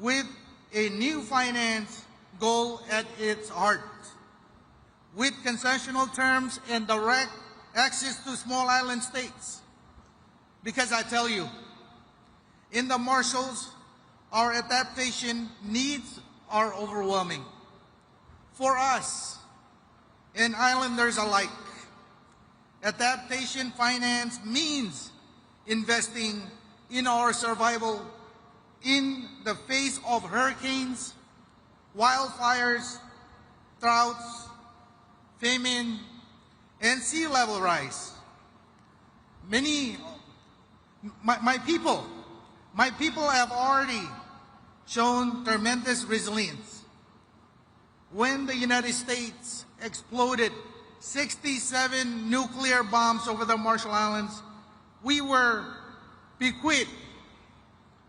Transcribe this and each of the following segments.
with a new finance goal at its heart, with concessional terms and direct access to small island states. Because I tell you, in the Marshalls, our adaptation needs are overwhelming. For us and islanders alike, adaptation finance means investing in our survival in the face of hurricanes, wildfires, droughts, famine, and sea level rise. My people have already shown tremendous resilience. When the United States exploded 67 nuclear bombs over the Marshall Islands, we were bequeathed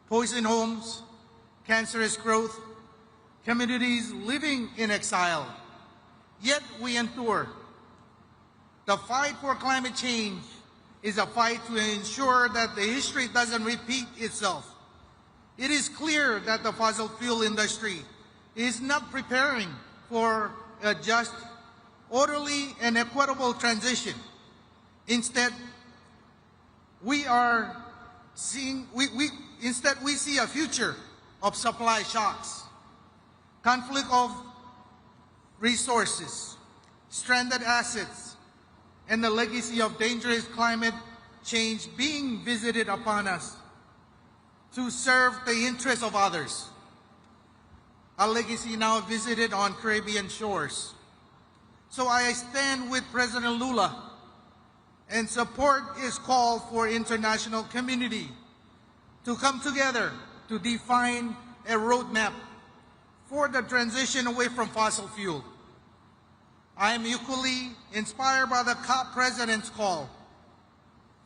poisoned homes, cancerous growth, communities living in exile. Yet we endure. The fight for climate change is a fight to ensure that the history doesn't repeat itself. It is clear that the fossil fuel industry is not preparing for a just, orderly, and equitable transition. Instead, we see a future of supply shocks, conflict of resources, stranded assets, and the legacy of dangerous climate change being visited upon us to serve the interests of others. A legacy now visited on Caribbean shores. So I stand with President Lula and support his call for international community to come together to define a roadmap for the transition away from fossil fuel. I am equally inspired by the COP President's call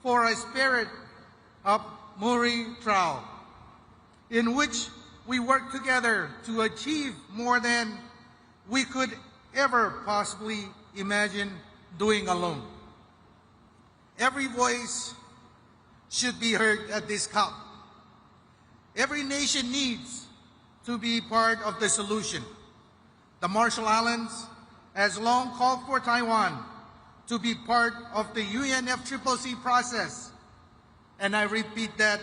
for a spirit of Muri Trao, in which we work together to achieve more than we could ever possibly imagine doing alone. Every voice should be heard at this COP. Every nation needs to be part of the solution. The Marshall Islands has long called for Taiwan to be part of the UNFCCC process, and I repeat that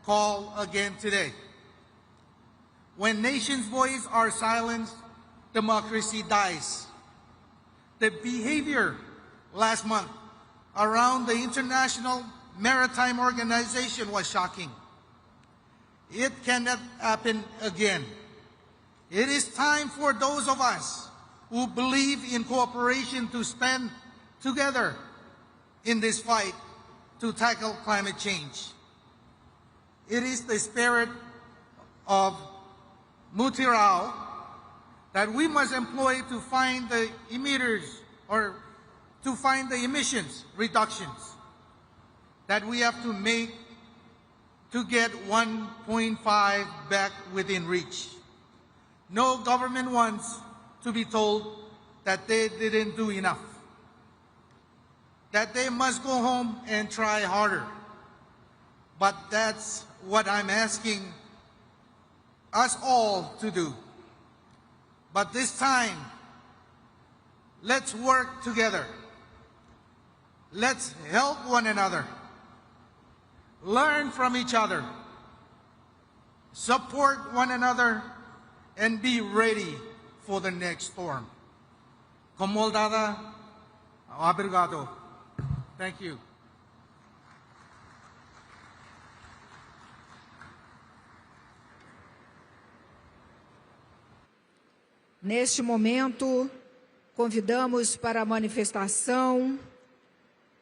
call again today. When nations' voices are silenced, democracy dies. The behavior last month around the International Maritime Organization was shocking. It cannot happen again. It is time for those of us who believe in cooperation to stand together in this fight to tackle climate change. It is the spirit of Mutirao that we must employ to find the emitters or to find the emissions reductions that we have to make to get 1.5 back within reach. No government wants to be told that they didn't do enough, that they must go home and try harder. But that's what I'm asking us all to do. But this time, let's work together. Let's help one another. Learn from each other. Support one another and be ready for the next storm. Comoldada, obrigado. Thank you. Neste momento, convidamos para a manifestação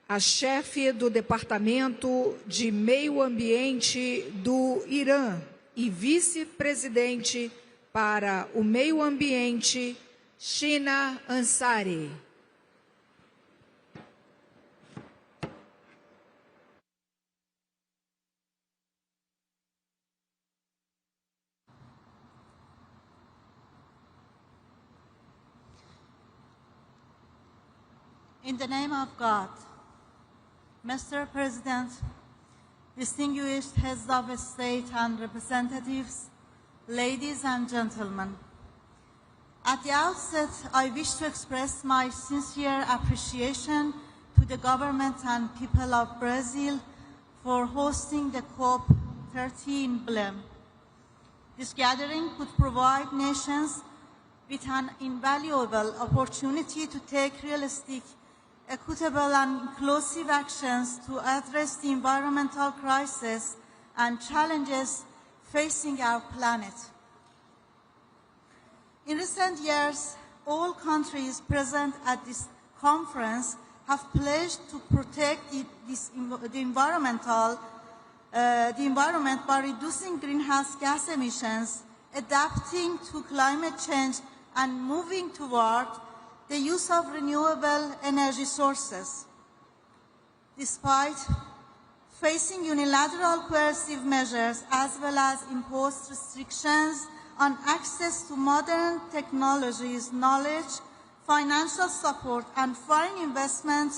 a chefe do Departamento de Meio Ambiente do Irã e vice-presidente para o Meio Ambiente, Shina Ansari. In the name of God, Mr. President, distinguished heads of state and representatives, Ladies and gentlemen, at the outset, I wish to express my sincere appreciation to the government and people of Brazil for hosting the COP30 in Belém. This gathering could provide nations with an invaluable opportunity to take realistic, equitable, and inclusive actions to address the environmental crisis and challenges facing our planet. In recent years, all countries present at this conference have pledged to protect the environment by reducing greenhouse gas emissions, adapting to climate change, and moving toward the use of renewable energy sources. Despite facing unilateral coercive measures as well as imposed restrictions on access to modern technologies, knowledge, financial support, and foreign investment,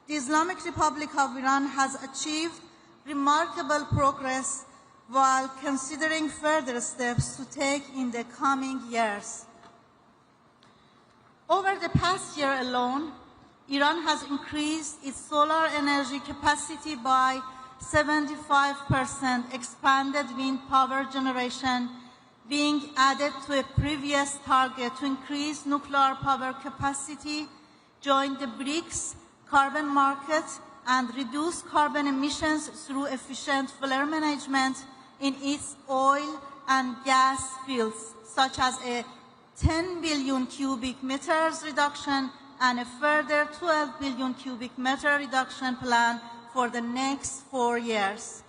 the Islamic Republic of Iran has achieved remarkable progress while considering further steps to take in the coming years. Over the past year alone, Iran has increased its solar energy capacity by 75%, expanded wind power generation, being added to a previous target to increase nuclear power capacity, join the BRICS carbon market, and reduce carbon emissions through efficient flare management in its oil and gas fields, such as a 10 billion cubic meters reduction and a further 12 billion cubic meter reduction plan for the next 4 years.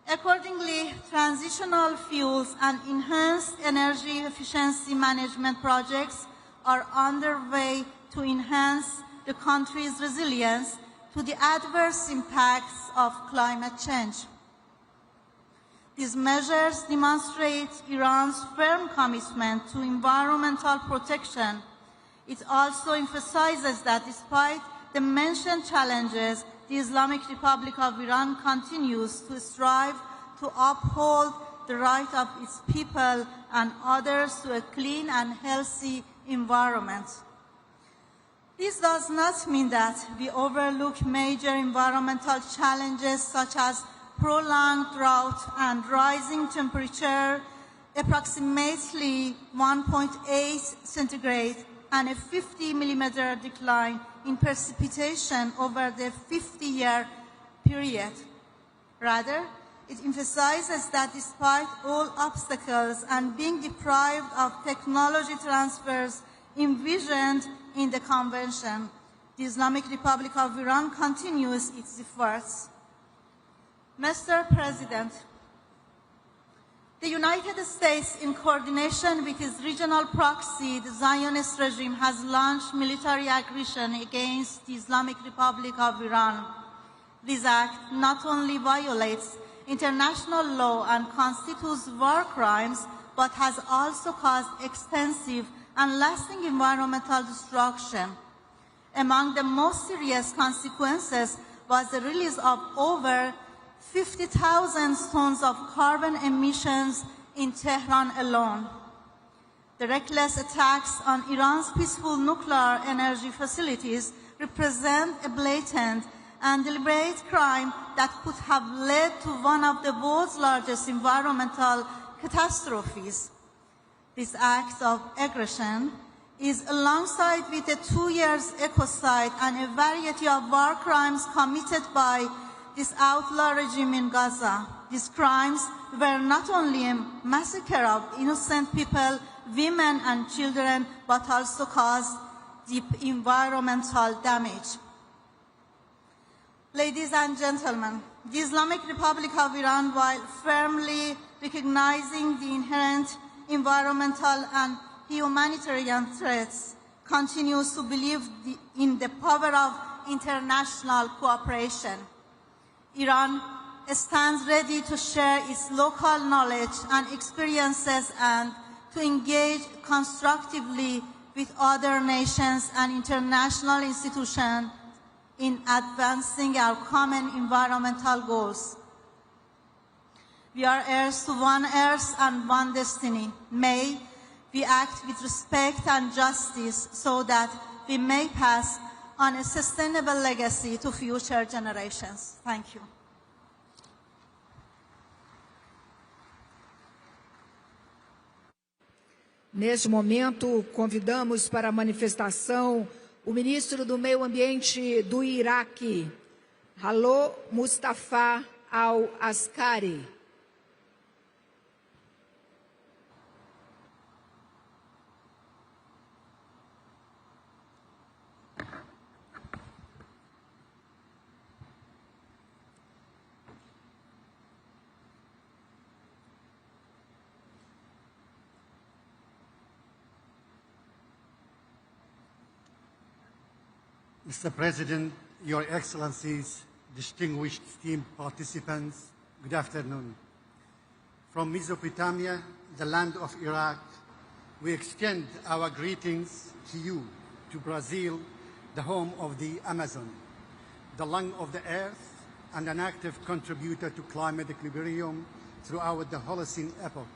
Accordingly, transitional fuels and enhanced energy efficiency management projects are underway to enhance the country's resilience to the adverse impacts of climate change. These measures demonstrate Iran's firm commitment to environmental protection. It also emphasizes that despite the mentioned challenges, the Islamic Republic of Iran continues to strive to uphold the right of its people and others to a clean and healthy environment. This does not mean that we overlook major environmental challenges such as prolonged drought and rising temperature, approximately 1.8 centigrade, and a 50 millimeter decline in precipitation over the 50-year period. Rather, it emphasizes that despite all obstacles and being deprived of technology transfers envisioned in the Convention, the Islamic Republic of Iran continues its efforts. Mr. President, the United States, in coordination with its regional proxy, the Zionist regime, has launched military aggression against the Islamic Republic of Iran. This act not only violates international law and constitutes war crimes, but has also caused extensive and lasting environmental destruction. Among the most serious consequences was the release of over 50,000 tons of carbon emissions in Tehran alone. The reckless attacks on Iran's peaceful nuclear energy facilities represent a blatant and deliberate crime that could have led to one of the world's largest environmental catastrophes. This act of aggression is alongside with the 2 years ecocide and a variety of war crimes committed by this outlaw regime in Gaza. These crimes were not only a massacre of innocent people, women and children, but also caused deep environmental damage. Ladies and gentlemen, the Islamic Republic of Iran, while firmly recognizing the inherent environmental and humanitarian threats, continues to believe in the power of international cooperation. Iran stands ready to share its local knowledge and experiences and to engage constructively with other nations and international institutions in advancing our common environmental goals. We are heirs to one earth and one destiny. May we act with respect and justice so that we may pass on a sustainable legacy to future generations. Thank you. Neste momento, convidamos para a manifestação o ministro do Meio Ambiente do Iraque, Halo Mustafa Al-Askari. Mr. President, Your Excellencies, distinguished esteemed participants, good afternoon. From Mesopotamia, the land of Iraq, we extend our greetings to you, to Brazil, the home of the Amazon, the lung of the earth, and an active contributor to climate equilibrium throughout the Holocene epoch.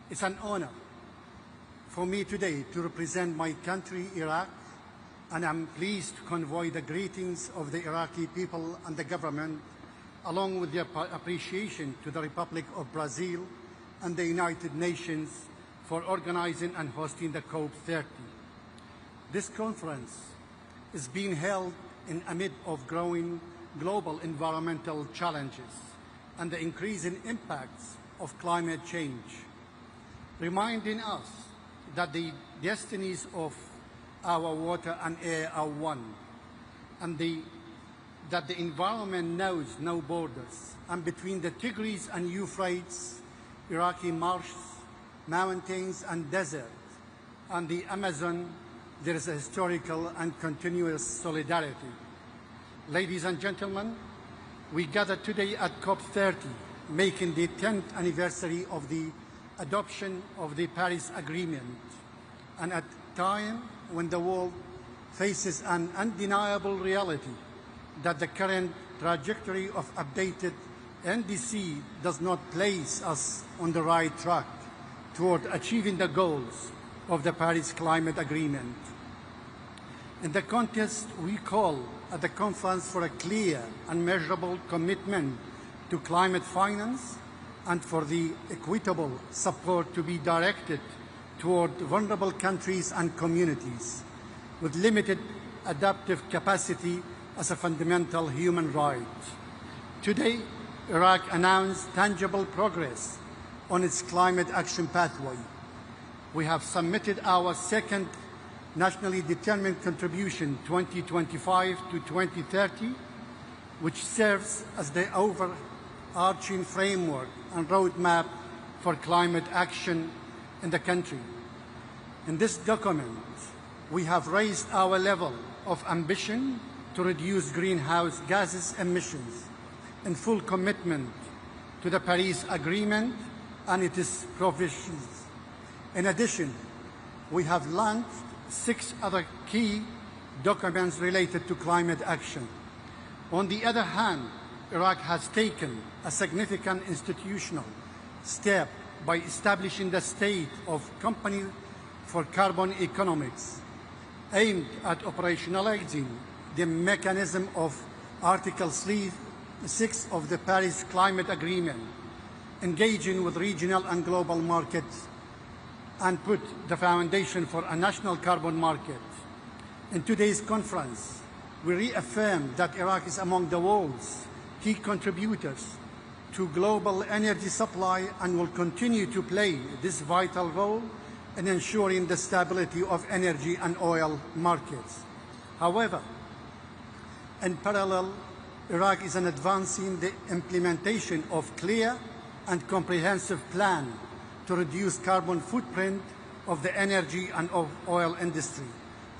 It's an honor for me today to represent my country, Iraq, and I'm pleased to convey the greetings of the Iraqi people and the government, along with their appreciation to the Republic of Brazil and the United Nations for organizing and hosting the COP30. This conference is being held in amid of growing global environmental challenges and the increasing impacts of climate change, reminding us that the destinies of our water and air are one, and that the environment knows no borders. And between the Tigris and Euphrates, Iraqi marshes, mountains and deserts, and the Amazon, there is a historical and continuous solidarity. Ladies and gentlemen, we gather today at COP30, making the 10th anniversary of the adoption of the Paris Agreement, and at a time when the world faces an undeniable reality that the current trajectory of updated NDC does not place us on the right track toward achieving the goals of the Paris Climate Agreement. In the context, we call at the conference for a clear and measurable commitment to climate finance and for the equitable support to be directed toward vulnerable countries and communities with limited adaptive capacity as a fundamental human right. Today, Iraq announced tangible progress on its climate action pathway. We have submitted our second nationally determined contribution 2025 to 2030, which serves as the overarching framework and roadmap for climate action in the country. In this document, we have raised our level of ambition to reduce greenhouse gases emissions in full commitment to the Paris Agreement and its provisions. In addition, we have launched 6 other key documents related to climate action. On the other hand, Iraq has taken a significant institutional step by establishing the State of Company for Carbon Economics, aimed at operationalizing the mechanism of Article 6 of the Paris Climate Agreement, engaging with regional and global markets, and put the foundation for a national carbon market. In today's conference, we reaffirm that Iraq is among the world's key contributors to global energy supply and will continue to play this vital role in ensuring the stability of energy and oil markets. However, in parallel, Iraq is advancing the implementation of clear and comprehensive plan to reduce carbon footprint of the energy and of oil industry,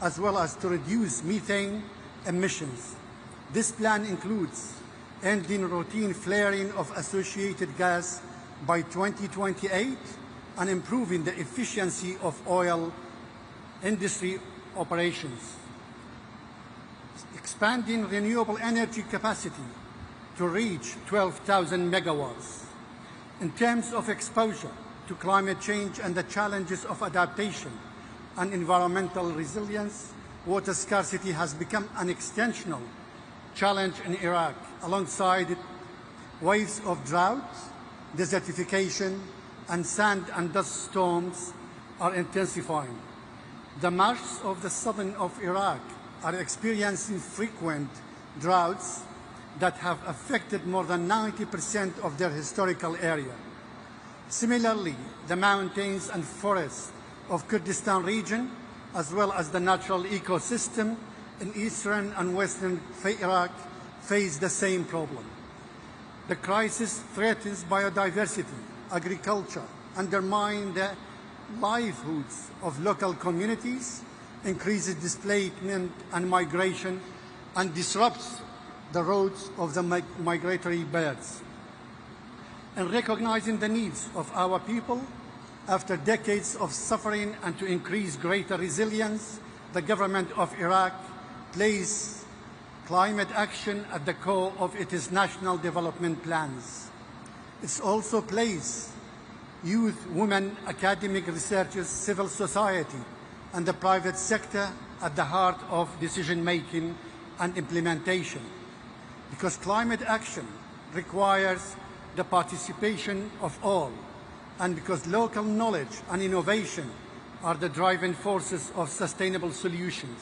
as well as to reduce methane emissions. This plan includes ending routine flaring of associated gas by 2028 and improving the efficiency of oil industry operations, expanding renewable energy capacity to reach 12,000 megawatts, In terms of exposure to climate change and the challenges of adaptation and environmental resilience, water scarcity has become an extensional challenge in Iraq, alongside waves of drought, desertification, and sand and dust storms are intensifying. The marshes of the southern of Iraq are experiencing frequent droughts that have affected more than 90% of their historical area. Similarly, the mountains and forests of Kurdistan region, as well as the natural ecosystem in eastern and western Iraq, face the same problem. The crisis threatens biodiversity, agriculture, undermines the livelihoods of local communities, increases displacement and migration, and disrupts the routes of the migratory birds. In recognizing the needs of our people, after decades of suffering and to increase greater resilience, the government of Iraq placed climate action at the core of its national development plans. It also placed youth, women, academic researchers, civil society, and the private sector at the heart of decision-making and implementation. Because climate action requires the participation of all, and because local knowledge and innovation are the driving forces of sustainable solutions.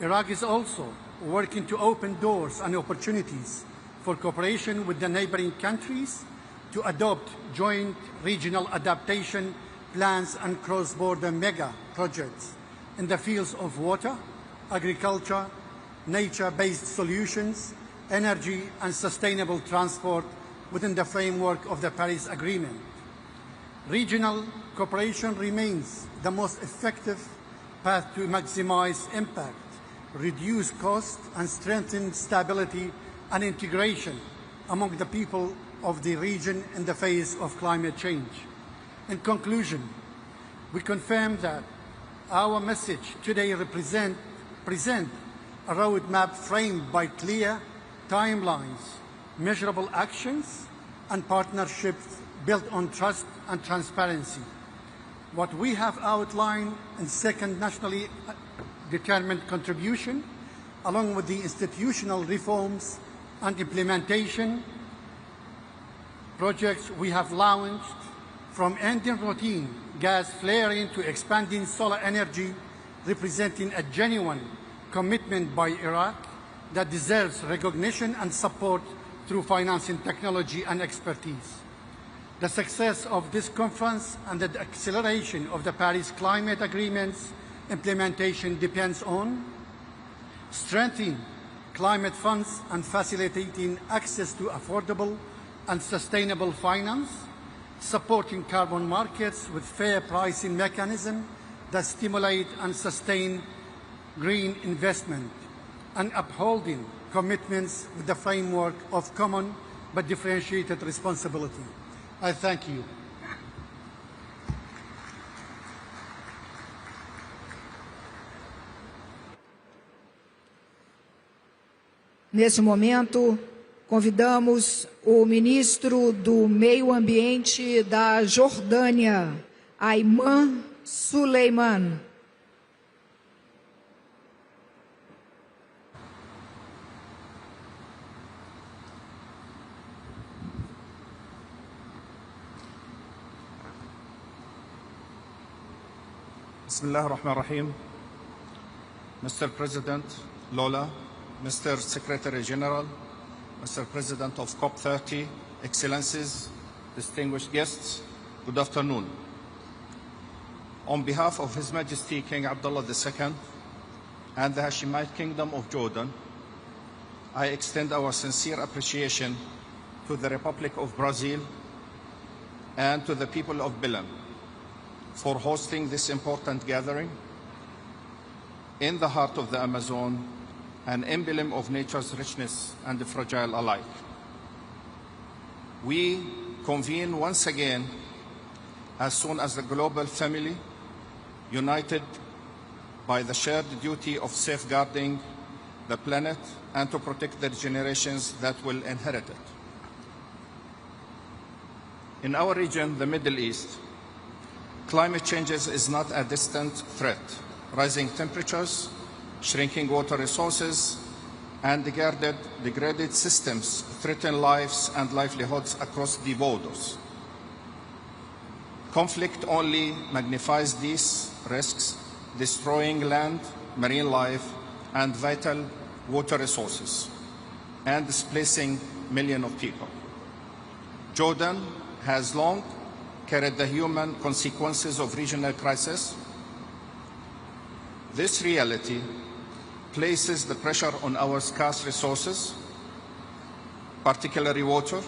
Iraq is also working to open doors and opportunities for cooperation with the neighboring countries to adopt joint regional adaptation plans and cross-border mega projects in the fields of water, agriculture, nature-based solutions, energy, and sustainable transport within the framework of the Paris Agreement. Regional cooperation remains the most effective path to maximize impact, reduce cost, and strengthen stability and integration among the people of the region in the face of climate change. In conclusion, we confirm that our message today present a roadmap framed by clear timelines, measurable actions, and partnerships built on trust and transparency. What we have outlined in second nationally determined contribution, along with the institutional reforms and implementation projects we have launched, from ending routine gas flaring to expanding solar energy, representing a genuine commitment by Iraq that deserves recognition and support through financing, technology, and expertise. The success of this conference and the acceleration of the Paris Climate Agreement's implementation depends on strengthening climate funds and facilitating access to affordable and sustainable finance, supporting carbon markets with fair pricing mechanisms that stimulate and sustain green investment, and upholding commitments with the framework of common but differentiated responsibility. I thank you. Nesse momento, convidamos o ministro do Meio Ambiente da Jordânia, Ayman Suleiman. Bismillah ar-Rahman ar-Rahim. Mr. President Lola, Mr. Secretary General, Mr. President of COP30, Excellencies, distinguished guests, good afternoon. On behalf of His Majesty King Abdullah II and the Hashemite Kingdom of Jordan, I extend our sincere appreciation to the Republic of Brazil and to the people of Belém for hosting this important gathering in the heart of the Amazon, an emblem of nature's richness and fragile alike. We convene once again as soon as the global family, united by the shared duty of safeguarding the planet and to protect the generations that will inherit it. In our region, the Middle East, climate change is not a distant threat. Rising temperatures, shrinking water resources, and degraded systems threaten lives and livelihoods across the borders. Conflict only magnifies these risks, destroying land, marine life, and vital water resources, and displacing millions of people. Jordan has long carried the human consequences of regional crisis. This reality places the pressure on our scarce resources, particularly water,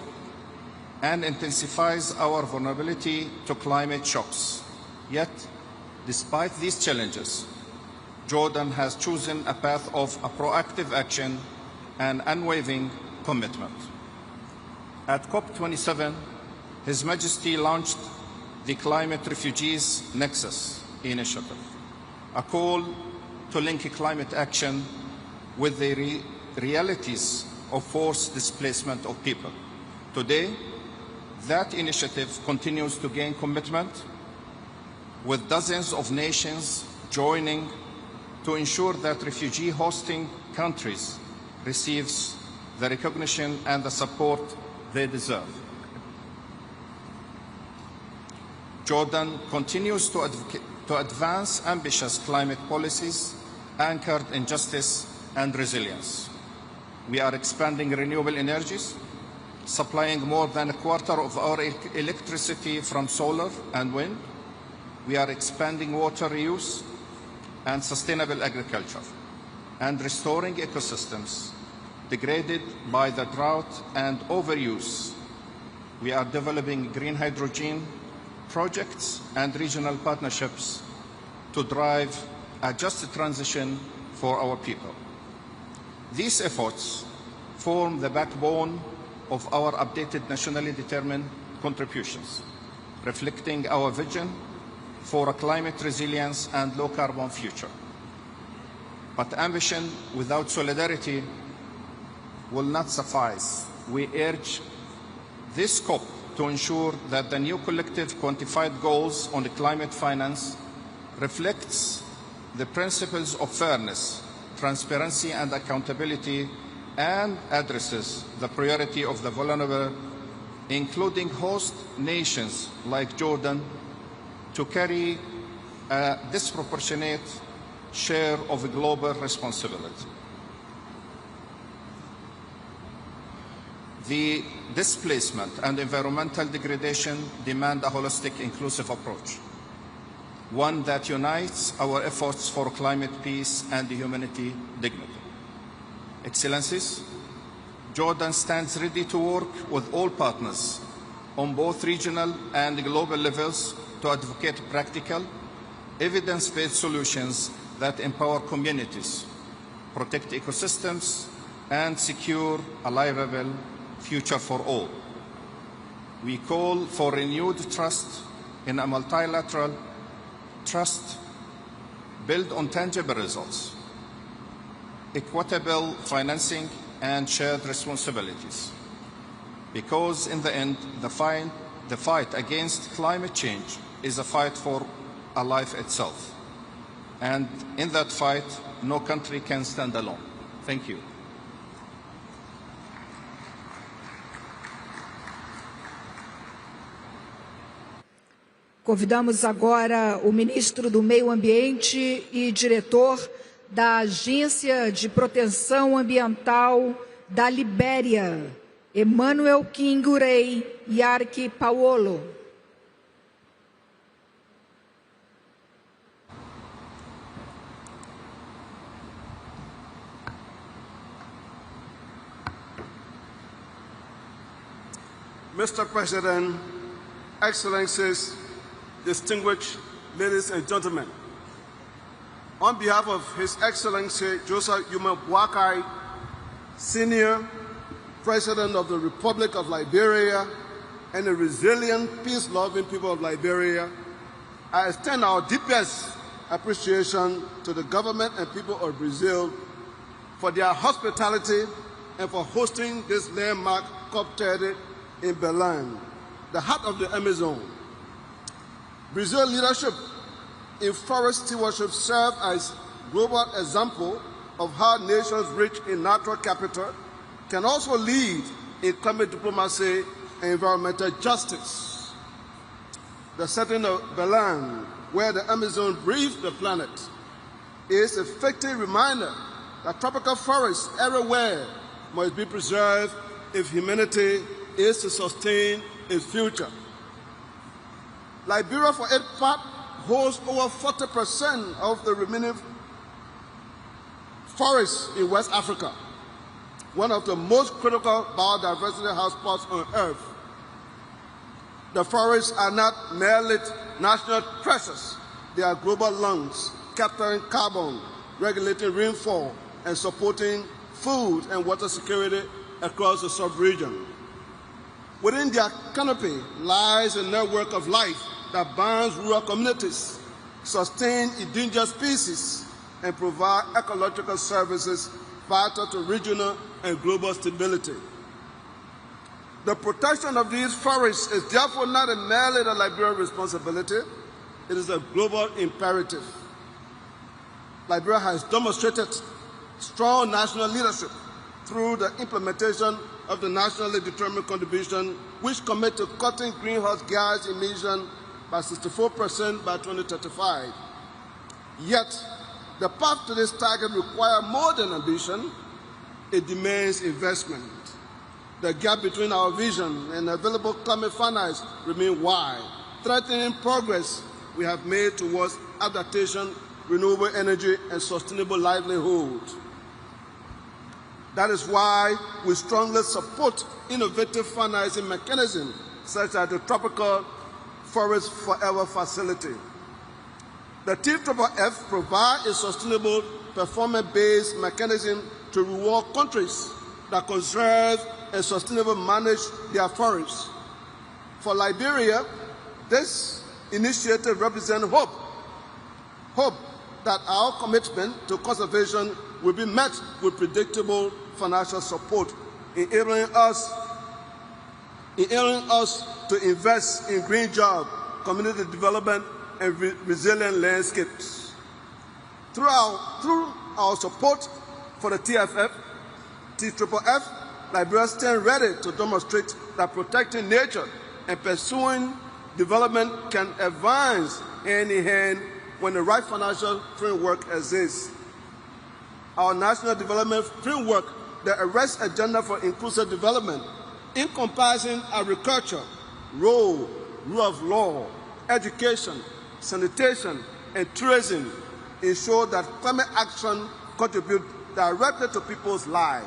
and intensifies our vulnerability to climate shocks. Yet, despite these challenges, Jordan has chosen a path of a proactive action and unwavering commitment. At COP27, His Majesty launched the Climate Refugees Nexus initiative, a call to link climate action with the realities of forced displacement of people. Today, that initiative continues to gain commitment, with dozens of nations joining to ensure that refugee hosting countries receives the recognition and the support they deserve. Jordan continues to advance ambitious climate policies anchored in justice and resilience. We are expanding renewable energies, supplying more than a quarter of our electricity from solar and wind. We are expanding water reuse and sustainable agriculture, and restoring ecosystems degraded by the drought and overuse. We are developing green hydrogen projects and regional partnerships to drive a just transition for our people. These efforts form the backbone of our updated nationally determined contributions, reflecting our vision for a climate resilience and low-carbon future. But ambition without solidarity will not suffice. We urge this COP to ensure that the new collective quantified goals on the climate finance reflects the principles of fairness, transparency, and accountability, and addresses the priority of the vulnerable, including host nations like Jordan, to carry a disproportionate share of global responsibility. The displacement and environmental degradation demand a holistic, inclusive approach, one that unites our efforts for climate peace and humanity dignity. Excellencies, Jordan stands ready to work with all partners on both regional and global levels to advocate practical, evidence-based solutions that empower communities, protect ecosystems, and secure a livable future for all. We call for renewed trust in a multilateral trust built on tangible results, equitable financing, and shared responsibilities. Because in the end, the fight against climate change is a fight for a life itself. And in that fight, no country can stand alone. Thank you. Convidamos agora o ministro do Meio Ambiente e diretor da Agência de Proteção Ambiental da Libéria, Emmanuel Kingurei Yarki Paolo. Mr. President, Excellencies, distinguished ladies and gentlemen, on behalf of His Excellency Joseph Yuma Boakai, Senior President of the Republic of Liberia and the resilient, peace-loving people of Liberia, I extend our deepest appreciation to the government and people of Brazil for their hospitality and for hosting this landmark COP30 in Berlin. the heart of the Amazon. Brazil's leadership in forest stewardship serves as a global example of how nations rich in natural capital can also lead in climate diplomacy and environmental justice. The setting of Belém, where the Amazon breathes the planet, is a fitting reminder that tropical forests everywhere must be preserved if humanity is to sustain its future. Liberia, for its part, holds over 40% of the remaining forests in West Africa, one of the most critical biodiversity hotspots on Earth. The forests are not merely national treasures, they are global lungs, capturing carbon, regulating rainfall, and supporting food and water security across the sub-region. Within their canopy lies a network of life that binds rural communities, sustains endangered species, and provides ecological services vital to regional and global stability. The protection of these forests is therefore not merely the Liberian responsibility, it is a global imperative. Liberia has demonstrated strong national leadership through the implementation of the nationally determined contribution, which commit to cutting greenhouse gas emissions by 64% by 2035. Yet, the path to this target requires more than ambition, it demands investment. The gap between our vision and available climate finance remains wide, threatening progress we have made towards adaptation, renewable energy, and sustainable livelihood. That is why we strongly support innovative financing mechanisms such as the Tropical Forest Forever Facility. The TFFF provides a sustainable performance-based mechanism to reward countries that conserve and sustainably manage their forests. For Liberia, this initiative represents hope that our commitment to conservation will be met with predictable financial support, enabling us to invest in green jobs, community development, and resilient landscapes. Through our support for the TFFF, Liberia stands ready to demonstrate that protecting nature and pursuing development can advance hand in hand when the right financial framework exists. Our national development framework, the arrest agenda for inclusive development, encompassing agriculture, rule of law, education, sanitation, and tourism, ensure that climate action contributes directly to people's lives.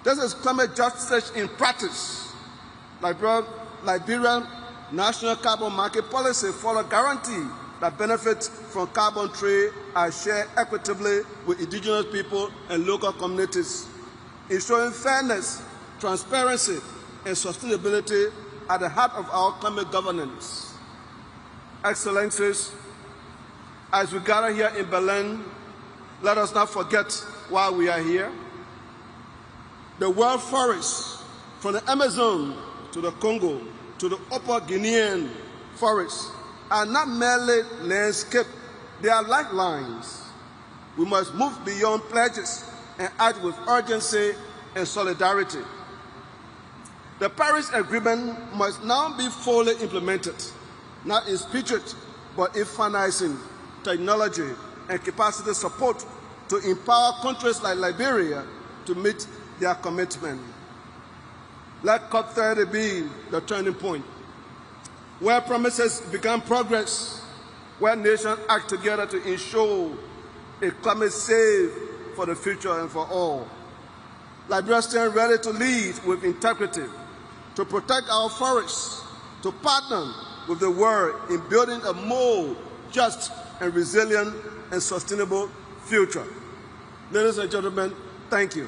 This is climate justice in practice. Liberian national carbon market policy follows guarantee that benefits from carbon trade are shared equitably with indigenous people and local communities, ensuring fairness, transparency, and sustainability at the heart of our climate governance. Excellencies, as we gather here in Berlin, let us not forget why we are here. The world forests, from the Amazon to the Congo to the Upper Guinean forests, are not merely landscape, they are lifelines. We must move beyond pledges and act with urgency and solidarity. The Paris Agreement must now be fully implemented, not in spirit, but in financing, technology, and capacity support to empower countries like Liberia to meet their commitment. Let COP30 be the turning point, where promises become progress, where nations act together to ensure a climate safe for the future and for all. Liberia stands ready to lead with integrity, to protect our forests, to partner with the world in building a more just and resilient and sustainable future. Ladies and gentlemen, thank you.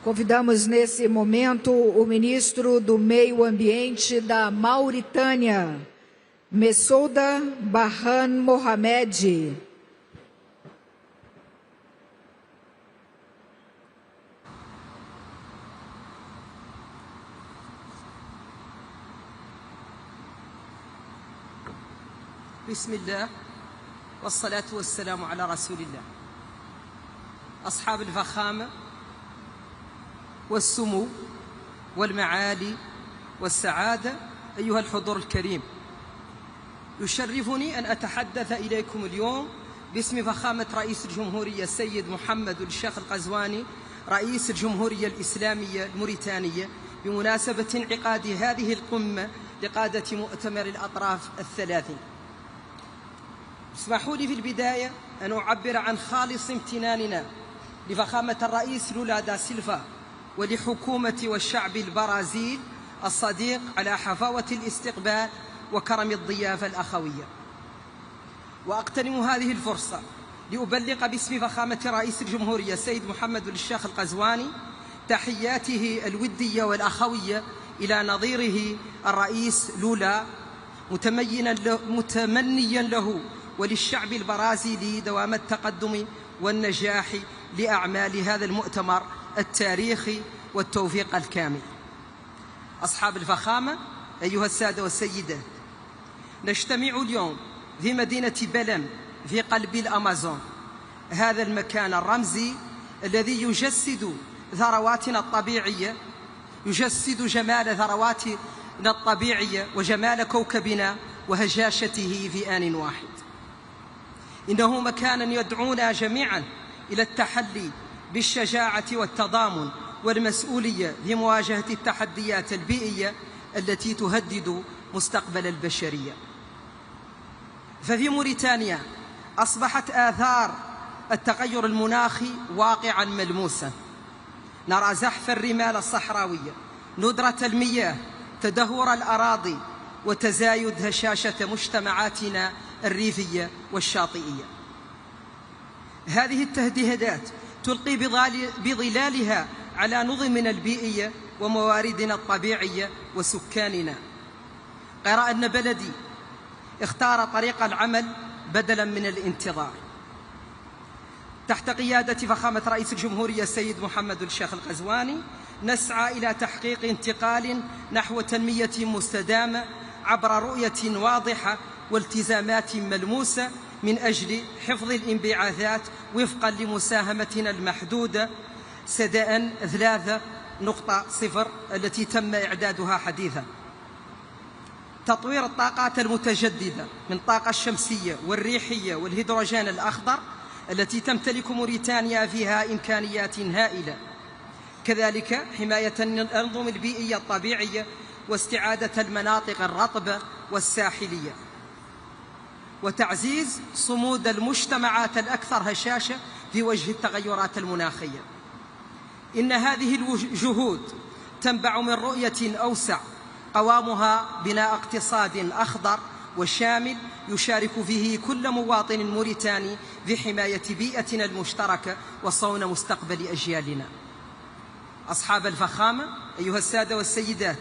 Convidamos nesse momento o ministro do Meio Ambiente da Mauritânia, Messouda Barhan Mohamed. بسم الله والصلاة والسلام على رسول الله. أصحاب الفخامة والسمو والمعالي والسعادة، أيها الحضور الكريم، يشرفني أن أتحدث إليكم اليوم باسم فخامة رئيس الجمهورية السيد محمد الشيخ القزواني رئيس الجمهورية الإسلامية الموريتانية بمناسبة انعقاد هذه القمة لقادة مؤتمر الأطراف الثلاثين. اسمحوا لي في البداية أن أعبر عن خالص امتناننا لفخامة الرئيس لولا دا سيلفا ولحكومة والشعب البرازيل الصديق على حفاوة الاستقبال وكرم الضيافة الأخوية. وأغتنم هذه الفرصة لأبلغ باسم فخامة رئيس الجمهورية السيد محمد الشيخ القزواني تحياته الودية والأخوية إلى نظيره الرئيس لولا، متمنيا له وللشعب البرازيلي دوام التقدم والنجاح لأعمال هذا المؤتمر التاريخي والتوفيق الكامل. أصحاب الفخامة، أيها السادة والسيدات، نجتمع اليوم في مدينة بلم في قلب الأمازون، هذا المكان الرمزي الذي يجسد ثرواتنا الطبيعية، يجسد جمال ثرواتنا الطبيعية وجمال كوكبنا وهجاشته في آن واحد. إنه مكان يدعونا جميعا إلى التحلي بالشجاعة والتضامن والمسؤولية في مواجهة التحديات البيئية التي تهدد مستقبل البشرية. ففي موريتانيا أصبحت آثار التغير المناخي واقعا ملموسا. نرى زحف الرمال الصحراوية، ندرة المياه، تدهور الأراضي، وتزايد هشاشة مجتمعاتنا الريفية والشاطئية. هذه التهديدات تلقي بظلالها على نظمنا البيئية ومواردنا الطبيعية وسكاننا. غير أن بلدي اختار طريق العمل بدلا من الانتظار. تحت قيادة فخامة رئيس الجمهورية السيد محمد الشيخ القزواني نسعى إلى تحقيق انتقال نحو تنمية مستدامة عبر رؤية واضحة والتزامات ملموسة من أجل حفظ الانبعاثات وفقا لمساهمتنا المحدودة سداء 3.0 التي تم إعدادها حديثا. تطوير الطاقات المتجددة من الطاقة الشمسية والريحية والهيدروجين الأخضر التي تمتلك موريتانيا فيها إمكانيات هائلة. كذلك حماية الأنظمة البيئية الطبيعية واستعادة المناطق الرطبة والساحلية، وتعزيز صمود المجتمعات الأكثر هشاشة في وجه التغيرات المناخية. إن هذه الجهود تنبع من رؤية أوسع قوامها بناء اقتصاد أخضر وشامل يشارك فيه كل مواطن موريتاني في حماية بيئتنا المشتركة وصون مستقبل أجيالنا. أصحاب الفخامة، أيها السادة والسيدات،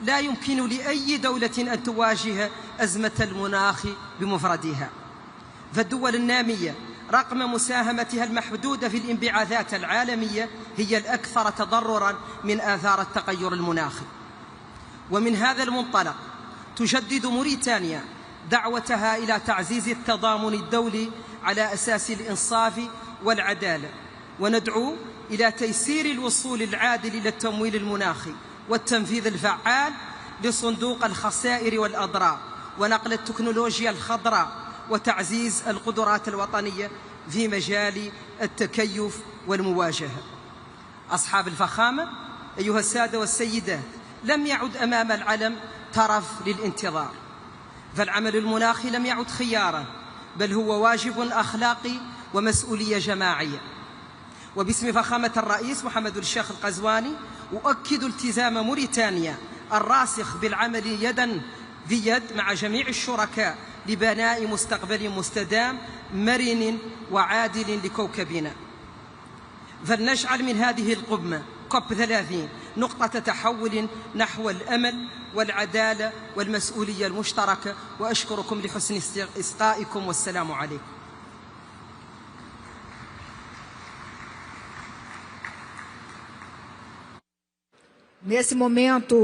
لا يمكن لأي دولة أن تواجه أزمة المناخ بمفردها، فالدول النامية رغم مساهمتها المحدودة في الانبعاثات العالمية هي الأكثر تضرراً من آثار التغير المناخي. ومن هذا المنطلق تجدد موريتانيا دعوتها إلى تعزيز التضامن الدولي على أساس الإنصاف والعدالة، وندعو إلى تيسير الوصول العادل إلى التمويل المناخي والتنفيذ الفعال لصندوق الخسائر والأضرار ونقل التكنولوجيا الخضراء وتعزيز القدرات الوطنية في مجال التكيف والمواجهة. أصحاب الفخامة، أيها السادة والسيدات، لم يعد أمام العلم طرف للانتظار، فالعمل المناخي لم يعد خياراً، بل هو واجب أخلاقي ومسؤولية جماعية. وباسم فخامة الرئيس محمد الشيخ القزواني أؤكد التزام موريتانيا الراسخ بالعمل يداً بيد مع جميع الشركاء لبناء مستقبل مستدام مرن وعادل لكوكبنا. فلنجعل من هذه القمة COP 30 نقطة تحول نحو الأمل والعدالة والمسؤولية المشتركة، وأشكركم لحسن إصغائكم والسلام عليكم. Nesse momento,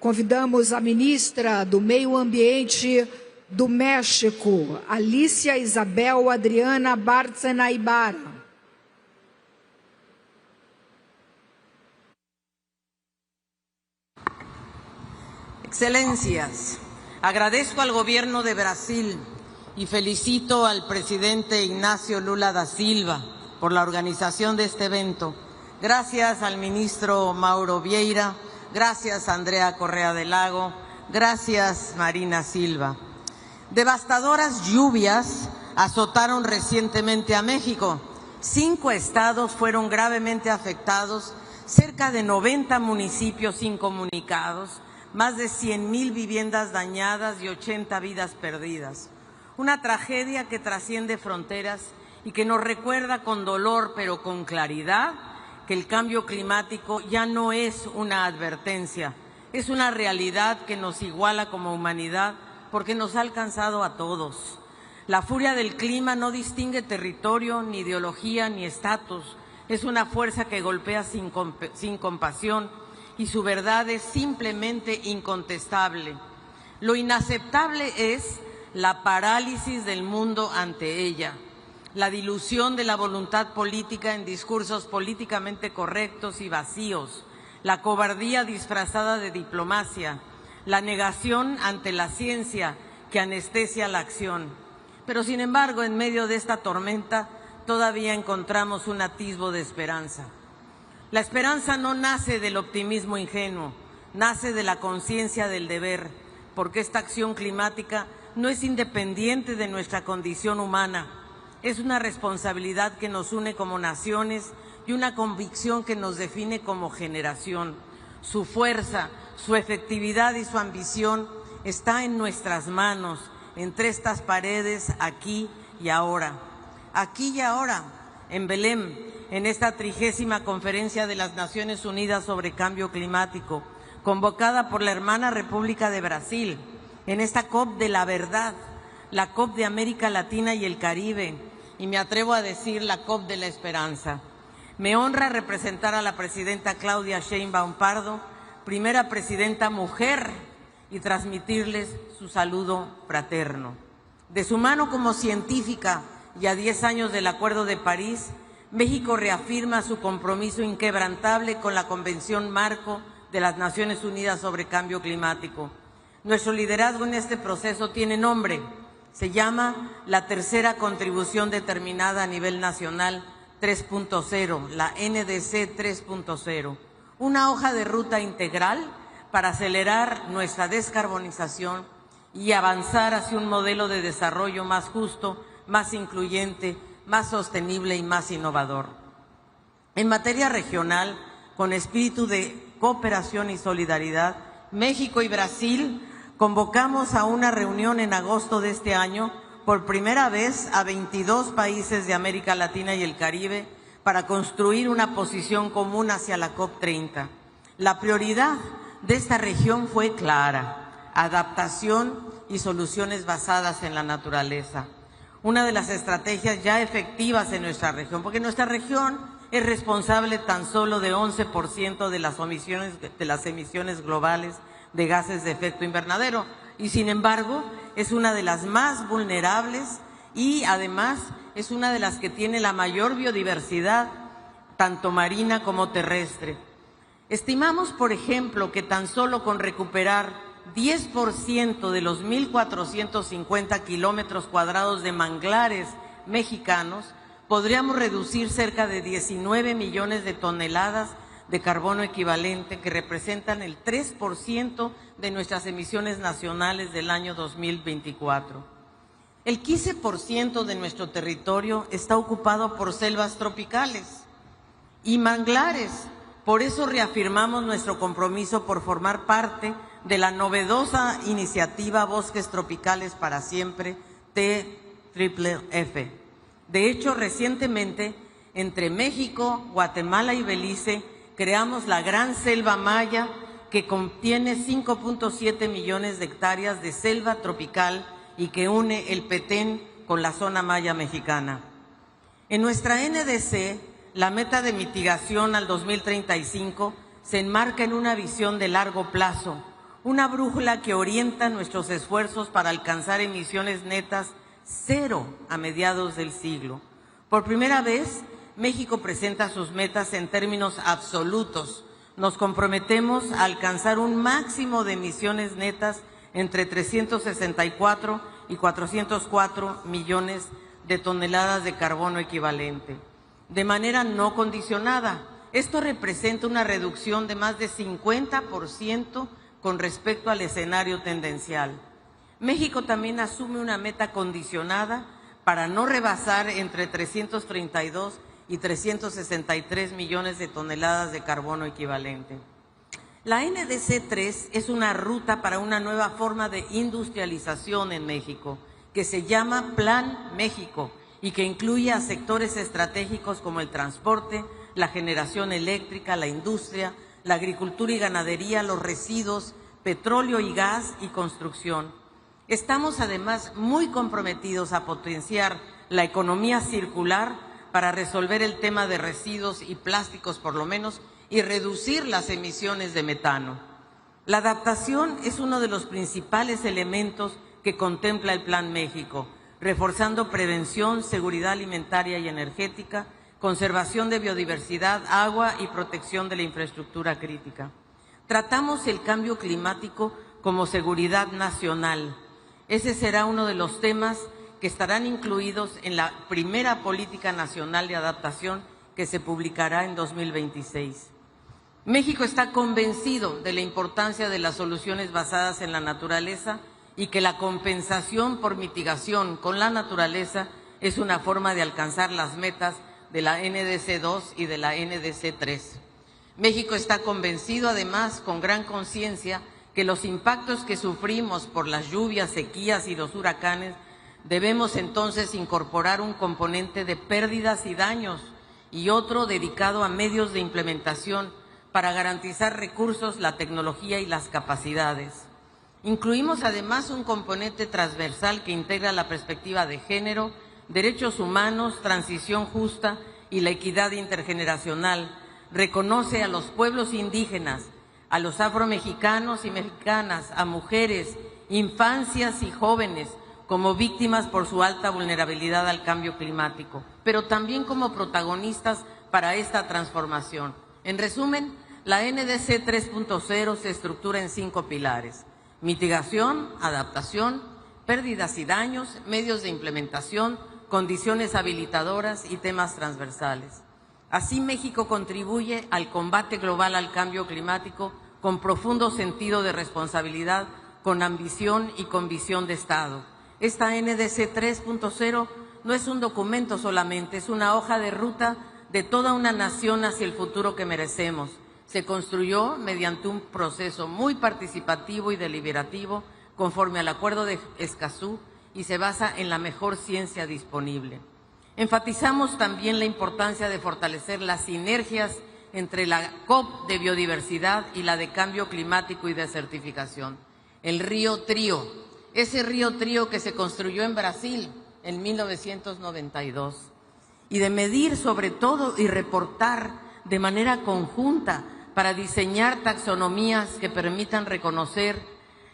convidamos a ministra do Meio Ambiente, Do México, Alicia Isabel Adriana Bárcena Ibarra. Excelencias, agradezco al Gobierno de Brasil y felicito al presidente Ignacio Lula da Silva por la organización de este evento. Gracias al ministro Mauro Vieira, gracias Andrea Correa del Lago, gracias Marina Silva. Devastadoras lluvias azotaron recientemente a México. 5 estados fueron gravemente afectados, cerca de 90 municipios incomunicados, más de 100,000 viviendas dañadas y 80 vidas perdidas. Una tragedia que trasciende fronteras y que nos recuerda con dolor, pero con claridad, que el cambio climático ya no es una advertencia, es una realidad que nos iguala como humanidad porque nos ha alcanzado a todos. La furia del clima no distingue territorio, ni ideología, ni estatus. Es una fuerza que golpea sin compasión y su verdad es simplemente incontestable. Lo inaceptable es la parálisis del mundo ante ella, la dilución de la voluntad política en discursos políticamente correctos y vacíos, la cobardía disfrazada de diplomacia, la negación ante la ciencia que anestesia la acción. Pero sin embargo, en medio de esta tormenta todavía encontramos un atisbo de esperanza. La esperanza no nace del optimismo ingenuo, nace de la conciencia del deber, porque esta acción climática no es independiente de nuestra condición humana, es una responsabilidad que nos une como naciones y una convicción que nos define como generación. Su fuerza, su efectividad y su ambición está en nuestras manos, entre estas paredes, aquí y ahora. Aquí y ahora, en Belén, en esta 30ª Conferencia de las Naciones Unidas sobre Cambio Climático, convocada por la hermana República de Brasil, en esta COP de la verdad, la COP de América Latina y el Caribe, y me atrevo a decir la COP de la esperanza. Me honra representar a la presidenta Claudia Sheinbaum Pardo, primera presidenta mujer, y transmitirles su saludo fraterno. De su mano como científica y a 10 años del Acuerdo de París, México reafirma su compromiso inquebrantable con la Convención Marco de las Naciones Unidas sobre Cambio Climático. Nuestro liderazgo en este proceso tiene nombre, se llama la Tercera Contribución Determinada a Nivel Nacional 3.0, la NDC 3.0, una hoja de ruta integral para acelerar nuestra descarbonización y avanzar hacia un modelo de desarrollo más justo, más incluyente, más sostenible y más innovador. En materia regional, con espíritu de cooperación y solidaridad, México y Brasil convocamos a una reunión en agosto de este año, por primera vez a 22 países de América Latina y el Caribe, para construir una posición común hacia la COP30. La prioridad de esta región fue clara: adaptación y soluciones basadas en la naturaleza. Una de las estrategias ya efectivas en nuestra región, porque nuestra región es responsable tan solo de 11% de las emisiones globales de gases de efecto invernadero, y sin embargo es una de las más vulnerables y además es una de las que tiene la mayor biodiversidad, tanto marina como terrestre. Estimamos, por ejemplo, que tan solo con recuperar 10% de los 1.450 kilómetros cuadrados de manglares mexicanos, podríamos reducir cerca de 19 millones de toneladas de carbono equivalente, que representan el 3% de nuestras emisiones nacionales del año 2024. El 15% de nuestro territorio está ocupado por selvas tropicales y manglares. Por eso reafirmamos nuestro compromiso por formar parte de la novedosa iniciativa Bosques Tropicales para Siempre, TFF. De hecho, recientemente, entre México, Guatemala y Belice, creamos la Gran Selva Maya, que contiene 5.7 millones de hectáreas de selva tropical y que une el Petén con la zona maya mexicana. En nuestra NDC, la meta de mitigación al 2035 se enmarca en una visión de largo plazo, una brújula que orienta nuestros esfuerzos para alcanzar emisiones netas cero a mediados del siglo. Por primera vez, México presenta sus metas en términos absolutos. Nos comprometemos a alcanzar un máximo de emisiones netas entre 364 y 404 millones de toneladas de carbono equivalente. De manera no condicionada, esto representa una reducción de más de 50% con respecto al escenario tendencial. México también asume una meta condicionada para no rebasar entre 332 y 363 millones de toneladas de carbono equivalente. La NDC 3 es una ruta para una nueva forma de industrialización en México, que se llama Plan México y que incluye a sectores estratégicos como el transporte, la generación eléctrica, la industria, la agricultura y ganadería, los residuos, petróleo y gas y construcción. Estamos además muy comprometidos a potenciar la economía circular para resolver el tema de residuos y plásticos por lo menos y reducir las emisiones de metano. La adaptación es uno de los principales elementos que contempla el Plan México, reforzando prevención, seguridad alimentaria y energética, conservación de biodiversidad, agua y protección de la infraestructura crítica. Tratamos el cambio climático como seguridad nacional. Ese será uno de los temas que estarán incluidos en la primera Política Nacional de Adaptación que se publicará en 2026. México está convencido de la importancia de las soluciones basadas en la naturaleza y que la compensación por mitigación con la naturaleza es una forma de alcanzar las metas de la NDC 2 y de la NDC 3. México está convencido además con gran conciencia que los impactos que sufrimos por las lluvias, sequías y los huracanes debemos entonces incorporar un componente de pérdidas y daños y otro dedicado a medios de implementación para garantizar recursos, la tecnología y las capacidades. Incluimos además un componente transversal que integra la perspectiva de género, derechos humanos, transición justa y la equidad intergeneracional. Reconoce a los pueblos indígenas, a los afromexicanos y mexicanas, a mujeres, infancias y jóvenes como víctimas por su alta vulnerabilidad al cambio climático, pero también como protagonistas para esta transformación. En resumen, la NDC 3.0 se estructura en 5 pilares: mitigación, adaptación, pérdidas y daños, medios de implementación, condiciones habilitadoras y temas transversales. Así, México contribuye al combate global al cambio climático con profundo sentido de responsabilidad, con ambición y con visión de Estado. Esta NDC 3.0 no es un documento solamente, es una hoja de ruta de toda una nación hacia el futuro que merecemos. Se construyó mediante un proceso muy participativo y deliberativo conforme al Acuerdo de Escazú y se basa en la mejor ciencia disponible. Enfatizamos también la importancia de fortalecer las sinergias entre la COP de biodiversidad y la de cambio climático y desertificación. El Río Trío, ese Río Trío que se construyó en Brasil en 1992, y de medir sobre todo y reportar de manera conjunta para diseñar taxonomías que permitan reconocer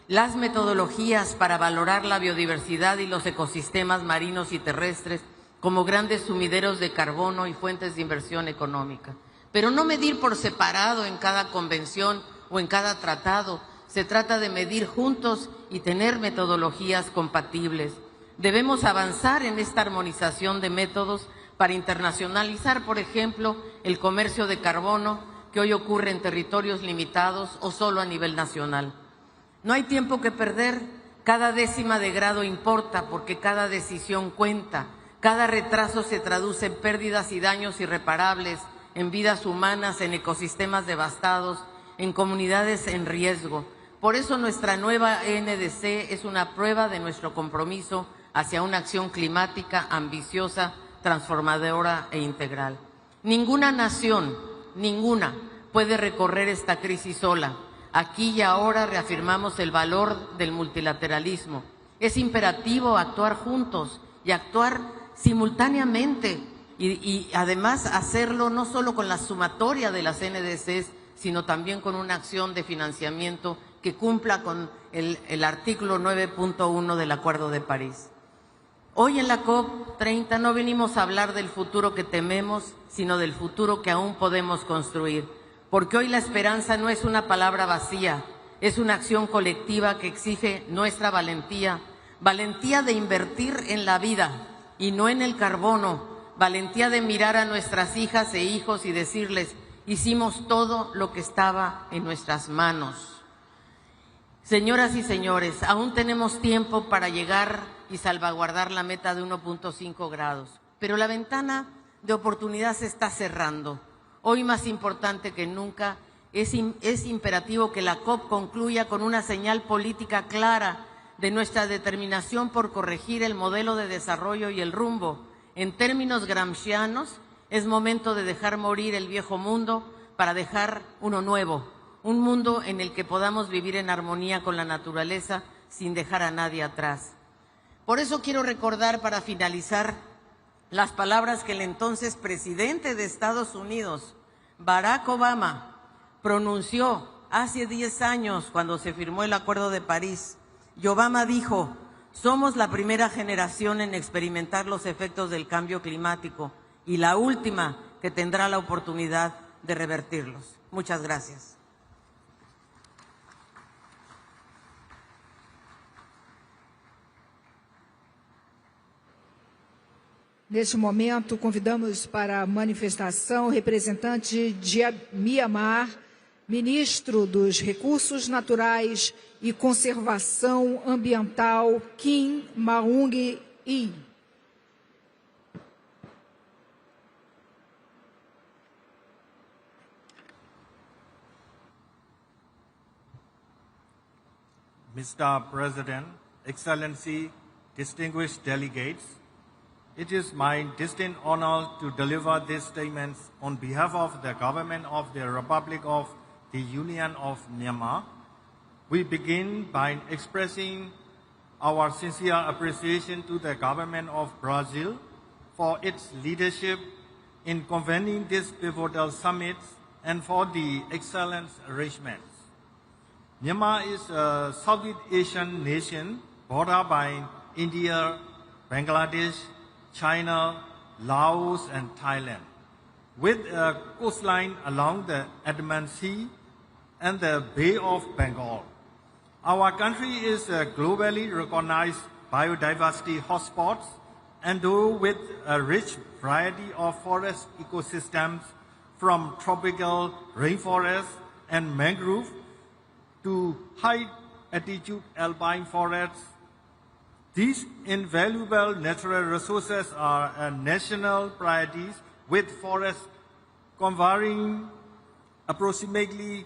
las metodologías para valorar la biodiversidad y los ecosistemas marinos y terrestres como grandes sumideros de carbono y fuentes de inversión económica. Pero no medir por separado en cada convención o en cada tratado. Se trata de medir juntos y tener metodologías compatibles. Debemos avanzar en esta armonización de métodos para internacionalizar, por ejemplo, el comercio de carbono que hoy ocurre en territorios limitados o solo a nivel nacional. No hay tiempo que perder, cada décima de grado importa porque cada decisión cuenta, cada retraso se traduce en pérdidas y daños irreparables, en vidas humanas, en ecosistemas devastados, en comunidades en riesgo. Por eso nuestra nueva NDC es una prueba de nuestro compromiso hacia una acción climática ambiciosa, transformadora e integral. Ninguna nación, ninguna, puede recorrer esta crisis sola. Aquí y ahora reafirmamos el valor del multilateralismo. Es imperativo actuar juntos y actuar simultáneamente y además hacerlo no solo con la sumatoria de las NDCs, sino también con una acción de financiamiento que cumpla con el artículo 9.1 del Acuerdo de París. Hoy en la COP30 no venimos a hablar del futuro que tememos, sino del futuro que aún podemos construir, porque hoy la esperanza no es una palabra vacía, es una acción colectiva que exige nuestra valentía, valentía de invertir en la vida y no en el carbono, valentía de mirar a nuestras hijas e hijos y decirles: hicimos todo lo que estaba en nuestras manos. Señoras y señores, aún tenemos tiempo para llegar y salvaguardar la meta de 1.5 grados, pero la ventana de oportunidad se está cerrando. Hoy, más importante que nunca, es imperativo que la COP concluya con una señal política clara de nuestra determinación por corregir el modelo de desarrollo y el rumbo. En términos gramscianos, es momento de dejar morir el viejo mundo para dejar uno nuevo, un mundo en el que podamos vivir en armonía con la naturaleza sin dejar a nadie atrás. Por eso quiero recordar, para finalizar, las palabras que el entonces presidente de Estados Unidos, Barack Obama, pronunció hace 10 años cuando se firmó el Acuerdo de París. Y Obama dijo: somos la primera generación en experimentar los efectos del cambio climático y la última que tendrá la oportunidad de revertirlos. Muchas gracias. Neste momento, convidamos para a manifestação o representante de Mianmar, ministro dos Recursos Naturais e Conservação Ambiental, Kim Maung-hee. Mr. President, Excellency, distinguished delegates, it is my distinct honor to deliver these statements on behalf of the government of the Republic of the Union of Myanmar. We begin by expressing our sincere appreciation to the government of Brazil for its leadership in convening this pivotal summit and for the excellent arrangements. Myanmar is a Southeast Asian nation bordered by India, Bangladesh, China, Laos, and Thailand, with a coastline along the Andaman Sea and the Bay of Bengal. Our country is a globally recognized biodiversity hotspot, endowed with a rich variety of forest ecosystems, from tropical rainforests and mangrove to high-altitude alpine forests. These invaluable natural resources are national priorities, with forests covering approximately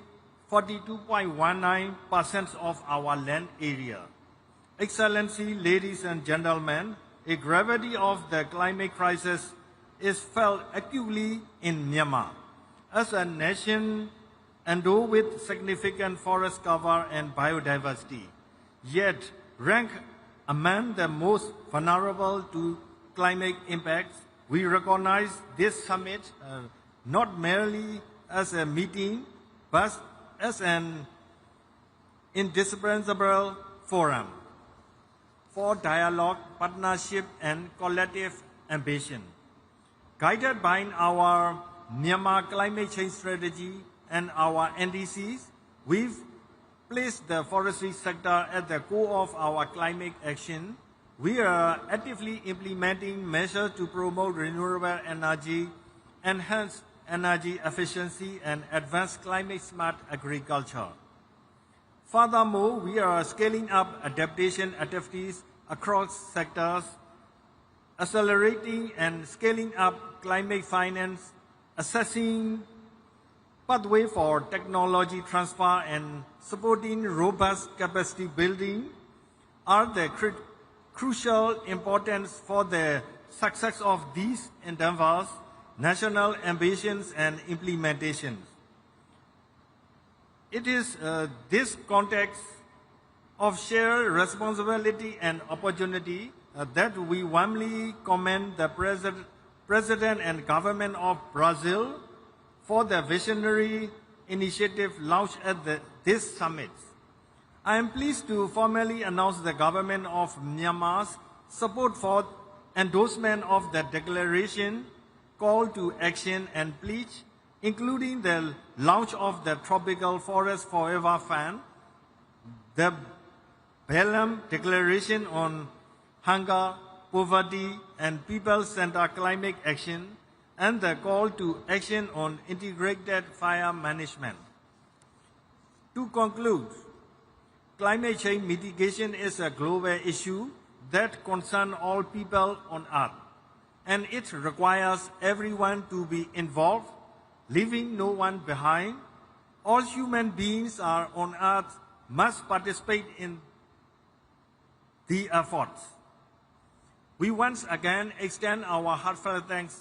42.19% of our land area. Excellency, ladies and gentlemen, the gravity of the climate crisis is felt acutely in Myanmar. As a nation endowed with significant forest cover and biodiversity, yet ranked among the most vulnerable to climate impacts, we recognize this summit not merely as a meeting, but as an indispensable forum for dialogue, partnership, and collective ambition. Guided by our Myanmar climate change strategy and our NDCs, we've placed the forestry sector at the core of our climate action. We are actively implementing measures to promote renewable energy, enhance energy efficiency, and advance climate-smart agriculture. Furthermore, we are scaling up adaptation activities across sectors, accelerating and scaling up climate finance, assessing pathway for technology transfer, and supporting robust capacity building are the crucial importance for the success of these endeavors, national ambitions, and implementations. It is this context of shared responsibility and opportunity that we warmly commend the President and government of Brazil for the visionary initiative launched at this summit. I am pleased to formally announce the government of Myanmar's support for endorsement of the declaration, call to action and pledge, including the launch of the Tropical Forest Forever Fund, the Belém Declaration on Hunger, Poverty and People-Centered Climate Action, and the call to action on integrated fire management. To conclude, climate change mitigation is a global issue that concerns all people on Earth, and it requires everyone to be involved, leaving no one behind. All human beings on Earth must participate in the efforts. We once again extend our heartfelt thanks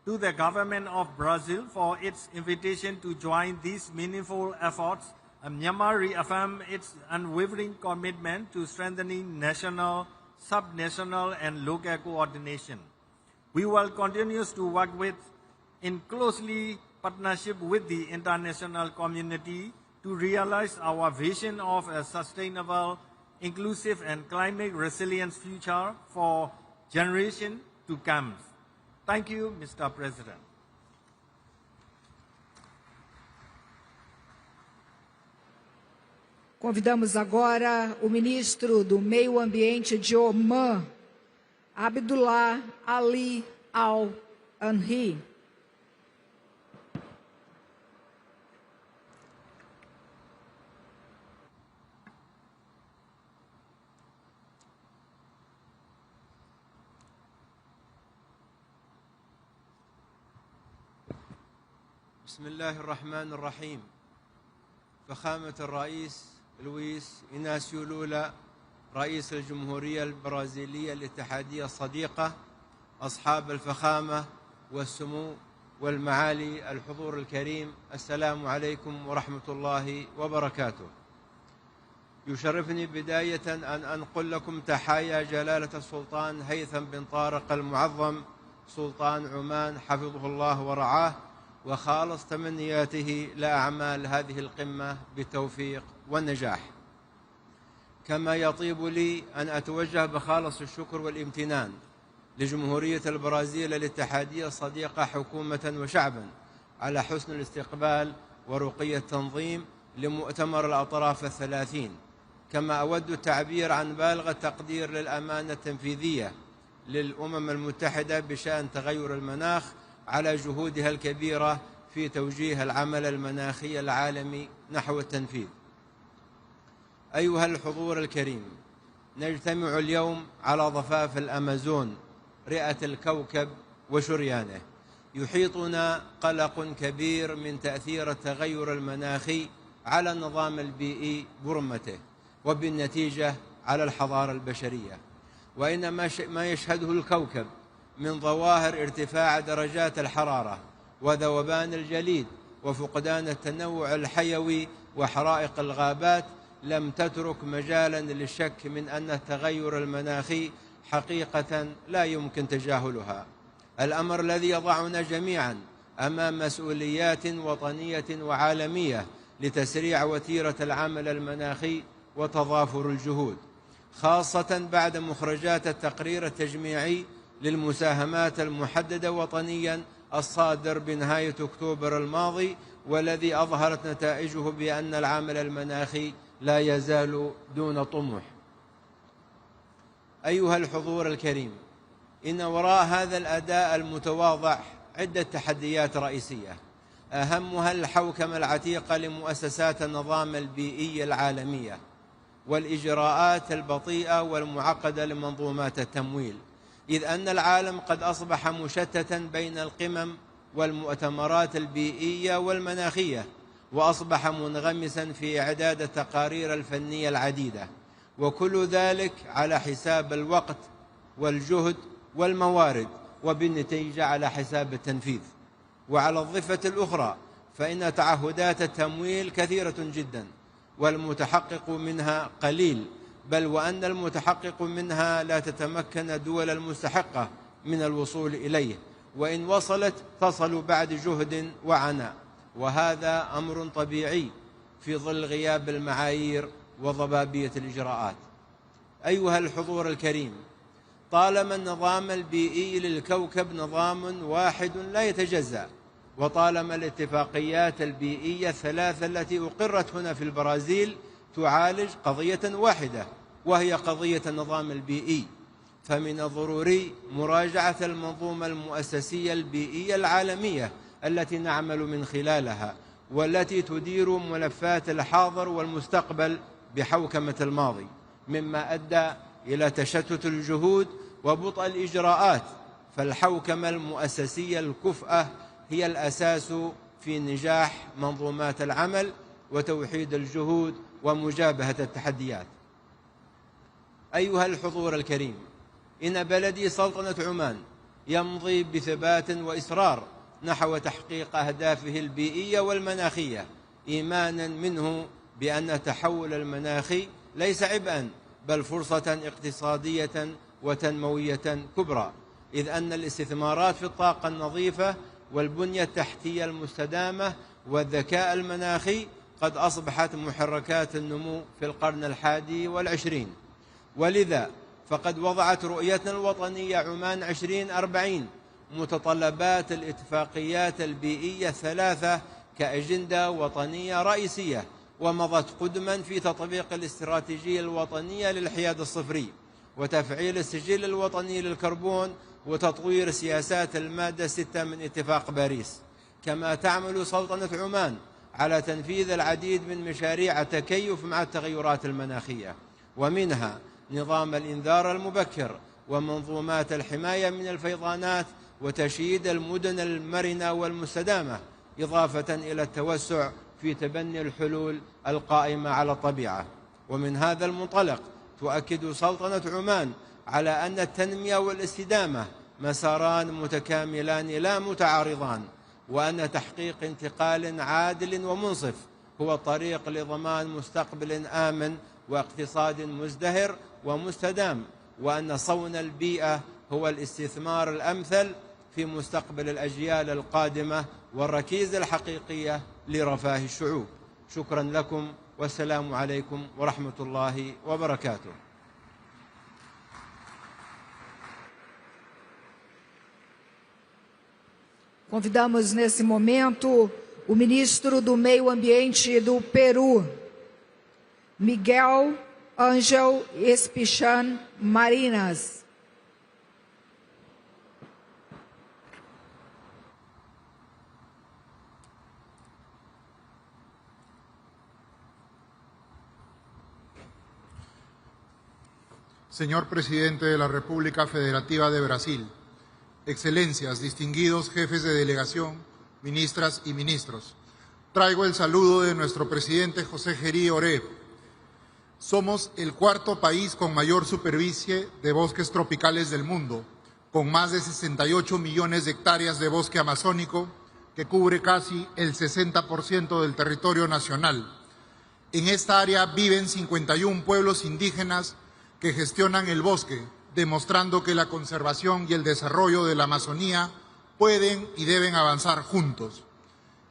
to the government of Brazil for its invitation to join these meaningful efforts. Myanmar reaffirms its unwavering commitment to strengthening national, subnational, and local coordination. We will continue to work in closely partnership with the international community to realize our vision of a sustainable, inclusive, and climate resilient future for generations to come. Thank you, Mr. President. Convidamos agora o ministro do Meio Ambiente de Omã, Abdullah Ali Al-Anhi. بسم الله الرحمن الرحيم. فخامة الرئيس لويس إناسيو لولا رئيس الجمهورية البرازيلية الاتحادية الصديقة، أصحاب الفخامة والسمو والمعالي الحضور الكريم، السلام عليكم ورحمة الله وبركاته. يشرفني بداية أن أنقل لكم تحايا جلالة السلطان هيثم بن طارق المعظم سلطان عمان حفظه الله ورعاه، وخالص تمنياته لأعمال هذه القمة بالتوفيق والنجاح. كما يطيب لي أن أتوجه بخالص الشكر والامتنان لجمهورية البرازيل الاتحادية الصديقة حكومة وشعبا على حسن الاستقبال ورقي التنظيم لمؤتمر الأطراف الثلاثين. كما أود التعبير عن بالغ التقدير للأمانة التنفيذية للأمم المتحدة بشأن تغير المناخ على جهودها الكبيرة في توجيه العمل المناخي العالمي نحو التنفيذ. أيها الحضور الكريم، نجتمع اليوم على ضفاف الأمازون، رئة الكوكب وشريانه. يحيطنا قلق كبير من تأثير التغير المناخي على النظام البيئي برمته، وبالنتيجة على الحضارة البشرية. وإن ما يشهده الكوكب من ظواهر ارتفاع درجات الحرارة وذوبان الجليد وفقدان التنوع الحيوي وحرائق الغابات لم تترك مجالا للشك من أن التغير المناخي حقيقة لا يمكن تجاهلها. الأمر الذي يضعنا جميعا أمام مسؤوليات وطنية وعالمية لتسريع وتيرة العمل المناخي وتضافر الجهود، خاصة بعد مخرجات التقرير التجميعي للمساهمات المحددة وطنيا الصادر بنهاية أكتوبر الماضي، والذي أظهرت نتائجه بأن العمل المناخي لا يزال دون طموح. أيها الحضور الكريم، إن وراء هذا الأداء المتواضع عدة تحديات رئيسية، أهمها الحوكمة العتيقة لمؤسسات النظام البيئي العالمية والإجراءات البطيئة والمعقدة لمنظومات التمويل، إذ أن العالم قد أصبح مشتتا بين القمم والمؤتمرات البيئية والمناخية، وأصبح منغمسا في إعداد التقارير الفنية العديدة، وكل ذلك على حساب الوقت والجهد والموارد، وبالنتيجة على حساب التنفيذ. وعلى الضفة الأخرى فإن تعهدات التمويل كثيرة جدا والمتحقق منها قليل، بل وأن المتحقق منها لا تتمكن الدول المستحقة من الوصول إليه، وإن وصلت تصل بعد جهد وعناء. وهذا أمر طبيعي في ظل غياب المعايير وضبابية الإجراءات. أيها الحضور الكريم، طالما النظام البيئي للكوكب نظام واحد لا يتجزأ، وطالما الاتفاقيات البيئية الثلاثة التي أقرت هنا في البرازيل تعالج قضية واحدة وهي قضية النظام البيئي، فمن الضروري مراجعة المنظومة المؤسسية البيئية العالمية التي نعمل من خلالها، والتي تدير ملفات الحاضر والمستقبل بحوكمة الماضي، مما أدى إلى تشتت الجهود وبطء الإجراءات. فالحوكمة المؤسسية الكفءة هي الأساس في نجاح منظومات العمل وتوحيد الجهود ومجابهة التحديات. أيها الحضور الكريم، إن بلدي سلطنة عمان يمضي بثبات وإصرار نحو تحقيق أهدافه البيئية والمناخية، إيمانا منه بأن التحول المناخي ليس عبئا بل فرصة اقتصادية وتنموية كبرى، إذ أن الاستثمارات في الطاقة النظيفة والبنية التحتية المستدامة والذكاء المناخي قد أصبحت محركات النمو في القرن ال21. ولذا فقد وضعت رؤيتنا الوطنية عمان 2040 متطلبات الاتفاقيات البيئية الثلاثة كأجندة وطنية رئيسية، ومضت قدما في تطبيق الاستراتيجية الوطنية للحياد الصفري وتفعيل السجل الوطني للكربون وتطوير سياسات المادة 6 من اتفاق باريس. كما تعمل سلطنة عمان على تنفيذ العديد من مشاريع التكيف مع التغيرات المناخية، ومنها نظام الإنذار المبكر ومنظومات الحماية من الفيضانات وتشييد المدن المرنة والمستدامة، إضافة إلى التوسع في تبني الحلول القائمة على الطبيعة. ومن هذا المنطلق تؤكد سلطنة عمان على أن التنمية والاستدامة مساران متكاملان لا متعارضان، وأن تحقيق انتقال عادل ومنصف هو الطريق لضمان مستقبل آمن واقتصاد مزدهر ومستدام، وأن صون البيئة هو الاستثمار الأمثل في مستقبل الأجيال القادمة والركيزة الحقيقية لرفاه الشعوب. شكرا لكم والسلام عليكم ورحمة الله وبركاته. Convidamos nesse momento o ministro do Meio Ambiente do Peru, Miguel Ángel Espichan Marinas. Señor Presidente de la República Federativa de Brasil, Excelencias, distinguidos jefes de delegación, ministras y ministros, traigo el saludo de nuestro presidente José Gerí Oré. Somos el cuarto país con mayor superficie de bosques tropicales del mundo, con más de 68 millones de hectáreas de bosque amazónico, que cubre casi el 60% del territorio nacional. En esta área viven 51 pueblos indígenas que gestionan el bosque, demostrando que la conservación y el desarrollo de la Amazonía pueden y deben avanzar juntos.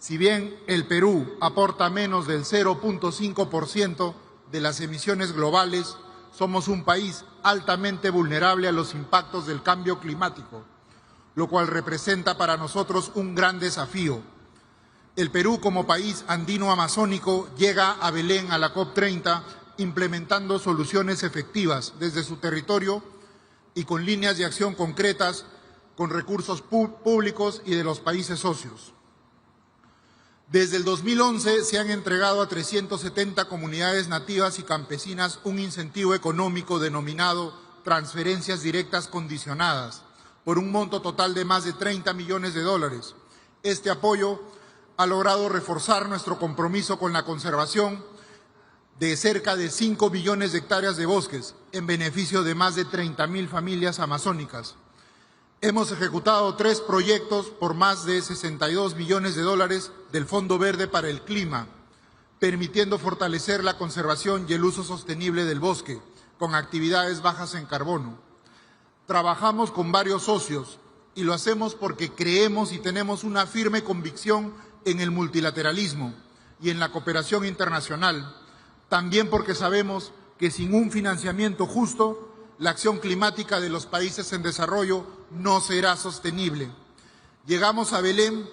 Si bien el Perú aporta menos del 0.5% de las emisiones globales, somos un país altamente vulnerable a los impactos del cambio climático, lo cual representa para nosotros un gran desafío. El Perú, como país andino-amazónico, llega a Belén a la COP30 implementando soluciones efectivas desde su territorio y con líneas de acción concretas con recursos públicos y de los países socios. Desde el 2011 se han entregado a 370 comunidades nativas y campesinas un incentivo económico denominado transferencias directas condicionadas por un monto total de más de 30 millones de dólares. Este apoyo ha logrado reforzar nuestro compromiso con la conservación de cerca de 5 millones de hectáreas de bosques en beneficio de más de 30.000 familias amazónicas. Hemos ejecutado 3 proyectos por más de 62 millones de dólares del Fondo Verde para el Clima, permitiendo fortalecer la conservación y el uso sostenible del bosque con actividades bajas en carbono. Trabajamos con varios socios y lo hacemos porque creemos y tenemos una firme convicción en el multilateralismo y en la cooperación internacional, también porque sabemos que sin un financiamiento justo, la acción climática de los países en desarrollo no será sostenible. Llegamos a Belén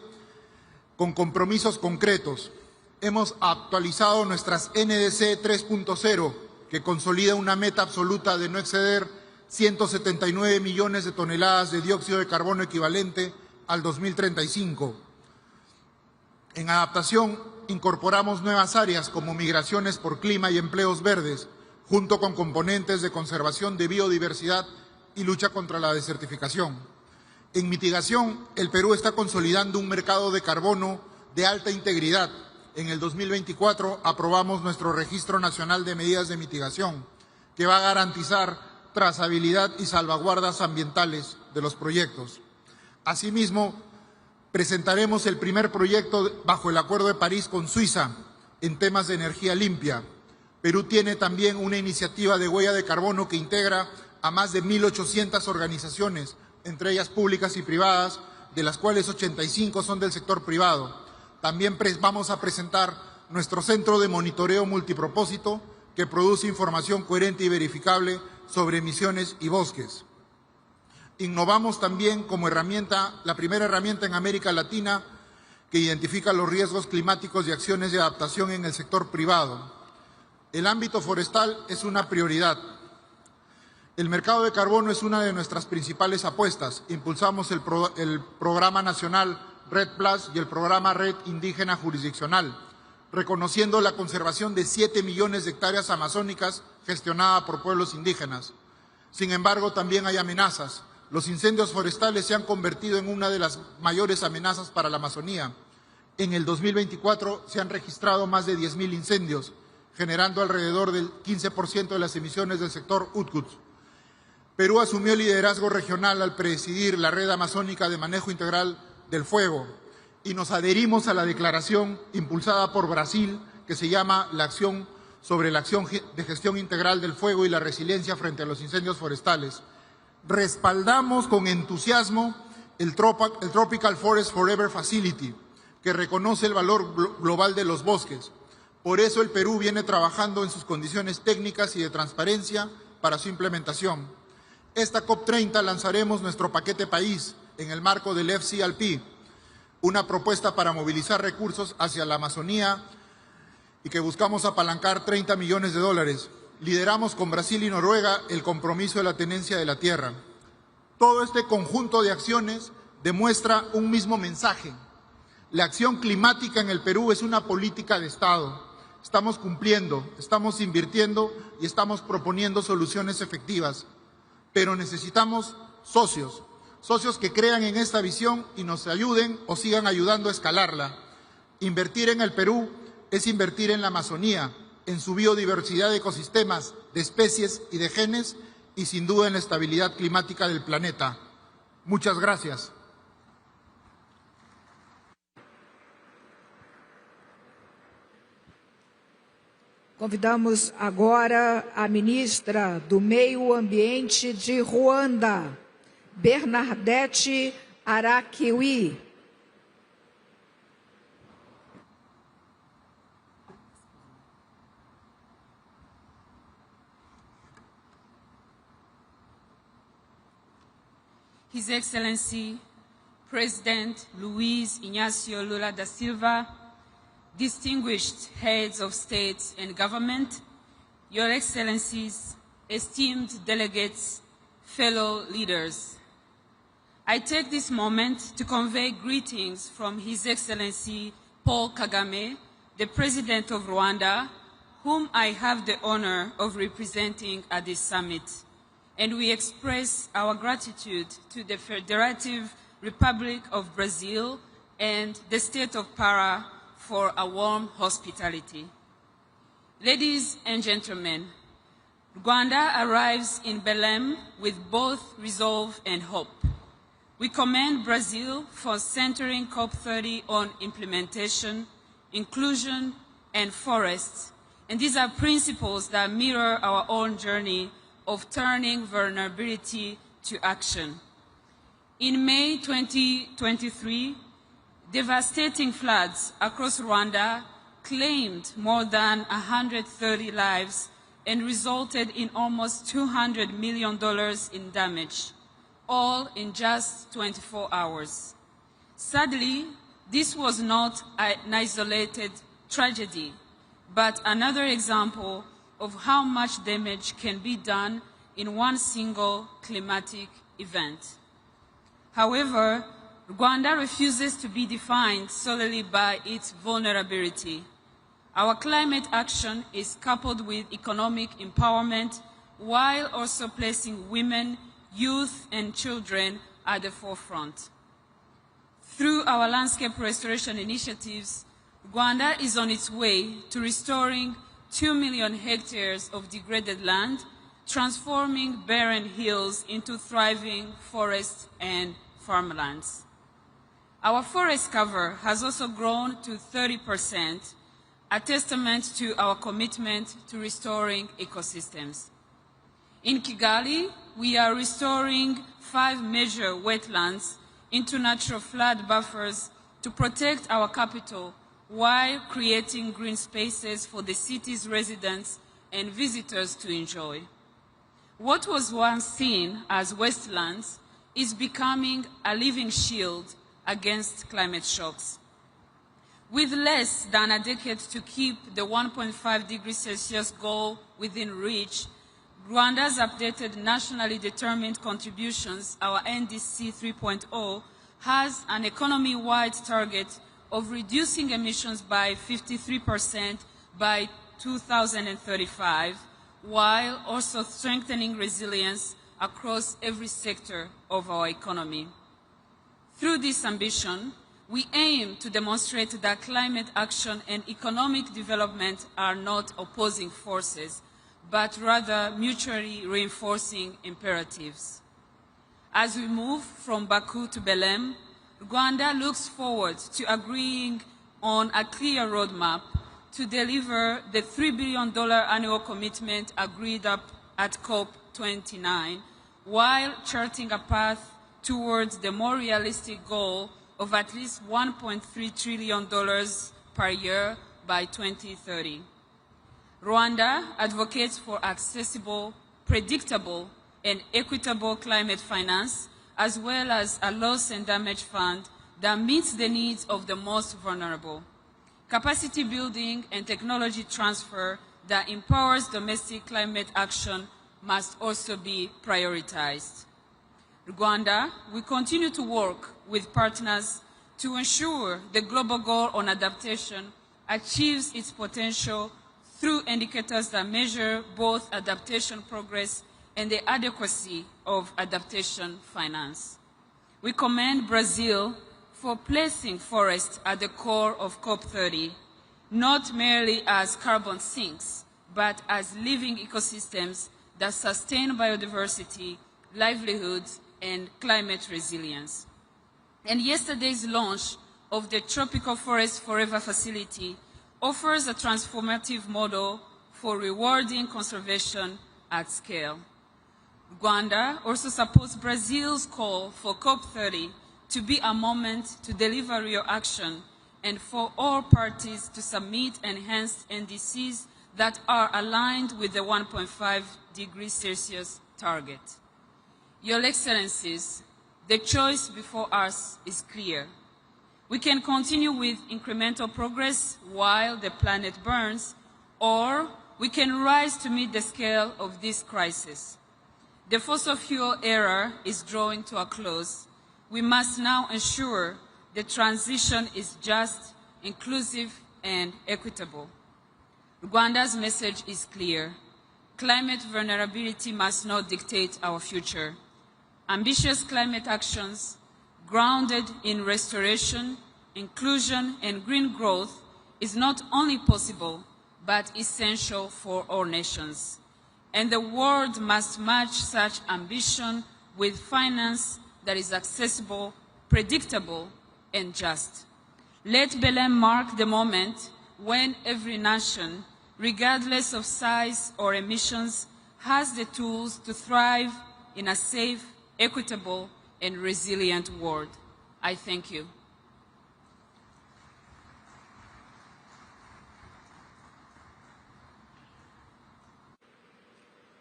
con compromisos concretos. Hemos actualizado nuestras NDC 3.0, que consolida una meta absoluta de no exceder 179 millones de toneladas de dióxido de carbono equivalente al 2035. En adaptación, incorporamos nuevas áreas como migraciones por clima y empleos verdes, junto con componentes de conservación de biodiversidad y lucha contra la desertificación. En mitigación, el Perú está consolidando un mercado de carbono de alta integridad. En el 2024 aprobamos nuestro Registro Nacional de Medidas de Mitigación, que va a garantizar trazabilidad y salvaguardas ambientales de los proyectos. Asimismo, presentaremos el primer proyecto bajo el Acuerdo de París con Suiza en temas de energía limpia. Perú tiene también una iniciativa de huella de carbono que integra a más de 1.800 organizaciones, entre ellas públicas y privadas, de las cuales 85 son del sector privado. También vamos a presentar nuestro centro de monitoreo multipropósito que produce información coherente y verificable sobre emisiones y bosques. Innovamos también como herramienta, la primera herramienta en América Latina que identifica los riesgos climáticos y acciones de adaptación en el sector privado. El ámbito forestal es una prioridad. El mercado de carbono es una de nuestras principales apuestas. Impulsamos el Programa Nacional Red Plus y el Programa Red Indígena Jurisdiccional, reconociendo la conservación de 7 millones de hectáreas amazónicas gestionada por pueblos indígenas. Sin embargo, también hay amenazas. Los incendios forestales se han convertido en una de las mayores amenazas para la Amazonía. En el 2024 se han registrado más de 10.000 incendios, generando alrededor del 15% de las emisiones del sector UTCUT. Perú asumió el liderazgo regional al presidir la Red Amazónica de Manejo Integral del Fuego y nos adherimos a la declaración impulsada por Brasil que se llama la acción sobre la acción de gestión integral del fuego y la resiliencia frente a los incendios forestales. Respaldamos con entusiasmo el Tropical Forest Forever Facility, que reconoce el valor global de los bosques. Por eso el Perú viene trabajando en sus condiciones técnicas y de transparencia para su implementación. Esta COP30 lanzaremos nuestro paquete país en el marco del FCLP, una propuesta para movilizar recursos hacia la Amazonía y que buscamos apalancar 30 millones de dólares. Lideramos con Brasil y Noruega el compromiso de la tenencia de la tierra. Todo este conjunto de acciones demuestra un mismo mensaje. La acción climática en el Perú es una política de Estado. Estamos cumpliendo, estamos invirtiendo y estamos proponiendo soluciones efectivas. Pero necesitamos socios que crean en esta visión y nos ayuden o sigan ayudando a escalarla. Invertir en el Perú es invertir en la Amazonía, en su biodiversidad de ecosistemas, de especies y de genes, y sin duda en la estabilidad climática del planeta. Muchas gracias. Convidamos agora a ministra do Meio Ambiente de Ruanda, Bernadette Arakiwi. His Excellency, President Luiz Inácio Lula da Silva, distinguished heads of state and government, Your Excellencies, esteemed delegates, fellow leaders. I take this moment to convey greetings from His Excellency Paul Kagame, the President of Rwanda, whom I have the honor of representing at this summit. And we express our gratitude to the Federative Republic of Brazil and the State of Para for a warm hospitality. Ladies and gentlemen, Rwanda arrives in Belém with both resolve and hope. We commend Brazil for centering COP30 on implementation, inclusion, and forests, and these are principles that mirror our own journey of turning vulnerability to action. In May 2023, Devastating floods across Rwanda claimed more than 130 lives and resulted in almost $200 million in damage, all in just 24 hours. Sadly, this was not an isolated tragedy, but another example of how much damage can be done in one single climatic event. However, Rwanda refuses to be defined solely by its vulnerability. Our climate action is coupled with economic empowerment while also placing women, youth, and children at the forefront. Through our landscape restoration initiatives, Rwanda is on its way to restoring 2 million hectares of degraded land, transforming barren hills into thriving forests and farmlands. Our forest cover has also grown to 30%, a testament to our commitment to restoring ecosystems. In Kigali, we are restoring 5 major wetlands into natural flood buffers to protect our capital while creating green spaces for the city's residents and visitors to enjoy. What was once seen as wastelands is becoming a living shield against climate shocks. With less than a decade to keep the 1.5 degrees Celsius goal within reach, Rwanda's updated nationally determined contributions, our NDC 3.0, has an economy-wide target of reducing emissions by 53% by 2035, while also strengthening resilience across every sector of our economy. Through this ambition, we aim to demonstrate that climate action and economic development are not opposing forces, but rather mutually reinforcing imperatives. As we move from Baku to Belém, Rwanda looks forward to agreeing on a clear roadmap to deliver the $3 billion annual commitment agreed up at COP29, while charting a path towards the more realistic goal of at least $1.3 trillion per year by 2030. Rwanda advocates for accessible, predictable, and equitable climate finance, as well as a loss and damage fund that meets the needs of the most vulnerable. Capacity building and technology transfer that empowers domestic climate action must also be prioritized. Rwanda will continue to work with partners to ensure the global goal on adaptation achieves its potential through indicators that measure both adaptation progress and the adequacy of adaptation finance. We commend Brazil for placing forests at the core of COP30, not merely as carbon sinks, but as living ecosystems that sustain biodiversity, livelihoods, and climate resilience. And yesterday's launch of the Tropical Forest Forever facility offers a transformative model for rewarding conservation at scale. Rwanda also supports Brazil's call for COP30 to be a moment to deliver real action and for all parties to submit enhanced NDCs that are aligned with the 1.5 degrees Celsius target. Your Excellencies, the choice before us is clear. We can continue with incremental progress while the planet burns, or we can rise to meet the scale of this crisis. The fossil fuel era is drawing to a close. We must now ensure the transition is just, inclusive, and equitable. Rwanda's message is clear. Climate vulnerability must not dictate our future. Ambitious climate actions grounded in restoration, inclusion, and green growth is not only possible, but essential for all nations. And the world must match such ambition with finance that is accessible, predictable, and just. Let Belém mark the moment when every nation, regardless of size or emissions, has the tools to thrive in a safe, equitable, and resilient world. I thank you.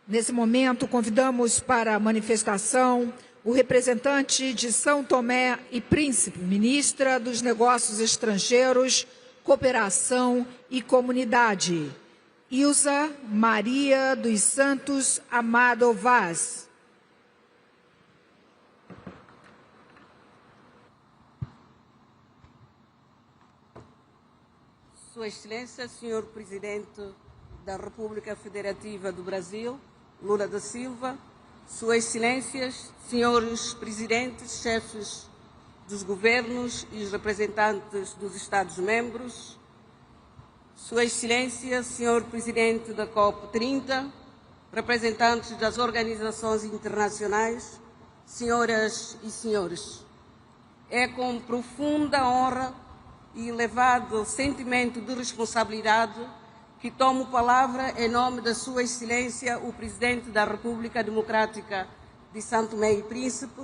Nesse momento, convidamos para a manifestação o representante de São Tomé e Príncipe, ministra dos Negócios Estrangeiros, Cooperação e Comunidade, Ilza Maria dos Santos Amado Vaz. Sua Excelência, Senhor Presidente da República Federativa do Brasil, Lula da Silva, Suas Excelências, Senhores Presidentes, chefes dos governos e os representantes dos Estados-membros, Sua Excelência, Senhor Presidente da COP30, representantes das organizações internacionais, senhoras e senhores, é com profunda honra e elevado sentimento de responsabilidade que tomo palavra em nome da Sua Excelência, o Presidente da República Democrática de São Tomé e Príncipe,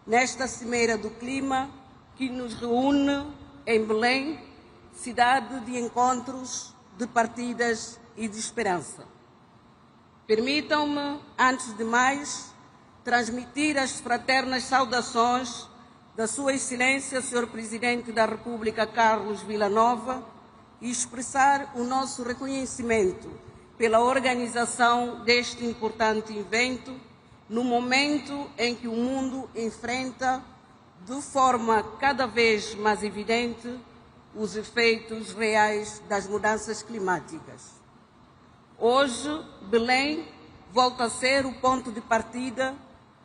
nesta Cimeira do Clima que nos reúne em Belém, cidade de encontros, de partidas e de esperança. Permitam-me, antes de mais, transmitir as fraternas saudações da Sua Excelência, Sr. Presidente da República Carlos Villanova, e expressar o nosso reconhecimento pela organização deste importante evento, no momento em que o mundo enfrenta, de forma cada vez mais evidente, os efeitos reais das mudanças climáticas. Hoje, Belém volta a ser o ponto de partida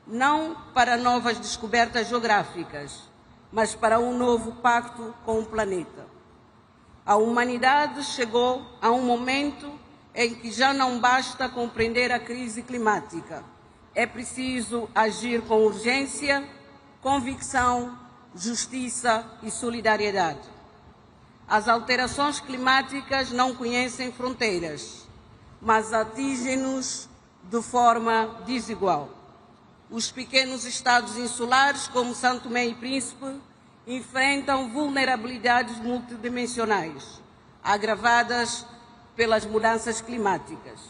não para novas descobertas geográficas, mas para um novo pacto com o planeta. A humanidade chegou a um momento em que já não basta compreender a crise climática. É preciso agir com urgência, convicção, justiça e solidariedade. As alterações climáticas não conhecem fronteiras, mas atingem-nos de forma desigual. Os pequenos estados insulares, como São Tomé e Príncipe, enfrentam vulnerabilidades multidimensionais, agravadas pelas mudanças climáticas.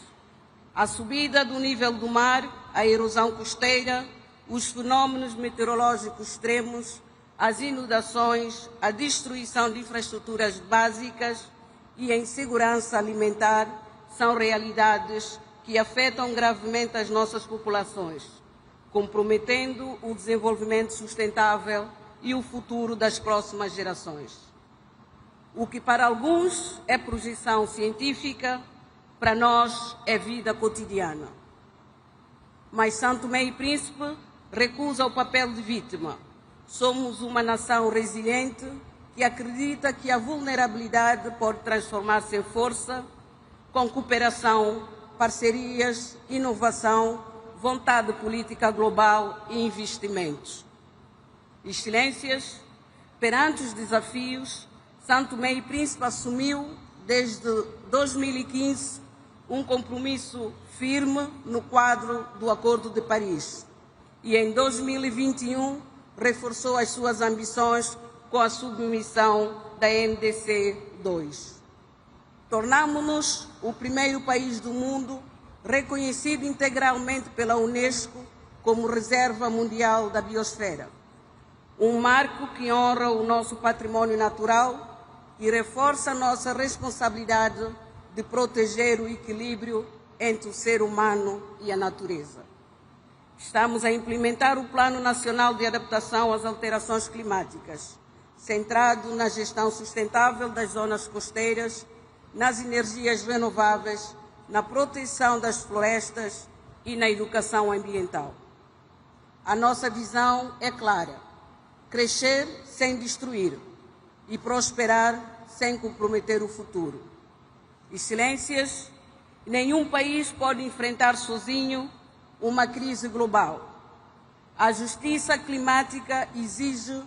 A subida do nível do mar, a erosão costeira, os fenômenos meteorológicos extremos, as inundações, a destruição de infraestruturas básicas e a insegurança alimentar são realidades que afetam gravemente as nossas populações, comprometendo o desenvolvimento sustentável e o futuro das próximas gerações. O que para alguns é projeção científica, para nós é vida cotidiana. Mas São Tomé e Príncipe recusa o papel de vítima. Somos uma nação resiliente que acredita que a vulnerabilidade pode transformar-se em força, com cooperação, parcerias, inovação, vontade política global e investimentos. Excelências, perante os desafios, São Tomé e Príncipe assumiu, desde 2015, um compromisso firme no quadro do Acordo de Paris e, em 2021, reforçou as suas ambições com a submissão da NDC 2. Tornamo-nos o primeiro país do mundo reconhecido integralmente pela Unesco como Reserva Mundial da Biosfera. Um marco que honra o nosso património natural e reforça a nossa responsabilidade de proteger o equilíbrio entre o ser humano e a natureza. Estamos a implementar o Plano Nacional de Adaptação às Alterações Climáticas, centrado na gestão sustentável das zonas costeiras, nas energias renováveis, na proteção das florestas e na educação ambiental. A nossa visão é clara: crescer sem destruir e prosperar sem comprometer o futuro. Excelências, nenhum país pode enfrentar sozinho uma crise global. A justiça climática exige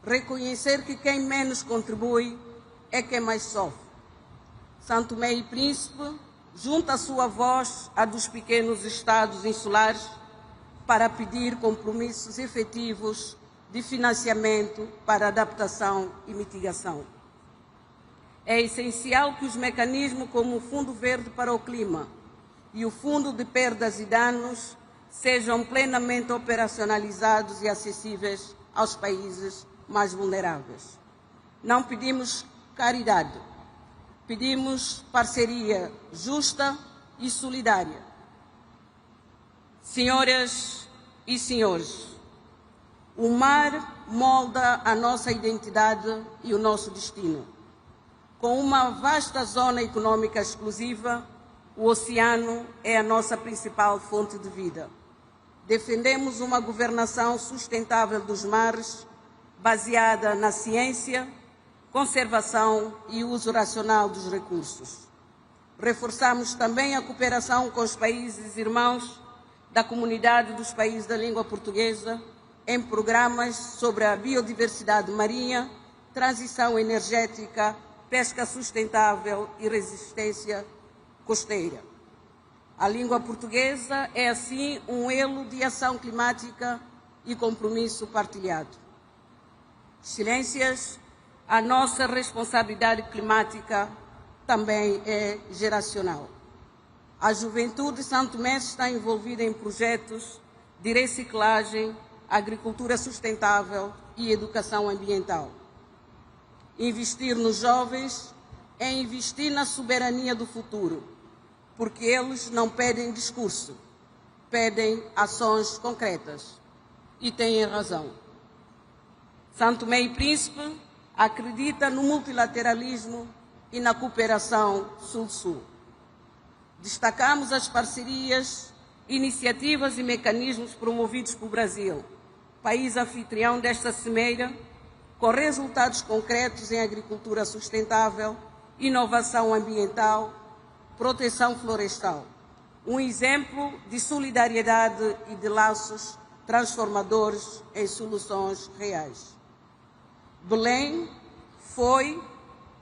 reconhecer que quem menos contribui é quem mais sofre. São Tomé e Príncipe junta a sua voz à dos pequenos estados insulares para pedir compromissos efetivos de financiamento para adaptação e mitigação. É essencial que os mecanismos como o Fundo Verde para o Clima e o Fundo de Perdas e Danos sejam plenamente operacionalizados e acessíveis aos países mais vulneráveis. Não pedimos caridade, pedimos parceria justa e solidária. Senhoras e senhores, o mar molda a nossa identidade e o nosso destino. Com uma vasta zona econômica exclusiva, o oceano é a nossa principal fonte de vida. Defendemos uma governação sustentável dos mares, baseada na ciência, conservação e uso racional dos recursos. Reforçamos também a cooperação com os países irmãos da comunidade dos países da língua portuguesa em programas sobre a biodiversidade marinha, transição energética, pesca sustentável e resistência costeira. A língua portuguesa é, assim, um elo de ação climática e compromisso partilhado. Excelências, a nossa responsabilidade climática também é geracional. A juventude de São Tomé está envolvida em projetos de reciclagem, agricultura sustentável e educação ambiental. Investir nos jovens é investir na soberania do futuro, porque eles não pedem discurso, pedem ações concretas. E têm razão. São Tomé e Príncipe acredita no multilateralismo e na cooperação Sul-Sul. Destacamos as parcerias, iniciativas e mecanismos promovidos pelo Brasil, país anfitrião desta cimeira, com resultados concretos em agricultura sustentável, inovação ambiental, proteção florestal. Um exemplo de solidariedade e de laços transformadores em soluções reais. Belém foi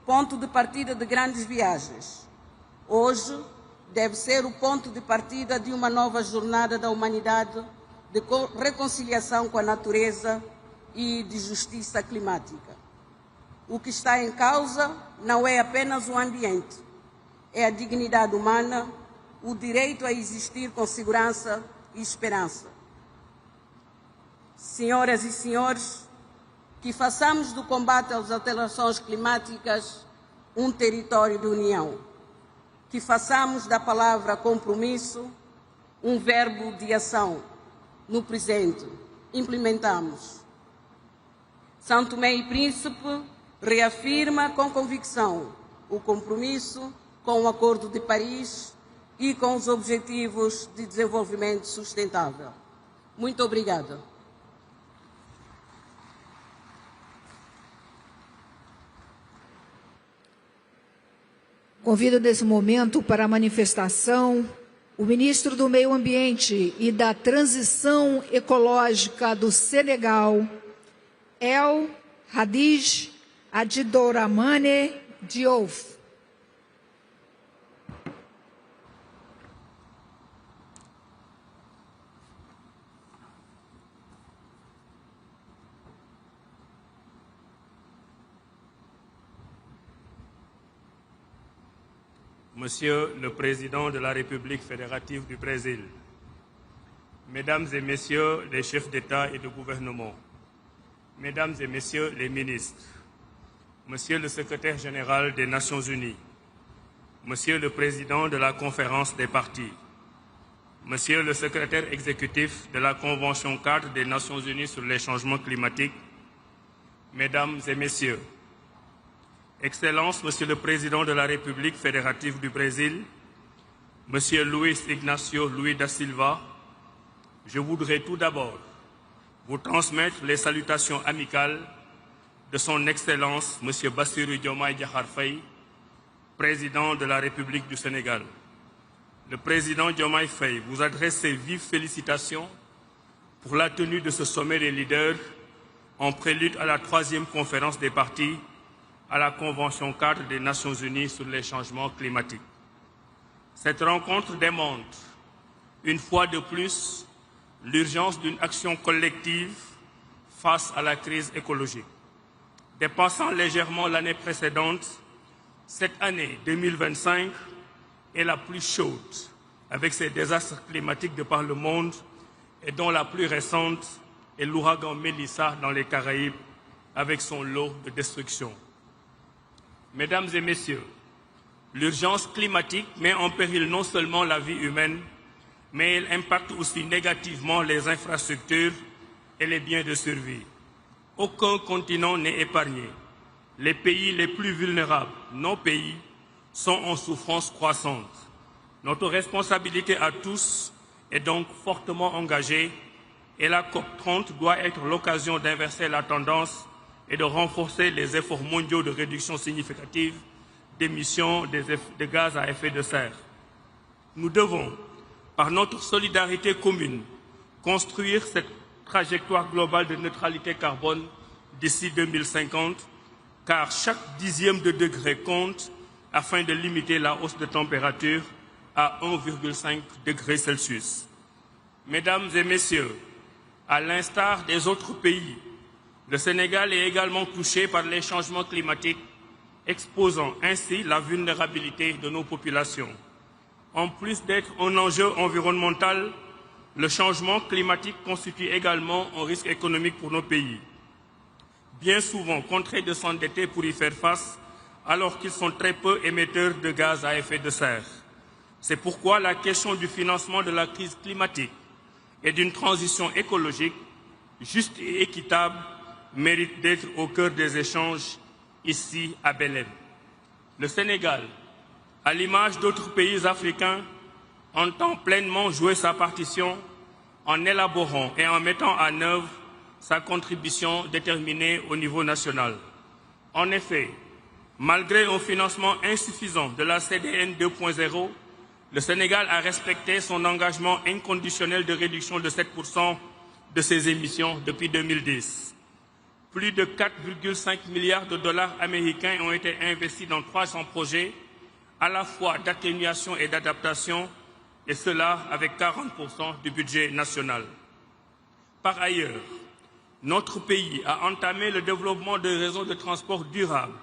ponto de partida de grandes viagens. Hoje deve ser o ponto de partida de uma nova jornada da humanidade de reconciliação com a natureza e de justiça climática. O que está em causa não é apenas o ambiente, é a dignidade humana, o direito a existir com segurança e esperança. Senhoras e senhores, que façamos do combate às alterações climáticas um território de união. Que façamos da palavra compromisso um verbo de ação. No presente, implementamos. São Tomé e Príncipe reafirma com convicção o compromisso com o Acordo de Paris e com os Objetivos de Desenvolvimento Sustentável. Muito obrigada. Convido nesse momento para a manifestação o ministro do Meio Ambiente e da Transição Ecológica do Senegal, El Hadj Adjidouramane Diouf. Monsieur le Président de la République fédérative du Brésil, Mesdames et Messieurs les chefs d'État et de gouvernement, Mesdames et Messieurs les ministres, Monsieur le Secrétaire général des Nations Unies, Monsieur le Président de la Conférence des partis, Monsieur le Secrétaire exécutif de la Convention cadre des Nations Unies sur les changements climatiques, Mesdames et Messieurs, Excellences, Monsieur le Président de la République fédérative du Brésil, Monsieur Luiz Ignacio Lula da Silva, je voudrais tout d'abord vous transmettre les salutations amicales de son Excellence, Monsieur Bassirou Diomaye Diakhar Faye, Président de la République du Sénégal. Le Président Diomaye Faye vous adresse ses vives félicitations pour la tenue de ce sommet des leaders en prélude à la 3e conférence des partis à la Convention cadre des Nations Unies sur les changements climatiques. Cette rencontre démontre, une fois de plus, l'urgence d'une action collective face à la crise écologique. Dépassant légèrement l'année précédente, cette année 2025 est la plus chaude avec ses désastres climatiques de par le monde et dont la plus récente est l'ouragan Mélissa dans les Caraïbes avec son lot de destruction. Mesdames et messieurs, l'urgence climatique met en péril non seulement la vie humaine, mais elle impacte aussi négativement les infrastructures et les biens de survie. Aucun continent n'est épargné. Les pays les plus vulnérables, nos pays, sont en souffrance croissante. Notre responsabilité à tous est donc fortement engagée et la COP30 doit être l'occasion d'inverser la tendance et de renforcer les efforts mondiaux de réduction significative d'émissions de gaz à effet de serre. Nous devons, par notre solidarité commune, construire cette trajectoire globale de neutralité carbone d'ici 2050, car chaque dixième de degré compte afin de limiter la hausse de température à 1,5 degré Celsius. Mesdames et messieurs, à l'instar des autres pays, le Sénégal est également touché par les changements climatiques, exposant ainsi la vulnérabilité de nos populations. En plus d'être un enjeu environnemental, le changement climatique constitue également un risque économique pour nos pays. Bien souvent contraints de s'endetter pour y faire face, alors qu'ils sont très peu émetteurs de gaz à effet de serre. C'est pourquoi la question du financement de la crise climatique et d'une transition écologique juste et équitable mérite d'être au cœur des échanges ici à Belém. Le Sénégal, à l'image d'autres pays africains, entend pleinement jouer sa partition en élaborant et en mettant en œuvre sa contribution déterminée au niveau national. En effet, malgré un financement insuffisant de la CDN 2.0, le Sénégal a respecté son engagement inconditionnel de réduction de 7% de ses émissions depuis 2010. Plus de 4,5 milliards de dollars américains ont été investis dans 300 projets, à la fois d'atténuation et d'adaptation, et cela avec 40% du budget national. Par ailleurs, notre pays a entamé le développement de réseaux de transport durables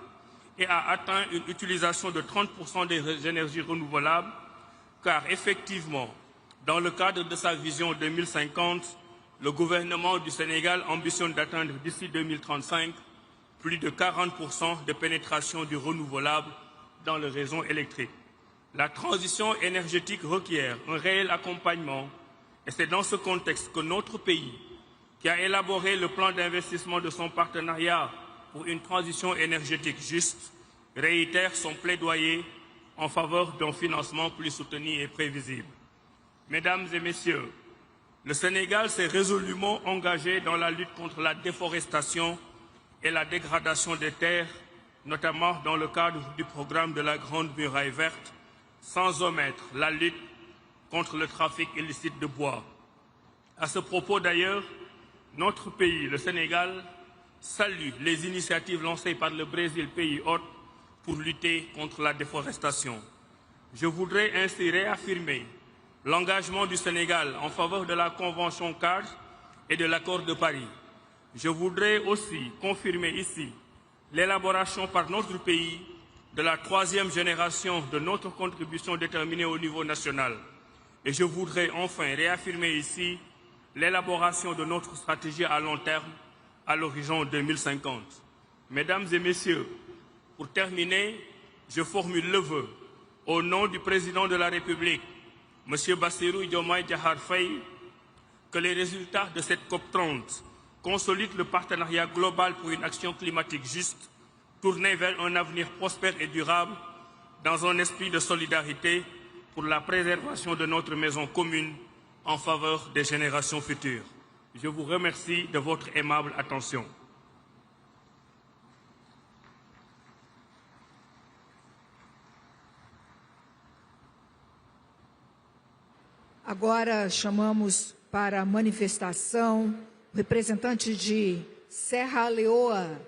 et a atteint une utilisation de 30% des énergies renouvelables, car effectivement, dans le cadre de sa vision 2050, le gouvernement du Sénégal ambitionne d'atteindre d'ici 2035 plus de 40% de pénétration du renouvelable dans le réseau électrique. La transition énergétique requiert un réel accompagnement et c'est dans ce contexte que notre pays, qui a élaboré le plan d'investissement de son partenariat pour une transition énergétique juste, réitère son plaidoyer en faveur d'un financement plus soutenu et prévisible. Mesdames et messieurs, le Sénégal s'est résolument engagé dans la lutte contre la déforestation et la dégradation des terres, notamment dans le cadre du programme de la Grande Muraille Verte, sans omettre la lutte contre le trafic illicite de bois. À ce propos d'ailleurs, notre pays, le Sénégal, salue les initiatives lancées par le Brésil, pays hôte, pour lutter contre la déforestation. Je voudrais ainsi réaffirmer l'engagement du Sénégal en faveur de la Convention cadre et de l'accord de Paris. Je voudrais aussi confirmer ici l'élaboration par notre pays de la 3e génération de notre contribution déterminée au niveau national. Et je voudrais enfin réaffirmer ici l'élaboration de notre stratégie à long terme à l'horizon 2050. Mesdames et messieurs, pour terminer, je formule le vœu, au nom du président de la République, M. Bassirou Diomaye Diakhar Faye, que les résultats de cette COP30 consolident le partenariat global pour une action climatique juste, tournée vers un avenir prospère et durable, dans un esprit de solidarité pour la préservation de notre maison commune en faveur des générations futures. Je vous remercie de votre aimable attention. Agora chamamos para a manifestação o representante de Serra Leoa,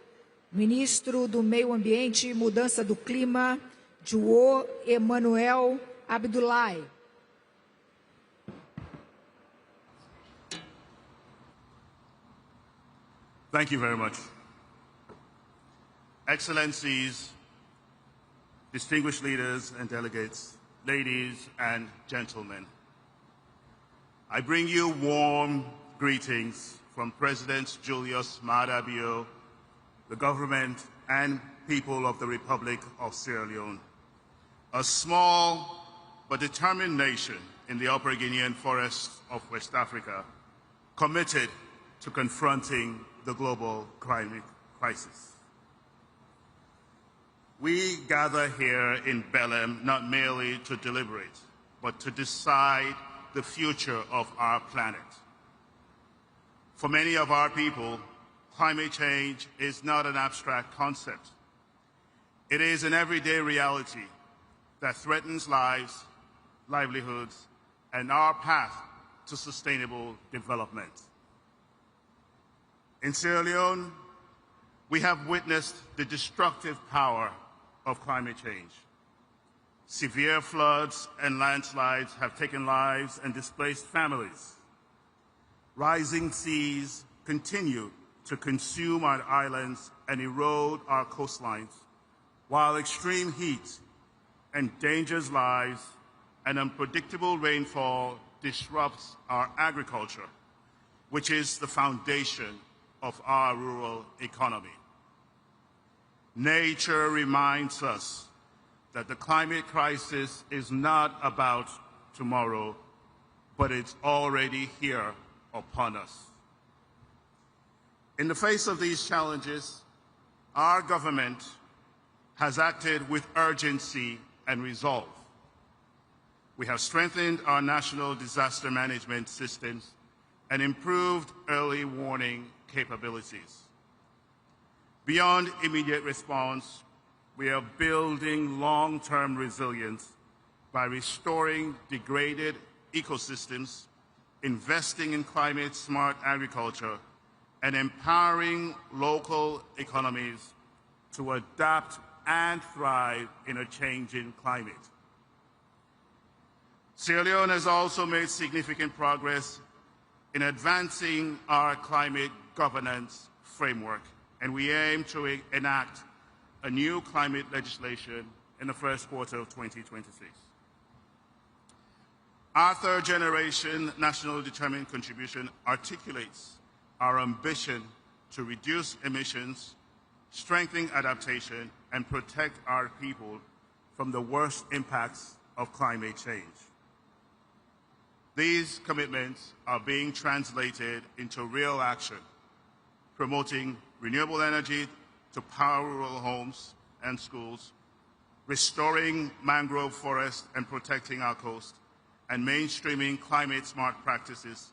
ministro do Meio Ambiente e Mudança do Clima, João Emanuel Abdullahi. Thank you very much. Excellencies, distinguished leaders and delegates, ladies and gentlemen. I bring you warm greetings from President Julius Maada Bio, the government and people of the Republic of Sierra Leone, a small but determined nation in the Upper Guinean forests of West Africa, committed to confronting the global climate crisis. We gather here in Belém not merely to deliberate, but to decide the future of our planet. For many of our people, climate change is not an abstract concept. It is an everyday reality that threatens lives, livelihoods, and our path to sustainable development. In Sierra Leone, we have witnessed the destructive power of climate change. Severe floods and landslides have taken lives and displaced families. Rising seas continue to consume our islands and erode our coastlines, while extreme heat endangers lives and unpredictable rainfall disrupts our agriculture, which is the foundation of our rural economy. Nature reminds us that the climate crisis is not about tomorrow, but it's already here upon us. In the face of these challenges, our government has acted with urgency and resolve. We have strengthened our national disaster management systems and improved early warning capabilities. Beyond immediate response, we are building long-term resilience by restoring degraded ecosystems, investing in climate-smart agriculture, and empowering local economies to adapt and thrive in a changing climate. Sierra Leone has also made significant progress in advancing our climate governance framework, and we aim to enact a new climate legislation in the first quarter of 2026. Our third-generation national determined contribution articulates our ambition to reduce emissions, strengthen adaptation, and protect our people from the worst impacts of climate change. These commitments are being translated into real action, promoting renewable energy to power rural homes and schools, restoring mangrove forests and protecting our coast, and mainstreaming climate-smart practices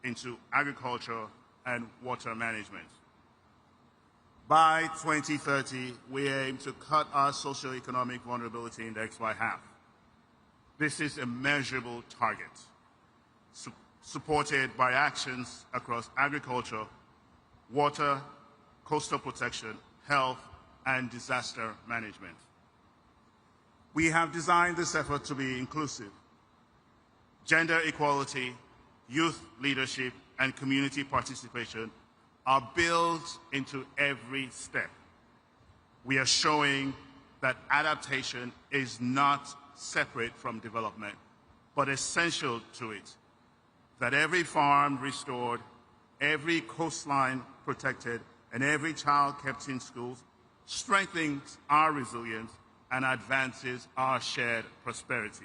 into agriculture and water management. By 2030, we aim to cut our socioeconomic vulnerability index by half. This is a measurable target, supported by actions across agriculture, water, coastal protection, health, and disaster management. We have designed this effort to be inclusive. Gender equality, youth leadership, and community participation are built into every step. We are showing that adaptation is not separate from development, but essential to it. That every farm restored, every coastline protected, and every child kept in schools strengthens our resilience and advances our shared prosperity.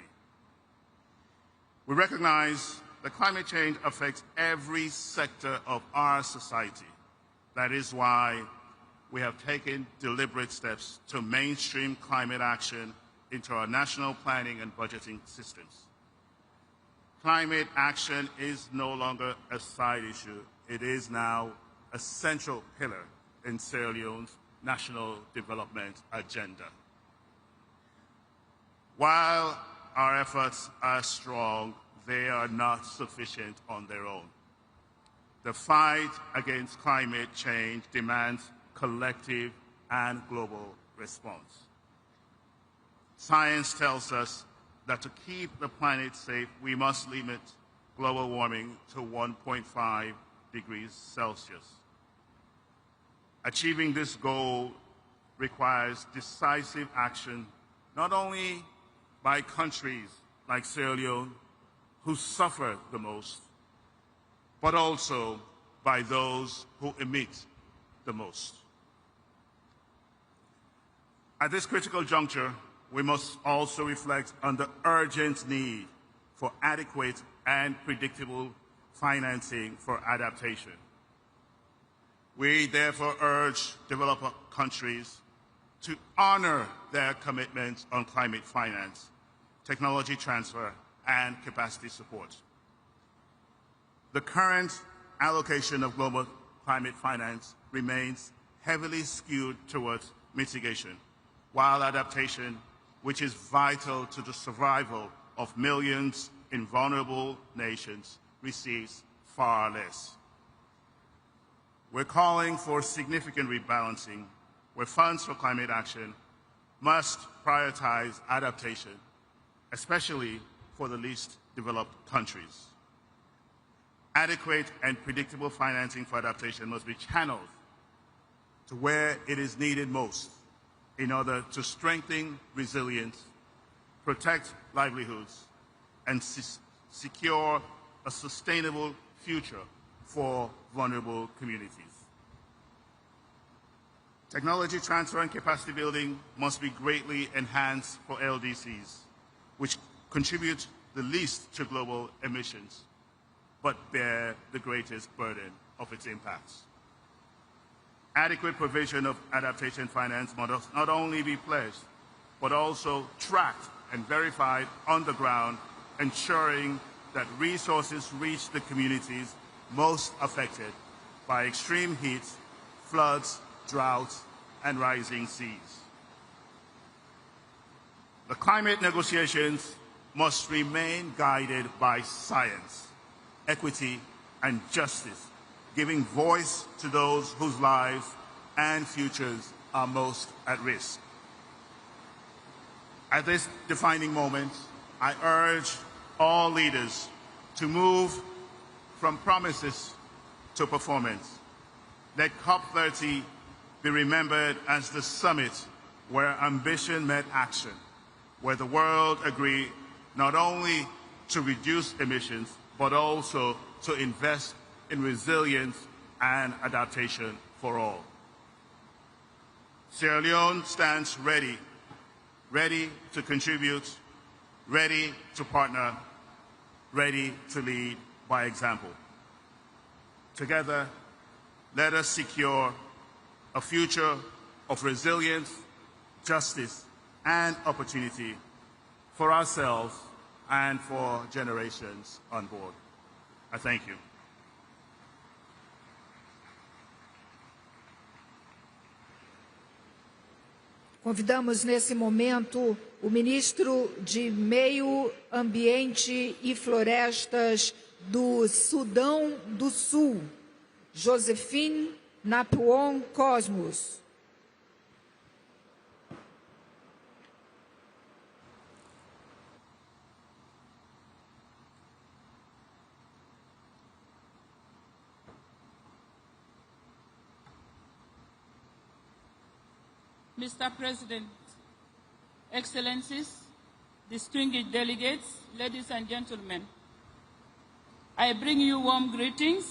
We recognize that climate change affects every sector of our society. That is why we have taken deliberate steps to mainstream climate action into our national planning and budgeting systems. Climate action is no longer a side issue. It is now a central pillar in Sierra Leone's national development agenda. While our efforts are strong, they are not sufficient on their own. The fight against climate change demands collective and global response. Science tells us that to keep the planet safe, we must limit global warming to 1.5 degrees Celsius. Achieving this goal requires decisive action, not only by countries like Sierra Leone, who suffer the most, but also by those who emit the most. At this critical juncture, we must also reflect on the urgent need for adequate and predictable financing for adaptation. We therefore urge developed countries to honor their commitments on climate finance, technology transfer, and capacity support. The current allocation of global climate finance remains heavily skewed towards mitigation, while adaptation, which is vital to the survival of millions in vulnerable nations, receives far less. We're calling for significant rebalancing, where funds for climate action must prioritize adaptation, especially for the least developed countries. Adequate and predictable financing for adaptation must be channeled to where it is needed most in order to strengthen resilience, protect livelihoods, and secure a sustainable future for vulnerable communities. Technology transfer and capacity building must be greatly enhanced for LDCs, which contribute the least to global emissions, but bear the greatest burden of its impacts. Adequate provision of adaptation finance must not only be pledged, but also tracked and verified on the ground, ensuring that resources reach the communities most affected by extreme heat, floods, droughts, and rising seas. The climate negotiations must remain guided by science, equity, and justice, giving voice to those whose lives and futures are most at risk. At this defining moment, I urge all leaders to move from promises to performance. Let COP30 be remembered as the summit where ambition met action, where the world agreed not only to reduce emissions, but also to invest in resilience and adaptation for all. Sierra Leone stands ready to contribute, ready to partner, ready to lead by example. Together, let us secure a future of resilience, justice, and opportunity for ourselves and for generations on board. I thank you. Convidamos nesse momento o ministro de Meio Ambiente e Florestas do Sudão do Sul, Josephine Napuon Cosmos. Mr. President, Excellencies, distinguished delegates, ladies and gentlemen, I bring you warm greetings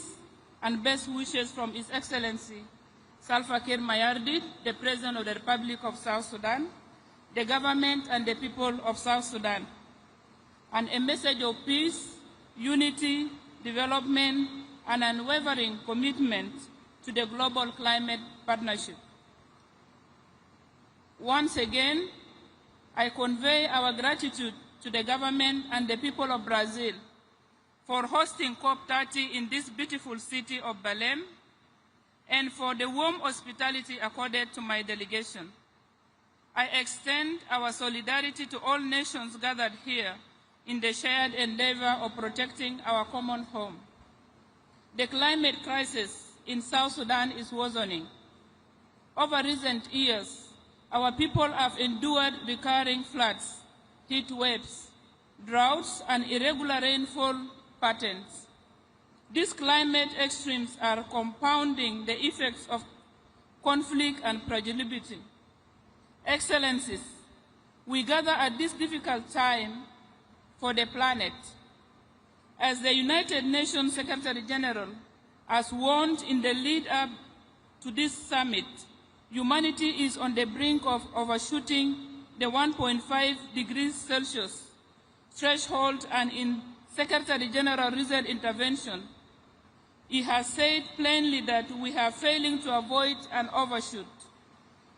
and best wishes from His Excellency Salva Kiir Mayardit, the President of the Republic of South Sudan, the government and the people of South Sudan, and a message of peace, unity, development, and unwavering commitment to the global climate partnership. Once again, I convey our gratitude to the government and the people of Brazil for hosting COP30 in this beautiful city of Belém and for the warm hospitality accorded to my delegation. I extend our solidarity to all nations gathered here in the shared endeavor of protecting our common home. The climate crisis in South Sudan is worsening. Over recent years, our people have endured recurring floods, heat waves, droughts, and irregular rainfall patterns. These climate extremes are compounding the effects of conflict and fragility. Excellencies, we gather at this difficult time for the planet. As the United Nations Secretary General has warned in the lead-up to this summit, humanity is on the brink of overshooting the 1.5 degrees Celsius threshold, and in Secretary General recent intervention, he has said plainly that we are failing to avoid an overshoot,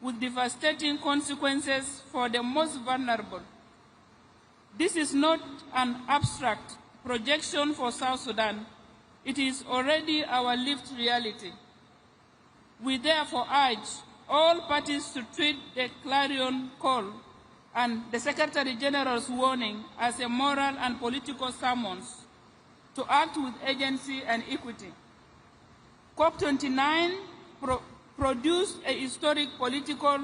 with devastating consequences for the most vulnerable. This is not an abstract projection for South Sudan. It is already our lived reality. We therefore urge all parties to treat the clarion call and the Secretary General's warning as a moral and political summons to act with agency and equity. COP29 produced a historic political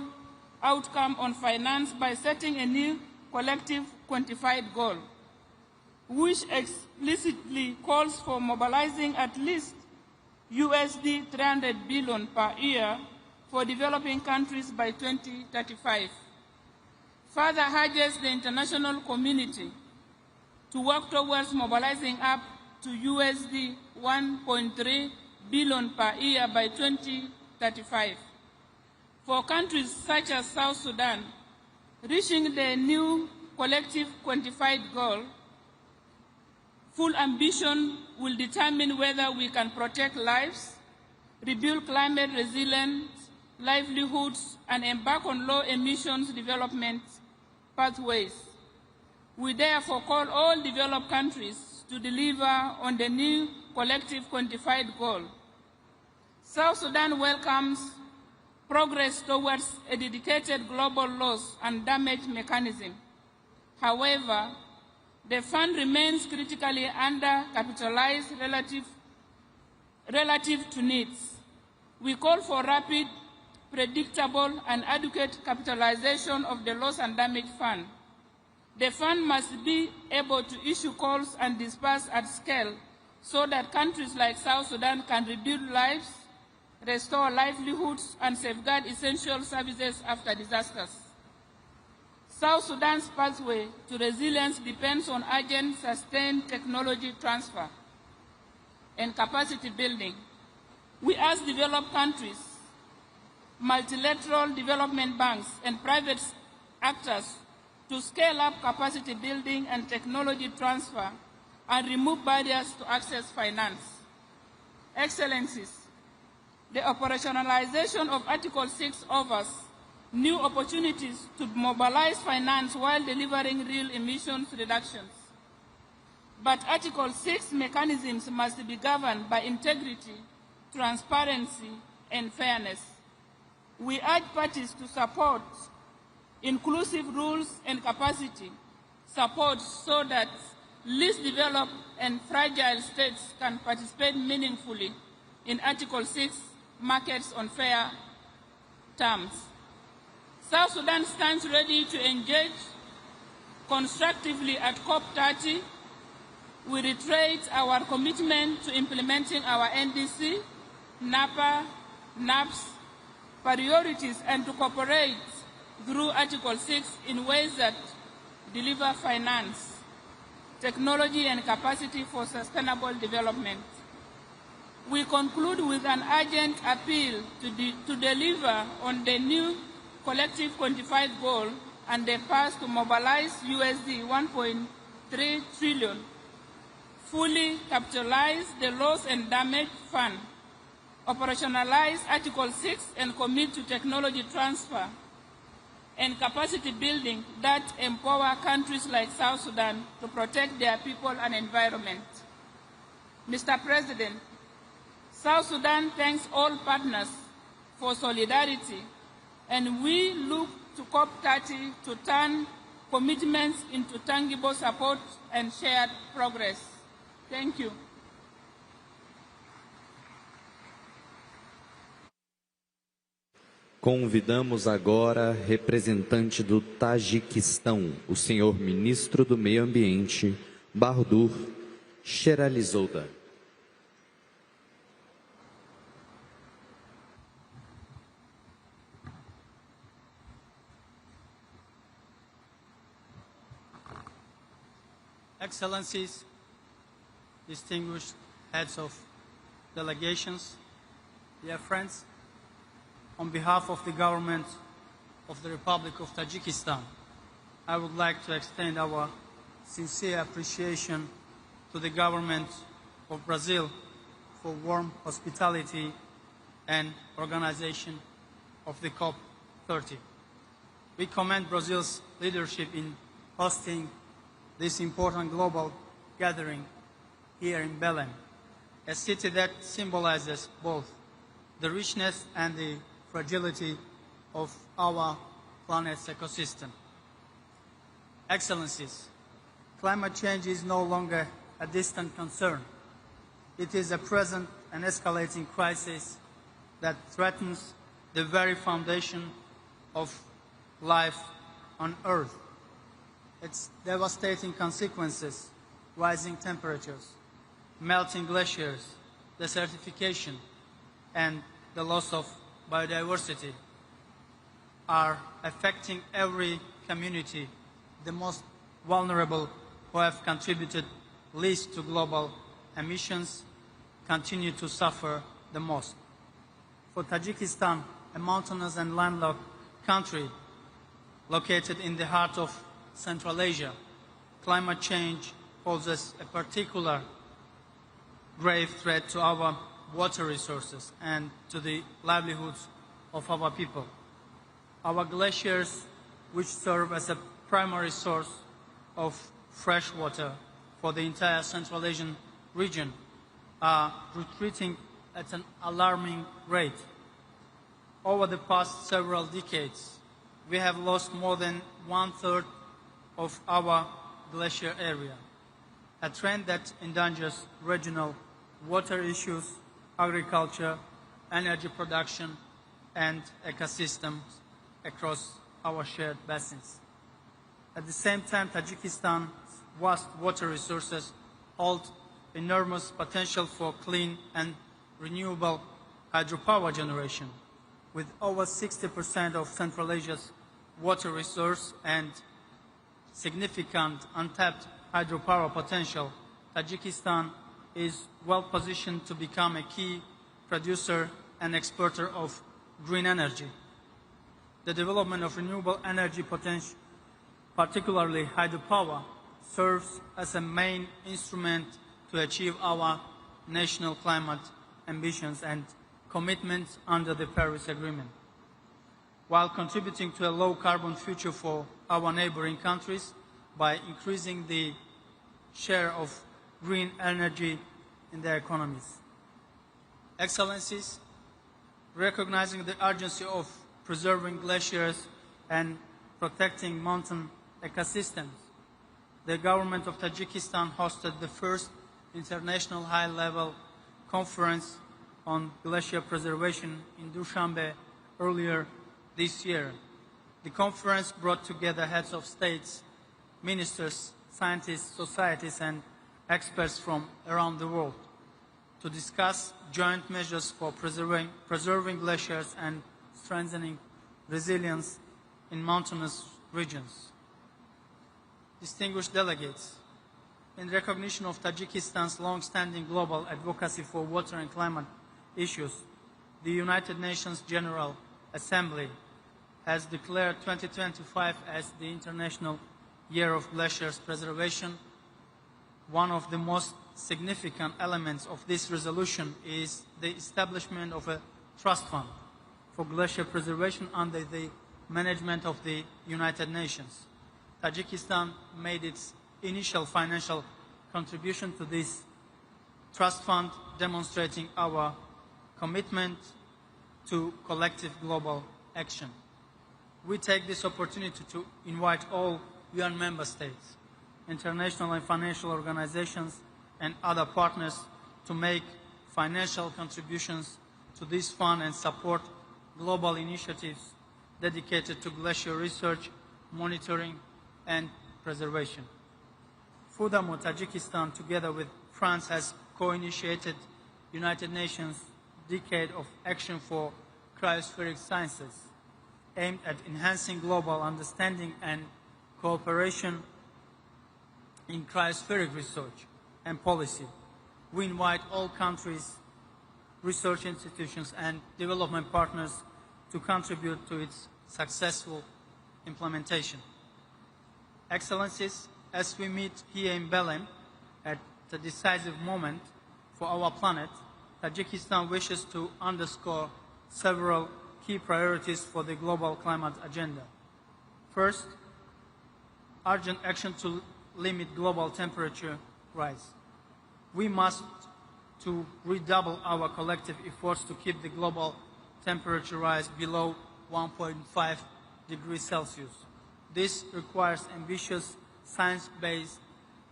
outcome on finance by setting a new collective quantified goal, which explicitly calls for mobilizing at least USD 300 billion per year for developing countries by 2035. Further urges the international community to work towards mobilizing up to USD 1.3 billion per year by 2035. For countries such as South Sudan, reaching the new collective quantified goal, full ambition will determine whether we can protect lives, rebuild climate resilient livelihoods, and embark on low emissions development pathways. We therefore call all developed countries to deliver on the new collective quantified goal. South Sudan welcomes progress towards a dedicated global loss and damage mechanism. However, the fund remains critically undercapitalized relative to needs. We call for rapid, predictable, and adequate capitalization of the loss and damage fund. The fund must be able to issue calls and disperse at scale so that countries like South Sudan can rebuild lives, restore livelihoods, and safeguard essential services after disasters. South Sudan's pathway to resilience depends on urgent, sustained technology transfer and capacity building. We ask developed countries, multilateral development banks, and private actors to scale up capacity building and technology transfer and remove barriers to access finance. Excellencies, the operationalization of Article 6 offers new opportunities to mobilize finance while delivering real emissions reductions. But Article 6 mechanisms must be governed by integrity, transparency, and fairness. We urge parties to support inclusive rules and capacity support so that least developed and fragile states can participate meaningfully in Article 6 markets on fair terms. South Sudan stands ready to engage constructively at COP30. We reiterate our commitment to implementing our NDC, NAPA, NAPS priorities and to cooperate through Article 6 in ways that deliver finance, technology, and capacity for sustainable development. We conclude with an urgent appeal to deliver on the new collective quantified goal and the path to mobilize USD 1.3 trillion, fully capitalize the loss and damage fund, operationalize Article 6 and commit to technology transfer and capacity building that empower countries like South Sudan to protect their people and environment. Mr. President, South Sudan thanks all partners for solidarity, and we look to COP30 to turn commitments into tangible support and shared progress. Thank you. Convidamos agora representante do Tajiquistão, o senhor ministro do Meio Ambiente, Bahdur Sheralizouda. Excellencies, distinguished heads of delegations, dear friends, on behalf of the government of the Republic of Tajikistan, I would like to extend our sincere appreciation to the government of Brazil for warm hospitality and organization of the COP30. We commend Brazil's leadership in hosting this important global gathering here in Belém, a city that symbolizes both the richness and the fragility of our planet's ecosystem. Excellencies, climate change is no longer a distant concern. It is a present and escalating crisis that threatens the very foundation of life on Earth. Its devastating consequences, rising temperatures, melting glaciers, desertification, and the loss of biodiversity are affecting every community, the most vulnerable who have contributed least to global emissions continue to suffer the most. For Tajikistan, a mountainous and landlocked country located in the heart of Central Asia, climate change poses a particular grave threat to our water resources and to the livelihoods of our people. Our glaciers, which serve as a primary source of fresh water for the entire Central Asian region, are retreating at an alarming rate. Over the past several decades, we have lost more than 1/3 of our glacier area, a trend that endangers regional water issues, agriculture, energy production, and ecosystems across our shared basins. At the same time, Tajikistan's vast water resources hold enormous potential for clean and renewable hydropower generation. With over 60% of Central Asia's water resource and significant untapped hydropower potential, Tajikistan is well positioned to become a key producer and exporter of green energy. The development of renewable energy potential, particularly hydropower, serves as a main instrument to achieve our national climate ambitions and commitments under the Paris Agreement, while contributing to a low-carbon future for our neighboring countries by increasing the share of green energy in their economies. Excellencies, recognizing the urgency of preserving glaciers and protecting mountain ecosystems, the government of Tajikistan hosted the first international high-level conference on glacier preservation in Dushanbe earlier this year. The conference brought together heads of states, ministers, scientists, societies, and experts from around the world to discuss joint measures for preserving glaciers and strengthening resilience in mountainous regions. Distinguished delegates, in recognition of Tajikistan's long-standing global advocacy for water and climate issues, the United Nations General Assembly has declared 2025 as the International Year of Glaciers Preservation. One of the most significant elements of this resolution is the establishment of a trust fund for glacier preservation under the management of the United Nations. Tajikistan made its initial financial contribution to this trust fund, demonstrating our commitment to collective global action. We take this opportunity to invite all UN member states, international and financial organizations, and other partners to make financial contributions to this fund and support global initiatives dedicated to glacier research, monitoring, and preservation. Furthermore, Tajikistan, together with France, has co-initiated United Nations Decade of Action for Cryospheric Sciences, aimed at enhancing global understanding and cooperation in cryospheric research and policy. We invite all countries, research institutions, and development partners to contribute to its successful implementation. Excellencies, as we meet here in Belém at the decisive moment for our planet, Tajikistan wishes to underscore several key priorities for the global climate agenda. First, urgent action to limit global temperature rise. We must to redouble our collective efforts to keep the global temperature rise below 1.5 degrees Celsius. This requires ambitious science-based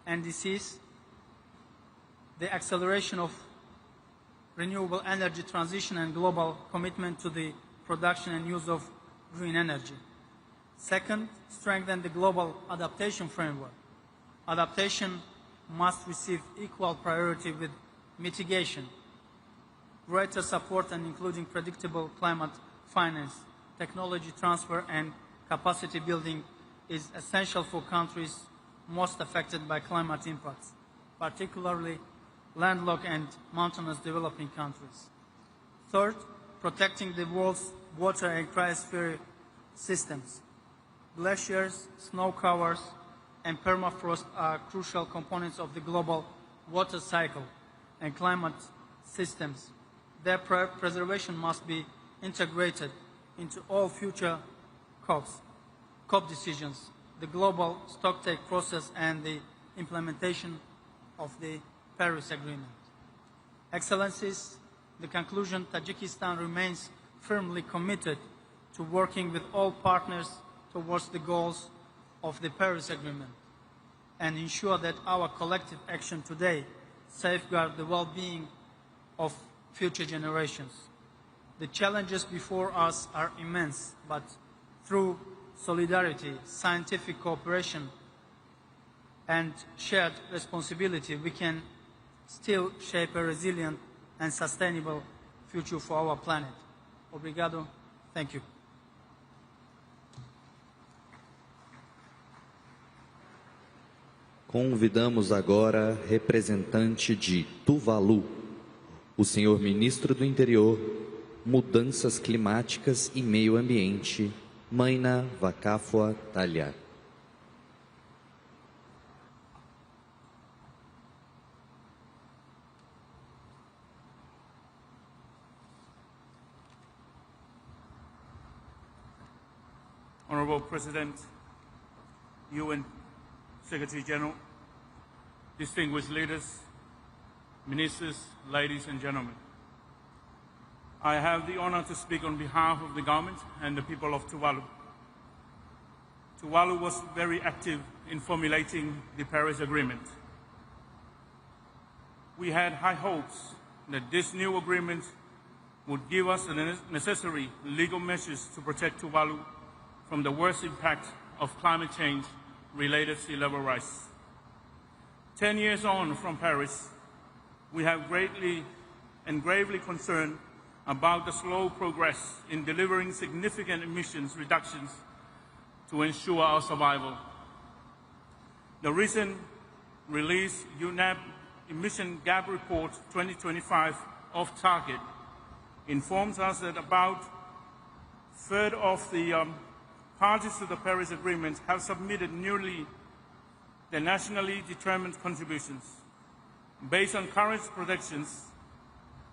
indices, the acceleration of renewable energy transition, and global commitment to the production and use of green energy. Second, strengthen the global adaptation framework. Adaptation must receive equal priority with mitigation. Greater support and including predictable climate finance, technology transfer, and capacity building is essential for countries most affected by climate impacts, particularly landlocked and mountainous developing countries. Third, protecting the world's water and cryosphere systems. Glaciers, snow covers, and permafrost are crucial components of the global water cycle and climate systems. Their preservation must be integrated into all future COP decisions, the global stocktake process, and the implementation of the Paris Agreement. Excellencies, the conclusion, Tajikistan remains firmly committed to working with all partners towards the goals of the Paris Agreement and ensure that our collective action today safeguard the well-being of future generations. The challenges before us are immense, but through solidarity, scientific cooperation, and shared responsibility, we can still shape a resilient and sustainable future for our planet. Obrigado. Thank you. Convidamos agora representante de Tuvalu, o senhor ministro do Interior, Mudanças Climáticas e Meio Ambiente, Maina Vakafua Talha. Honorable President, UN Secretary General, distinguished leaders, ministers, ladies and gentlemen. I have the honor to speak on behalf of the government and the people of Tuvalu. Tuvalu was very active in formulating the Paris Agreement. We had high hopes that this new agreement would give us the necessary legal measures to protect Tuvalu from the worst impact of climate change-related sea level rise. 10 years on from Paris, we have greatly and gravely concerned about the slow progress in delivering significant emissions reductions to ensure our survival. The recent released UNEP Emission Gap Report 2025 off target informs us that about a third of the parties to the Paris Agreement have submitted newly their nationally determined contributions. Based on current projections,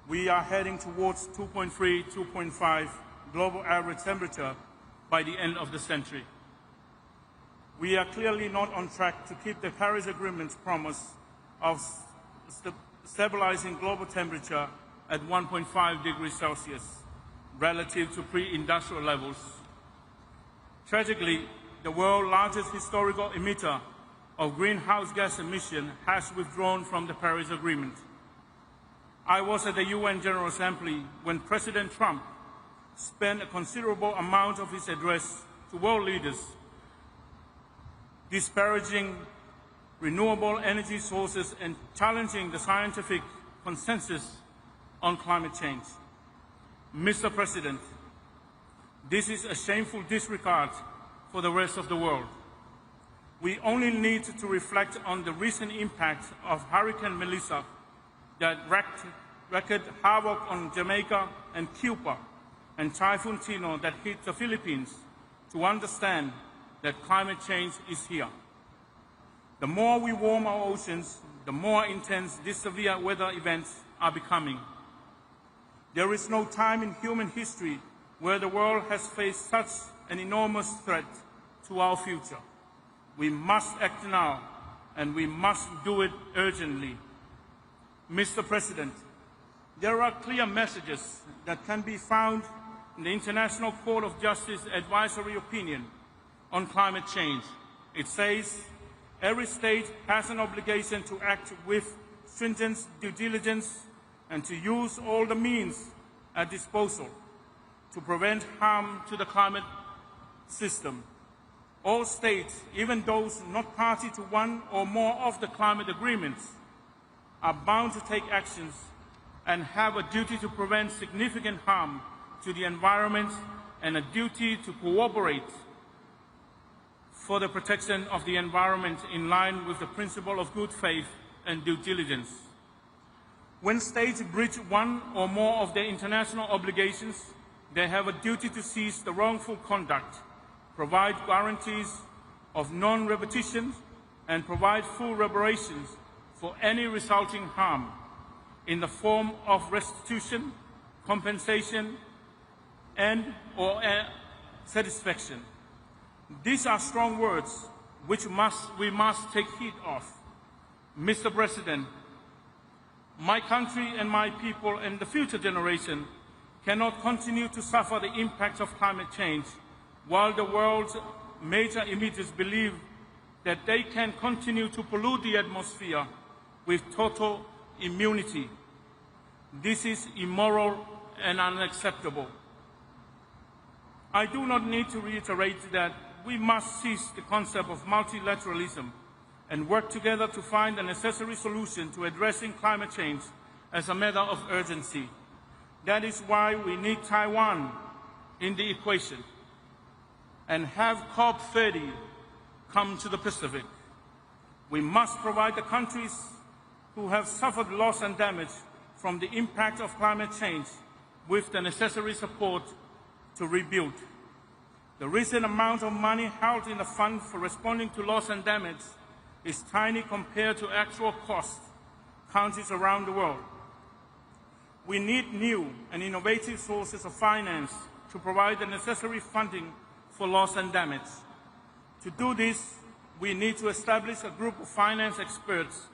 we are heading towards 2.3, 2.5 global average temperature by the end of the century. We are clearly not on track to keep the Paris Agreement's promise of stabilizing global temperature at 1.5 degrees Celsius relative to pre-industrial levels. Tragically, the world's largest historical emitter of greenhouse gas emission has withdrawn from the Paris Agreement. I was at the UN General Assembly when President Trump spent a considerable amount of his address to world leaders disparaging renewable energy sources and challenging the scientific consensus on climate change. Mr. President, this is a shameful disregard for the rest of the world. We only need to reflect on the recent impact of Hurricane Melissa that wreaked havoc on Jamaica and Cuba, and Typhoon Tino that hit the Philippines, to understand that climate change is here. The more we warm our oceans, the more intense these severe weather events are becoming. There is no time in human history where the world has faced such an enormous threat to our future. We must act now, and we must do it urgently. Mr. President, there are clear messages that can be found in the International Court of Justice advisory opinion on climate change. It says, every state has an obligation to act with stringent due diligence and to use all the means at disposal to prevent harm to the climate system. All states, even those not party to one or more of the climate agreements, are bound to take actions and have a duty to prevent significant harm to the environment and a duty to cooperate for the protection of the environment in line with the principle of good faith and due diligence. When states breach one or more of their international obligations, they have a duty to cease the wrongful conduct, provide guarantees of non-repetition, and provide full reparations for any resulting harm in the form of restitution, compensation, and/or satisfaction. These are strong words which we must take heed of. Mr. President, my country and my people and the future generation cannot continue to suffer the impact of climate change while the world's major emitters believe that they can continue to pollute the atmosphere with total immunity. This is immoral and unacceptable. I do not need to reiterate that we must seize the concept of multilateralism and work together to find a necessary solution to addressing climate change as a matter of urgency. That is why we need Taiwan in the equation and have COP30 come to the Pacific. We must provide the countries who have suffered loss and damage from the impact of climate change with the necessary support to rebuild. The recent amount of money held in the fund for responding to loss and damage is tiny compared to actual costs countries around the world. We need new and innovative sources of finance to provide the necessary funding for loss and damage. To do this, we need to establish a group of finance experts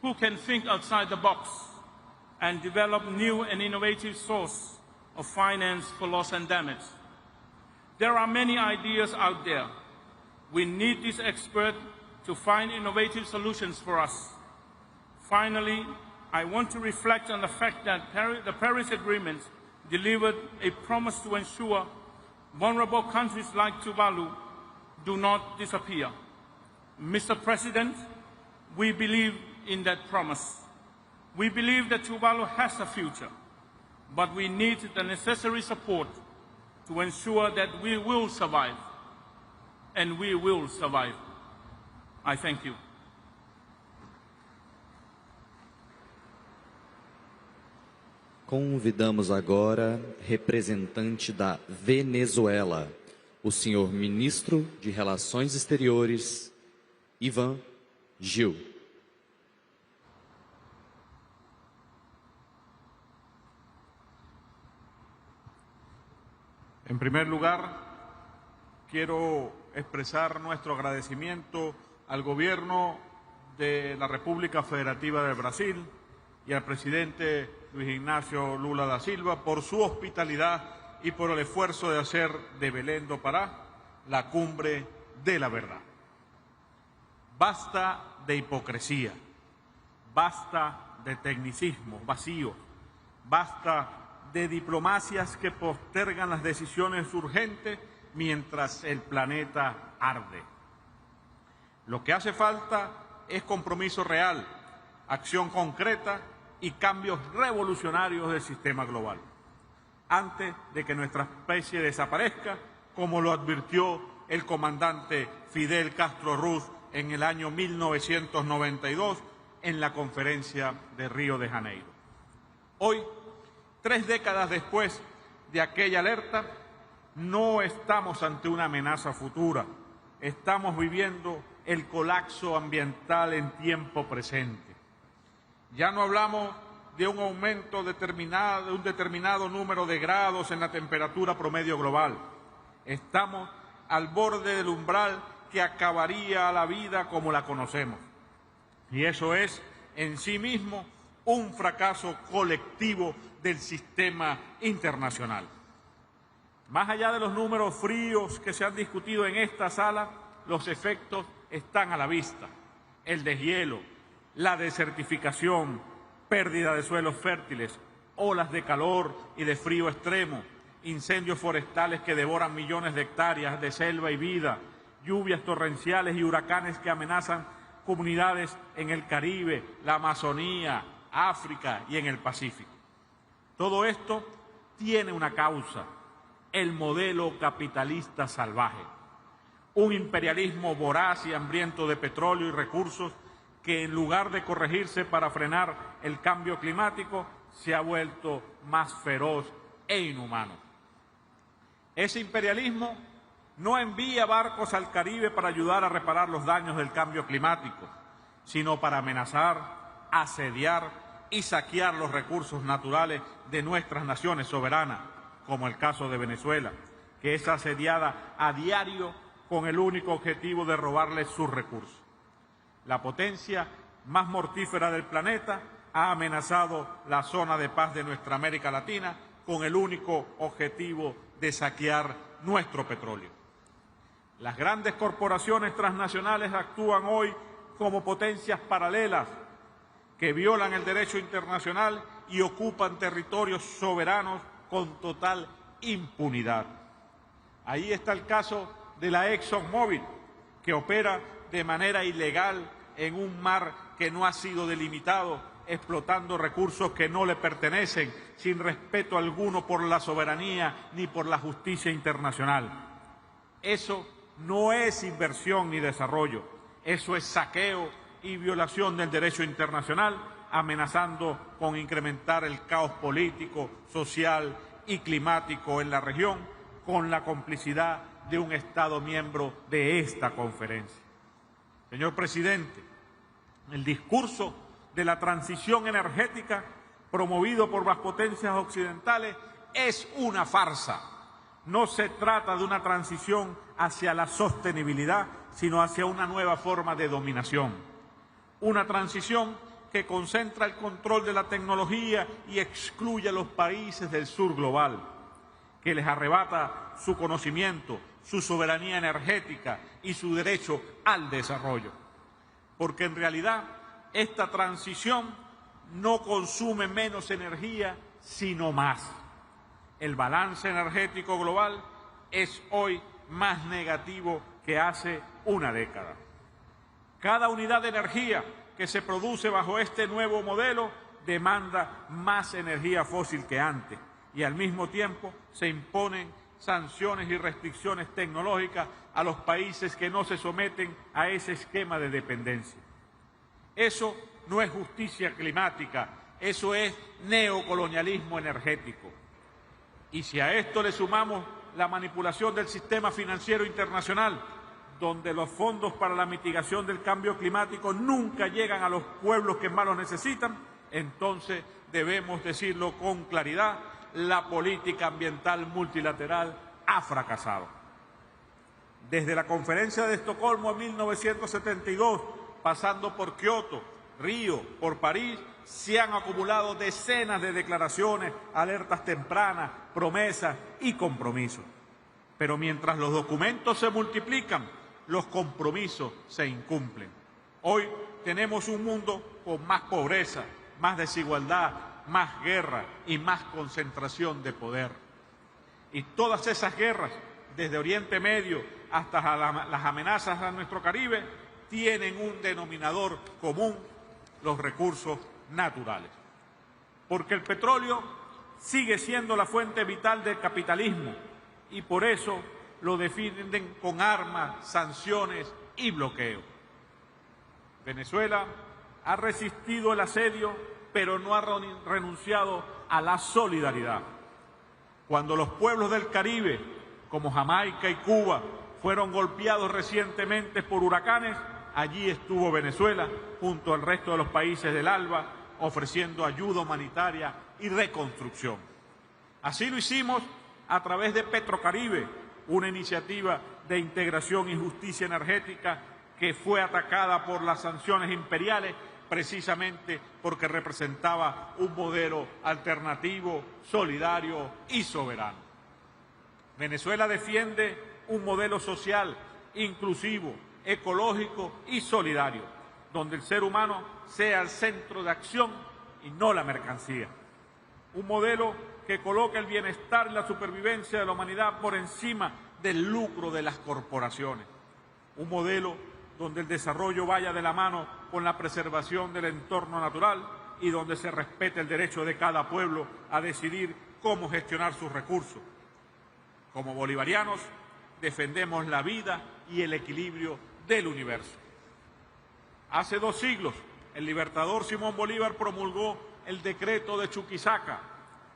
who can think outside the box and develop new and innovative sources of finance for loss and damage. There are many ideas out there. We need these experts to find innovative solutions for us. Finally, I want to reflect on the fact that the Paris Agreement delivered a promise to ensure vulnerable countries like Tuvalu do not disappear. Mr. President, we believe in that promise. We believe that Tuvalu has a future, but we need the necessary support to ensure that we will survive, and we will survive. I thank you. Convidamos agora representante da Venezuela, o senhor ministro de Relações Exteriores, Ivan Gil. En primer lugar, quiero expresar nuestro agradecimiento al Gobierno de la República Federativa de Brasil y al presidente Luis Ignacio Lula da Silva por su hospitalidad y por el esfuerzo de hacer de Belém do Pará la cumbre de la verdad. Basta de hipocresía, basta de tecnicismo vacío, basta de diplomacias que postergan las decisiones urgentes mientras el planeta arde. Lo que hace falta es compromiso real, acción concreta y cambios revolucionarios del sistema global, antes de que nuestra especie desaparezca, como lo advirtió el comandante Fidel Castro Ruz en el año 1992 en la Conferencia de Río de Janeiro. Hoy, 3 décadas después de aquella alerta, no estamos ante una amenaza futura, estamos viviendo el colapso ambiental en tiempo presente. Ya no hablamos de un aumento de un determinado número de grados en la temperatura promedio global. Estamos al borde del umbral que acabaría la vida como la conocemos. Y eso es, en sí mismo, un fracaso colectivo del sistema internacional. Más allá de los números fríos que se han discutido en esta sala, los efectos están a la vista. El deshielo, la desertificación, pérdida de suelos fértiles, olas de calor y de frío extremo, incendios forestales que devoran millones de hectáreas de selva y vida, lluvias torrenciales y huracanes que amenazan comunidades en el Caribe, la Amazonía, África y en el Pacífico. Todo esto tiene una causa: el modelo capitalista salvaje, un imperialismo voraz y hambriento de petróleo y recursos que, en lugar de corregirse para frenar el cambio climático, se ha vuelto más feroz e inhumano. Ese imperialismo no envía barcos al Caribe para ayudar a reparar los daños del cambio climático, sino para amenazar, asediar y saquear los recursos naturales de nuestras naciones soberanas, como el caso de Venezuela, que es asediada a diario con el único objetivo de robarles sus recursos. La potencia más mortífera del planeta ha amenazado la zona de paz de nuestra América Latina con el único objetivo de saquear nuestro petróleo. Las grandes corporaciones transnacionales actúan hoy como potencias paralelas que violan el derecho internacional y ocupan territorios soberanos con total impunidad. Ahí está el caso de la ExxonMobil, que opera de manera ilegal en un mar que no ha sido delimitado, explotando recursos que no le pertenecen, sin respeto alguno por la soberanía ni por la justicia internacional. Eso no es inversión ni desarrollo, eso es saqueo y violación del derecho internacional, amenazando con incrementar el caos político, social y climático en la región, con la complicidad de un Estado miembro de esta conferencia. Señor presidente, el discurso de la transición energética promovido por las potencias occidentales es una farsa. No se trata de una transición hacia la sostenibilidad, sino hacia una nueva forma de dominación. Una transición que concentra el control de la tecnología y excluye a los países del sur global, que les arrebata su conocimiento, su soberanía energética y su derecho al desarrollo. Porque en realidad esta transición no consume menos energía, sino más. El balance energético global es hoy más negativo que hace una década. Cada unidad de energía que se produce bajo este nuevo modelo demanda más energía fósil que antes y al mismo tiempo se imponen sanciones y restricciones tecnológicas a los países que no se someten a ese esquema de dependencia. Eso no es justicia climática, eso es neocolonialismo energético. Y si a esto le sumamos la manipulación del sistema financiero internacional, donde los fondos para la mitigación del cambio climático nunca llegan a los pueblos que más los necesitan, entonces debemos decirlo con claridad: la política ambiental multilateral ha fracasado. Desde la Conferencia de Estocolmo en 1972, pasando por Kioto, Río, por París, se han acumulado decenas de declaraciones, alertas tempranas, promesas y compromisos. Pero mientras los documentos se multiplican, los compromisos se incumplen. Hoy tenemos un mundo con más pobreza, más desigualdad, más guerra y más concentración de poder. Y todas esas guerras, desde Oriente Medio hasta las amenazas a nuestro Caribe, tienen un denominador común: los recursos naturales. Porque el petróleo sigue siendo la fuente vital del capitalismo y por eso lo defienden con armas, sanciones y bloqueo. Venezuela ha resistido el asedio, pero no ha renunciado a la solidaridad. Cuando los pueblos del Caribe, como Jamaica y Cuba, fueron golpeados recientemente por huracanes, allí estuvo Venezuela, junto al resto de los países del ALBA, ofreciendo ayuda humanitaria y reconstrucción. Así lo hicimos a través de Petrocaribe, una iniciativa de integración y justicia energética que fue atacada por las sanciones imperiales precisamente porque representaba un modelo alternativo, solidario y soberano. Venezuela defiende un modelo social, inclusivo, ecológico y solidario, donde el ser humano sea el centro de acción y no la mercancía. Un modelo que coloca el bienestar y la supervivencia de la humanidad por encima del lucro de las corporaciones. Un modelo donde el desarrollo vaya de la mano con la preservación del entorno natural y donde se respete el derecho de cada pueblo a decidir cómo gestionar sus recursos. Como bolivarianos, defendemos la vida y el equilibrio del universo. Hace 2 siglos, el libertador Simón Bolívar promulgó el decreto de Chuquisaca,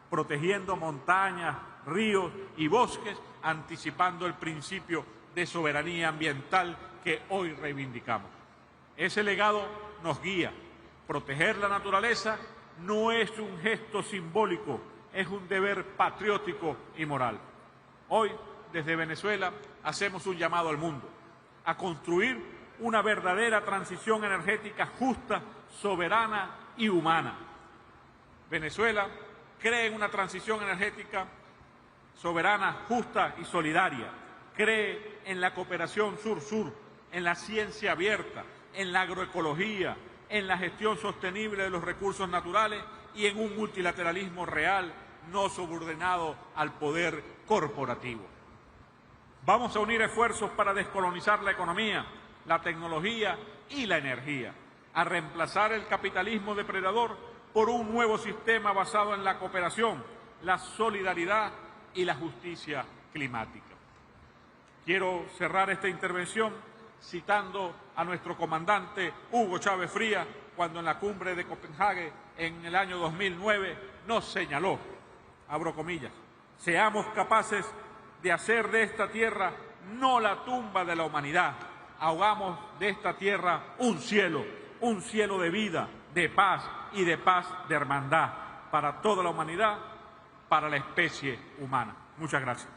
protegiendo montañas, ríos y bosques, anticipando el principio de soberanía ambiental que hoy reivindicamos. Ese legado nos guía. Proteger la naturaleza no es un gesto simbólico, es un deber patriótico y moral. Hoy, desde Venezuela, hacemos un llamado al mundo a construir una verdadera transición energética justa, soberana y humana. Venezuela cree en una transición energética soberana, justa y solidaria. Cree en la cooperación sur-sur, en la ciencia abierta, en la agroecología, en la gestión sostenible de los recursos naturales y en un multilateralismo real, no subordinado al poder corporativo. Vamos a unir esfuerzos para descolonizar la economía, la tecnología y la energía, a reemplazar el capitalismo depredador por un nuevo sistema basado en la cooperación, la solidaridad y la justicia climática. Quiero cerrar esta intervención citando a nuestro comandante Hugo Chávez Frías, cuando en la cumbre de Copenhague en el año 2009 nos señaló, abro comillas, seamos capaces de hacer de esta tierra no la tumba de la humanidad, hagamos de esta tierra un cielo de vida, de paz y de paz de hermandad para toda la humanidad, para la especie humana. Muchas gracias.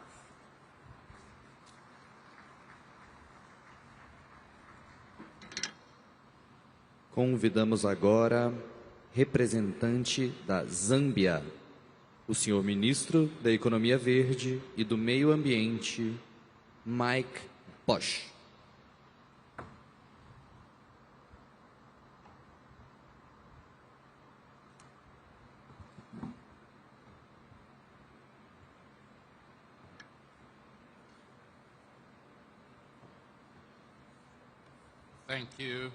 Convidamos agora representante da Zâmbia, o senhor ministro da Economia Verde e do Meio Ambiente, Mike Bosch. Thank you.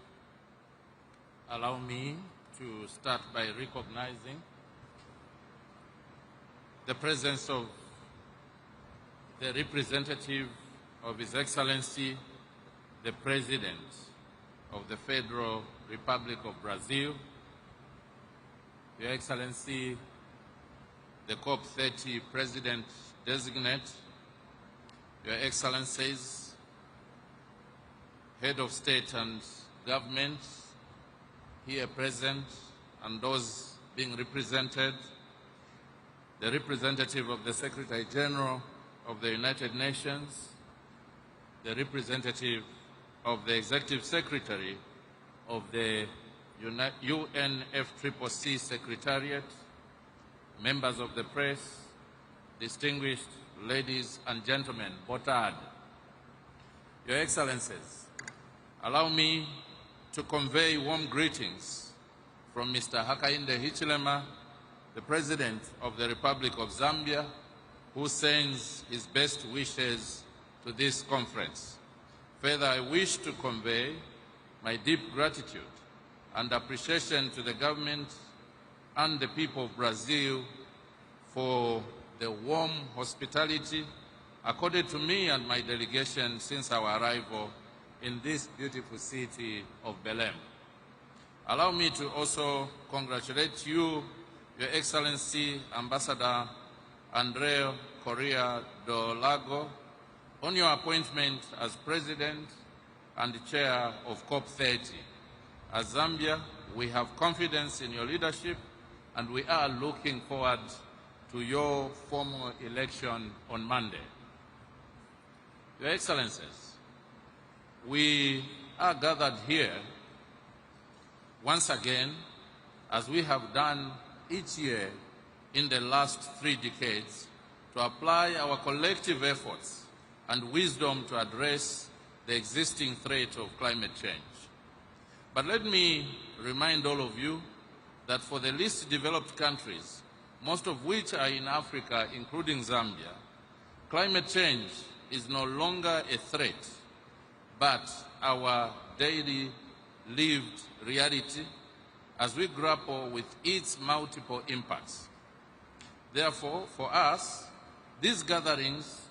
Allow me to start by recognizing the presence of the representative of His Excellency, the President of the Federal Republic of Brazil, Your Excellency, the COP30 President-designate, Your Excellencies, Head of State and Government, here present, and those being represented, the representative of the Secretary General of the United Nations, the representative of the Executive Secretary of the UNFCCC Secretariat, members of the press, distinguished ladies and gentlemen, boa tarde. Your Excellencies, allow me to convey warm greetings from Mr. Hakainde Hichilema, the President of the Republic of Zambia, who sends his best wishes to this conference. Further, I wish to convey my deep gratitude and appreciation to the government and the people of Brazil for the warm hospitality accorded to me and my delegation since our arrival in this beautiful city of Belém. Allow me to also congratulate you, Your Excellency Ambassador Andrea Correa do Lago, on your appointment as President and Chair of COP30. As Zambia, we have confidence in your leadership and we are looking forward to your formal election on Monday. Your Excellencies, we are gathered here once again, as we have done each year in the last 3 decades, to apply our collective efforts and wisdom to address the existing threat of climate change. But let me remind all of you that for the least developed countries, most of which are in Africa, including Zambia, climate change is no longer a threat, but our daily lived reality as we grapple with its multiple impacts. Therefore, for us, these gatherings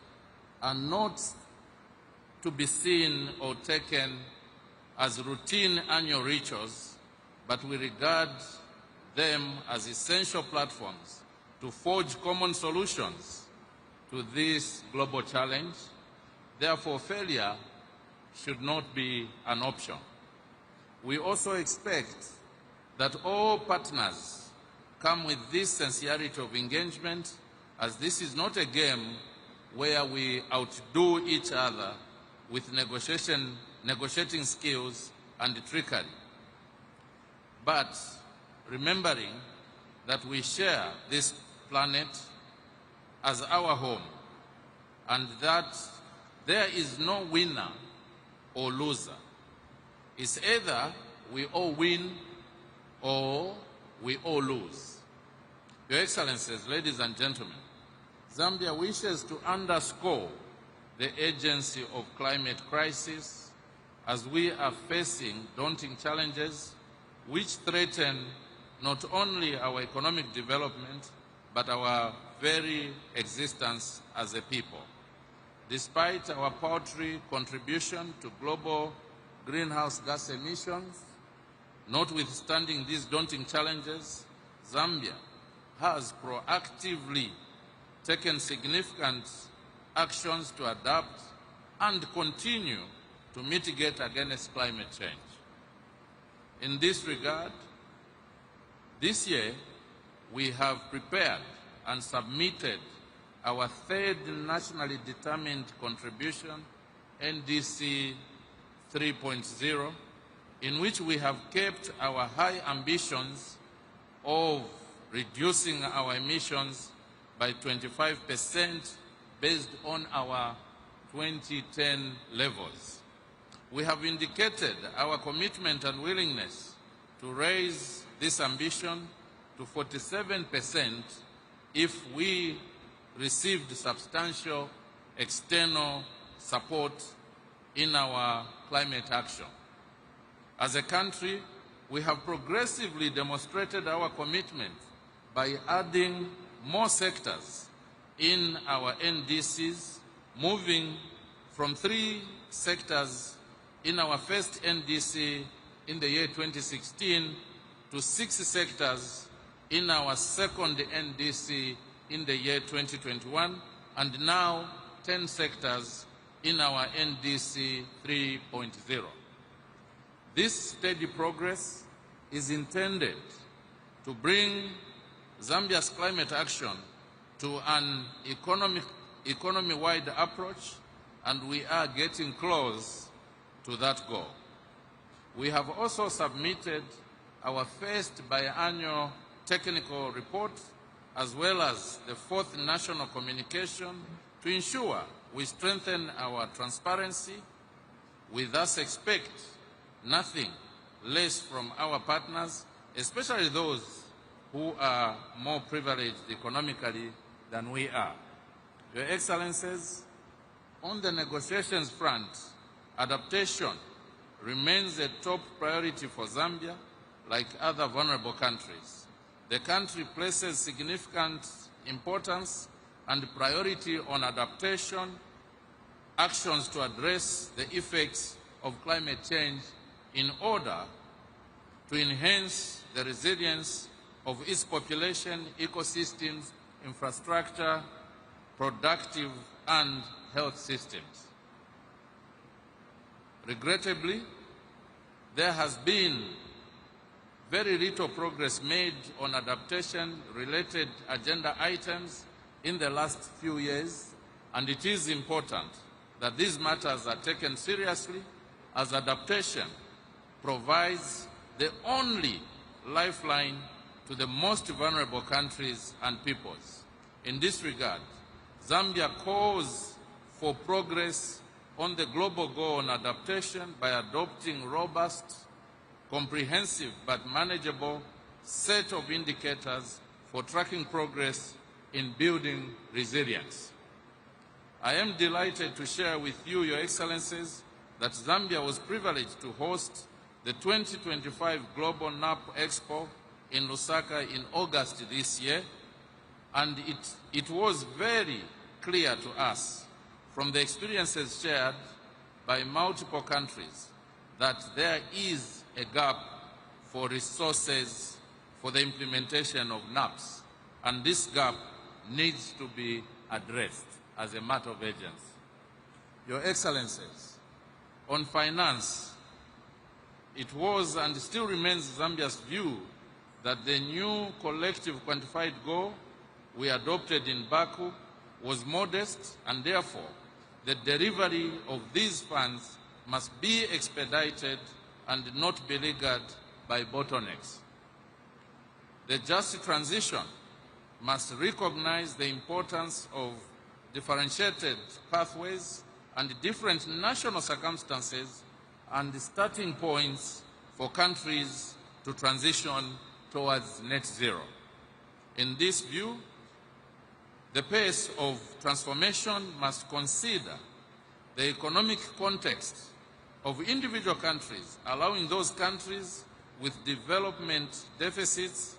are not to be seen or taken as routine annual rituals, but we regard them as essential platforms to forge common solutions to this global challenge. Therefore, failure should not be an option. We also expect that all partners come with this sincerity of engagement, as this is not a game where we outdo each other with negotiating skills and trickery, but remembering that we share this planet as our home and that there is no winner or loser. It's either we all win or we all lose. Your Excellencies, ladies and gentlemen, Zambia wishes to underscore the urgency of climate crisis as we are facing daunting challenges which threaten not only our economic development, but our very existence as a people. Despite our paltry contribution to global greenhouse gas emissions, notwithstanding these daunting challenges, Zambia has proactively taken significant actions to adapt and continue to mitigate against climate change. In this regard, this year we have prepared and submitted our 3rd nationally determined contribution, NDC 3.0, in which we have kept our high ambitions of reducing our emissions by 25% based on our 2010 levels. We have indicated our commitment and willingness to raise this ambition to 47% if we received substantial external support in our climate action. As a country, we have progressively demonstrated our commitment by adding more sectors in our NDCs, moving from 3 sectors in our first NDC in the year 2016 to 6 sectors in our second NDC in the year 2021, and now 10 sectors in our NDC 3.0. This steady progress is intended to bring Zambia's climate action to an economy-wide approach, and we are getting close to that goal. We have also submitted our first biannual technical report, as well as the 4th national communication, to ensure we strengthen our transparency. We thus expect nothing less from our partners, especially those who are more privileged economically than we are. Your Excellencies, on the negotiations front, adaptation remains a top priority for Zambia, like other vulnerable countries. The country places significant importance and priority on adaptation, actions to address the effects of climate change in order to enhance the resilience of its population, ecosystems, infrastructure, productive and health systems. Regrettably, there has been very little progress made on adaptation-related agenda items in the last few years, and it is important that these matters are taken seriously, as adaptation provides the only lifeline to the most vulnerable countries and peoples. In this regard, Zambia calls for progress on the global goal on adaptation by adopting robust, comprehensive but manageable set of indicators for tracking progress in building resilience. I am delighted to share with you, Your Excellencies, that Zambia was privileged to host the 2025 Global NAP Expo in Lusaka in August this year, and it was very clear to us from the experiences shared by multiple countries that there is a gap for resources for the implementation of NAPs, and this gap needs to be addressed as a matter of urgency. Your Excellencies, on finance, it was and still remains Zambia's view that the new collective quantified goal we adopted in Baku was modest, and therefore the delivery of these funds must be expedited and not beleaguered by bottlenecks. The just transition must recognize the importance of differentiated pathways and different national circumstances and starting points for countries to transition towards net zero. In this view, the pace of transformation must consider the economic context of individual countries, allowing those countries with development deficits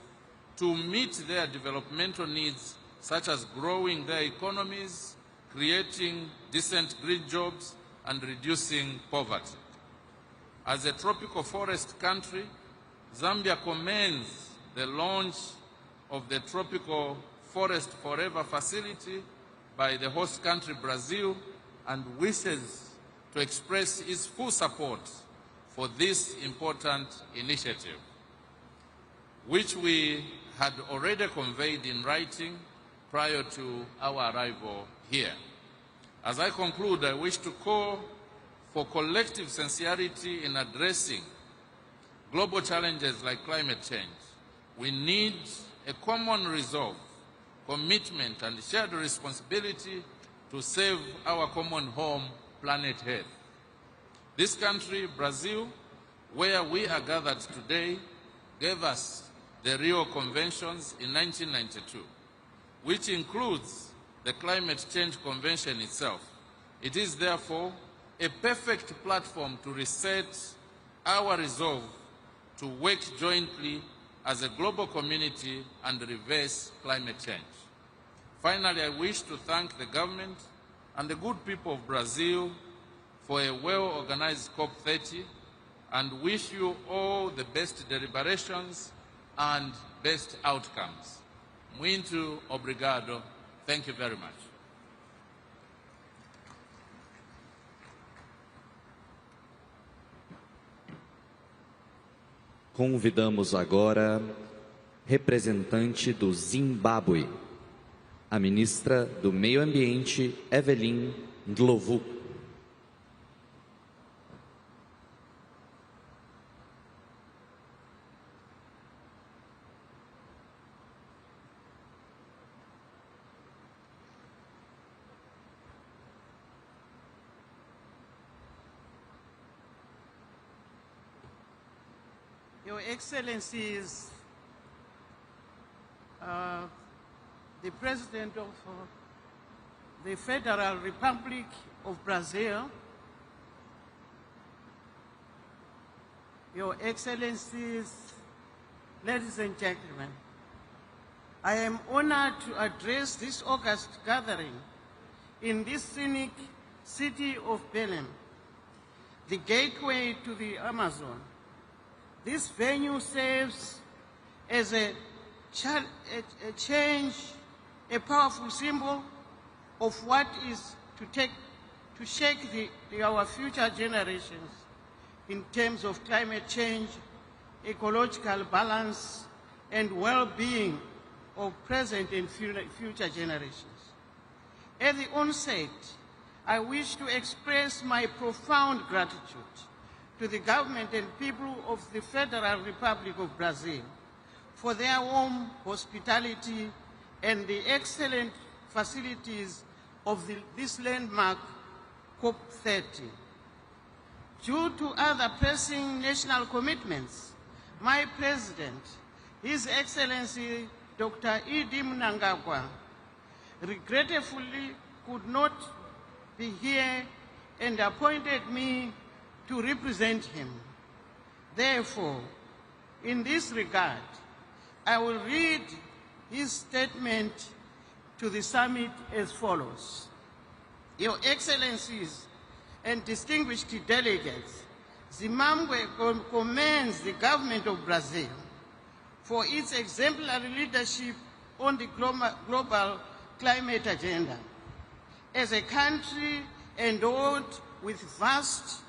to meet their developmental needs, such as growing their economies, creating decent green jobs, and reducing poverty. As a tropical forest country, Zambia commends the launch of the Tropical Forest Forever facility by the host country Brazil, and wishes to express its full support for this important initiative, which we had already conveyed in writing prior to our arrival here. As I conclude, I wish to call for collective sincerity in addressing global challenges like climate change. We need a common resolve, commitment, and shared responsibility to save our common home, planet Earth. This country, Brazil, where we are gathered today, gave us the Rio Conventions in 1992, which includes the Climate Change Convention itself. It is therefore a perfect platform to reset our resolve to work jointly as a global community and reverse climate change. Finally, I wish to thank the government and the good people of Brazil for a well-organized COP30 and wish you all the best deliberations and best outcomes. Muito obrigado. Thank you very much. Convidamos agora representante do Zimbábue, a ministra do Meio Ambiente, Evelyn Ndlovu. Your Excellencies, the President of the Federal Republic of Brazil, Your Excellencies, ladies and gentlemen, I am honored to address this August gathering in this scenic city of Belém, the gateway to the Amazon, this venue serves as a change, a powerful symbol of what is to shake our future generations in terms of climate change, ecological balance, and well-being of present and future generations. At the onset, I wish to express my profound gratitude to the government and people of the Federal Republic of Brazil for their warm hospitality and the excellent facilities of this landmark COP30. Due to other pressing national commitments, my President, His Excellency Dr. E.D. Mnangagwa, regretfully could not be here and appointed me to represent him. Therefore, in this regard, I will read his statement to the summit as follows. Your Excellencies and distinguished delegates, Zimbabwe commends the government of Brazil for its exemplary leadership on the global climate agenda. As a country endowed with vast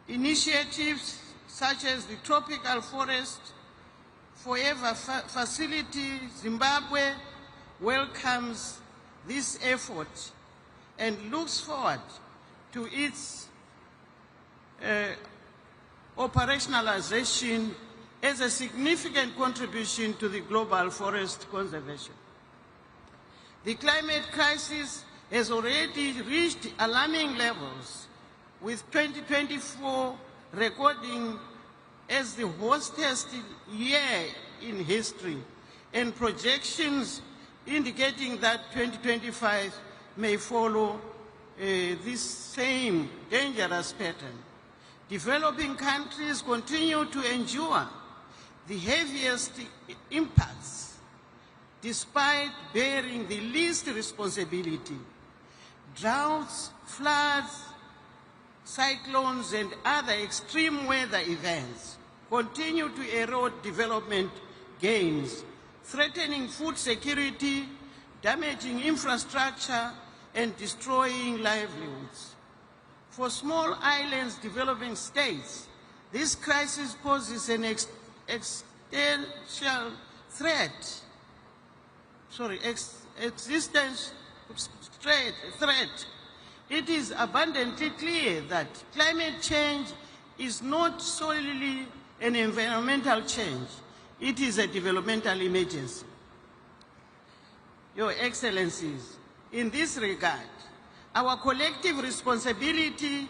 initiatives such as the Tropical Forest Forever facility, Zimbabwe welcomes this effort and looks forward to its operationalization as a significant contribution to the global forest conservation. The climate crisis has already reached alarming levels, with 2024 recording as the hottest year in history, and projections indicating that 2025 may follow this same dangerous pattern. Developing countries continue to endure the heaviest impacts despite bearing the least responsibility. Droughts, floods, cyclones, and other extreme weather events continue to erode development gains, threatening food security, damaging infrastructure, and destroying livelihoods. For small islands developing states, this crisis poses an existential threat. It is abundantly clear that climate change is not solely an environmental change. It is a developmental emergency. Your Excellencies, in this regard, our collective responsibility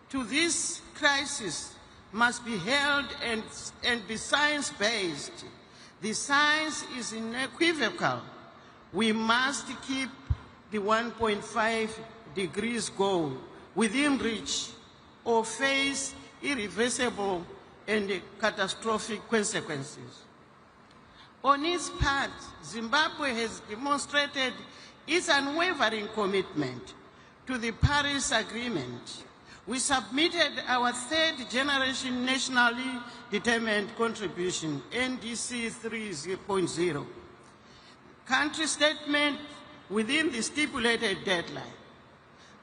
to this crisis must be held and be science-based. The science is unequivocal. We must keep the 1.5 degrees goal within reach or face irreversible and catastrophic consequences. On its part, Zimbabwe has demonstrated its unwavering commitment to the Paris Agreement. We submitted our third generation nationally determined contribution, NDC 3.0, country statement within the stipulated deadline.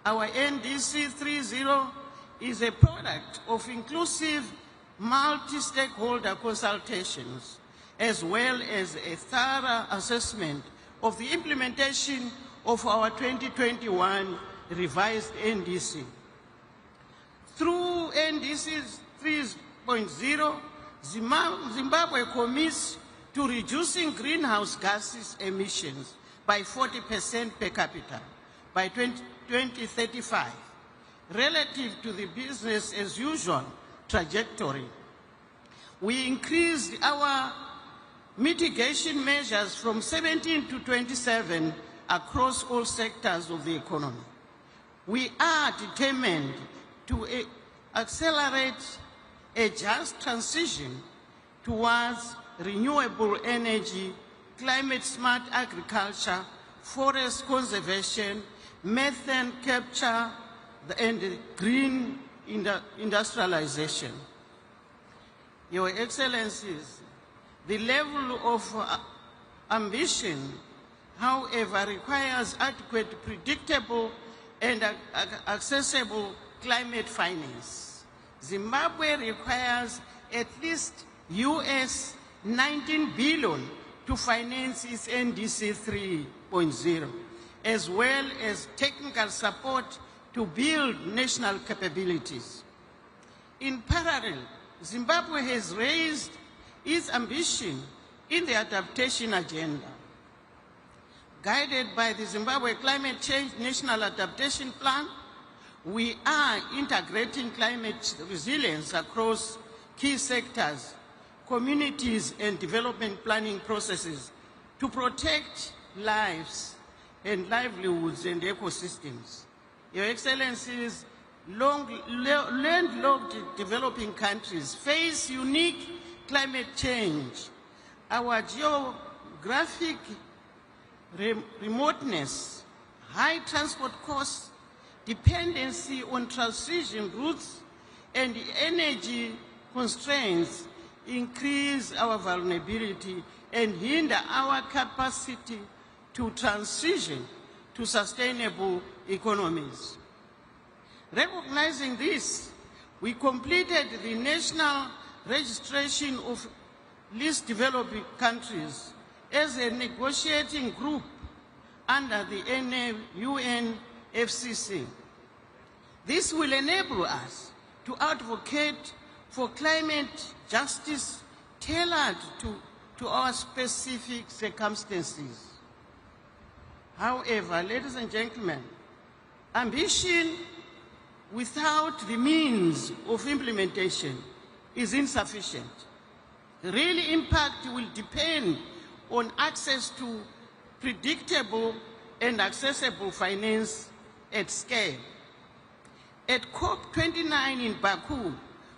Our NDC 3.0 is a product of inclusive multi-stakeholder consultations, as well as a thorough assessment of the implementation of our 2021 revised NDC. Through NDC 3.0, Zimbabwe commits to reducing greenhouse gases emissions by 40% per capita by 2035, relative to the business as usual trajectory. We increased our mitigation measures from 17 to 27 across all sectors of the economy. We are determined to accelerate a just transition towards renewable energy, climate-smart agriculture, forest conservation, methane capture, and green industrialization. Your Excellencies, the level of ambition, however, requires adequate, predictable, and accessible climate finance. Zimbabwe requires at least US 19 billion to finance its NDC 3.0, as well as technical support to build national capabilities. In parallel, Zimbabwe has raised its ambition in the adaptation agenda. Guided by the Zimbabwe Climate Change National Adaptation Plan, we are integrating climate resilience across key sectors, communities, and development planning processes to protect lives and livelihoods and ecosystems. Your Excellencies, landlocked developing countries face unique climate change. Our geographic remoteness, high transport costs, dependency on transition routes, and energy constraints increase our vulnerability and hinder our capacity to transition to sustainable economies. Recognizing this, we completed the national registration of least developing countries as a negotiating group under the UNFCCC. This will enable us to advocate for climate justice tailored to our specific circumstances. However, ladies and gentlemen, ambition without the means of implementation is insufficient. The real impact will depend on access to predictable and accessible finance at scale. At COP29 in Baku,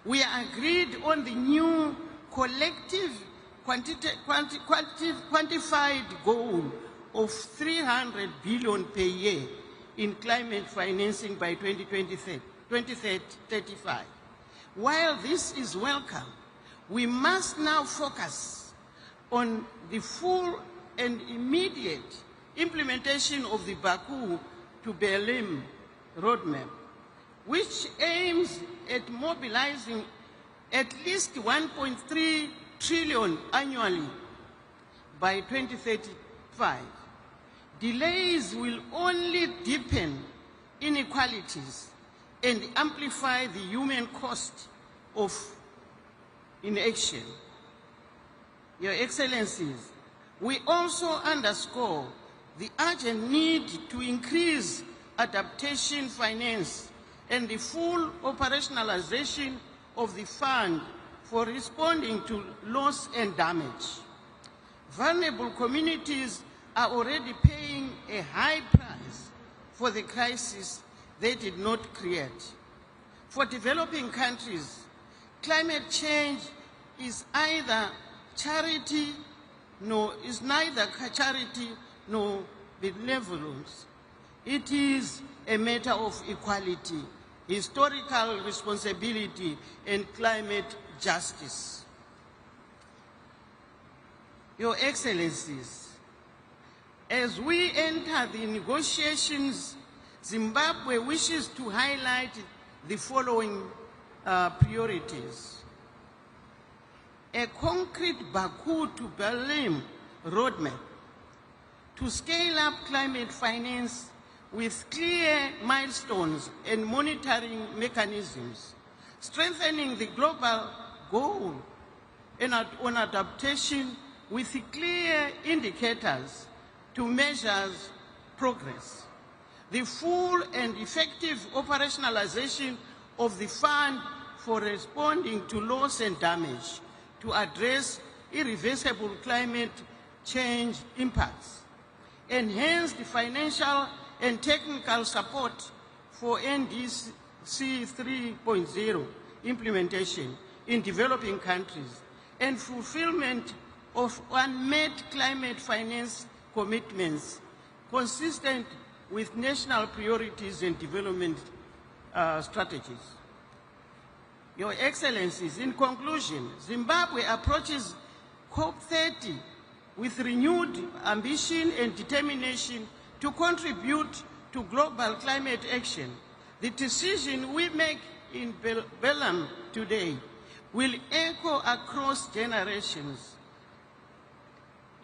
we agreed on the new collective quantified goal of 300 billion per year in climate financing by 2035. While this is welcome, we must now focus on the full and immediate implementation of the Baku to Berlin roadmap, which aims at mobilizing at least 1.3 trillion annually by 2035. Delays will only deepen inequalities and amplify the human cost of inaction. Your Excellencies, we also underscore the urgent need to increase adaptation finance and the full operationalization of the fund for responding to loss and damage. Vulnerable communities are already paying a high price for the crisis they did not create. For developing countries, climate change is neither charity nor benevolence. It is a matter of equality, historical responsibility, and climate justice. Your Excellencies, as we enter the negotiations, Zimbabwe wishes to highlight the following priorities. A concrete Baku to Berlin roadmap to scale up climate finance with clear milestones and monitoring mechanisms, strengthening the global goal on adaptation with clear indicators to measure progress. The full and effective operationalization of the fund for responding to loss and damage to address irreversible climate change impacts. Enhance the financial and technical support for NDC 3.0 implementation in developing countries and fulfillment of unmet climate finance commitments consistent with national priorities and development strategies. Your Excellencies, in conclusion, Zimbabwe approaches COP30 with renewed ambition and determination to contribute to global climate action. The decision we make in Belem today will echo across generations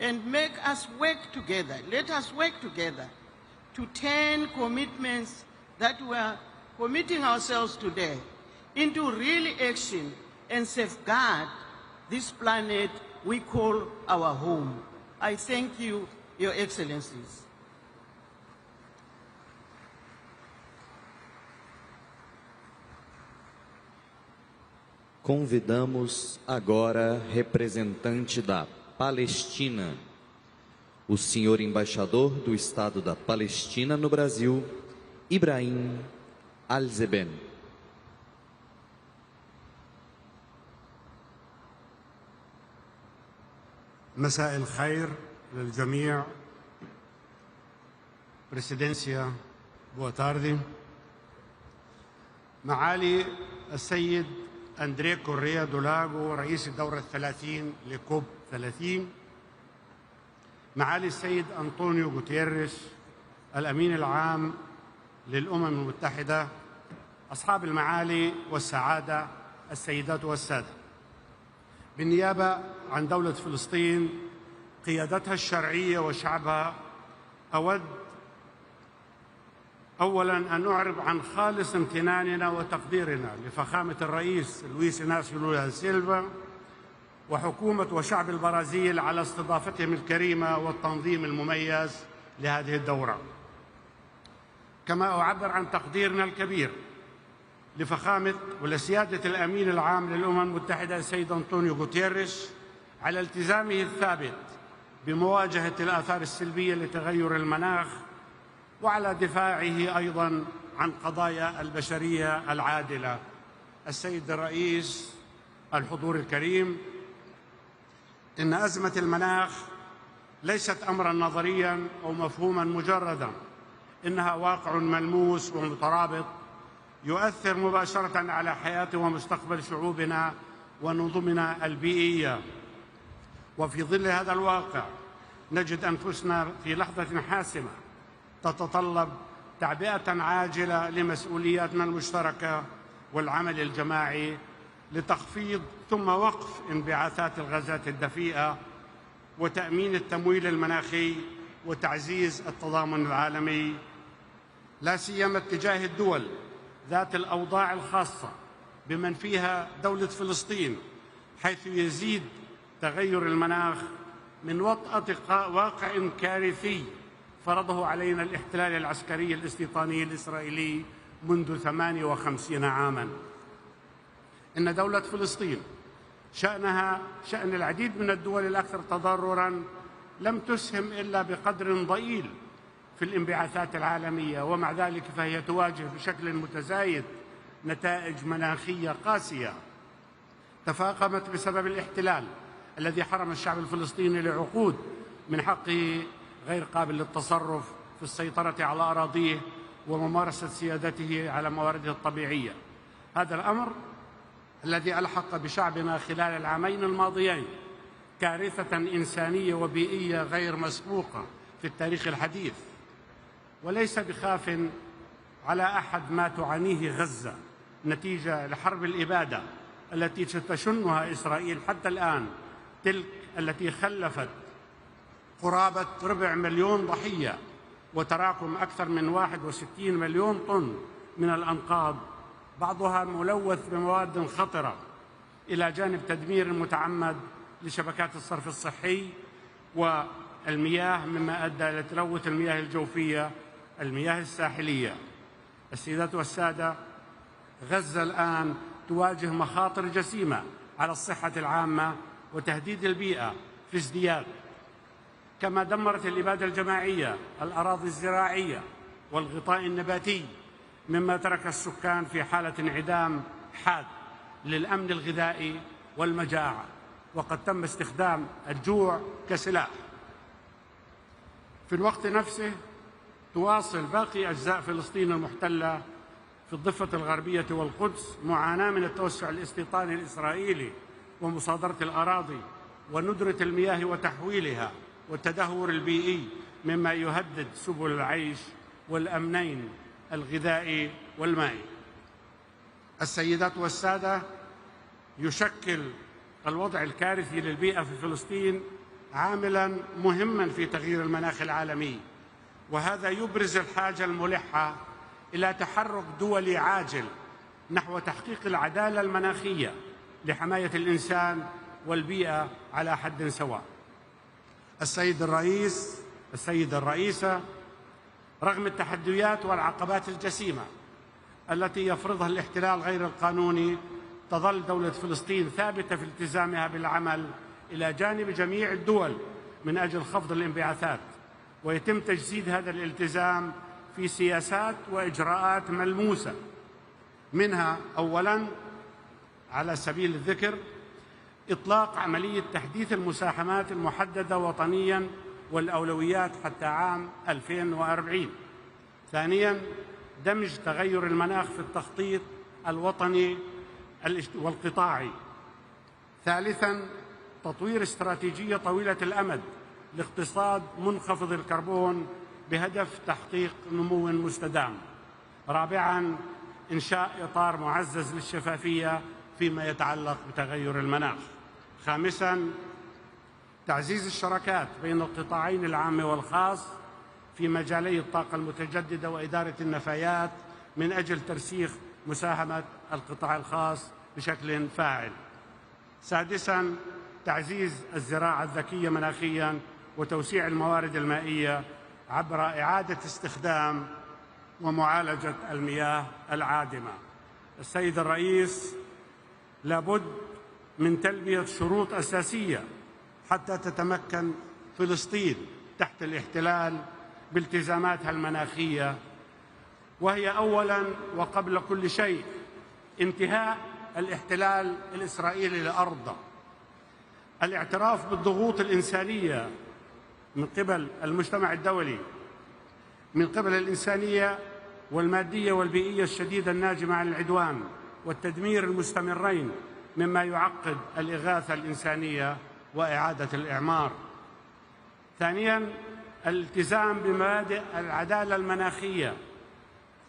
and make us work together. Let us work together to turn commitments that we are committing ourselves today into real action and safeguard this planet we call our home. I thank you, Your Excellencies. Convidamos agora representante da Palestina, o senhor embaixador do Estado da Palestina no Brasil, Ibrahim Al-Zeben. مساء الخير للجميع. بريسيدنسيا بوا تاردي. معالي السيد أندريه كوريا دولاغو رئيس الدورة 30 لكوب 30، معالي السيد أنطونيو غوتيريس الأمين العام للأمم المتحدة، أصحاب المعالي والسعادة السيدات والسادة، بالنيابة عن دولة فلسطين قيادتها الشرعية وشعبها، أود أولاً أن أعرب عن خالص امتناننا وتقديرنا لفخامة الرئيس لويس إناسيو لولا دا سيلفا وحكومة وشعب البرازيل على استضافتهم الكريمة والتنظيم المميز لهذه الدورة. كما أعبر عن تقديرنا الكبير لفخامة ولسيادة الأمين العام للأمم المتحدة السيد أنطونيو غوتيريس على التزامه الثابت بمواجهة الآثار السلبية لتغير المناخ، وعلى دفاعه أيضاً عن قضايا البشرية العادلة. السيد الرئيس، الحضور الكريم، إن أزمة المناخ ليست أمراً نظرياً أو مفهوماً مجرداً، إنها واقع ملموس ومترابط يؤثر مباشرة على حياة ومستقبل شعوبنا ونظمنا البيئية. وفي ظل هذا الواقع نجد أنفسنا في لحظة حاسمة تتطلب تعبئة عاجلة لمسؤولياتنا المشتركة والعمل الجماعي لتخفيض ثم وقف انبعاثات الغازات الدفيئة وتأمين التمويل المناخي وتعزيز التضامن العالمي، لا سيما اتجاه الدول ذات الأوضاع الخاصة بمن فيها دولة فلسطين، حيث يزيد تغير المناخ من وطأة واقع كارثي فرضه علينا الاحتلال العسكري الاستيطاني الإسرائيلي منذ 58 عاماً. إن دولة فلسطين شأنها شأن العديد من الدول الأكثر تضرراً لم تسهم إلا بقدر ضئيل في الانبعاثات العالمية، ومع ذلك فهي تواجه بشكل متزايد نتائج مناخية قاسية تفاقمت بسبب الاحتلال الذي حرم الشعب الفلسطيني لعقود من حقه غير قابل للتصرف في السيطرة على أراضيه وممارسة سيادته على موارده الطبيعية. هذا الأمر الذي ألحق بشعبنا خلال العامين الماضيين كارثة إنسانية وبيئية غير مسبوقة في التاريخ الحديث، وليس بخاف على أحد ما تعانيه غزة نتيجة لحرب الإبادة التي تشنها إسرائيل حتى الآن، تلك التي خلفت قرابة 250,000 ضحية وتراكم أكثر من 61 مليون طن من الأنقاض، بعضها ملوث بمواد خطرة، إلى جانب تدمير متعمد لشبكات الصرف الصحي والمياه، مما أدى إلى تلوث المياه الجوفية، المياه الساحلية. السيدات والسادة، غزة الآن تواجه مخاطر جسيمة على الصحة العامة وتهديد البيئة في ازدياد، كما دمرت الإبادة الجماعية الأراضي الزراعية والغطاء النباتي، مما ترك السكان في حالة انعدام حاد للأمن الغذائي والمجاعة، وقد تم استخدام الجوع كسلاح. في الوقت نفسه تواصل باقي أجزاء فلسطين المحتلة في الضفة الغربية والقدس معاناة من التوسع الاستيطاني الإسرائيلي ومصادرة الأراضي وندرة المياه وتحويلها والتدهور البيئي مما يهدد سبل العيش والأمنين الغذائي والمائي. السيدات والسادة، يشكل الوضع الكارثي للبيئة في فلسطين عاملاً مهماً في تغيير المناخ العالمي، وهذا يبرز الحاجة الملحة إلى تحرك دولي عاجل نحو تحقيق العدالة المناخية لحماية الإنسان والبيئة على حد سواء. السيدة الرئيسة، رغم التحديات والعقبات الجسيمة التي يفرضها الاحتلال غير القانوني، تظل دولة فلسطين ثابتة في التزامها بالعمل إلى جانب جميع الدول من أجل خفض الانبعاثات، ويتم تجسيد هذا الالتزام في سياسات وإجراءات ملموسة، منها أولاً على سبيل الذكر إطلاق عملية تحديث المساهمات المحددة وطنياً والأولويات حتى عام 2040. ثانياً دمج تغير المناخ في التخطيط الوطني والقطاعي. ثالثاً تطوير استراتيجية طويلة الأمد لاقتصاد منخفض الكربون بهدف تحقيق نمو مستدام. رابعاً إنشاء إطار معزز للشفافية فيما يتعلق بتغير المناخ. خامساً تعزيز الشراكات بين القطاعين العام والخاص في مجالي الطاقة المتجددة وإدارة النفايات من أجل ترسيخ مساهمة القطاع الخاص بشكل فاعل. سادساً تعزيز الزراعة الذكية مناخياً وتوسيع الموارد المائية عبر إعادة استخدام ومعالجة المياه العادمة. السيد الرئيس، لابد من تلبية شروط أساسية حتى تتمكن فلسطين تحت الاحتلال بالتزاماتها المناخية، وهي أولاً وقبل كل شيء انتهاء الاحتلال الإسرائيلي لأرضه، الاعتراف بالضغوط الإنسانية من قبل المجتمع الدولي، من قبل الإنسانية والمادية والبيئية الشديدة الناجمة عن العدوان والتدمير المستمرين مما يعقد الإغاثة الإنسانية وإعادة الإعمار. ثانياً الالتزام بمبادئ العدالة المناخية.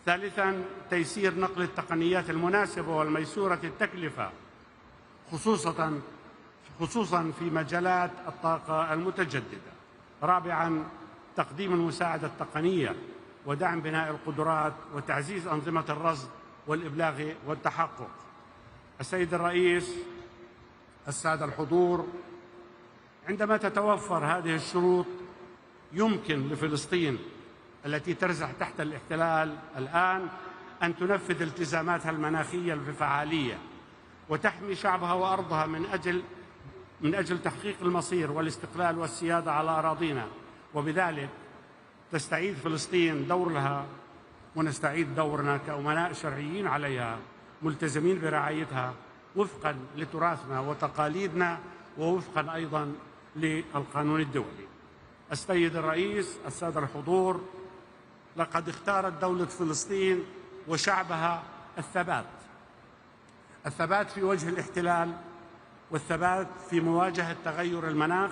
ثالثاً تيسير نقل التقنيات المناسبة والميسورة التكلفة خصوصاً في مجالات الطاقة المتجددة. رابعاً تقديم المساعدة التقنية ودعم بناء القدرات وتعزيز أنظمة الرصد والإبلاغ والتحقق. السيد الرئيس، السادة الحضور، عندما تتوفر هذه الشروط يمكن لفلسطين التي ترزح تحت الاحتلال الآن أن تنفذ التزاماتها المناخية بفعالية وتحمي شعبها وأرضها من أجل تحقيق المصير والاستقلال والسيادة على أراضينا، وبذلك تستعيد فلسطين دورها ونستعيد دورنا كأمناء شرعيين عليها ملتزمين برعايتها وفقاً لتراثنا وتقاليدنا ووفقاً أيضاً للقانون الدولي. السيد الرئيس، السادة الحضور، لقد اختارت دولة فلسطين وشعبها الثبات في وجه الاحتلال، والثبات في مواجهة تغير المناخ،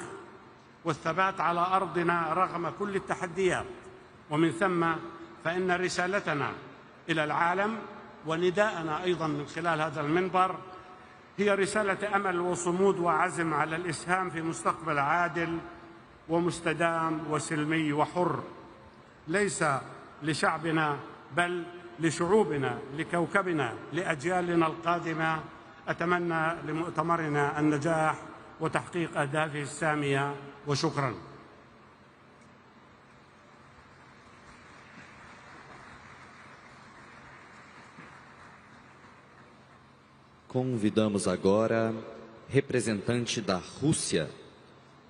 والثبات على أرضنا رغم كل التحديات. ومن ثم فإن رسالتنا إلى العالم ونداءنا أيضاً من خلال هذا المنبر هي رسالة أمل وصمود وعزم على الإسهام في مستقبل عادل ومستدام وسلمي وحر، ليس لشعبنا بل لشعوبنا، لكوكبنا، لأجيالنا القادمة. أتمنى لمؤتمرنا النجاح وتحقيق أهدافه السامية، وشكراً. Convidamos agora representante da Rússia,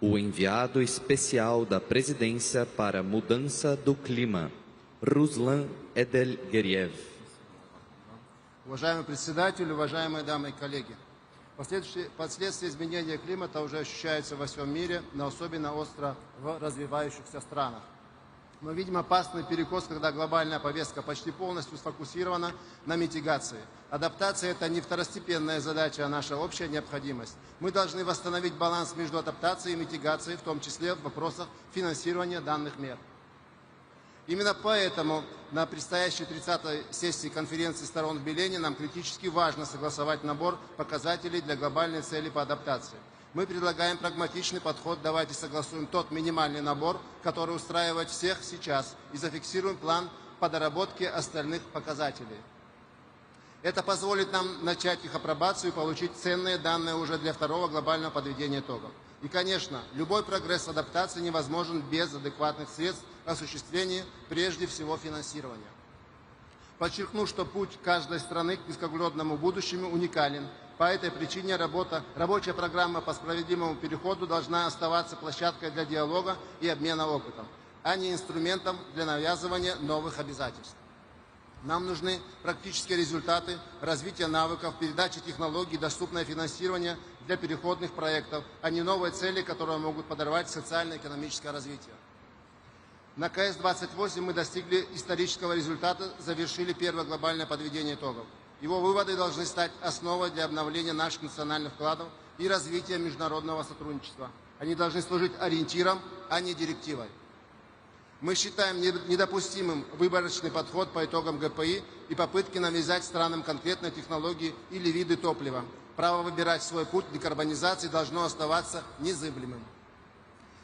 o enviado especial da Presidência para a Mudança do Clima, Ruslan Edelgeriev. Уважаемый председатель, уважаемые дамы и коллеги, последствия изменения климата уже ощущаются во всем мире, но особенно остро в развивающихся странах. Мы видим опасный перекос, когда глобальная повестка почти полностью сфокусирована на митигации. Адаптация – это не второстепенная задача, а наша общая необходимость. Мы должны восстановить баланс между адаптацией и митигацией, в том числе в вопросах финансирования данных мер. Именно поэтому на предстоящей 30-й сессии конференции сторон в Белене нам критически важно согласовать набор показателей для глобальной цели по адаптации. Мы предлагаем прагматичный подход, давайте согласуем тот минимальный набор, который устраивает всех сейчас, и зафиксируем план по доработке остальных показателей. Это позволит нам начать их апробацию и получить ценные данные уже для второго глобального подведения итогов. И, конечно, любой прогресс в адаптации невозможен без адекватных средств осуществления, прежде всего, финансирования. Подчеркну, что путь каждой страны к низкоуглеродному будущему уникален. По этой причине рабочая программа по справедливому переходу должна оставаться площадкой для диалога и обмена опытом, а не инструментом для навязывания новых обязательств. Нам нужны практические результаты, развитие навыков, передача технологий, доступное финансирование для переходных проектов, а не новые цели, которые могут подорвать социально-экономическое развитие. На КС-28 мы достигли исторического результата, завершили первое глобальное подведение итогов. Его выводы должны стать основой для обновления наших национальных вкладов и развития международного сотрудничества. Они должны служить ориентиром, а не директивой. Мы считаем недопустимым выборочный подход по итогам ГПИ и попытки навязать странам конкретные технологии или виды топлива. Право выбирать свой путь декарбонизации должно оставаться незыблемым.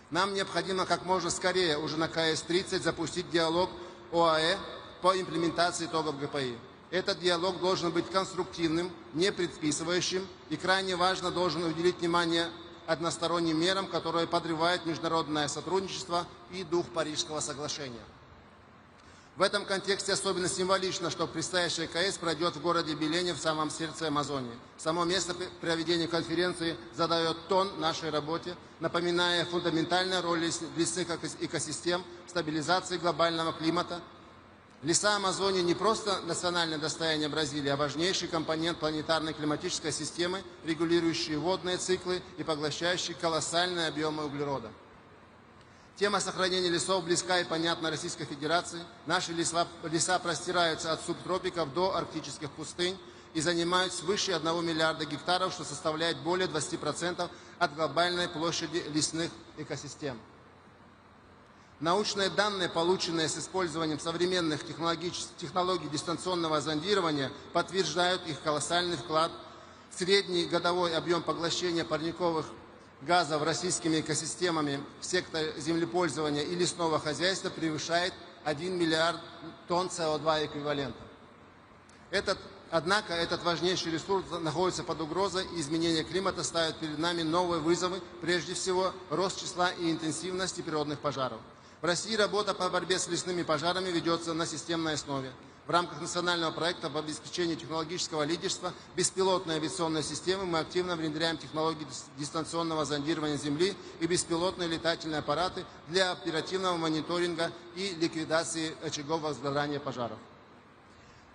Нам необходимо как можно скорее, уже на КС-30, запустить диалог ОАЭ по имплементации итогов ГПИ. Этот диалог должен быть конструктивным, не предписывающим и, крайне важно, должен уделить внимание односторонним мерам, которые подрывают международное сотрудничество и дух Парижского соглашения. В этом контексте особенно символично, что предстоящая КС пройдет в городе Белене, в самом сердце Амазонии. Само место проведения конференции задает тон нашей работе, напоминая фундаментальную роль лесных экосистем в стабилизации глобального климата. Леса Амазонии не просто национальное достояние Бразилии, а важнейший компонент планетарной климатической системы, регулирующий водные циклы и поглощающий колоссальные объемы углерода. Тема сохранения лесов близка и понятна Российской Федерации. Наши леса простираются от субтропиков до арктических пустынь и занимают свыше 1 миллиарда гектаров, что составляет более 20% от глобальной площади лесных экосистем. Научные данные, полученные с использованием современных технологий дистанционного зондирования, подтверждают их колоссальный вклад. Средний годовой объем поглощения парниковых газов российскими экосистемами в секторе землепользования и лесного хозяйства превышает 1 миллиард тонн СО2 эквивалента. Однако этот важнейший ресурс находится под угрозой, и изменение климата ставит перед нами новые вызовы, прежде всего рост числа и интенсивности природных пожаров. В России работа по борьбе с лесными пожарами ведется на системной основе. В рамках национального проекта по обеспечению технологического лидерства беспилотной авиационной системы мы активно внедряем технологии дистанционного зондирования Земли и беспилотные летательные аппараты для оперативного мониторинга и ликвидации очагов возгорания пожаров.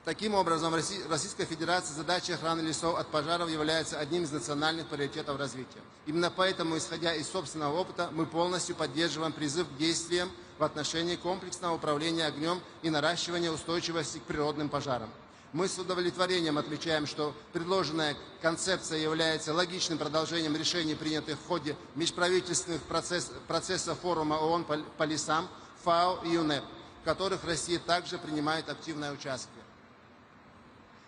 Таким образом, в Российской Федерации задача охраны лесов от пожаров является одним из национальных приоритетов развития. Именно поэтому, исходя из собственного опыта, мы полностью поддерживаем призыв к действиям в отношении комплексного управления огнем и наращивания устойчивости к природным пожарам. Мы с удовлетворением отмечаем, что предложенная концепция является логичным продолжением решений, принятых в ходе межправительственных процессов форума ООН по лесам, ФАО и ЮНЕП, в которых Россия также принимает активное участие.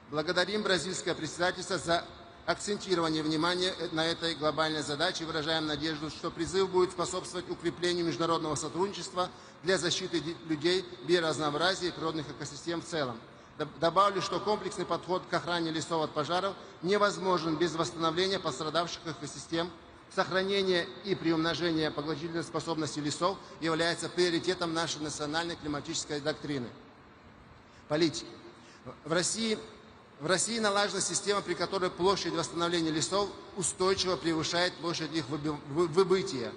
Благодарим бразильское председательство за акцентирование внимания на этой глобальной задаче и выражаем надежду, что призыв будет способствовать укреплению международного сотрудничества для защиты людей, биоразнообразия и природных экосистем в целом. Добавлю, что комплексный подход к охране лесов от пожаров невозможен без восстановления пострадавших экосистем. Сохранение и приумножение поглотительной способности лесов является приоритетом нашей национальной климатической доктрины. Политики. В России налажена система, при которой площадь восстановления лесов устойчиво превышает площадь их выбытия,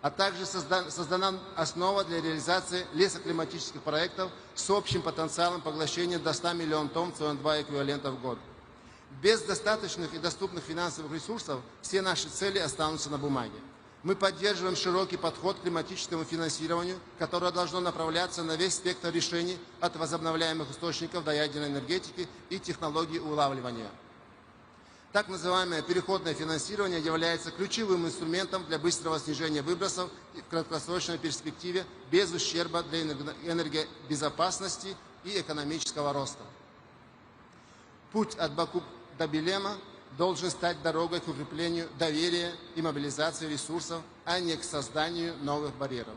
а также создана основа для реализации лесоклиматических проектов с общим потенциалом поглощения до 100 миллионов тонн СО2 эквивалента в год. Без достаточных и доступных финансовых ресурсов все наши цели останутся на бумаге. Мы поддерживаем широкий подход к климатическому финансированию, которое должно направляться на весь спектр решений от возобновляемых источников до ядерной энергетики и технологий улавливания. Так называемое переходное финансирование является ключевым инструментом для быстрого снижения выбросов в краткосрочной перспективе без ущерба для энергобезопасности и экономического роста. Путь от Баку до Белема должен стать дорогой к укреплению доверия и мобилизации ресурсов, а не к созданию новых барьеров.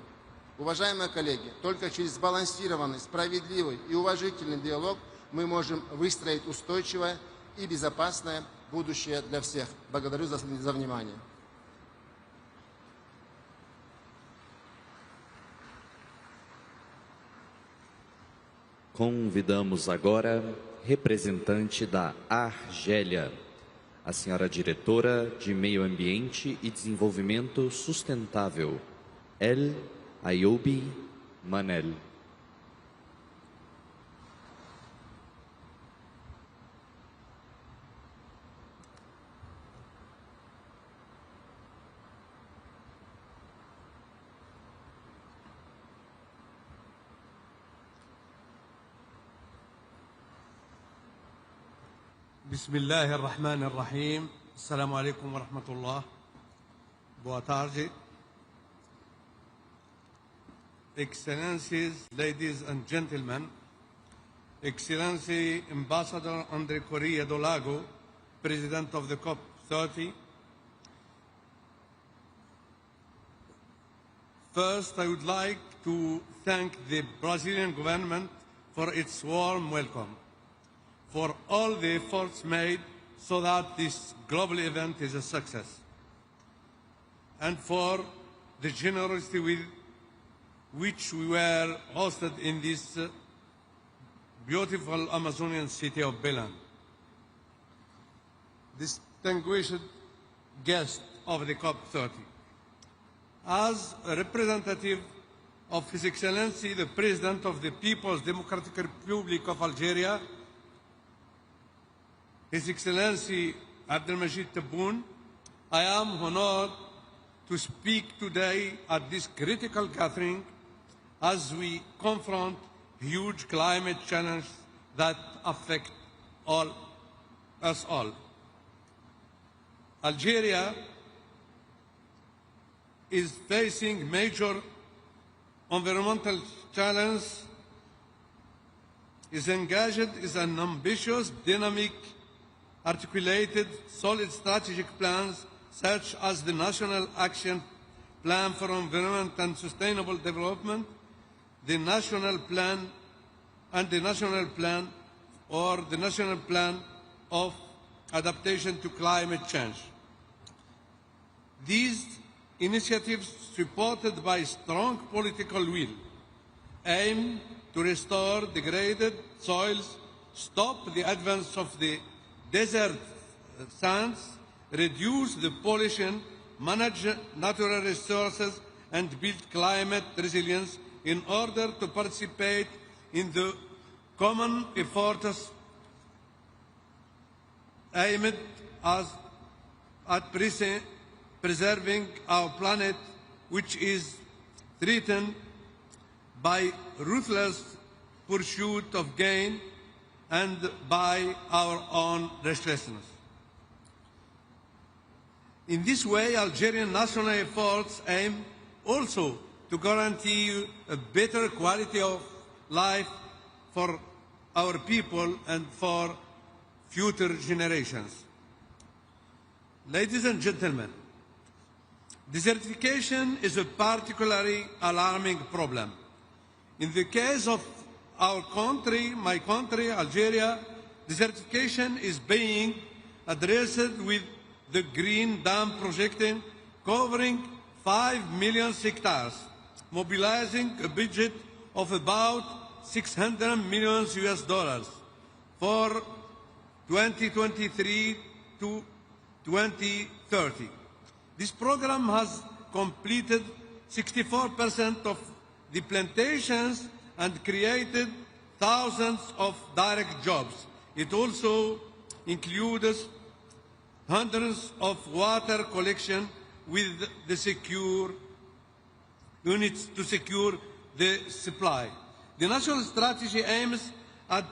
Уважаемые коллеги, только через сбалансированный, справедливый и уважительный диалог мы можем выстроить устойчивое и безопасное будущее для всех. Благодарю за внимание. Convidamos agora representante da Argélia, a senhora diretora de Meio Ambiente e Desenvolvimento Sustentável, El Ayoubi Manel. بسم الله الرحمن الرحيم. السلام عليكم ورحمة الله. Boa tarde. Excellencies, ladies and gentlemen, Excellency Ambassador André Correa do Lago, President of the COP30. First, I would like to thank the Brazilian government for its warm welcome, for all the efforts made so that this global event is a success, and for the generosity with which we were hosted in this beautiful Amazonian city of Belém. Distinguished guest of the COP30, as a representative of His Excellency the President of the People's Democratic Republic of Algeria, His Excellency Abdelmajid Tebboune, I am honored to speak today at this critical gathering as we confront huge climate challenges that affect us all. Algeria is facing major environmental challenges, is engaged in an ambitious, dynamic, articulated, solid strategic plans such as the National Action Plan for Environment and Sustainable Development, the National Plan and the National Plan of Adaptation to Climate Change. These initiatives, supported by strong political will, aim to restore degraded soils, stop the advance of the desert sands, reduce the pollution, manage natural resources, and build climate resilience in order to participate in the common efforts aimed at preserving our planet, which is threatened by ruthless pursuit of gain and by our own restlessness. In this way, Algerian national efforts aim also to guarantee a better quality of life for our people and for future generations. Ladies and gentlemen, desertification is a particularly alarming problem. In the case of our country, my country, Algeria, desertification is being addressed with the Green Dam project covering 5 million hectares, mobilizing a budget of about $600 million for 2023 to 2030. This program has completed 64% of the plantations and created thousands of direct jobs. It also includes hundreds of water collection with the units to secure the supply. The national strategy aims at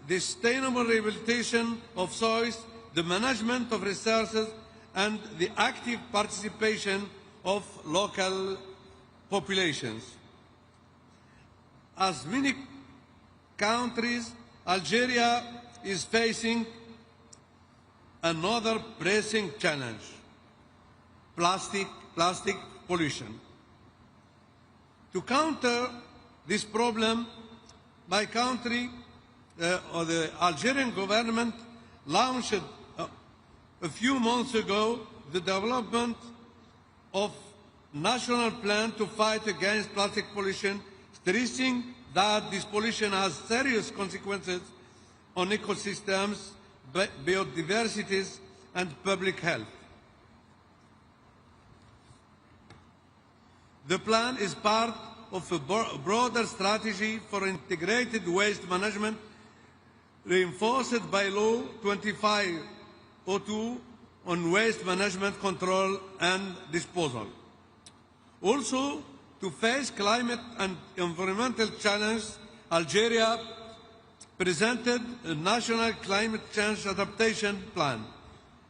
the sustainable rehabilitation of soils, the management of resources, and the active participation of local populations. As many countries, Algeria is facing another pressing challenge: plastic pollution. To counter this problem, my country, or the Algerian government, launched a few months ago the development of national plan to fight against plastic pollution, stressing that this pollution has serious consequences on ecosystems, biodiversity, and public health. The plan is part of a broader strategy for integrated waste management reinforced by Law 2502 on waste management control and disposal. Also, to face climate and environmental challenges, Algeria presented a national climate change adaptation plan,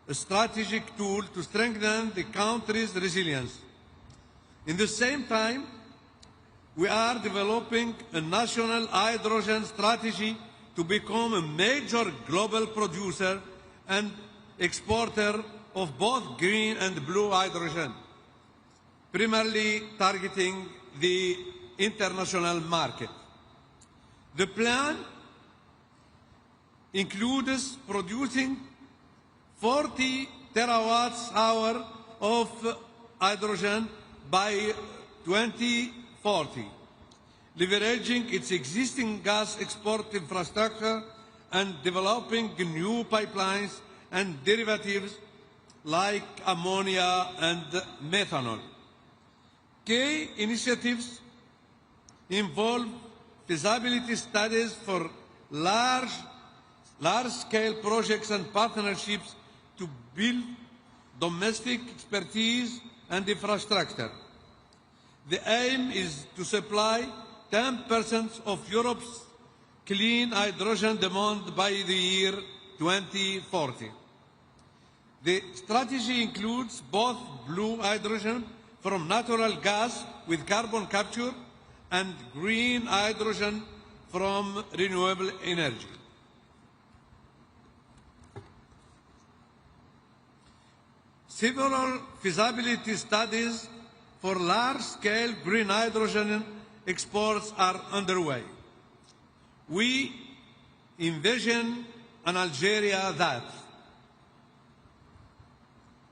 a strategic tool to strengthen the country's resilience. In the same time, we are developing a national hydrogen strategy to become a major global producer and exporter of both green and blue hydrogen, primarily targeting the international market. The plan includes producing 40 terawatt-hours of hydrogen by 2040, leveraging its existing gas export infrastructure and developing new pipelines and derivatives like ammonia and methanol. Key initiatives involve feasibility studies for large-scale projects and partnerships to build domestic expertise and infrastructure. The aim is to supply 10% of Europe's clean hydrogen demand by the year 2040. The strategy includes both blue hydrogen from natural gas with carbon capture and green hydrogen from renewable energy. Several feasibility studies for large-scale green hydrogen exports are underway. We envision an Algeria that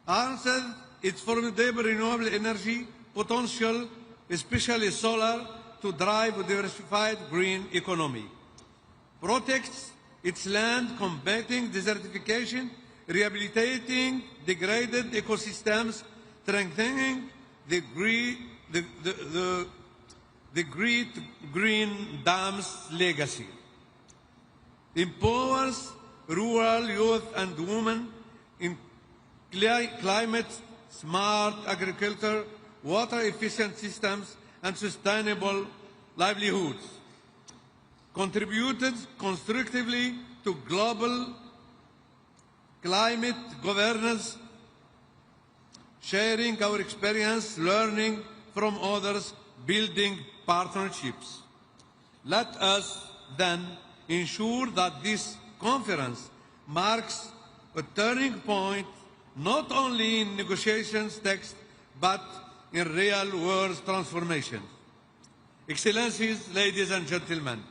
harnesses its formidable renewable energy potential, especially solar, to drive a diversified green economy, protects its land, combating desertification, rehabilitating degraded ecosystems, strengthening the great green dams legacy, empowers rural youth and women in climate-smart agriculture, water-efficient systems, and sustainable livelihoods, contributed constructively to global climate governance, sharing our experience, learning from others, building partnerships. Let us then ensure that this conference marks a turning point not only in negotiations text, but in real-world transformation. Excellencies, ladies and gentlemen,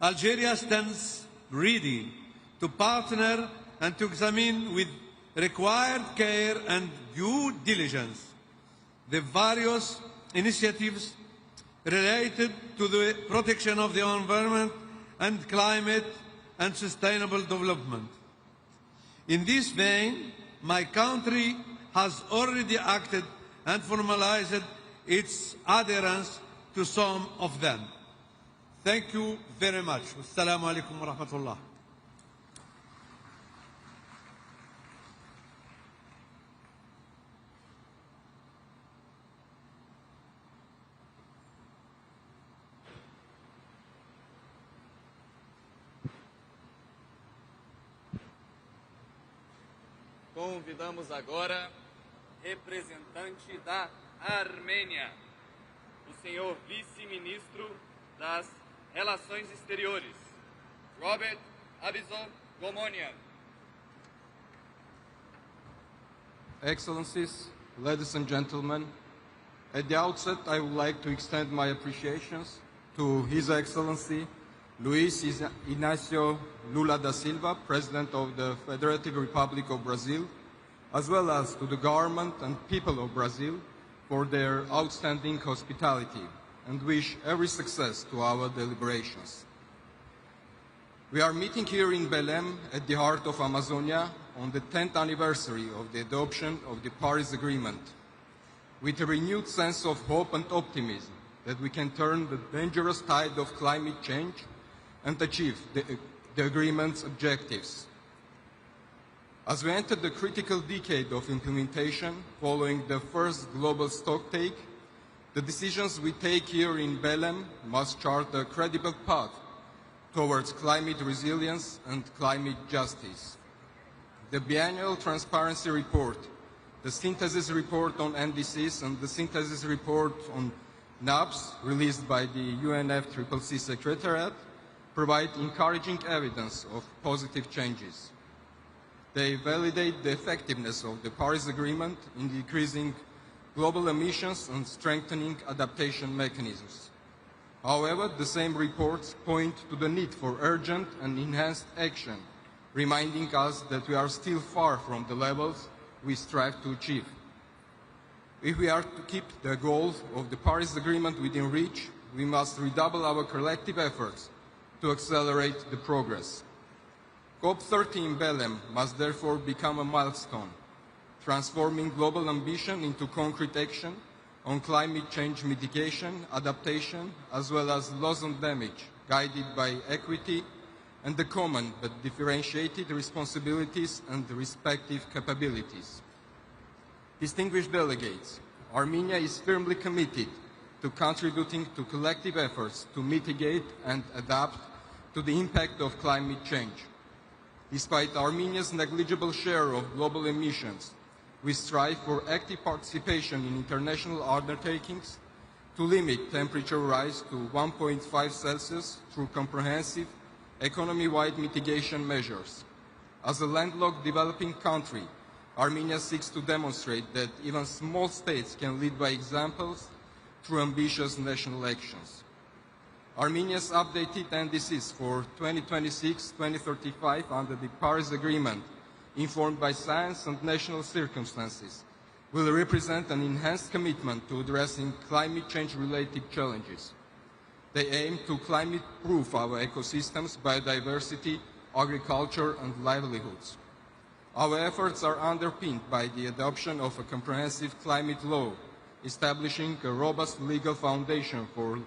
Algeria stands ready to partner and to examine with required care and due diligence the various initiatives related to the protection of the environment and climate and sustainable development. In this vein, my country has already acted and formalized its adherence to some of them. Thank you very much. Assalamu alaikum wa rahmatullah. Convidamos agora representante da Armênia, o senhor vice-ministro das Relações Exteriores, Robert Abizov Gomonian. Excellencies, ladies and gentlemen, at the outset I would like to extend my appreciations to His Excellency Luiz Inácio Lula da Silva, President of the Federative Republic of Brazil, as well as to the government and people of Brazil for their outstanding hospitality, and wish every success to our deliberations. We are meeting here in Belém at the heart of Amazonia on the 10th anniversary of the adoption of the Paris Agreement, with a renewed sense of hope and optimism that we can turn the dangerous tide of climate change and achieve the agreement's objectives. As we enter the critical decade of implementation following the first global stocktake, the decisions we take here in Belém must chart a credible path towards climate resilience and climate justice. The biannual transparency report, the synthesis report on NDCs, and the synthesis report on NAPs released by the UNFCCC Secretariat provide encouraging evidence of positive changes. They validate the effectiveness of the Paris Agreement in decreasing global emissions and strengthening adaptation mechanisms. However, the same reports point to the need for urgent and enhanced action, reminding us that we are still far from the levels we strive to achieve. If we are to keep the goals of the Paris Agreement within reach, we must redouble our collective efforts to accelerate the progress. COP30 in Belém must therefore become a milestone, transforming global ambition into concrete action on climate change mitigation, adaptation, as well as loss and damage, guided by equity and the common but differentiated responsibilities and respective capabilities. Distinguished delegates, Armenia is firmly committed to contributing to collective efforts to mitigate and adapt to the impact of climate change. Despite Armenia's negligible share of global emissions, we strive for active participation in international undertakings to limit temperature rise to 1.5 Celsius through comprehensive, economy-wide mitigation measures. As a landlocked developing country, Armenia seeks to demonstrate that even small states can lead by examples through ambitious national actions. Armenia's updated NDCs for 2026-2035 under the Paris Agreement, informed by science and national circumstances, will represent an enhanced commitment to addressing climate change-related challenges. They aim to climate-proof our ecosystems, biodiversity, agriculture, and livelihoods. Our efforts are underpinned by the adoption of a comprehensive climate law, establishing a robust legal foundation for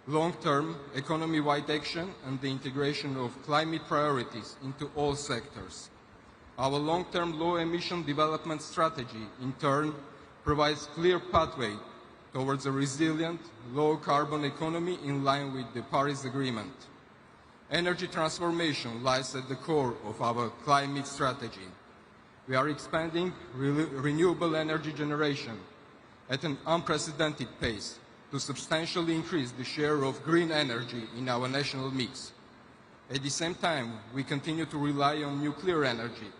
long-term economy-wide action and the integration of climate priorities into all sectors. Our long-term low-emission development strategy, in turn, provides clear pathway towards a resilient, low-carbon economy in line with the Paris Agreement. Energy transformation lies at the core of our climate strategy. We are expanding renewable energy generation at an unprecedented pace to substantially increase the share of green energy in our national mix. At the same time, we continue to rely on nuclear energy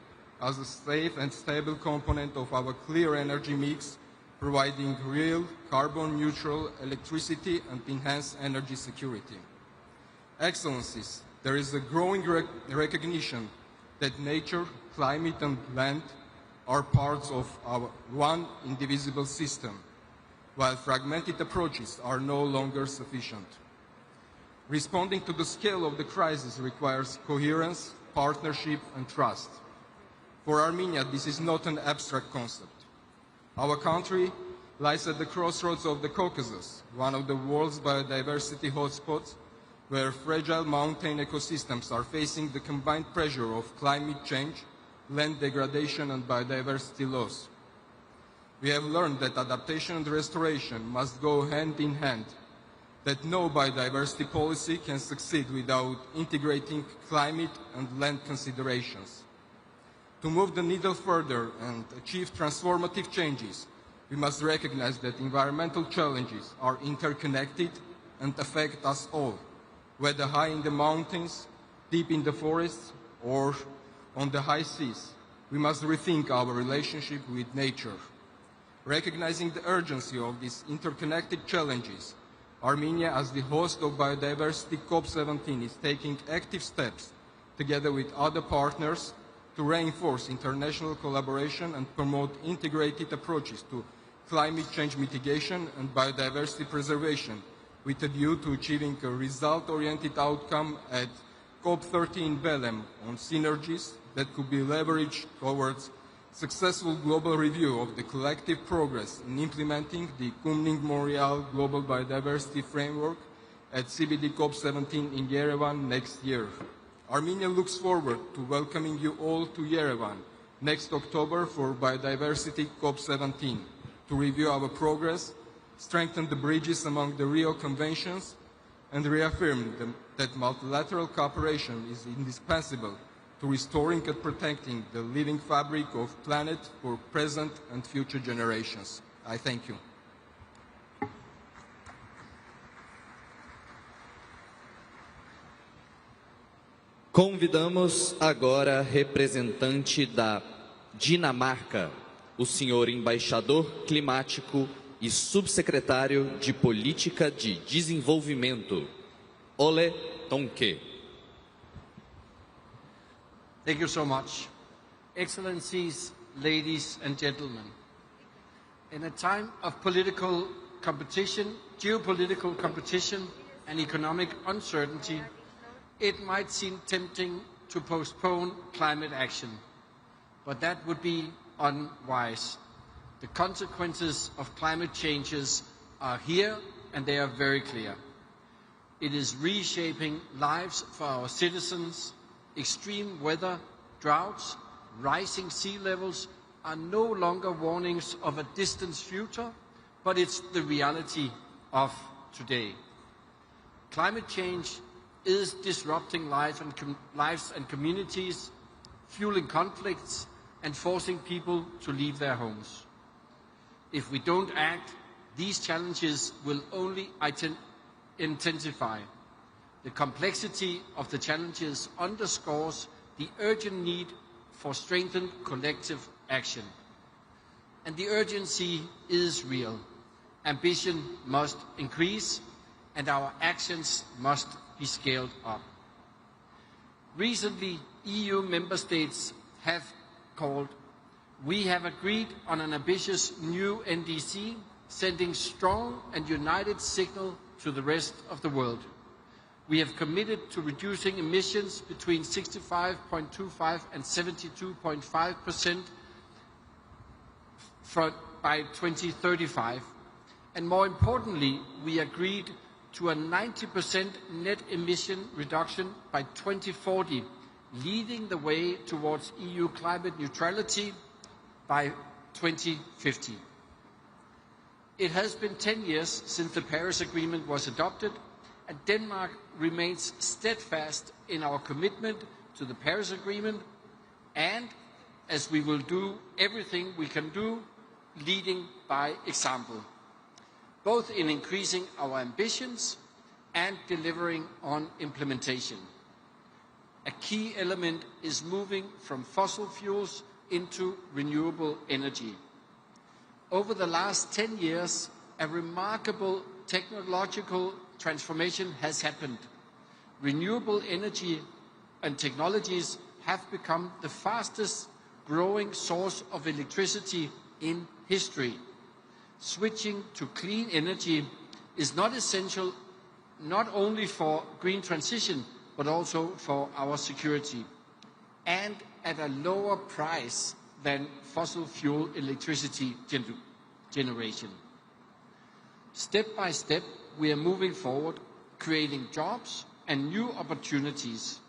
as a safe and stable component of our clear energy mix, providing real carbon-neutral electricity and enhanced energy security. Excellencies, there is a growing recognition that nature, climate, and land are parts of our one indivisible system, while fragmented approaches are no longer sufficient. Responding to the scale of the crisis requires coherence, partnership, and trust. For Armenia, this is not an abstract concept. Our country lies at the crossroads of the Caucasus, one of the world's biodiversity hotspots, where fragile mountain ecosystems are facing the combined pressure of climate change, land degradation, and biodiversity loss. We have learned that adaptation and restoration must go hand in hand, that no biodiversity policy can succeed without integrating climate and land considerations. To move the needle further and achieve transformative changes, we must recognize that environmental challenges are interconnected and affect us all, whether high in the mountains, deep in the forests, or on the high seas. We must rethink our relationship with nature. Recognizing the urgency of these interconnected challenges, Armenia, as the host of Biodiversity COP17, is taking active steps, together with other partners, to reinforce international collaboration and promote integrated approaches to climate change mitigation and biodiversity preservation, with a view to achieving a result-oriented outcome at COP30 in Belém on synergies that could be leveraged towards successful global review of the collective progress in implementing the Kunming-Montreal Global Biodiversity Framework at CBD COP17 in Yerevan next year. Armenia looks forward to welcoming you all to Yerevan next October for Biodiversity COP17 to review our progress, strengthen the bridges among the Rio Conventions, and reaffirm that multilateral cooperation is indispensable to restoring and protecting the living fabric of the planet for present and future generations. I thank you. Convidamos agora representante da Dinamarca, o senhor embaixador climático e subsecretário de Política de Desenvolvimento, Ole Tonke. Thank you so much. Excellencies, ladies and gentlemen, in a time of political competition, geopolitical competition, and economic uncertainty, it might seem tempting to postpone climate action, but that would be unwise. The consequences of climate changes are here, and they are very clear. It is reshaping lives for our citizens. Extreme weather, droughts, rising sea levels are no longer warnings of a distant future, but it's the reality of today. Climate change is disrupting lives and communities, fueling conflicts, and forcing people to leave their homes. If we don't act, these challenges will only intensify. The complexity of the challenges underscores the urgent need for strengthened collective action. And the urgency is real. Ambition must increase, and our actions must be scaled up. Recently, EU member states have called. We have agreed on an ambitious new NDC, sending strong and united signal to the rest of the world. We have committed to reducing emissions between 65.25 and 72.5% by 2035. And more importantly, we agreed to a 90% net emission reduction by 2040, leading the way towards EU climate neutrality by 2050. It has been 10 years since the Paris Agreement was adopted, and Denmark remains steadfast in our commitment to the Paris Agreement, and as we will do everything we can do, leading by example, both in increasing our ambitions and delivering on implementation. A key element is moving from fossil fuels into renewable energy. Over the last 10 years, a remarkable technological transformation has happened. Renewable energy and technologies have become the fastest growing source of electricity in history. Switching to clean energy is not essential not only for green transition, but also for our security, and at a lower price than fossil fuel electricity generation. Step by step, we are moving forward, creating jobs and new opportunities,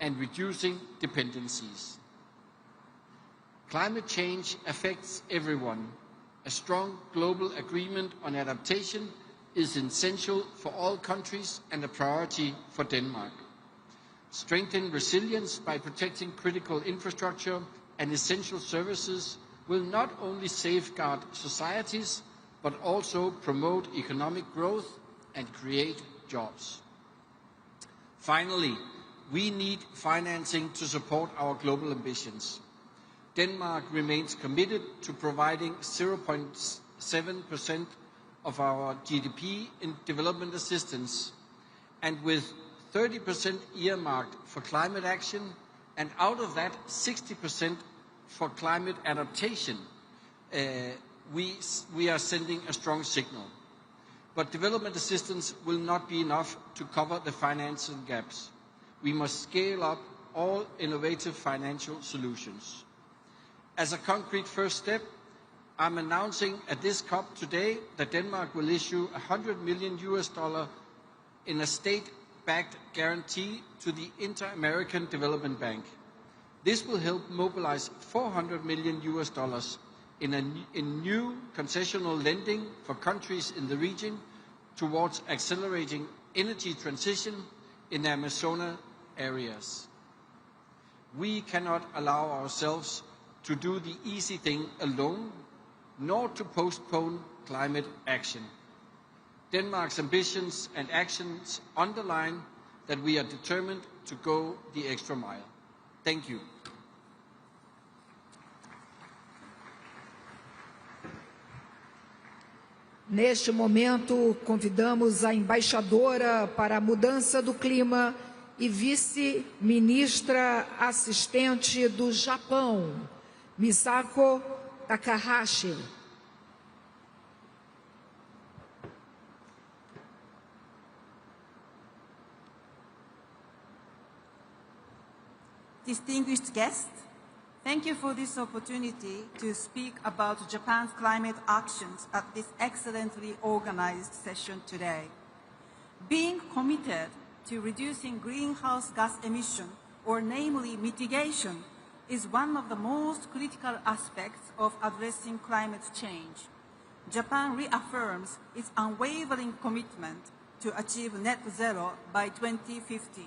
and reducing dependencies. Climate change affects everyone. A strong global agreement on adaptation is essential for all countries and a priority for Denmark. Strengthen resilience by protecting critical infrastructure and essential services will not only safeguard societies, but also promote economic growth and create jobs. Finally, we need financing to support our global ambitions. Denmark remains committed to providing 0.7% of our GDP in development assistance, and with 30% earmarked for climate action, and out of that 60% for climate adaptation, we are sending a strong signal. But development assistance will not be enough to cover the financial gaps. We must scale up all innovative financial solutions. As a concrete first step, I'm announcing at this COP today that Denmark will issue $100 million in a state-backed guarantee to the Inter-American Development Bank. This will help mobilize $400 million in new concessional lending for countries in the region towards accelerating energy transition in the Amazon areas. We cannot allow ourselves to do the easy thing alone, nor to postpone climate action. Denmark's ambitions and actions underline that we are determined to go the extra mile. Thank you. Neste momento, convidamos a embaixadora para a mudança do clima e vice-ministra assistente do Japão, Misako Takahashi. Distinguished guests, thank you for this opportunity to speak about Japan's climate actions at this excellently organized session today. Being committed to reducing greenhouse gas emission, or namely mitigation, is one of the most critical aspects of addressing climate change. Japan reaffirms its unwavering commitment to achieve net zero by 2050.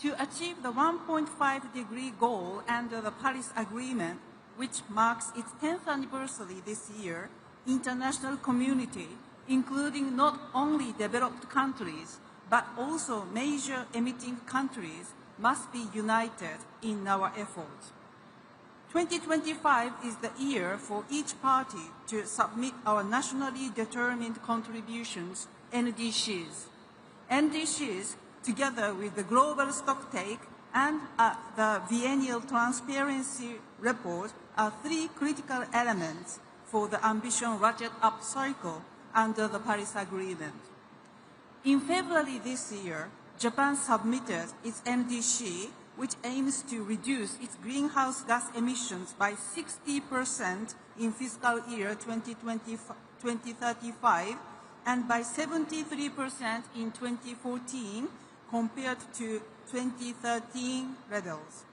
To achieve the 1.5-degree goal under the Paris Agreement, which marks its 10th anniversary this year, international community, including not only developed countries, but also major emitting countries, must be united in our efforts. 2025 is the year for each party to submit our nationally determined contributions, NDCs. NDCs, together with the global stocktake and the biennial transparency report, are three critical elements for the ambition ratchet-up cycle under the Paris Agreement. In February this year, Japan submitted its NDC, which aims to reduce its greenhouse gas emissions by 60% in fiscal year 2035 and by 73% in 2014 compared to 2013 levels.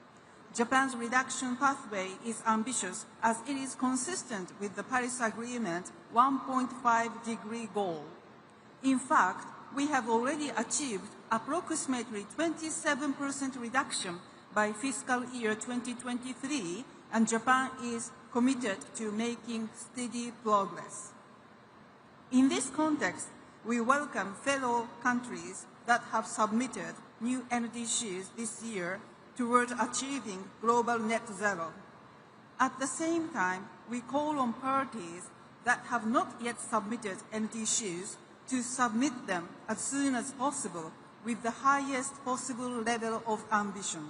Japan's reduction pathway is ambitious as it is consistent with the Paris Agreement 1.5-degree goal. In fact, we have already achieved approximately 27% reduction by fiscal year 2023, and Japan is committed to making steady progress. In this context, we welcome fellow countries that have submitted new NDCs this year toward achieving global net zero. At the same time, we call on parties that have not yet submitted NDCs to submit them as soon as possible with the highest possible level of ambition.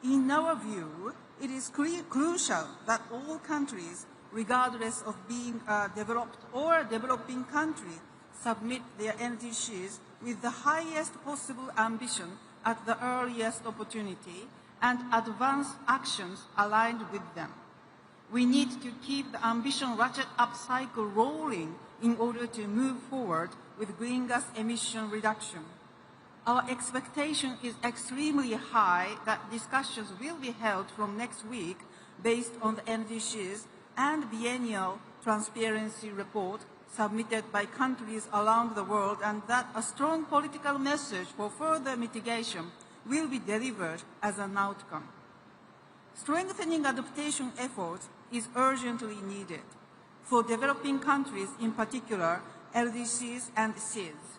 In our view, it is crucial that all countries, regardless of being a developed or a developing country, submit their NDCs with the highest possible ambition at the earliest opportunity and advance actions aligned with them. We need to keep the ambition ratchet-up cycle rolling in order to move forward with green gas emission reduction. Our expectation is extremely high that discussions will be held from next week based on the NDCs and biennial transparency report submitted by countries around the world, and that a strong political message for further mitigation will be delivered as an outcome. Strengthening adaptation efforts is urgently needed for developing countries, in particular LDCs and CIS.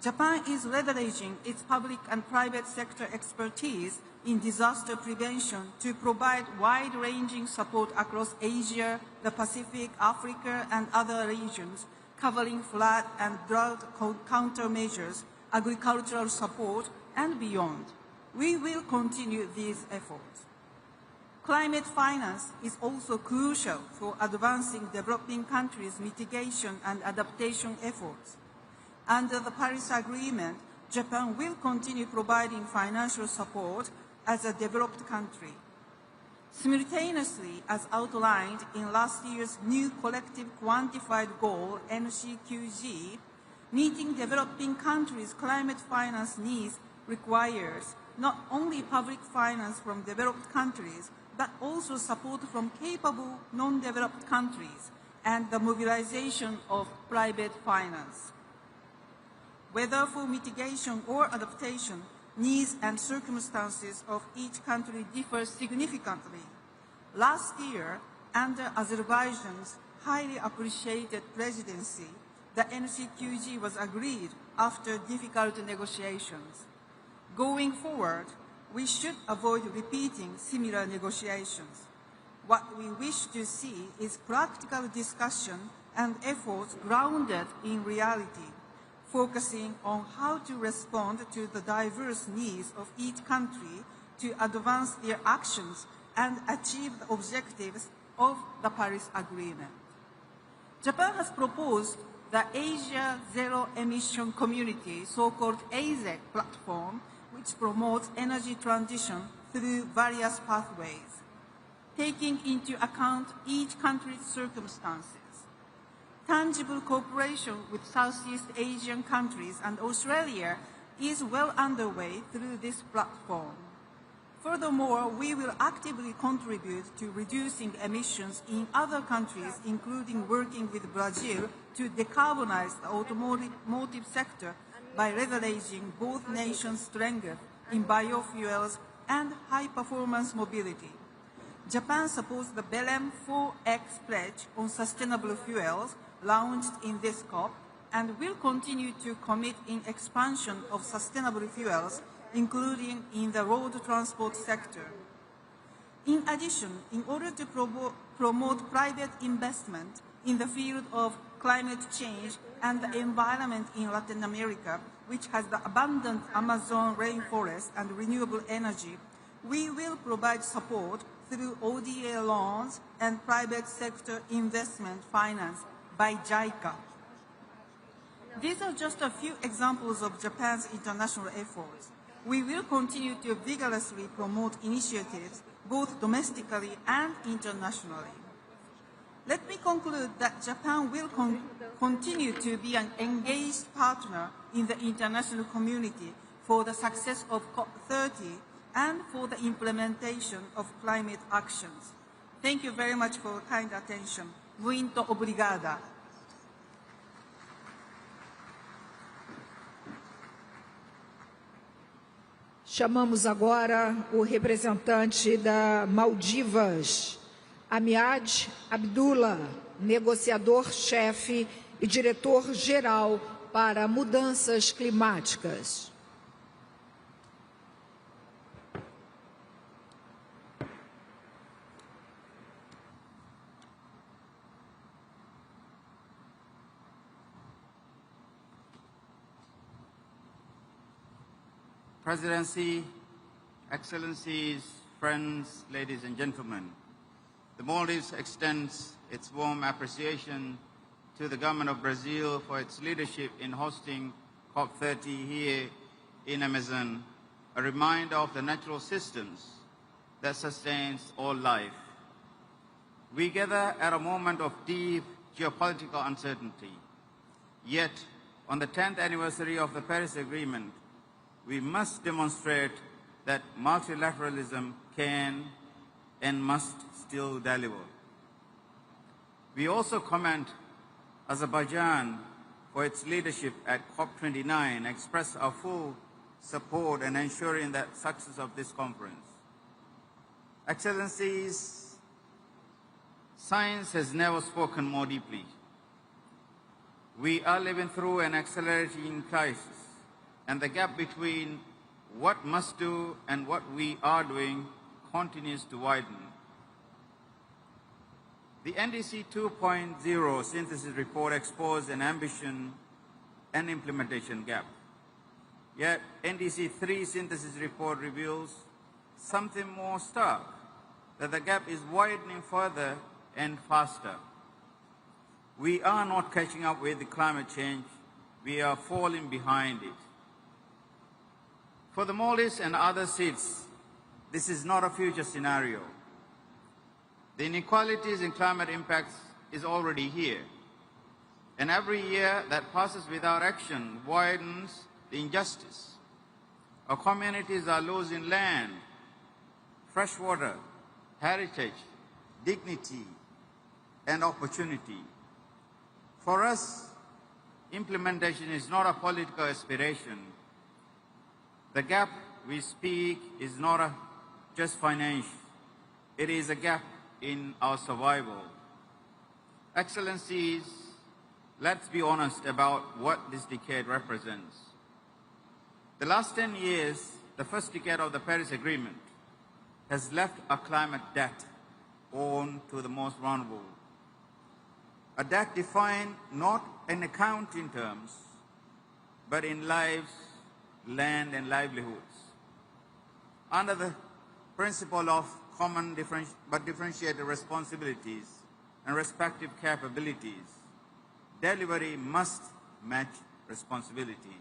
Japan is leveraging its public and private sector expertise in disaster prevention to provide wide-ranging support across Asia, the Pacific, Africa, and other regions, covering flood and drought countermeasures, agricultural support, and beyond. We will continue these efforts. Climate finance is also crucial for advancing developing countries' mitigation and adaptation efforts. Under the Paris Agreement, Japan will continue providing financial support as a developed country. Simultaneously, as outlined in last year's new collective quantified goal, NCQG, meeting developing countries' climate finance needs requires not only public finance from developed countries, but also support from capable non-developed countries and the mobilization of private finance. Whether for mitigation or adaptation, needs and circumstances of each country differ significantly. Last year, under Azerbaijan's highly appreciated presidency, the NCQG was agreed after difficult negotiations. Going forward, we should avoid repeating similar negotiations. What we wish to see is practical discussion and efforts grounded in reality, focusing on how to respond to the diverse needs of each country to advance their actions and achieve the objectives of the Paris Agreement. Japan has proposed the Asia Zero Emission Community, so-called AZEC platform, which promotes energy transition through various pathways, taking into account each country's circumstances. Tangible cooperation with Southeast Asian countries and Australia is well underway through this platform. Furthermore, we will actively contribute to reducing emissions in other countries, including working with Brazil to decarbonize the automotive sector by leveraging both nations' strength in biofuels and high-performance mobility. Japan supports the Belém 4X pledge on sustainable fuels launched in this COP and will continue to commit in expansion of sustainable fuels, including in the road transport sector. In addition, in order to promote private investment in the field of climate change and the environment in Latin America, which has the abundant Amazon rainforest and renewable energy, we will provide support through ODA loans and private sector investment finance by JICA. These are just a few examples of Japan's international efforts. We will continue to vigorously promote initiatives both domestically and internationally. Let me conclude that Japan will continue to be an engaged partner in the international community for the success of COP30 and for the implementation of climate actions. Thank you very much for your kind attention. Muito obrigada. Chamamos agora o representante da Maldivas, Amiad Abdullah, negociador-chefe e diretor-geral para mudanças climáticas. Presidency, Excellencies, friends, ladies and gentlemen, the Maldives extends its warm appreciation to the government of Brazil for its leadership in hosting COP30 here in Amazon, a reminder of the natural systems that sustains all life. We gather at a moment of deep geopolitical uncertainty. Yet, on the 10th anniversary of the Paris Agreement, we must demonstrate that multilateralism can and must still deliver. We also commend Azerbaijan for its leadership at COP29, express our full support in ensuring the success of this conference. Excellencies, science has never spoken more deeply. We are living through an accelerating crisis, and the gap between what must do and what we are doing continues to widen. The NDC 2.0 synthesis report exposed an ambition and implementation gap. Yet NDC 3 synthesis report reveals something more stark, that the gap is widening further and faster. We are not catching up with the climate change, we are falling behind it. For the Maldives and other seats, this is not a future scenario. The inequalities in climate impacts is already here. And every year that passes without action widens the injustice. Our communities are losing land, fresh water, heritage, dignity, and opportunity. For us, implementation is not a political aspiration. The gap we speak is not just financial. It is a gap in our survival. Excellencies, let's be honest about what this decade represents. The last 10 years, the first decade of the Paris Agreement, has left a climate debt owed to the most vulnerable. A debt defined not in accounting terms, but in lives, land, and livelihoods. Under the principle of common but differentiated responsibilities and respective capabilities, delivery must match responsibility.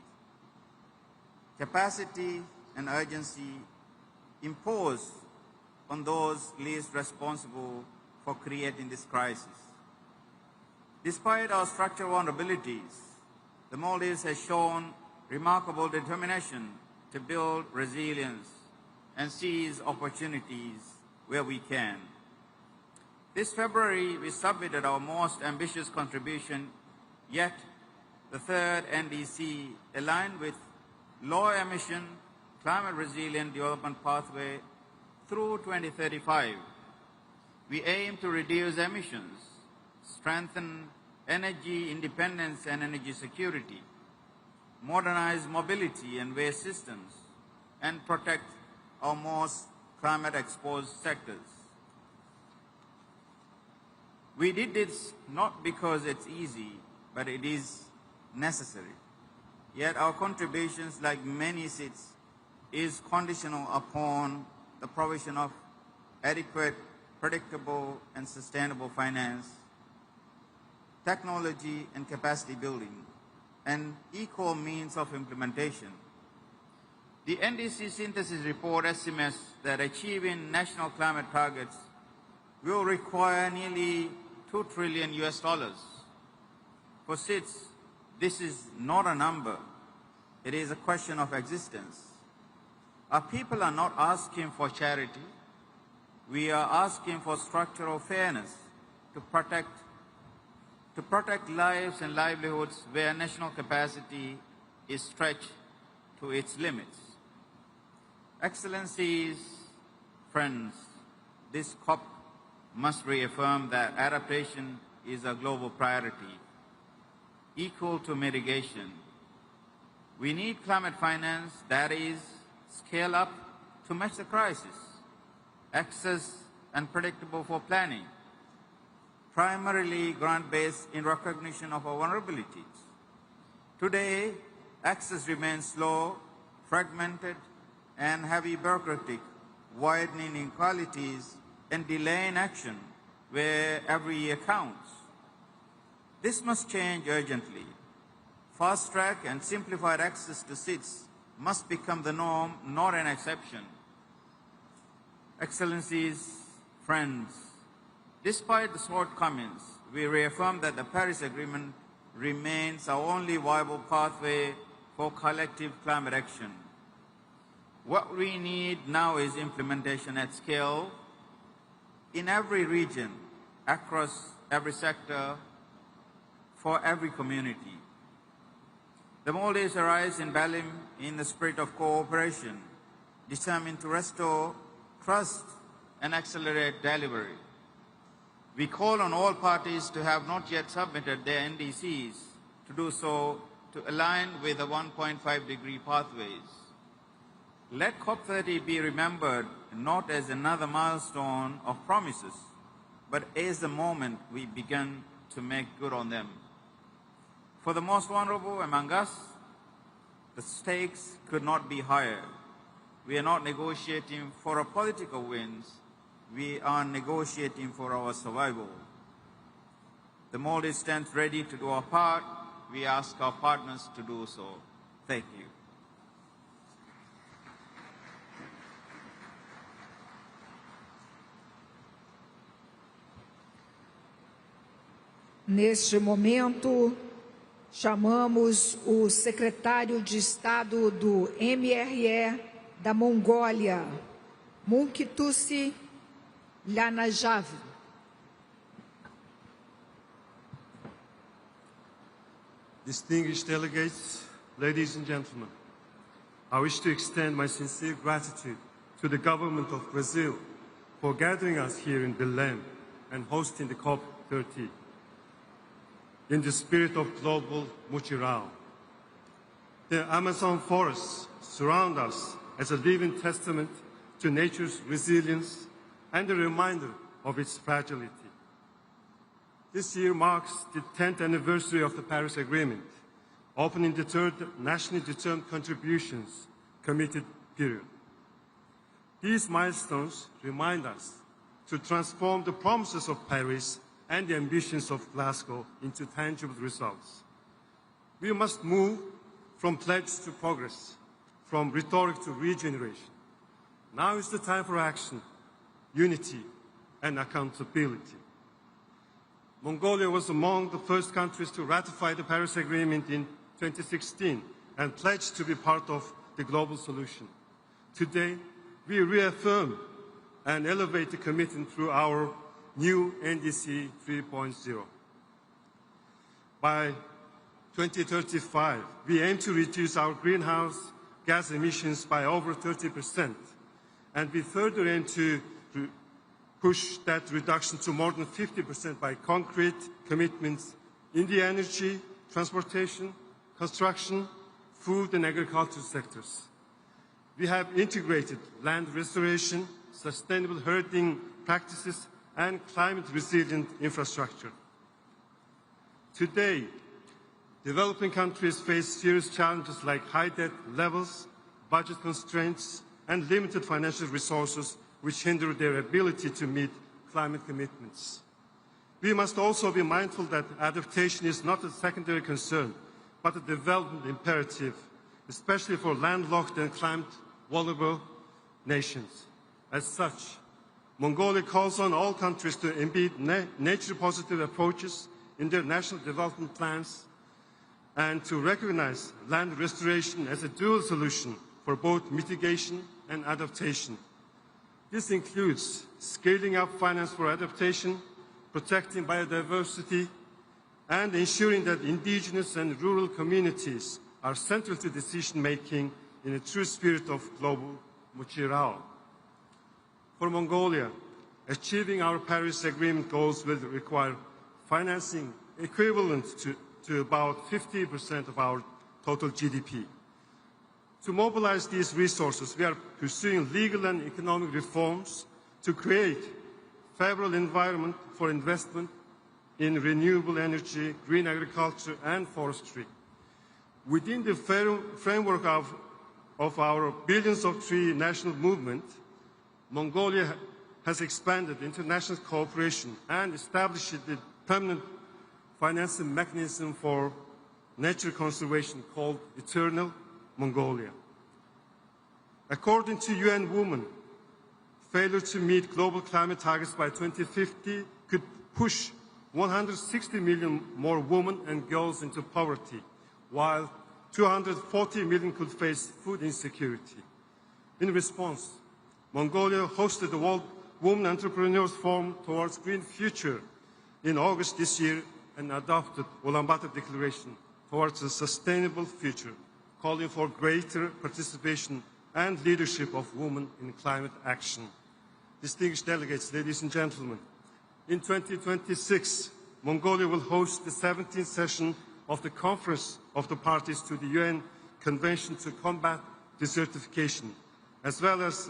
Capacity and urgency imposed on those least responsible for creating this crisis. Despite our structural vulnerabilities, the Maldives has shown remarkable determination to build resilience and seize opportunities where we can. This February, we submitted our most ambitious contribution yet, the third NDC, aligned with low-emission, climate-resilient development pathway through 2035. We aim to reduce emissions, strengthen energy independence and energy security, modernize mobility and waste systems, and protect our most climate-exposed sectors. We did this not because it's easy, but it is necessary. Yet our contributions, like many seats, is conditional upon the provision of adequate, predictable, and sustainable finance, technology and capacity building, and equal means of implementation. The NDC synthesis report estimates that achieving national climate targets will require nearly $2 trillion. For SIDS, this is not a number. It is a question of existence. Our people are not asking for charity. We are asking for structural fairness to protect lives and livelihoods where national capacity is stretched to its limits. Excellencies, friends, this COP must reaffirm that adaptation is a global priority, equal to mitigation. We need climate finance that is scale up to match the crisis, access and predictable for planning, primarily grant-based in recognition of our vulnerabilities. Today, access remains slow, fragmented, and heavy bureaucratic, widening inequalities and delaying action where every year counts. This must change urgently. Fast-track and simplified access to seats must become the norm, not an exception. Excellencies, friends, despite the shortcomings, we reaffirm that the Paris Agreement remains our only viable pathway for collective climate action. What we need now is implementation at scale in every region, across every sector, for every community. The Maldives arrives in Balim in the spirit of cooperation, determined to restore trust and accelerate delivery. We call on all parties to have not yet submitted their NDCs to do so to align with the 1.5-degree pathways. Let COP30 be remembered not as another milestone of promises, but as the moment we begin to make good on them. For the most vulnerable among us, the stakes could not be higher. We are not negotiating for a political wins. We are negotiating for our survival. The Maldives stands ready to do our part. We ask our partners to do so. Thank you. Neste momento, chamamos o secretário de Estado do MRE da Mongólia, Munkitusi Lanajav. Distinguished delegates, ladies and gentlemen, I wish to extend my sincere gratitude to the government of Brazil for gathering us here in Belém and hosting the COP30 in the spirit of global mutirao. The Amazon forests surround us as a living testament to nature's resilience and a reminder of its fragility. This year marks the 10th anniversary of the Paris Agreement, opening the third nationally determined contributions committed period. These milestones remind us to transform the promises of Paris and the ambitions of Glasgow into tangible results. We must move from pledge to progress, from rhetoric to regeneration. Now is the time for action, unity, and accountability. Mongolia was among the first countries to ratify the Paris Agreement in 2016 and pledged to be part of the global solution. Today, we reaffirm and elevate the commitment through our new NDC 3.0. By 2035, we aim to reduce our greenhouse gas emissions by over 30%, and we further aim to push that reduction to more than 50% by concrete commitments in the energy, transportation, construction, food and agriculture sectors. We have integrated land restoration, sustainable herding practices, and climate-resilient infrastructure. Today, developing countries face serious challenges like high debt levels, budget constraints, and limited financial resources which hinder their ability to meet climate commitments. We must also be mindful that adaptation is not a secondary concern, but a development imperative, especially for landlocked and climate-vulnerable nations. As such, Mongolia calls on all countries to embed nature-positive approaches in their national development plans and to recognize land restoration as a dual solution for both mitigation and adaptation. This includes scaling up finance for adaptation, protecting biodiversity, and ensuring that indigenous and rural communities are central to decision-making in a true spirit of global mutirao. For Mongolia, achieving our Paris Agreement goals will require financing equivalent to about 50% of our total GDP. To mobilize these resources, we are pursuing legal and economic reforms to create a favorable environment for investment in renewable energy, green agriculture, and forestry. Within the framework of our Billions of Trees national movement, Mongolia has expanded international cooperation and established the permanent financing mechanism for nature conservation called Eternal Mongolia. According to UN Women, failure to meet global climate targets by 2050 could push 160 million more women and girls into poverty, while 240 million could face food insecurity. In response, Mongolia hosted the World Women Entrepreneurs Forum Towards Green Future in August this year and adopted Ulaanbaatar Declaration Towards a Sustainable Future, calling for greater participation and leadership of women in climate action. distinguished delegates, ladies and gentlemen, in 2026, Mongolia will host the 17th session of the Conference of the Parties to the UN Convention to Combat Desertification, as well as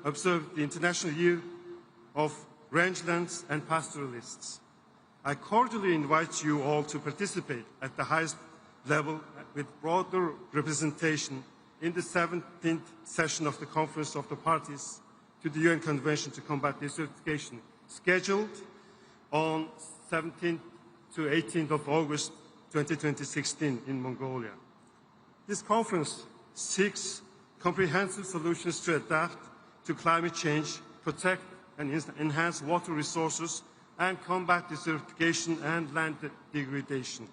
observe the International Year of Rangelands and Pastoralists. I cordially invite you all to participate at the highest level with broader representation in the 17th session of the Conference of the Parties to the UN Convention to Combat Desertification, scheduled on 17th to 18th of August 2016 in Mongolia. This conference seeks comprehensive solutions to adapt to climate change, protect and enhance water resources, and combat desertification and land degradation.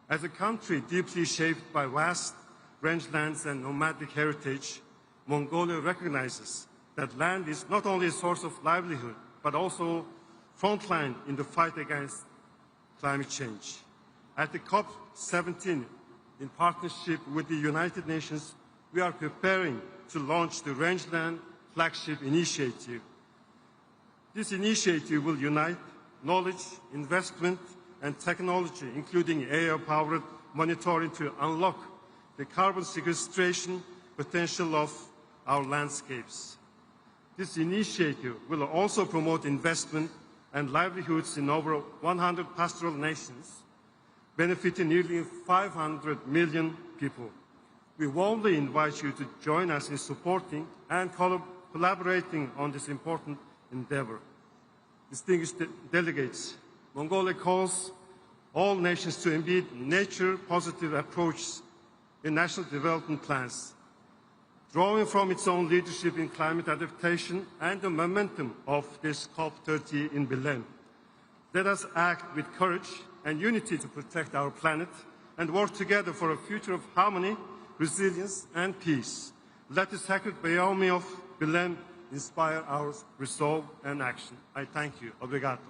As a country deeply shaped by vast rangelands and nomadic heritage, Mongolia recognizes that land is not only a source of livelihood, but also frontline in the fight against climate change. At the COP17, in partnership with the United Nations, we are preparing to launch the Rangeland Flagship Initiative. This initiative will unite knowledge, investment, and technology, including AI-powered monitoring, to unlock the carbon sequestration potential of our landscapes. This initiative will also promote investment and livelihoods in over 100 pastoral nations, benefiting nearly 500 million people. We warmly invite you to join us in supporting and collaborating on this important endeavor. Distinguished delegates, Mongolia calls all nations to embed nature-positive approaches in national development plans, drawing from its own leadership in climate adaptation and the momentum of this COP30 in Belém. Let us act with courage and unity to protect our planet and work together for a future of harmony, resilience, and peace. Let the sacred Bayomi of Belém inspire our resolve and action. I thank you. Obrigado.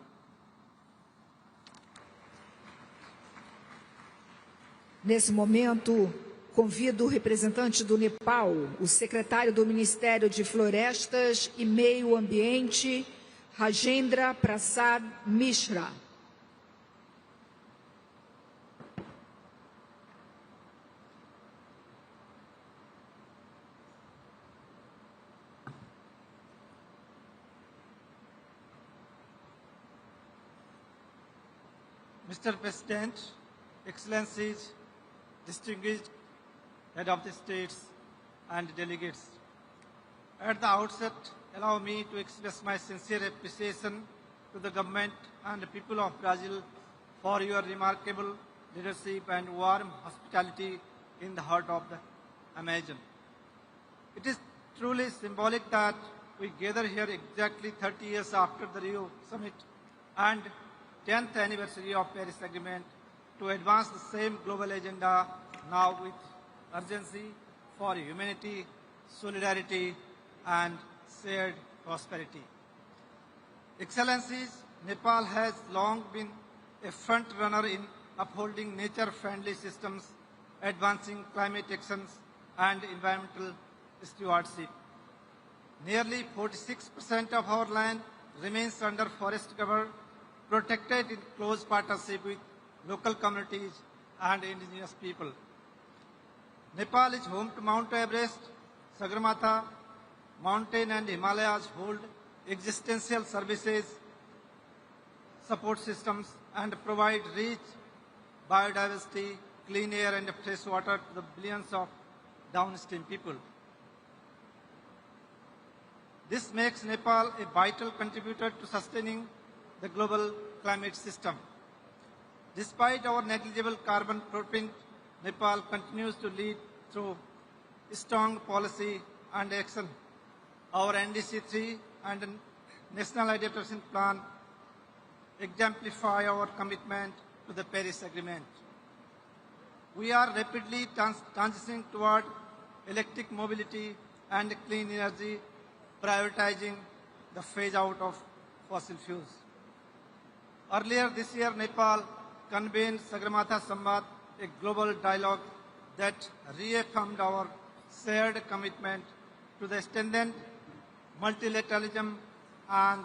Nesse momento, convido o representante do Nepal, o secretário do Ministério de Florestas e Meio Ambiente, Rajendra Prasad Mishra. Mr. President, Excellencies, distinguished Head of the States and delegates. At the outset, allow me to express my sincere appreciation to the government and the people of Brazil for your remarkable leadership and warm hospitality in the heart of the Amazon. It is truly symbolic that we gather here exactly 30 years after the Rio Summit and 10th anniversary of Paris Agreement to advance the same global agenda now with urgency for humanity, solidarity, and shared prosperity. Excellencies, Nepal has long been a front runner in upholding nature-friendly systems, advancing climate actions, and environmental stewardship. Nearly 46% of our land remains under forest cover, protected in close partnership with local communities and indigenous people. Nepal is home to Mount Everest, Sagarmatha, mountain and Himalayas hold existential services, support systems, and provide rich biodiversity, clean air, and fresh water to the billions of downstream people. This makes Nepal a vital contributor to sustaining the global climate system. Despite our negligible carbon footprint, Nepal continues to lead through strong policy and action. Our NDC-3 and National Adaptation Plan exemplify our commitment to the Paris Agreement. We are rapidly transitioning toward electric mobility and clean energy, prioritizing the phase out of fossil fuels. Earlier this year, Nepal convened Sagarmatha Samvad, a global dialogue that reaffirmed our shared commitment to the strengthened multilateralism, and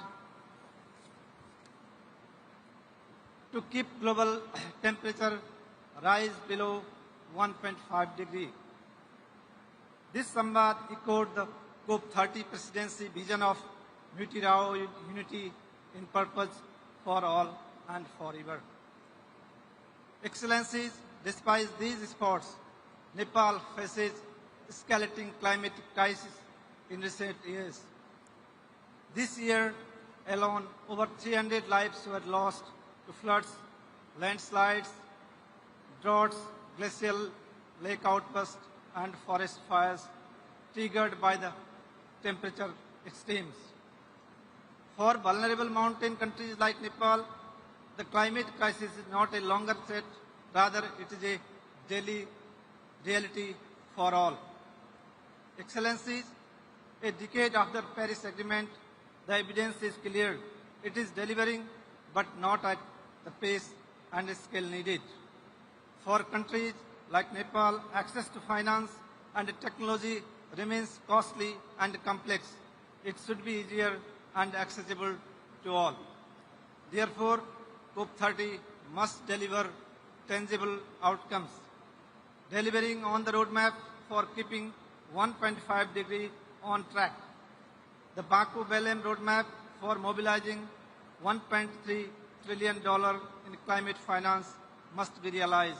to keep global temperature rise below 1.5 degree. This Samvad echoed the COP30 presidency vision of multilateral unity in purpose for all and forever. Excellencies, despite these efforts, Nepal faces escalating climatic crisis in recent years. This year alone, over 300 lives were lost to floods, landslides, droughts, glacial lake outbursts, and forest fires triggered by the temperature extremes. For vulnerable mountain countries like Nepal, the climate crisis is not a longer threat, rather it is a daily reality for all. Excellencies, a decade after Paris Agreement, the evidence is clear. It is delivering, but not at the pace and scale needed. For countries like Nepal, access to finance and technology remains costly and complex. It should be easier and accessible to all. Therefore, COP30 must deliver tangible outcomes, delivering on the roadmap for keeping 1.5 degree on track. The Baku-Belém roadmap for mobilizing $1.3 trillion in climate finance must be realized.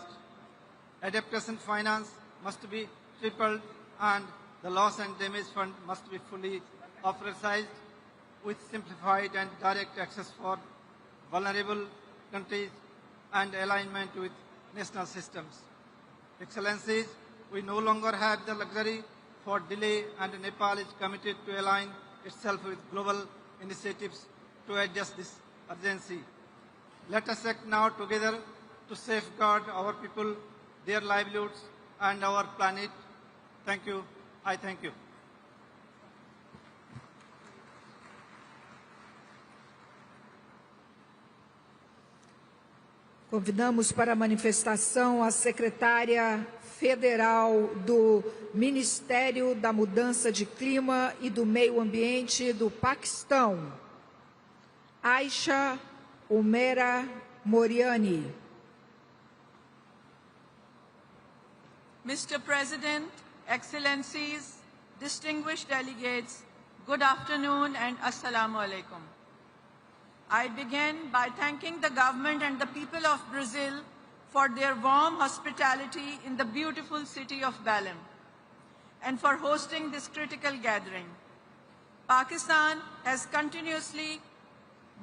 Adaptation finance must be tripled and the loss and damage fund must be fully authorized with simplified and direct access for vulnerable countries and alignment with national systems. Excellencies, we no longer have the luxury for delay, and Nepal is committed to align itself with global initiatives to address this urgency. Let us act now together to safeguard our people, their livelihoods, and our planet. Thank you. I thank you. Convidamos para a manifestação a secretária federal do Ministério da Mudança de Clima e do Meio Ambiente do Paquistão, Aisha Umera Moriani. Mr. President, Excellencies, distinguished delegates, good afternoon and Assalamu alaikum. I begin by thanking the government and the people of Brazil for their warm hospitality in the beautiful city of Belém and for hosting this critical gathering. Pakistan has continuously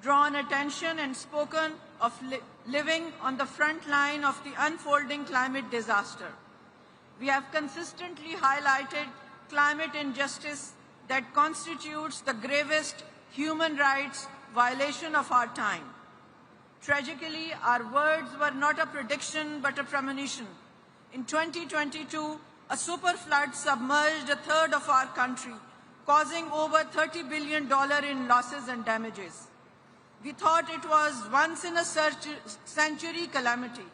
drawn attention and spoken of living on the front line of the unfolding climate disaster. We have consistently highlighted climate injustice that constitutes the gravest human rights violation of our time. Tragically, our words were not a prediction but a premonition. In 2022, a super flood submerged a third of our country, causing over $30 billion in losses and damages. We thought it was once in a century calamity.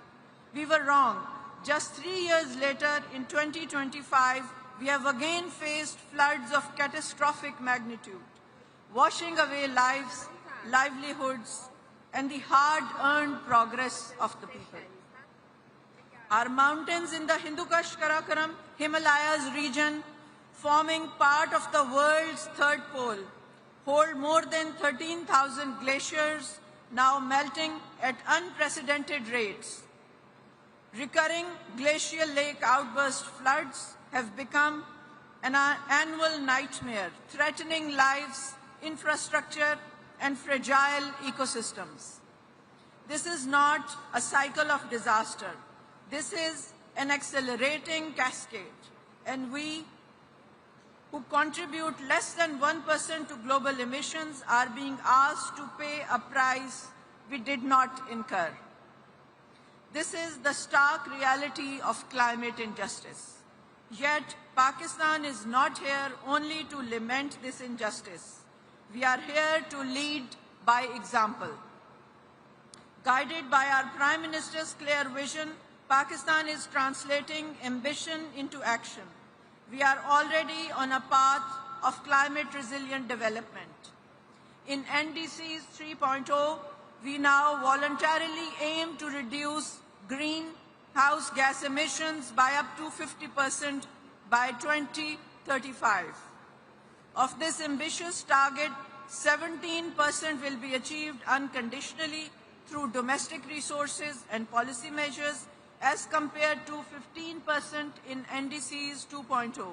We were wrong. Just 3 years later, in 2025, we have again faced floods of catastrophic magnitude, washing away lives, livelihoods, and the hard-earned progress of the people. Our mountains in the Hindu Kush Karakoram Himalayas region, forming part of the world's third pole, hold more than 13,000 glaciers now melting at unprecedented rates. Recurring glacial lake outburst floods have become an annual nightmare, threatening lives, infrastructure, and fragile ecosystems. This is not a cycle of disaster. This is an accelerating cascade, and we, who contribute less than 1% to global emissions, are being asked to pay a price we did not incur. This is the stark reality of climate injustice. Yet, Pakistan is not here only to lament this injustice. We are here to lead by example. Guided by our Prime Minister's clear vision, Pakistan is translating ambition into action. We are already on a path of climate resilient development. In NDCs 3.0, we now voluntarily aim to reduce greenhouse gas emissions by up to 50% by 2035. Of this ambitious target, 17% will be achieved unconditionally through domestic resources and policy measures as compared to 15% in NDCs 2.0,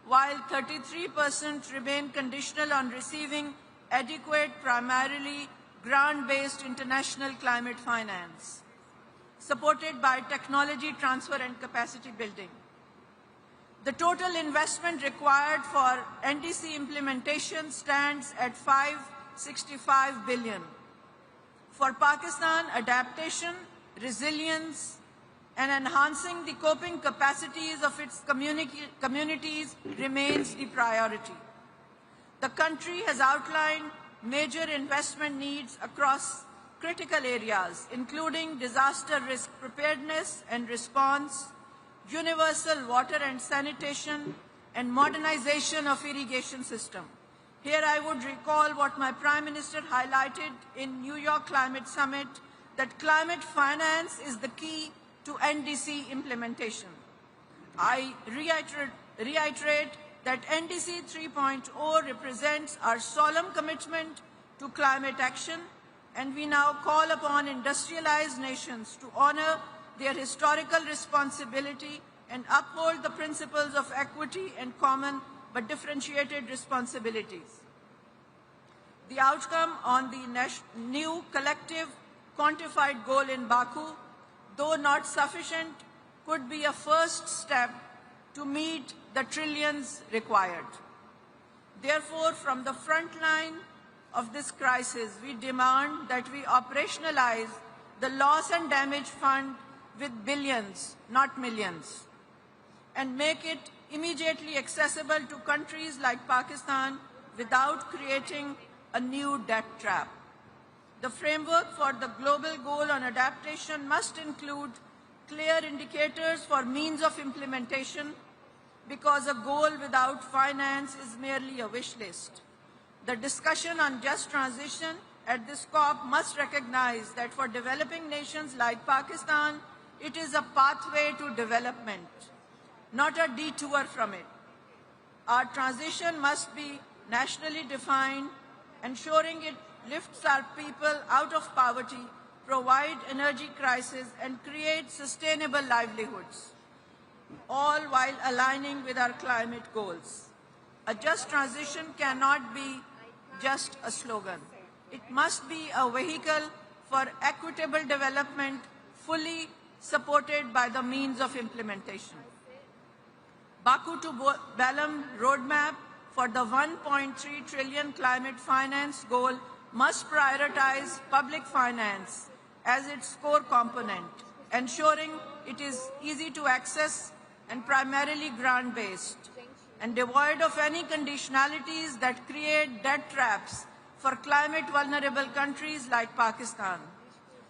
while 33% remain conditional on receiving adequate, primarily grant-based international climate finance, supported by technology transfer and capacity building. The total investment required for NDC implementation stands at $565 billion. For Pakistan, adaptation, resilience, and enhancing the coping capacities of its communities remains the priority. The country has outlined major investment needs across critical areas, including disaster risk preparedness and response, universal water and sanitation, and modernization of irrigation system. Here I would recall what my Prime Minister highlighted in New York Climate Summit, that climate finance is the key to NDC implementation. I reiterate that NDC 3.0 represents our solemn commitment to climate action, and we now call upon industrialized nations to honor their historical responsibility and uphold the principles of equity and common but differentiated responsibilities. The outcome on the new collective quantified goal in Baku, though not sufficient, could be a first step to meet the trillions required. Therefore, from the front line of this crisis, we demand that we operationalize the loss and damage fund with billions, not millions, and make it immediately accessible to countries like Pakistan without creating a new debt trap. The framework for the global goal on adaptation must include clear indicators for means of implementation, because a goal without finance is merely a wish list. The discussion on just transition at this COP must recognize that for developing nations like Pakistan, it is a pathway to development, not a detour from it. Our transition must be nationally defined, ensuring it lifts our people out of poverty, provide energy crisis, and create sustainable livelihoods, all while aligning with our climate goals. A just transition cannot be just a slogan. It must be a vehicle for equitable development, fully supported by the means of implementation. Baku to Belém roadmap for the 1.3 trillion climate finance goal must prioritize public finance as its core component, ensuring it is easy to access and primarily grant-based, and devoid of any conditionalities that create debt traps for climate-vulnerable countries like Pakistan,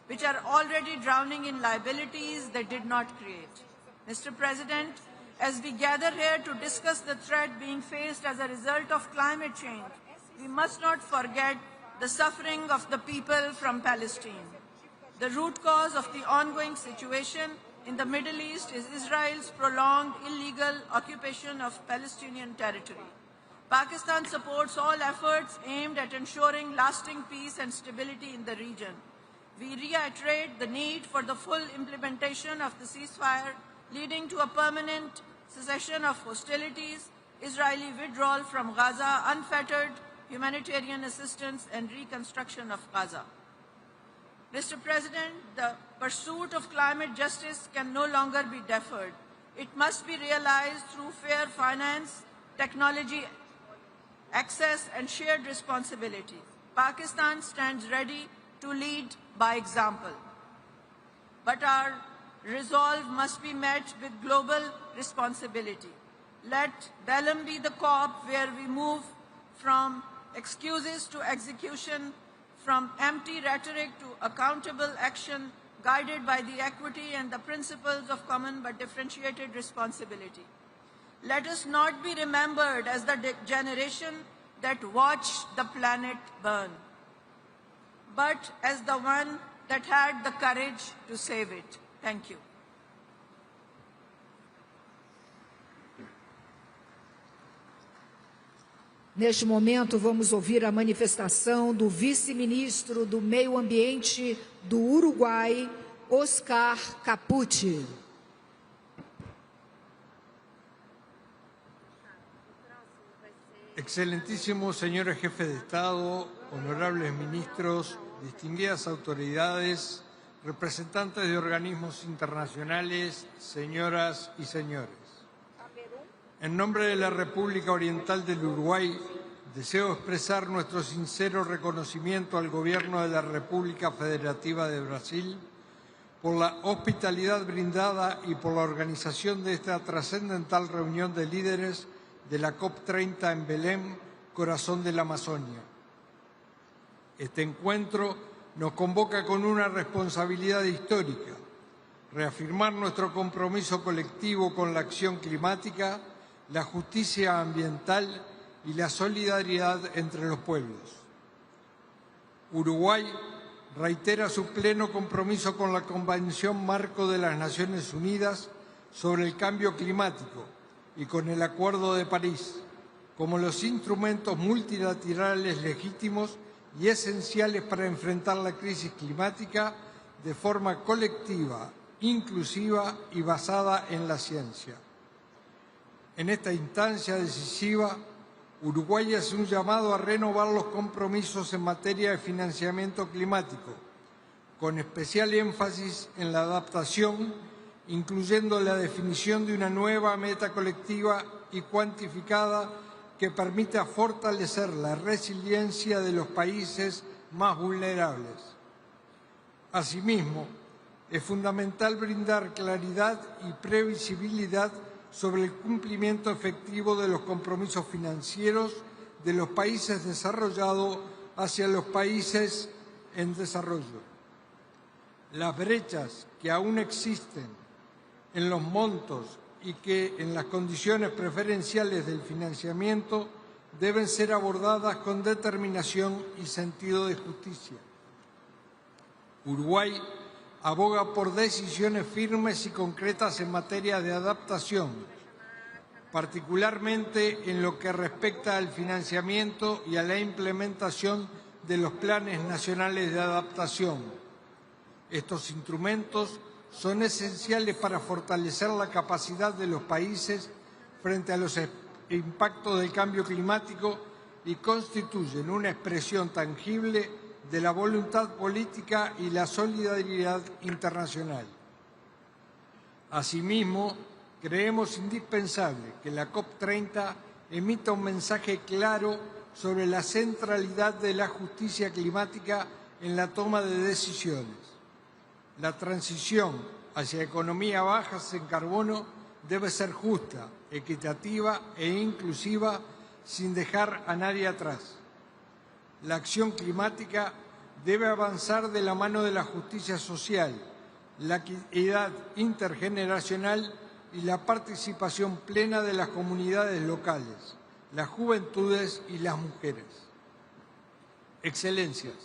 which are already drowning in liabilities they did not create. Mr. President, as we gather here to discuss the threat being faced as a result of climate change, we must not forget the suffering of the people from Palestine. The root cause of the ongoing situation in the Middle East is Israel's prolonged illegal occupation of Palestinian territory. Pakistan supports all efforts aimed at ensuring lasting peace and stability in the region. We reiterate the need for the full implementation of the ceasefire, leading to a permanent cessation of hostilities, Israeli withdrawal from Gaza, unfettered humanitarian assistance, and reconstruction of Gaza. Mr. President, the pursuit of climate justice can no longer be deferred. It must be realized through fair finance, technology access, and shared responsibility. Pakistan stands ready to lead by example. But our resolve must be met with global responsibility. Let Belém be the COP where we move from excuses to execution, from empty rhetoric to accountable action, guided by the equity and the principles of common but differentiated responsibility. Let us not be remembered as the generation that watched the planet burn, but as the one that had the courage to save it. Thank you. Neste momento, vamos ouvir a manifestação do vice-ministro do Meio Ambiente do Uruguai, Oscar Capucci. Excelentísimos señores jefes de Estado, honorables ministros, distinguidas autoridades, representantes de organismos internacionales, señoras y señores. En nombre de la República Oriental del Uruguay, deseo expresar nuestro sincero reconocimiento al Gobierno de la República Federativa de Brasil por la hospitalidad brindada y por la organización de esta trascendental reunión de líderes de la COP30 en Belém, corazón de la Amazonia. Este encuentro nos convoca con una responsabilidad histórica, reafirmar nuestro compromiso colectivo con la acción climática, la justicia ambiental y la solidaridad entre los pueblos. Uruguay reitera su pleno compromiso con la Convención Marco de las Naciones Unidas sobre el Cambio Climático y con el Acuerdo de París, como los instrumentos multilaterales legítimos y esenciales para enfrentar la crisis climática de forma colectiva, inclusiva y basada en la ciencia. En esta instancia decisiva, Uruguay hace un llamado a renovar los compromisos en materia de financiamiento climático, con especial énfasis en la adaptación, incluyendo la definición de una nueva meta colectiva y cuantificada que permita fortalecer la resiliencia de los países más vulnerables. Asimismo, es fundamental brindar claridad y previsibilidad sobre el cumplimiento efectivo de los compromisos financieros de los países desarrollados hacia los países en desarrollo. Las brechas que aún existen en los montos y que en las condiciones preferenciales del financiamiento deben ser abordadas con determinación y sentido de justicia. Uruguay aboga por decisiones firmes y concretas en materia de adaptación, particularmente en lo que respecta al financiamiento y a la implementación de los planes nacionales de adaptación. Estos instrumentos son esenciales para fortalecer la capacidad de los países frente a los impactos del cambio climático y constituyen una expresión tangible de la voluntad política y la solidaridad internacional. Asimismo, creemos indispensable que la COP30 emita un mensaje claro sobre la centralidad de la justicia climática en la toma de decisiones. La transición hacia economía bajas en carbono debe ser justa, equitativa e inclusiva sin dejar a nadie atrás. La acción climática debe avanzar de la mano de la justicia social, la equidad intergeneracional y la participación plena de las comunidades locales, las juventudes y las mujeres. Excelencias,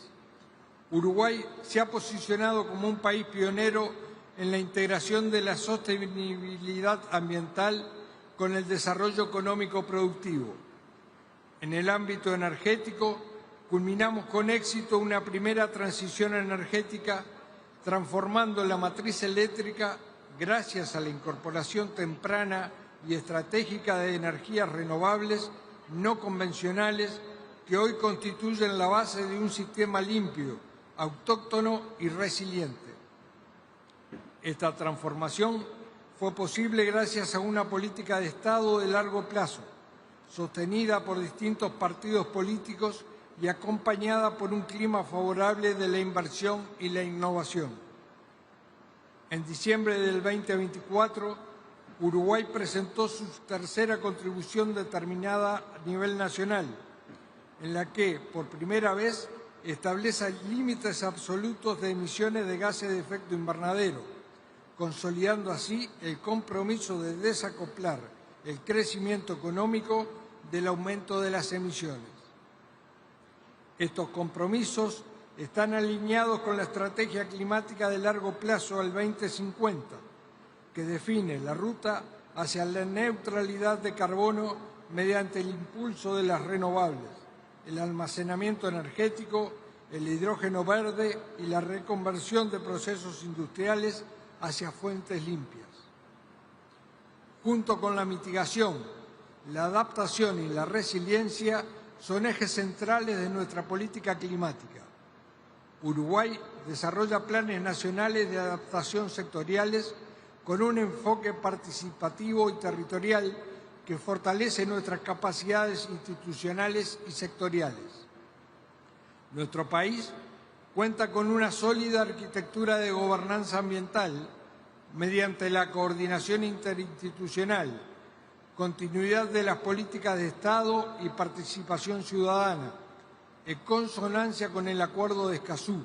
Uruguay se ha posicionado como un país pionero en la integración de la sostenibilidad ambiental con el desarrollo económico productivo. En el ámbito energético, culminamos con éxito una primera transición energética, transformando la matriz eléctrica gracias a la incorporación temprana y estratégica de energías renovables no convencionales que hoy constituyen la base de un sistema limpio, autóctono y resiliente. Esta transformación fue posible gracias a una política de Estado de largo plazo, sostenida por distintos partidos políticos y acompañada por un clima favorable de la inversión y la innovación. En diciembre del 2024, Uruguay presentó su tercera contribución determinada a nivel nacional, en la que, por primera vez, establece límites absolutos de emisiones de gases de efecto invernadero, consolidando así el compromiso de desacoplar el crecimiento económico, del aumento de las emisiones. Estos compromisos están alineados con la estrategia climática de largo plazo al 2050, que define la ruta hacia la neutralidad de carbono mediante el impulso de las renovables, el almacenamiento energético, el hidrógeno verde y la reconversión de procesos industriales hacia fuentes limpias. Junto con la mitigación, la adaptación y la resiliencia son ejes centrales de nuestra política climática. Uruguay desarrolla planes nacionales de adaptación sectoriales con un enfoque participativo y territorial que fortalece nuestras capacidades institucionales y sectoriales. Nuestro país cuenta con una sólida arquitectura de gobernanza ambiental mediante la coordinación interinstitucional, continuidad de las políticas de Estado y participación ciudadana, en consonancia con el Acuerdo de Escazú,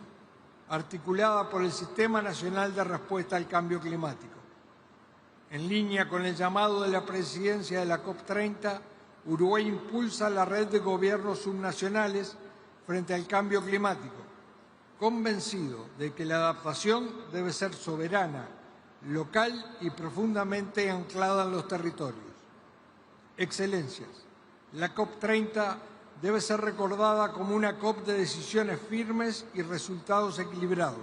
articulada por el Sistema Nacional de Respuesta al Cambio Climático. En línea con el llamado de la presidencia de la COP30, Uruguay impulsa la red de gobiernos subnacionales frente al cambio climático, convencido de que la adaptación debe ser soberana, local y profundamente anclada en los territorios. Excelencias, la COP30 debe ser recordada como una COP de decisiones firmes y resultados equilibrados.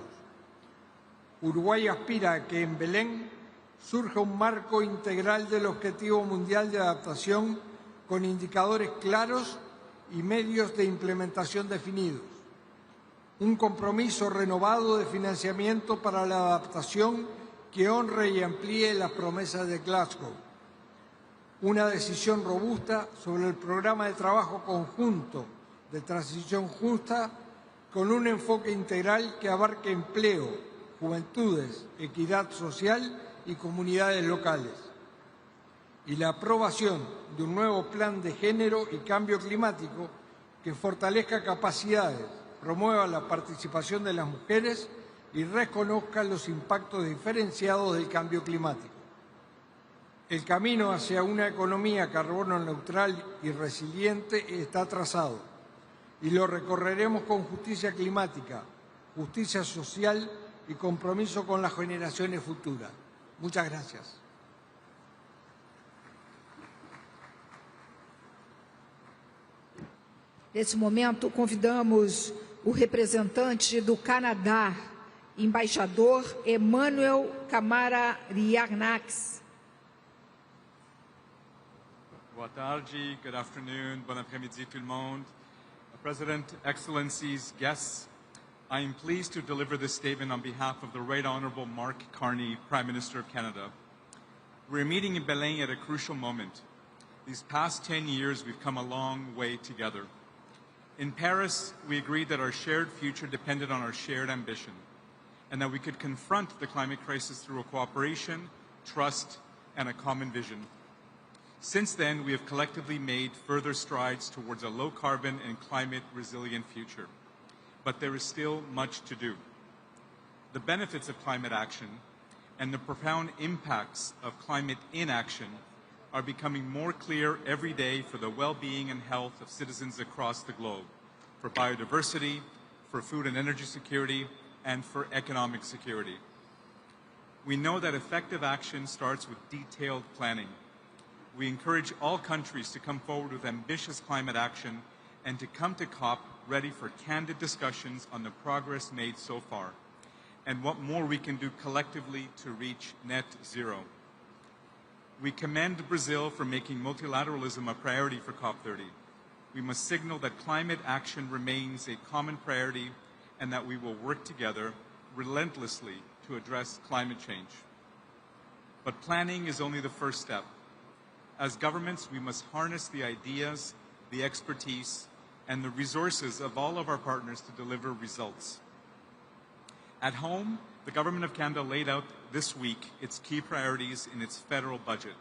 Uruguay aspira a que en Belén surja un marco integral del Objetivo Mundial de Adaptación con indicadores claros y medios de implementación definidos. Un compromiso renovado de financiamiento para la adaptación que honre y amplíe las promesas de Glasgow. Una decisión robusta sobre el programa de trabajo conjunto de transición justa con un enfoque integral que abarque empleo, juventudes, equidad social y comunidades locales. Y la aprobación de un nuevo plan de género y cambio climático que fortalezca capacidades, promueva la participación de las mujeres y reconozca los impactos diferenciados del cambio climático. El camino hacia una economía carbono neutral y resiliente está trazado y lo recorreremos con justicia climática, justicia social y compromiso con las generaciones futuras. Muchas gracias. Nesse momento, convidamos o representante do Canadá, embaixador Emmanuel Camara-Riarnax. Boa tarde, good afternoon, bon après-midi tout le monde. President, Excellencies, guests, I am pleased to deliver this statement on behalf of the Right Honourable Mark Carney, Prime Minister of Canada. We're meeting in Belém at a crucial moment. These past 10 years, we've come a long way together. In Paris, we agreed that our shared future depended on our shared ambition, and that we could confront the climate crisis through a cooperation, trust, and a common vision. Since then, we have collectively made further strides towards a low-carbon and climate-resilient future. But there is still much to do. The benefits of climate action and the profound impacts of climate inaction are becoming more clear every day for the well-being and health of citizens across the globe, for biodiversity, for food and energy security, and for economic security. We know that effective action starts with detailed planning. We encourage all countries to come forward with ambitious climate action and to come to COP ready for candid discussions on the progress made so far and what more we can do collectively to reach net zero. We commend Brazil for making multilateralism a priority for COP30. We must signal that climate action remains a common priority and that we will work together relentlessly to address climate change. But planning is only the first step. As governments, we must harness the ideas, the expertise, and the resources of all of our partners to deliver results. At home, the Government of Canada laid out this week its key priorities in its federal budget.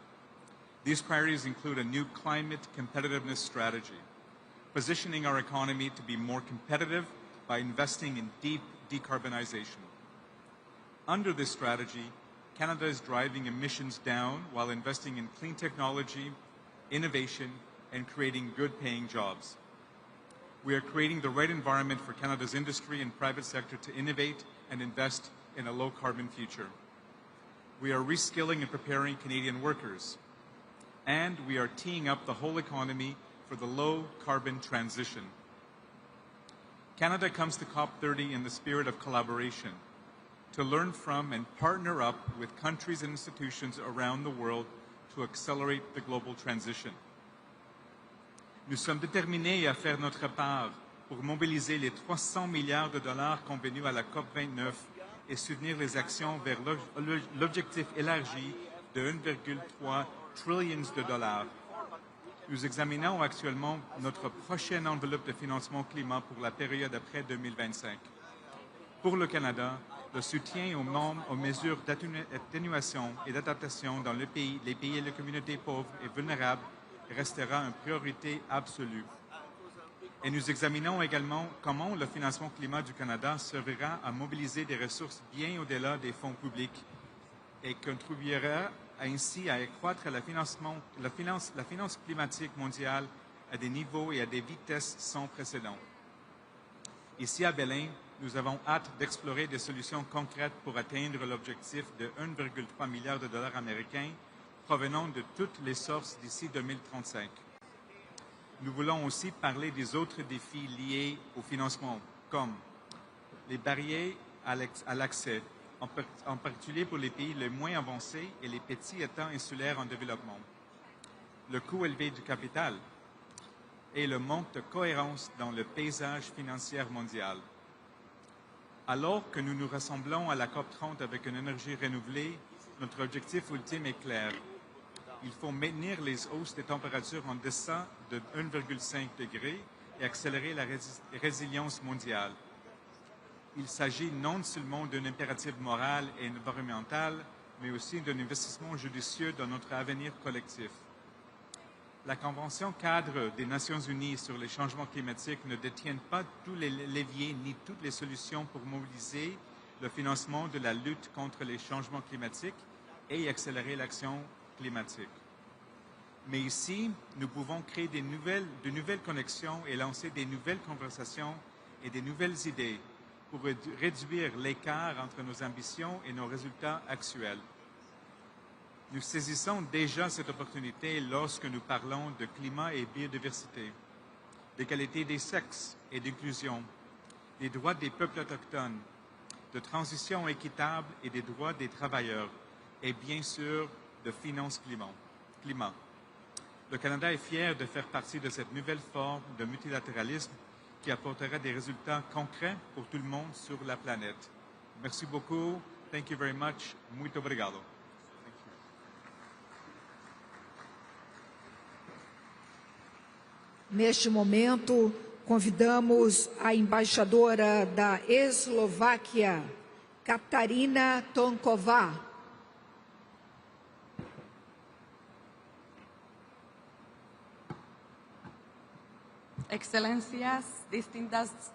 These priorities include a new climate competitiveness strategy, positioning our economy to be more competitive by investing in deep decarbonization. Under this strategy, Canada is driving emissions down while investing in clean technology, innovation, and creating good-paying jobs. We are creating the right environment for Canada's industry and private sector to innovate and invest in a low-carbon future. We are reskilling and preparing Canadian workers. And we are teeing up the whole economy for the low-carbon transition. Canada comes to COP30 in the spirit of collaboration, to learn from and partner up with countries and institutions around the world to accelerate the global transition. Nous sommes déterminés à faire notre part pour mobiliser les 300 milliards de dollars convenus à la COP29 et soutenir les actions vers l'objectif élargi de 1,3 trillion de dollars. Nous examinons actuellement notre prochaine enveloppe de financement climat pour la période après 2025. Pour le Canada, le soutien aux mesures d'atténuation et d'adaptation dans les pays et les communautés pauvres et vulnérables restera une priorité absolue. Et nous examinons également comment le financement climat du Canada servira à mobiliser des ressources bien au-delà des fonds publics et contribuera ainsi à accroître la finance climatique mondiale à des niveaux et à des vitesses sans précédent. Ici à Berlin, nous avons hâte d'explorer des solutions concrètes pour atteindre l'objectif de 1,3 milliard de dollars américains provenant de toutes les sources d'ici 2035. Nous voulons aussi parler des autres défis liés au financement, comme les barrières à l'accès, en particulier pour les pays les moins avancés et les petits États insulaires en développement, le coût élevé du capital et le manque de cohérence dans le paysage financier mondial. Alors que nous nous rassemblons à la COP30 avec une énergie renouvelée, notre objectif ultime est clair. Il faut maintenir les hausses des températures en deçà de 1,5 degré et accélérer la résilience mondiale. Il s'agit non seulement d'un impératif moral et environnemental, mais aussi d'un investissement judicieux dans notre avenir collectif. La Convention cadre des Nations Unies sur les changements climatiques ne détient pas tous les leviers ni toutes les solutions pour mobiliser le financement de la lutte contre les changements climatiques et accélérer l'action climatique. Mais ici, nous pouvons créer de nouvelles connexions et lancer des nouvelles conversations et des nouvelles idées pour réduire l'écart entre nos ambitions et nos résultats actuels. Nous saisissons déjà cette opportunité lorsque nous parlons de climat et biodiversité, d'égalité des sexes et d'inclusion, des droits des peuples autochtones, de transition équitable et des droits des travailleurs, et bien sûr de finances climat. Le Canada est fier de faire partie de cette nouvelle forme de multilatéralisme qui apportera des résultats concrets pour tout le monde sur la planète. Merci beaucoup. Thank you very much. Muito obrigado. Neste momento, convidamos a embaixadora da Eslováquia, Katarina Tonková. Excelências,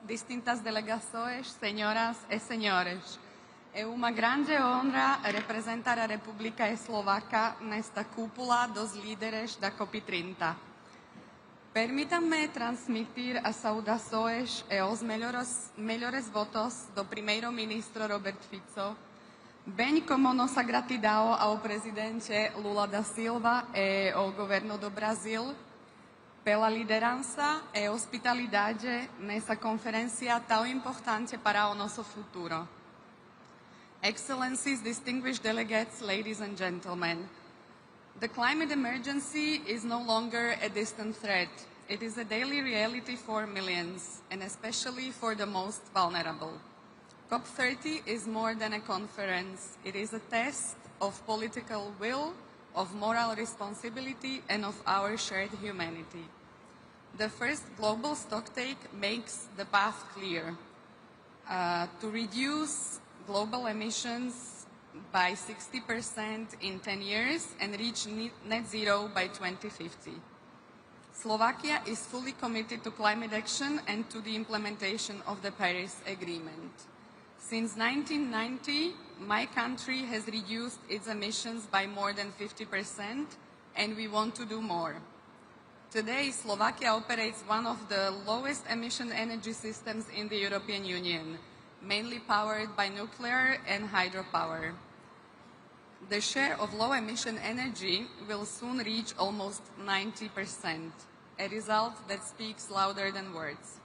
distintas delegações, senhoras e senhores, é uma grande honra representar a República Eslovaca nesta cúpula dos líderes da COP30. Permítanme transmitir as saudações e os melhores votos do primeiro-ministro Robert Fico, bem como nossa gratidão ao presidente Lula da Silva e ao governo do Brasil pela liderança e hospitalidade nessa conferência tão importante para o nosso futuro. Excellencies, distinguished delegates, ladies and gentlemen, the climate emergency is no longer a distant threat. It is a daily reality for millions, and especially for the most vulnerable. COP30 is more than a conference. It is a test of political will, of moral responsibility, and of our shared humanity. The first global stocktake makes the path clear to reduce global emissions by 60% in 10 years and reach net zero by 2050. Slovakia is fully committed to climate action and to the implementation of the Paris Agreement. Since 1990, my country has reduced its emissions by more than 50%, and we want to do more. Today, Slovakia operates one of the lowest emission energy systems in the European Union, mainly powered by nuclear and hydropower. The share of low-emission energy will soon reach almost 90%, a result that speaks louder than words.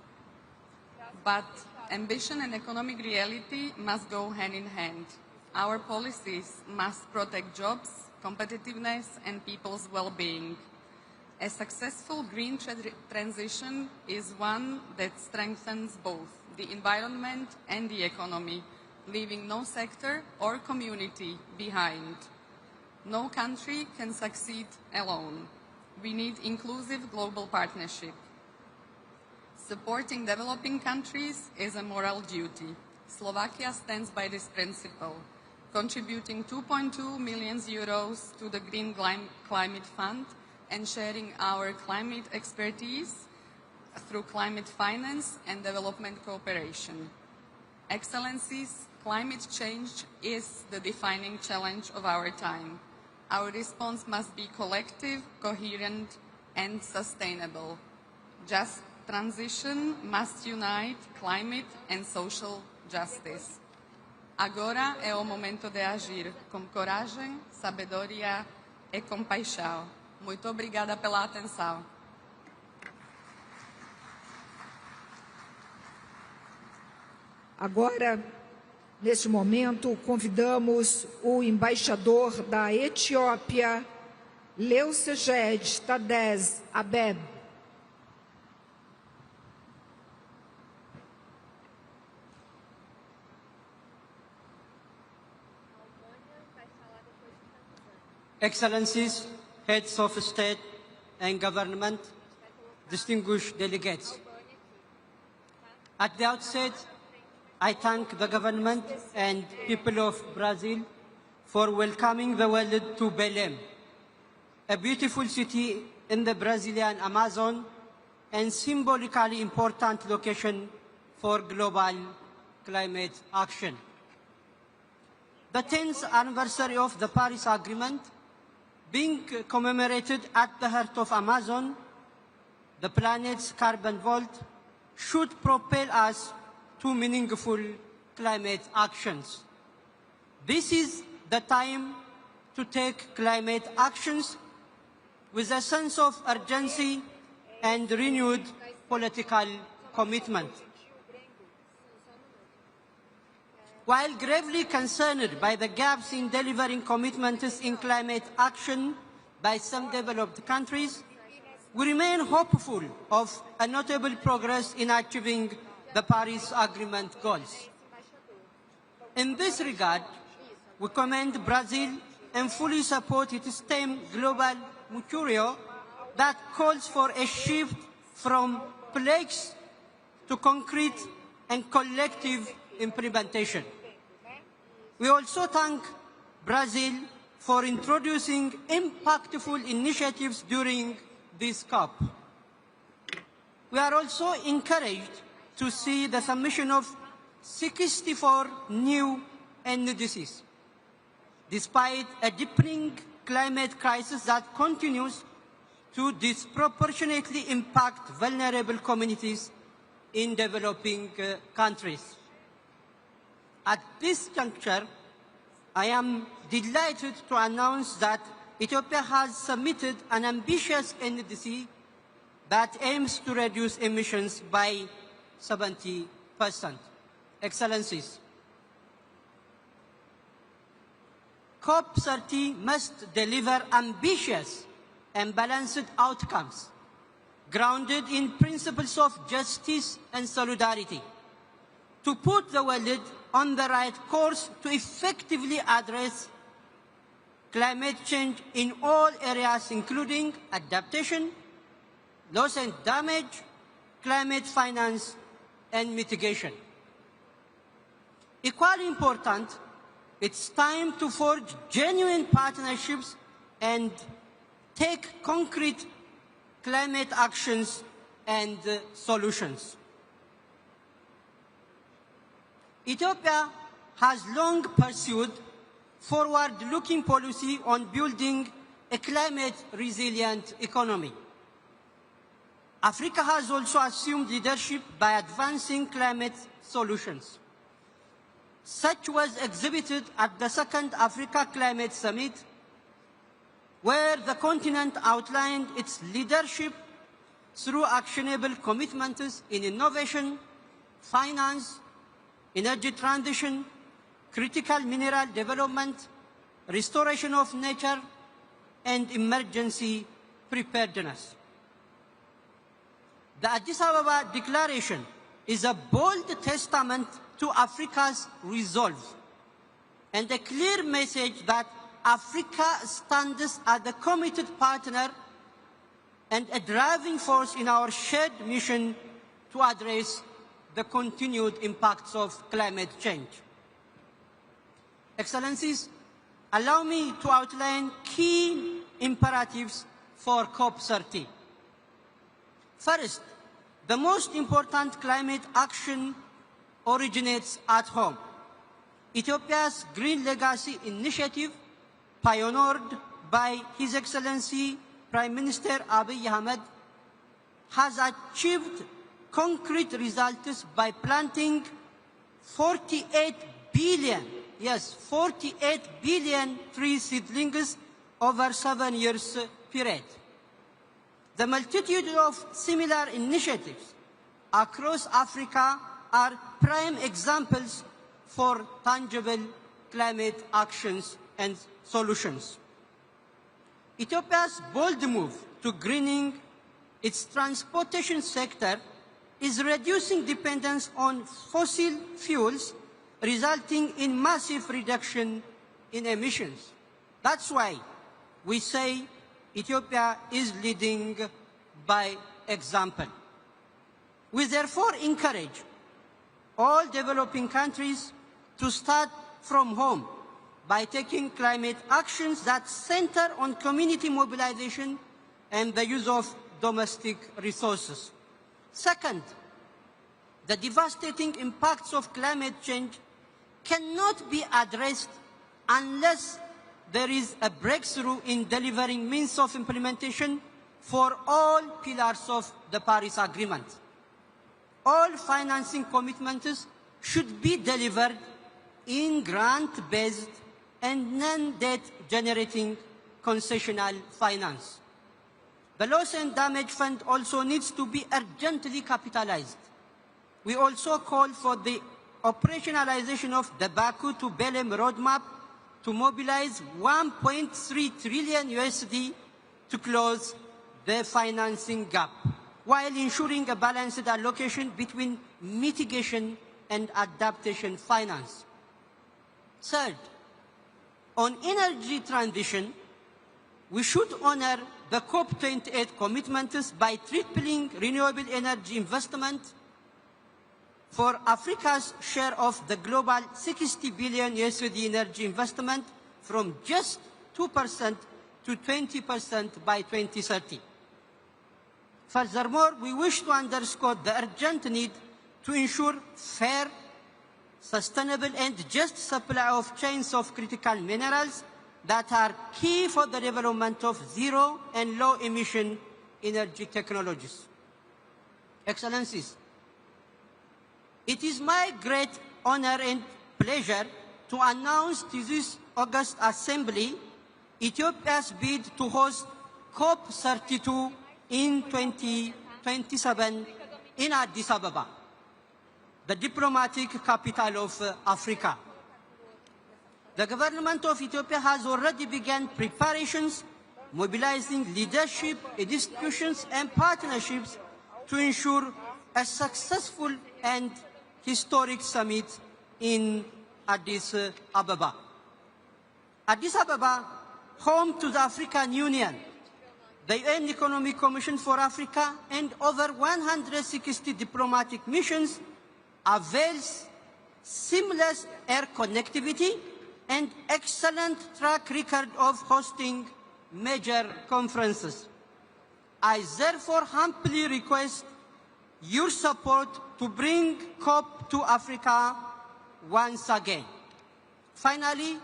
But ambition and economic reality must go hand in hand. Our policies must protect jobs, competitiveness, and people's well-being. A successful green transition is one that strengthens both the environment and the economy, leaving no sector or community behind. No country can succeed alone. We need inclusive global partnership. Supporting developing countries is a moral duty. Slovakia stands by this principle, contributing 2.2 million euros to the Green Climate Fund and sharing our climate expertise through climate finance and development cooperation. Excellencies, climate change is the defining challenge of our time. Our response must be collective, coherent, and sustainable. Just transition must unite climate and social justice. Agora é o momento de agir com coragem, sabedoria e compaixão. Muito obrigada pela atenção. Agora, neste momento, convidamos o embaixador da Etiópia, Leuceged Tadez Abeb. Excellencies, heads of state and government, distinguished delegates. At the outset, I thank the government and people of Brazil for welcoming the world to Belém, a beautiful city in the Brazilian Amazon and symbolically important location for global climate action. The 10th anniversary of the Paris Agreement being commemorated at the heart of Amazon, the planet's carbon vault, should propel us to meaningful climate actions. This is the time to take climate actions with a sense of urgency and renewed political commitment. While gravely concerned by the gaps in delivering commitments in climate action by some developed countries, we remain hopeful of a notable progress in achieving the Paris Agreement goals. In this regard, we commend Brazil and fully support its theme Global Mercurio that calls for a shift from pledges to concrete and collective implementation. We also thank Brazil for introducing impactful initiatives during this COP. We are also encouraged to see the submission of 64 new NDCs, despite a deepening climate crisis that continues to disproportionately impact vulnerable communities in developing countries. At this juncture, I am delighted to announce that Ethiopia has submitted an ambitious NDC that aims to reduce emissions by 70%. Excellencies, COP30 must deliver ambitious and balanced outcomes grounded in principles of justice and solidarity to put the world on the right course to effectively address climate change in all areas, including adaptation, loss and damage, climate finance, and mitigation. Equally important, it's time to forge genuine partnerships and take concrete climate actions and solutions. Ethiopia has long pursued forward-looking policy on building a climate-resilient economy. Africa has also assumed leadership by advancing climate solutions. Such was exhibited at the Second Africa Climate Summit, where the continent outlined its leadership through actionable commitments in innovation, finance, energy transition, critical mineral development, restoration of nature, and emergency preparedness. The Addis Ababa Declaration is a bold testament to Africa's resolve and a clear message that Africa stands as a committed partner and a driving force in our shared mission to address the continued impacts of climate change. Excellencies, allow me to outline key imperatives for COP30. First, the most important climate action originates at home. Ethiopia's Green Legacy Initiative, pioneered by His Excellency Prime Minister Abiy Ahmed, has achieved concrete results by planting 48 billion, yes, 48 billion tree seedlings over 7 years period. The multitude of similar initiatives across Africa are prime examples for tangible climate actions and solutions. Ethiopia's bold move to greening its transportation sector is reducing dependence on fossil fuels, resulting in massive reduction in emissions. That's why we say Ethiopia is leading by example. We therefore encourage all developing countries to start from home by taking climate actions that center on community mobilization and the use of domestic resources. Second, the devastating impacts of climate change cannot be addressed unless there is a breakthrough in delivering means of implementation for all pillars of the Paris Agreement. All financing commitments should be delivered in grant-based and non-debt generating concessional finance. The Loss and Damage Fund also needs to be urgently capitalized. We also call for the operationalization of the Baku to Belém roadmap to mobilize 1.3 trillion USD to close the financing gap, while ensuring a balanced allocation between mitigation and adaptation finance. Third, on energy transition, we should honor the COP28 commitments by tripling renewable energy investment for Africa's share of the global 60 billion USD energy investment from just 2% to 20% by 2030. Furthermore, we wish to underscore the urgent need to ensure fair, sustainable and just supply of chains of critical minerals that are key for the development of zero and low emission energy technologies. Excellencies, it is my great honor and pleasure to announce to this August Assembly Ethiopia's bid to host COP32 in 2027 in Addis Ababa, the diplomatic capital of Africa. The government of Ethiopia has already begun preparations, mobilizing leadership, institutions and partnerships to ensure a successful and historic summit in Addis Ababa. Addis Ababa, home to the African Union, the UN Economic Commission for Africa, and over 160 diplomatic missions, avails seamless air connectivity and excellent track record of hosting major conferences. I therefore humbly request your support to bring COP to Africa once again. Finally,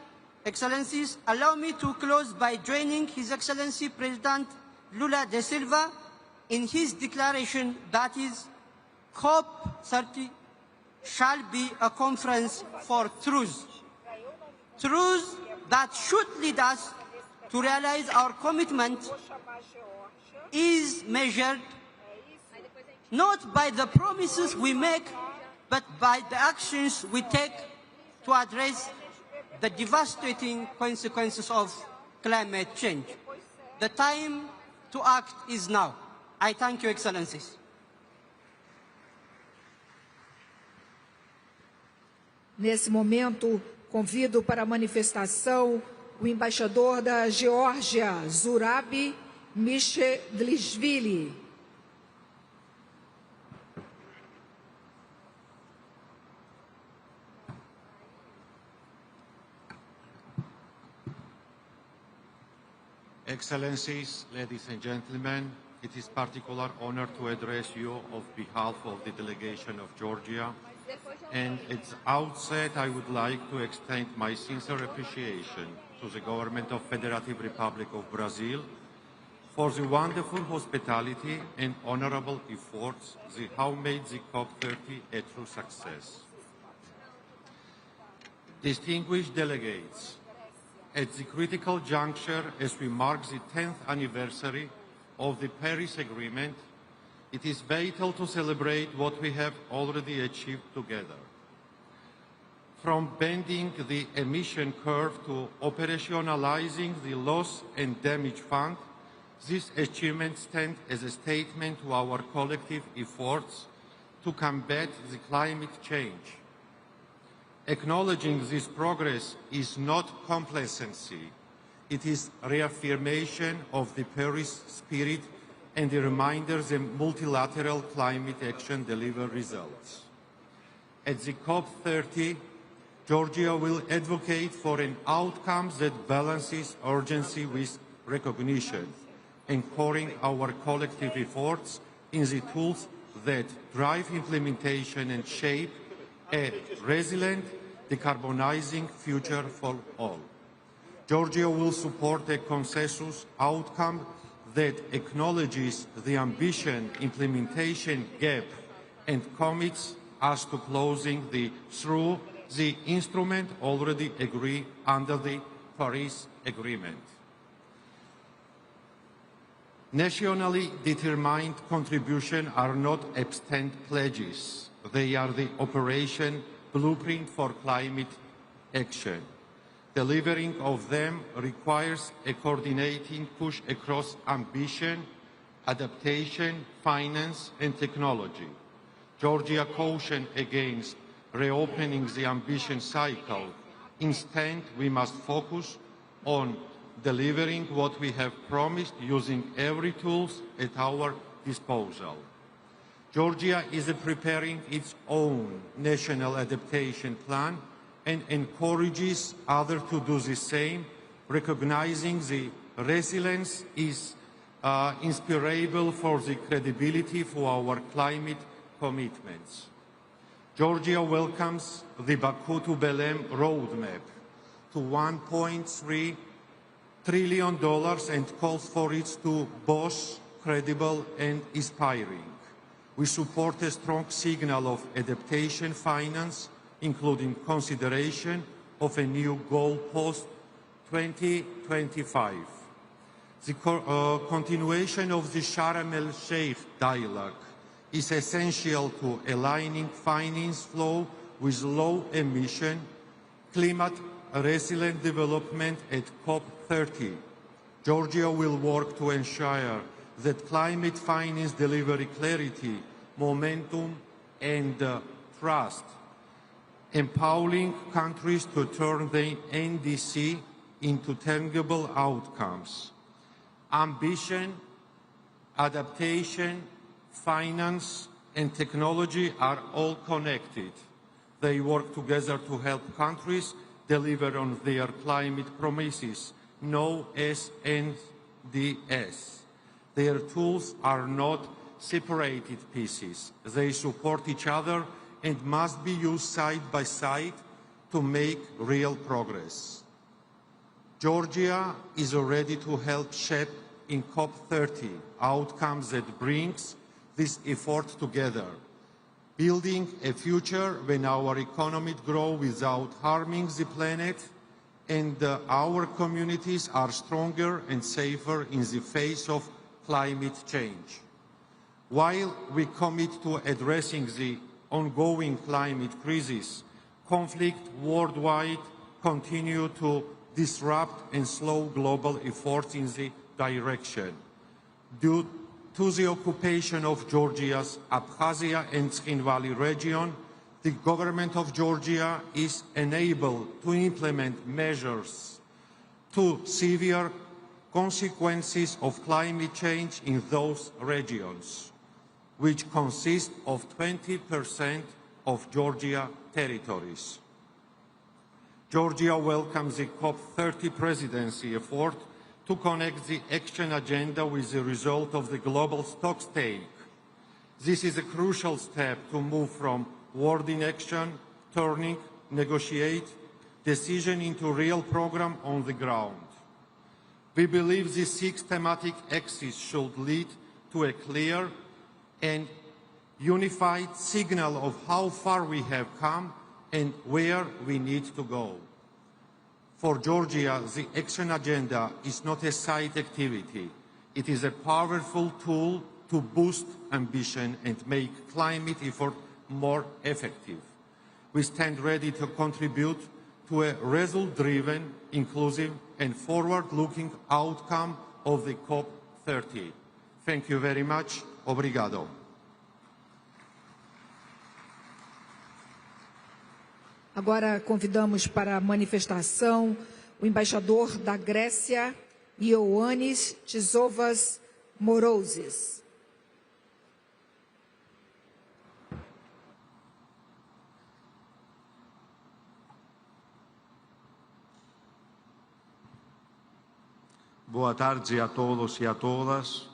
Excellencies, allow me to close by joining His Excellency President Lula da Silva in his declaration that is, COP30 shall be a conference for truth. Truth that should lead us to realize our commitment is measured not by the promises we make, but by the actions we take to address the devastating consequences of climate change. The time to act is now. I thank you, Excellencies. Nesse momento, convido para a manifestação o embaixador da Geórgia, Zurabi Mishedlishvili. Excellencies, ladies and gentlemen, it is a particular honor to address you on behalf of the delegation of Georgia. And at the outset, I would like to extend my sincere appreciation to the government of Federative Republic of Brazil for the wonderful hospitality and honorable efforts that have made the COP30 a true success. Distinguished delegates, at the critical juncture as we mark the 10th anniversary of the Paris Agreement, it is vital to celebrate what we have already achieved together. From bending the emission curve to operationalizing the loss and damage fund, these achievements stand as a statement to our collective efforts to combat the climate change. Acknowledging this progress is not complacency. It is reaffirmation of the Paris spirit and a reminder that multilateral climate action delivers results. At the COP30, Georgia will advocate for an outcome that balances urgency with recognition, anchoring our collective efforts in the tools that drive implementation and shape a resilient, decarbonizing future for all. Georgia will support a consensus outcome that acknowledges the ambition implementation gap and commits us to closing through the instrument already agreed under the Paris Agreement. Nationally determined contributions are not absent pledges. They are the operation blueprint for climate action. Delivering of them requires a coordinating push across ambition, adaptation, finance, and technology. Georgia cautioned against reopening the ambition cycle. Instead, we must focus on delivering what we have promised using every tool at our disposal. Georgia is preparing its own national adaptation plan and encourages others to do the same, recognizing the resilience is inspirable for the credibility for our climate commitments. Georgia welcomes the Baku to Belém roadmap to $1.3 trillion and calls for it to both credible and inspiring. We support a strong signal of adaptation finance, including consideration of a new goal post 2025. The continuation of the Sharm el-Sheikh dialogue is essential to aligning finance flow with low emission, climate resilient development at COP30. Georgia will work to ensure that climate finance delivery clarity, momentum, and trust, empowering countries to turn the NDC into tangible outcomes. Ambition, adaptation, finance, and technology are all connected. They work together to help countries deliver on their climate promises, known as NDS. Their tools are not separated pieces. They support each other and must be used side by side to make real progress. Georgia is ready to help shape in COP30 outcomes that brings this effort together, building a future when our economy grows without harming the planet and our communities are stronger and safer in the face of climate change. While we commit to addressing the ongoing climate crisis, conflict worldwide continue to disrupt and slow global efforts in the direction. Due to the occupation of Georgia's Abkhazia and Skhin Valley region, the government of Georgia is unable to implement measures to severe consequences of climate change in those regions, which consist of 20% of Georgia territories. Georgia welcomes the COP30 presidency effort to connect the action agenda with the result of the global stocktake. This is a crucial step to move from word in action, turning, negotiate, decision into real program on the ground. We believe these 6 thematic axes should lead to a clear and unified signal of how far we have come and where we need to go. For Georgia, the action agenda is not a side activity. It is a powerful tool to boost ambition and make climate effort more effective. We stand ready to contribute to a result-driven, inclusive, and forward-looking outcome of the COP30. Thank you very much. Obrigado. Agora convidamos para a manifestação o embaixador da Grécia, Ioannis Tsisovas Morousis. Boa tarde a todos e a todas,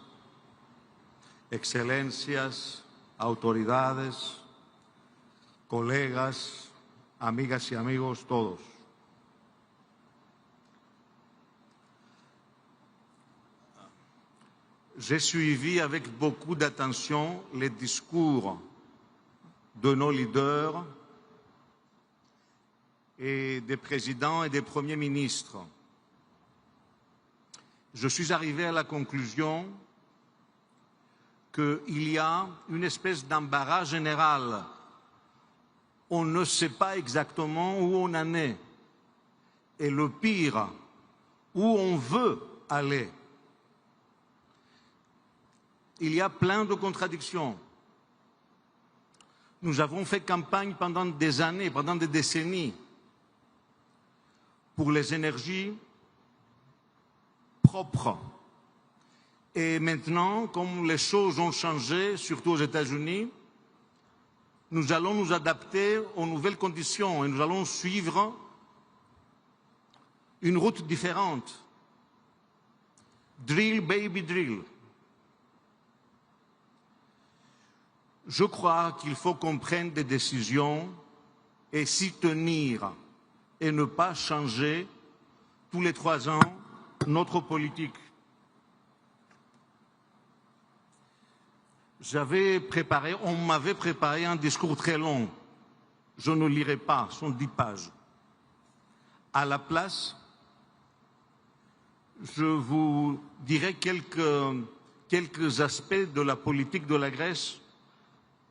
excelências, autoridades, colegas, amigas y amigos todos. J'ai suivi avec beaucoup d'attention les discours de nos leaders et des présidents et des premiers ministres. Je suis arrivé à la conclusion qu'il y a une espèce d'embarras général. On ne sait pas exactement où on en est. Et le pire, où on veut aller. Il y a plein de contradictions. Nous avons fait campagne pendant des années, pendant des décennies, pour les énergies propres. Et maintenant, comme les choses ont changé, surtout aux États-Unis, nous allons nous adapter aux nouvelles conditions et nous allons suivre une route différente. Drill, baby, drill. Je crois qu'il faut qu'on prenne des décisions et s'y tenir et ne pas changer tous les 3 ans notre politique. On m'avait préparé un discours très long. Je ne lirai pas, ce sont 10 pages. À la place, je vous dirai quelques aspects de la politique de la Grèce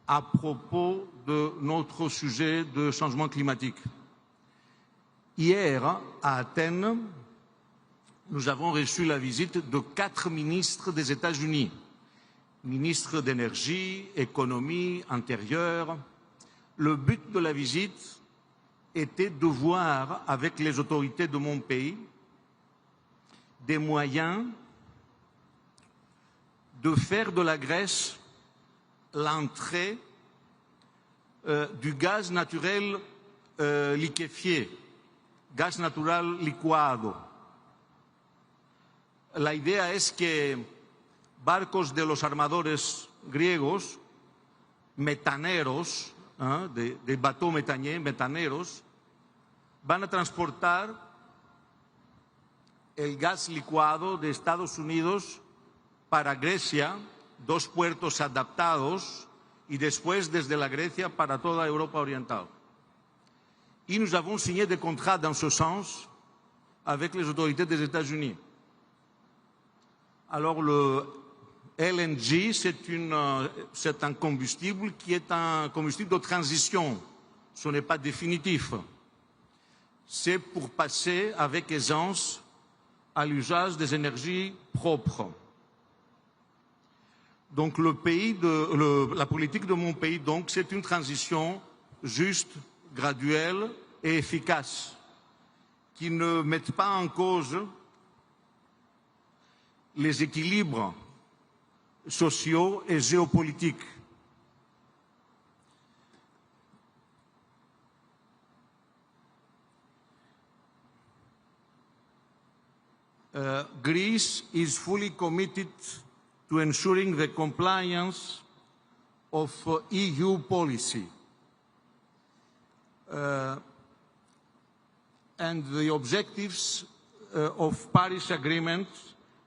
à propos de notre sujet de changement climatique. Hier, à Athènes, nous avons reçu la visite de 4 ministres des États-Unis. Ministre d'énergie, économie, intérieur. Le but de la visite était de voir avec les autorités de mon pays des moyens de faire de la Grèce l'entrée du gaz naturel liquéfié, gas natural licuado. La idea es que barcos de los armadores griegos, metaneros, de bateaux méthaniers, metaneros, van a transportar el gas licuado de Estados Unidos para Grecia, 2 puertos adaptados, y después desde la Grecia para toda Europa orientale. Et nous avons signé des contrats dans ce sens avec les autorités des États-Unis. Alors le LNG, c'est un combustible qui est un combustible de transition. Ce n'est pas définitif. C'est pour passer avec aisance à l'usage des énergies propres. Donc la politique de mon pays, c'est une transition juste, graduelle et efficace, qui ne met pas en cause les équilibres sociaux et géopolitiques. Greece is fully committed to ensuring the compliance of EU policy and the objectives of Paris Agreement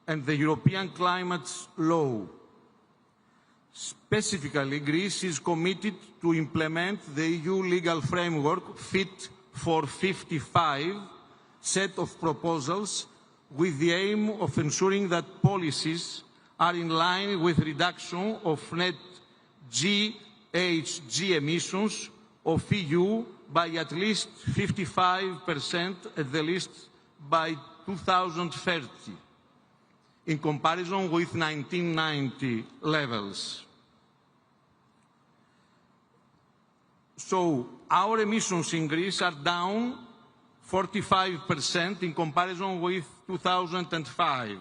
and the European Climate Law. Specifically, Greece is committed to implement the EU legal framework Fit for 55 set of proposals with the aim of ensuring that policies are in line with reduction of net GHG emissions of EU by at least 55% at the least by 2030, in comparison with 1990 levels. So our emissions in Greece are down 45% in comparison with 2005.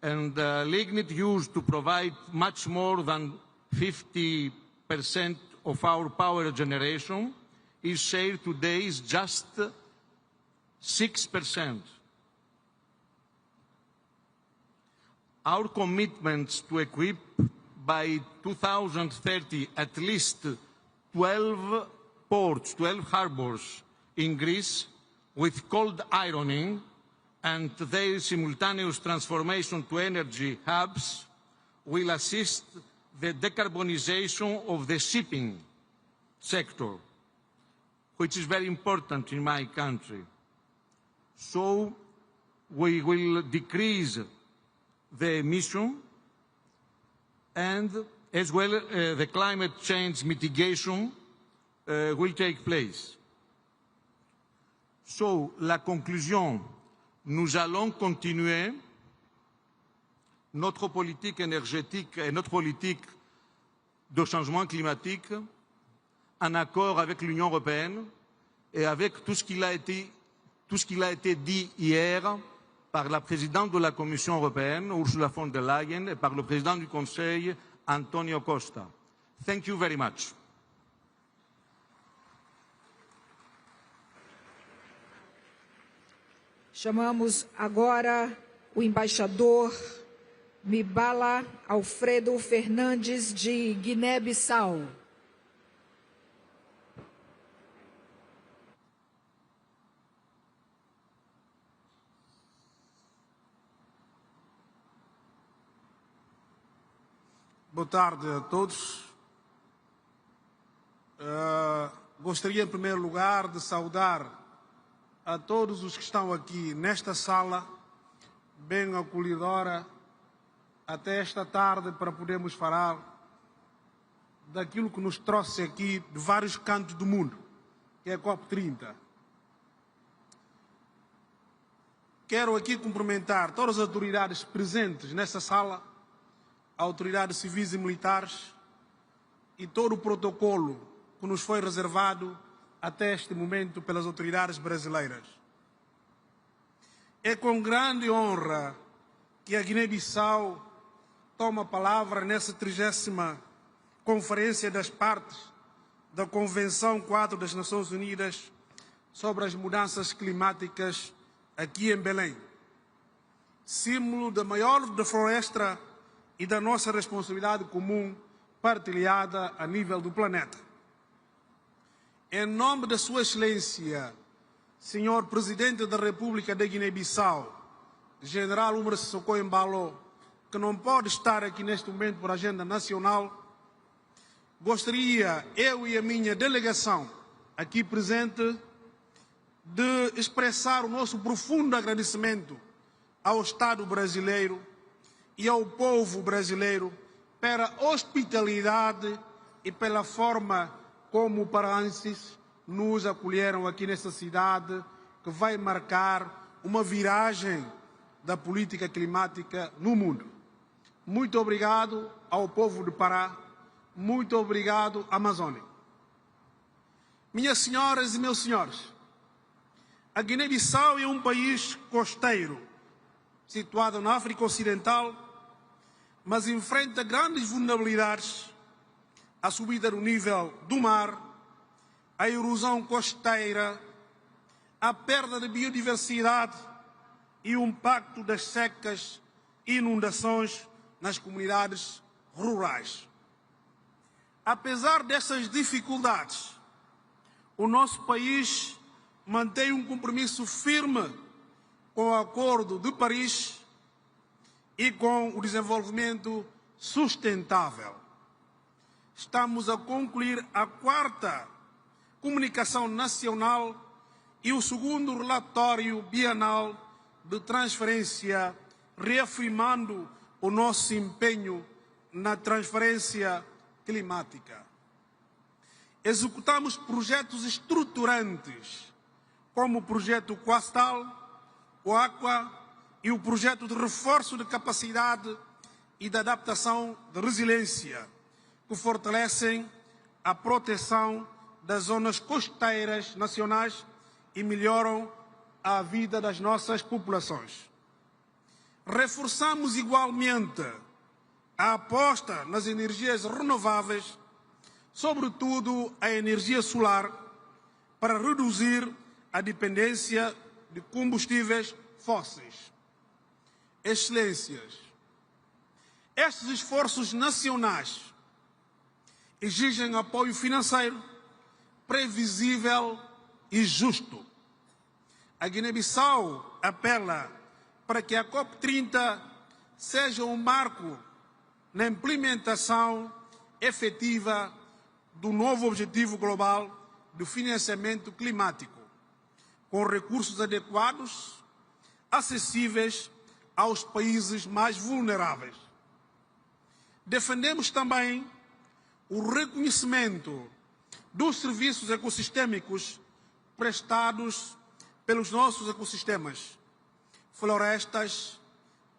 And lignite used to provide much more than 50% of our power generation is share today is just 6%. Our commitments to equip by 2030 at least 12 ports, 12 harbors in Greece with cold ironing and their simultaneous transformation to energy hubs will assist the decarbonization of the shipping sector, which is very important in my country. So we will decrease the emission and as well the climate change mitigation will take place. So, la conclusion, nous allons continuer notre politique énergétique et notre politique de changement climatique en accord avec l'Union européenne et avec tout ce qui a été dit hier par la présidente de la Commission européenne, Ursula von der Leyen, et par le président du Conseil, Antonio Costa. Thank you very much. Chamamos agora o embaixador Mibala Alfredo Fernandes de Guiné-Bissau. Boa tarde a todos. Gostaria, em primeiro lugar, de saudar a todos os que estão aqui nesta sala, bem acolhedora, até esta tarde para podermos falar daquilo que nos trouxe aqui de vários cantos do mundo, que é a COP30. Quero aqui cumprimentar todas as autoridades presentes nesta sala, autoridades civis e militares e todo o protocolo que nos foi reservado até este momento pelas autoridades brasileiras. É com grande honra que a Guiné-Bissau toma a palavra nessa 30ª Conferência das Partes da Convenção 4 das Nações Unidas sobre as Mudanças Climáticas aqui em Belém, símbolo da maior floresta e da nossa responsabilidade comum partilhada a nível do planeta. Em nome da Sua Excelência, Senhor Presidente da República da Guiné-Bissau, General Umar Sissoko Embalo, que não pode estar aqui neste momento por agenda nacional, gostaria, eu e a minha delegação aqui presente, de expressar o nosso profundo agradecimento ao Estado brasileiro e ao povo brasileiro pela hospitalidade e pela forma como paraenses nos acolheram aqui nesta cidade, que vai marcar uma viragem da política climática no mundo. Muito obrigado ao povo de Pará, muito obrigado, Amazônia. Minhas senhoras e meus senhores, a Guiné-Bissau é um país costeiro, situado na África Ocidental, mas enfrenta grandes vulnerabilidades: a subida do nível do mar, a erosão costeira, a perda de biodiversidade e o impacto das secas e inundações nas comunidades rurais. Apesar dessas dificuldades, o nosso país mantém um compromisso firme com o Acordo de Paris e com o desenvolvimento sustentável. Estamos a concluir a 4ª comunicação nacional e o 2º relatório bienal de transferência, reafirmando o nosso empenho na transferência climática. Executamos projetos estruturantes, como o projeto Coastal, o Aqua e o projeto de reforço de capacidade e de adaptação de resiliência, que fortalecem a proteção das zonas costeiras nacionais e melhoram a vida das nossas populações. Reforçamos igualmente a aposta nas energias renováveis, sobretudo a energia solar, para reduzir a dependência de combustíveis fósseis. Excelências, estes esforços nacionais exigem apoio financeiro previsível e justo. A Guiné-Bissau apela para que a COP30 seja um marco na implementação efetiva do novo Objetivo Global de Financiamento Climático, com recursos adequados, acessíveis aos países mais vulneráveis. Defendemos também o reconhecimento dos serviços ecossistêmicos prestados pelos nossos ecossistemas, florestas,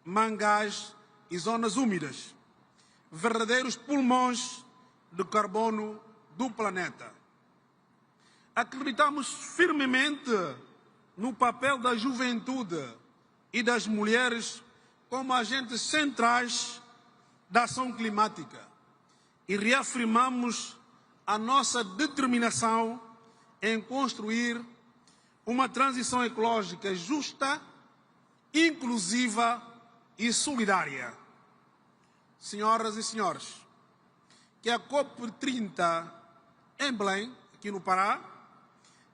mangás e zonas úmidas, verdadeiros pulmões de carbono do planeta. Acreditamos firmemente no papel da juventude e das mulheres como agentes centrais da ação climática e reafirmamos a nossa determinação em construir uma transição ecológica justa, inclusiva e solidária. Senhoras e senhores, que a COP30 em Belém, aqui no Pará,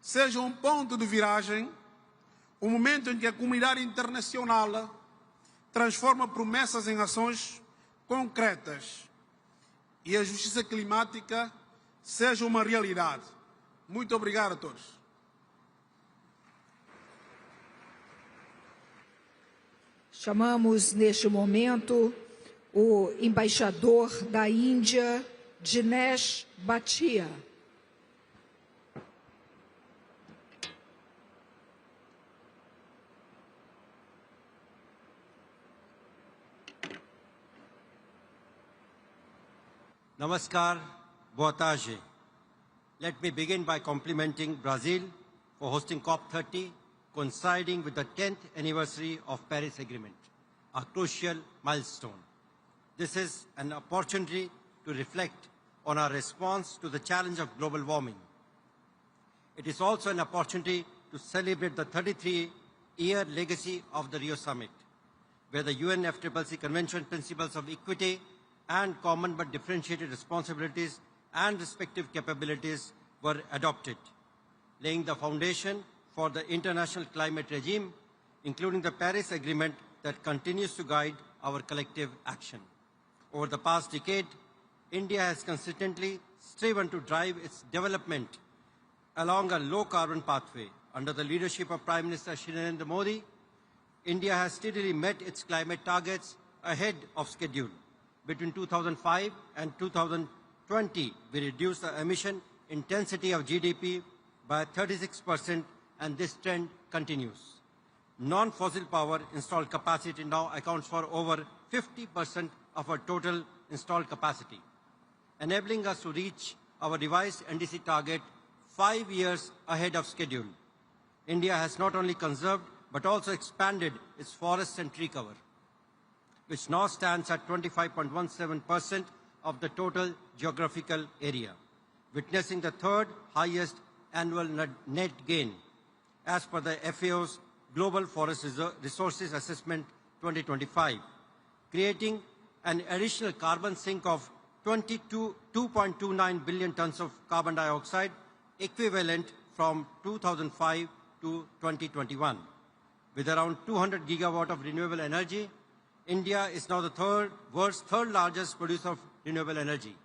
seja um ponto de viragem, um momento em que a comunidade internacional transforma promessas em ações concretas e a justiça climática seja uma realidade. Muito obrigado a todos. Chamamos neste momento o embaixador da Índia, Dinesh Bhatia. Namaskar, boa tarde. Let me begin by complimenting Brazil for hosting COP30, coinciding with the 10th anniversary of Paris Agreement, a crucial milestone. This is an opportunity to reflect on our response to the challenge of global warming. It is also an opportunity to celebrate the 33-year legacy of the Rio Summit, where the UNFCCC Convention Principles of Equity and Common but Differentiated Responsibilities and respective capabilities were adopted, laying the foundation for the international climate regime, including the Paris Agreement that continues to guide our collective action. Over the past decade, India has consistently striven to drive its development along a low-carbon pathway. Under the leadership of Prime Minister Shri Narendra Modi, India has steadily met its climate targets ahead of schedule. Between 2005 and 2020, we reduced the emission intensity of GDP by 36%, and this trend continues. Non-fossil power installed capacity now accounts for over 50% of our total installed capacity, enabling us to reach our revised NDC target 5 years ahead of schedule. India has not only conserved but also expanded its forests and tree cover, which now stands at 25.17% of the total geographical area, witnessing the third highest annual net gain as per the FAO's Global Forest Resources Assessment 2025, creating an additional carbon sink of 2.29 billion tons of carbon dioxide, equivalent from 2005 to 2021. With around 200 gigawatt of renewable energy, India is now the world's third largest producer of renewable energy,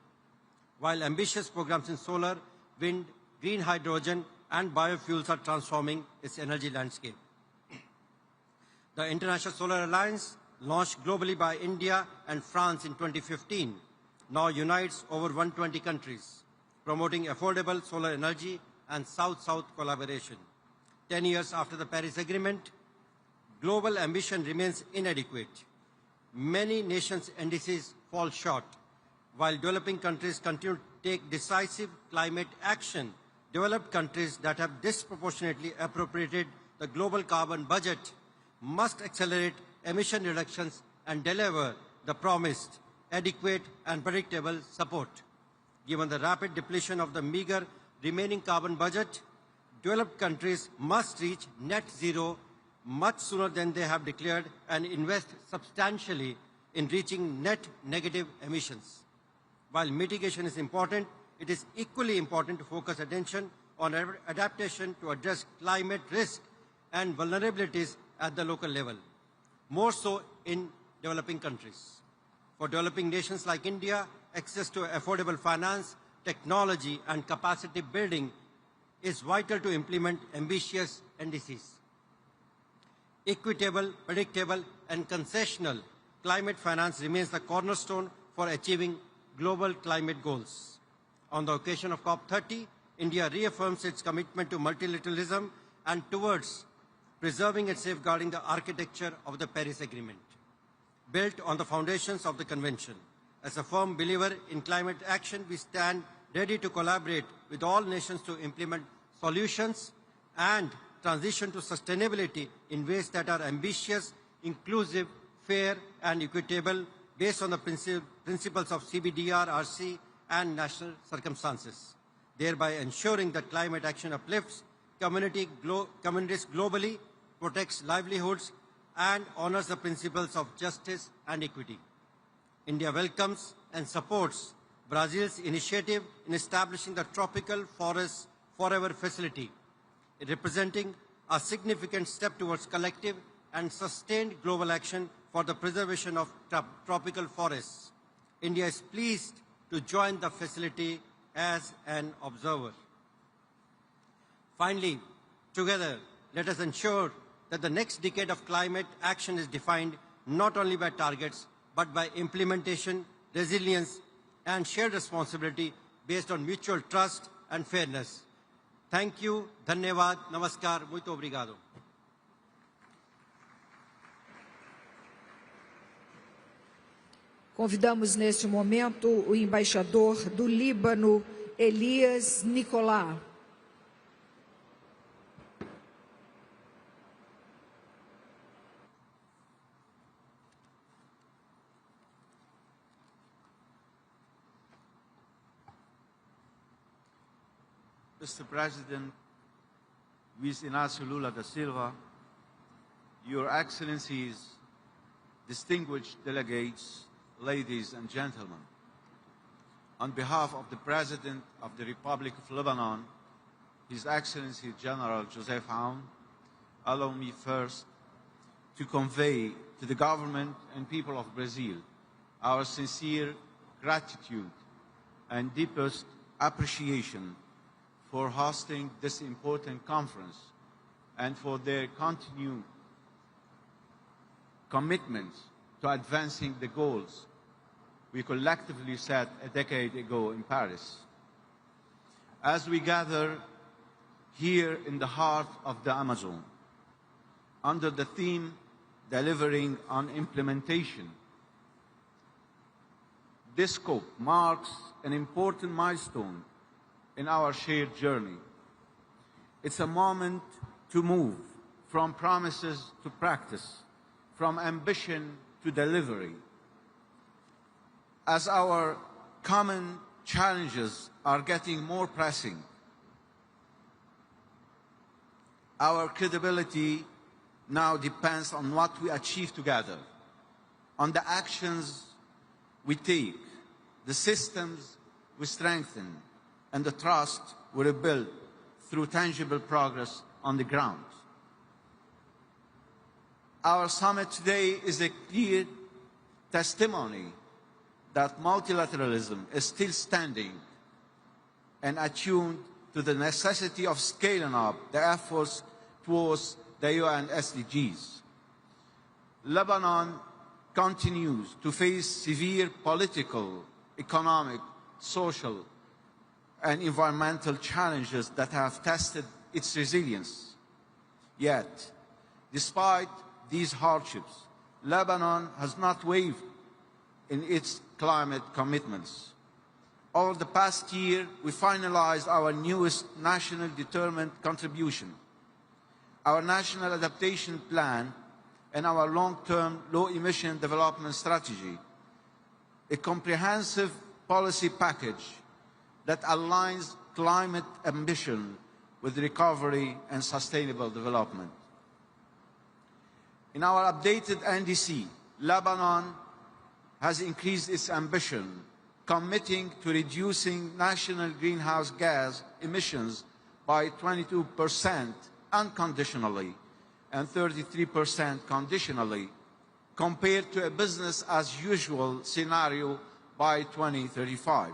while ambitious programs in solar, wind, green hydrogen, and biofuels are transforming its energy landscape. The International Solar Alliance, launched globally by India and France in 2015, now unites over 120 countries, promoting affordable solar energy and South-South collaboration. 10 years after the Paris Agreement, global ambition remains inadequate. Many nations' NDCs fall short. While developing countries continue to take decisive climate action, developed countries that have disproportionately appropriated the global carbon budget must accelerate emission reductions and deliver the promised adequate and predictable support. Given the rapid depletion of the meager remaining carbon budget, developed countries must reach net zero much sooner than they have declared and invest substantially in reaching net negative emissions. While mitigation is important, it is equally important to focus attention on adaptation to address climate risk and vulnerabilities at the local level, more so in developing countries. For developing nations like India, access to affordable finance, technology, and capacity building is vital to implement ambitious NDCs. Equitable, predictable, and concessional climate finance remains the cornerstone for achieving global climate goals. On the occasion of COP30, India reaffirms its commitment to multilateralism and towards preserving and safeguarding the architecture of the Paris Agreement, built on the foundations of the Convention. As a firm believer in climate action, we stand ready to collaborate with all nations to implement solutions and transition to sustainability in ways that are ambitious, inclusive, fair, and equitable, based on the principles of CBDR, RC, and national circumstances, thereby ensuring that climate action uplifts communities globally, protects livelihoods, and honors the principles of justice and equity. India welcomes and supports Brazil's initiative in establishing the Tropical Forests Forever Facility, representing a significant step towards collective and sustained global action for the preservation of tropical forests. India is pleased to join the facility as an observer. Finally, together, let us ensure that the next decade of climate action is defined not only by targets, but by implementation, resilience, and shared responsibility based on mutual trust and fairness. Thank you, dhanyavad, namaskar, muito obrigado. Convidamos neste momento o embaixador do Líbano, Elias Nicolá. Mr. President, Luis Inácio Lula da Silva, Your Excellencies, distinguished delegates, ladies and gentlemen, on behalf of the President of the Republic of Lebanon, His Excellency General Joseph Aoun, allow me first to convey to the government and people of Brazil our sincere gratitude and deepest appreciation for hosting this important conference and for their continued commitment to advancing the goals we collectively set a decade ago in Paris. As we gather here in the heart of the Amazon, under the theme Delivering on Implementation, this scope marks an important milestone in our shared journey. It's a moment to move from promises to practice, from ambition to delivery. As our common challenges are getting more pressing, our credibility now depends on what we achieve together, on the actions we take, the systems we strengthen, and the trust we rebuild through tangible progress on the ground. Our summit today is a clear testimony that multilateralism is still standing and attuned to the necessity of scaling up the efforts towards the UN SDGs. Lebanon continues to face severe political, economic, social, and environmental challenges that have tested its resilience. Yet, despite these hardships, Lebanon has not wavered in its climate commitments. Over the past year, we finalized our newest national determined contribution, our National Adaptation Plan, and our long-term low-emission development strategy, a comprehensive policy package that aligns climate ambition with recovery and sustainable development. In our updated NDC, Lebanon has increased its ambition, committing to reducing national greenhouse gas emissions by 22% unconditionally and 33% conditionally, compared to a business-as-usual scenario by 2035.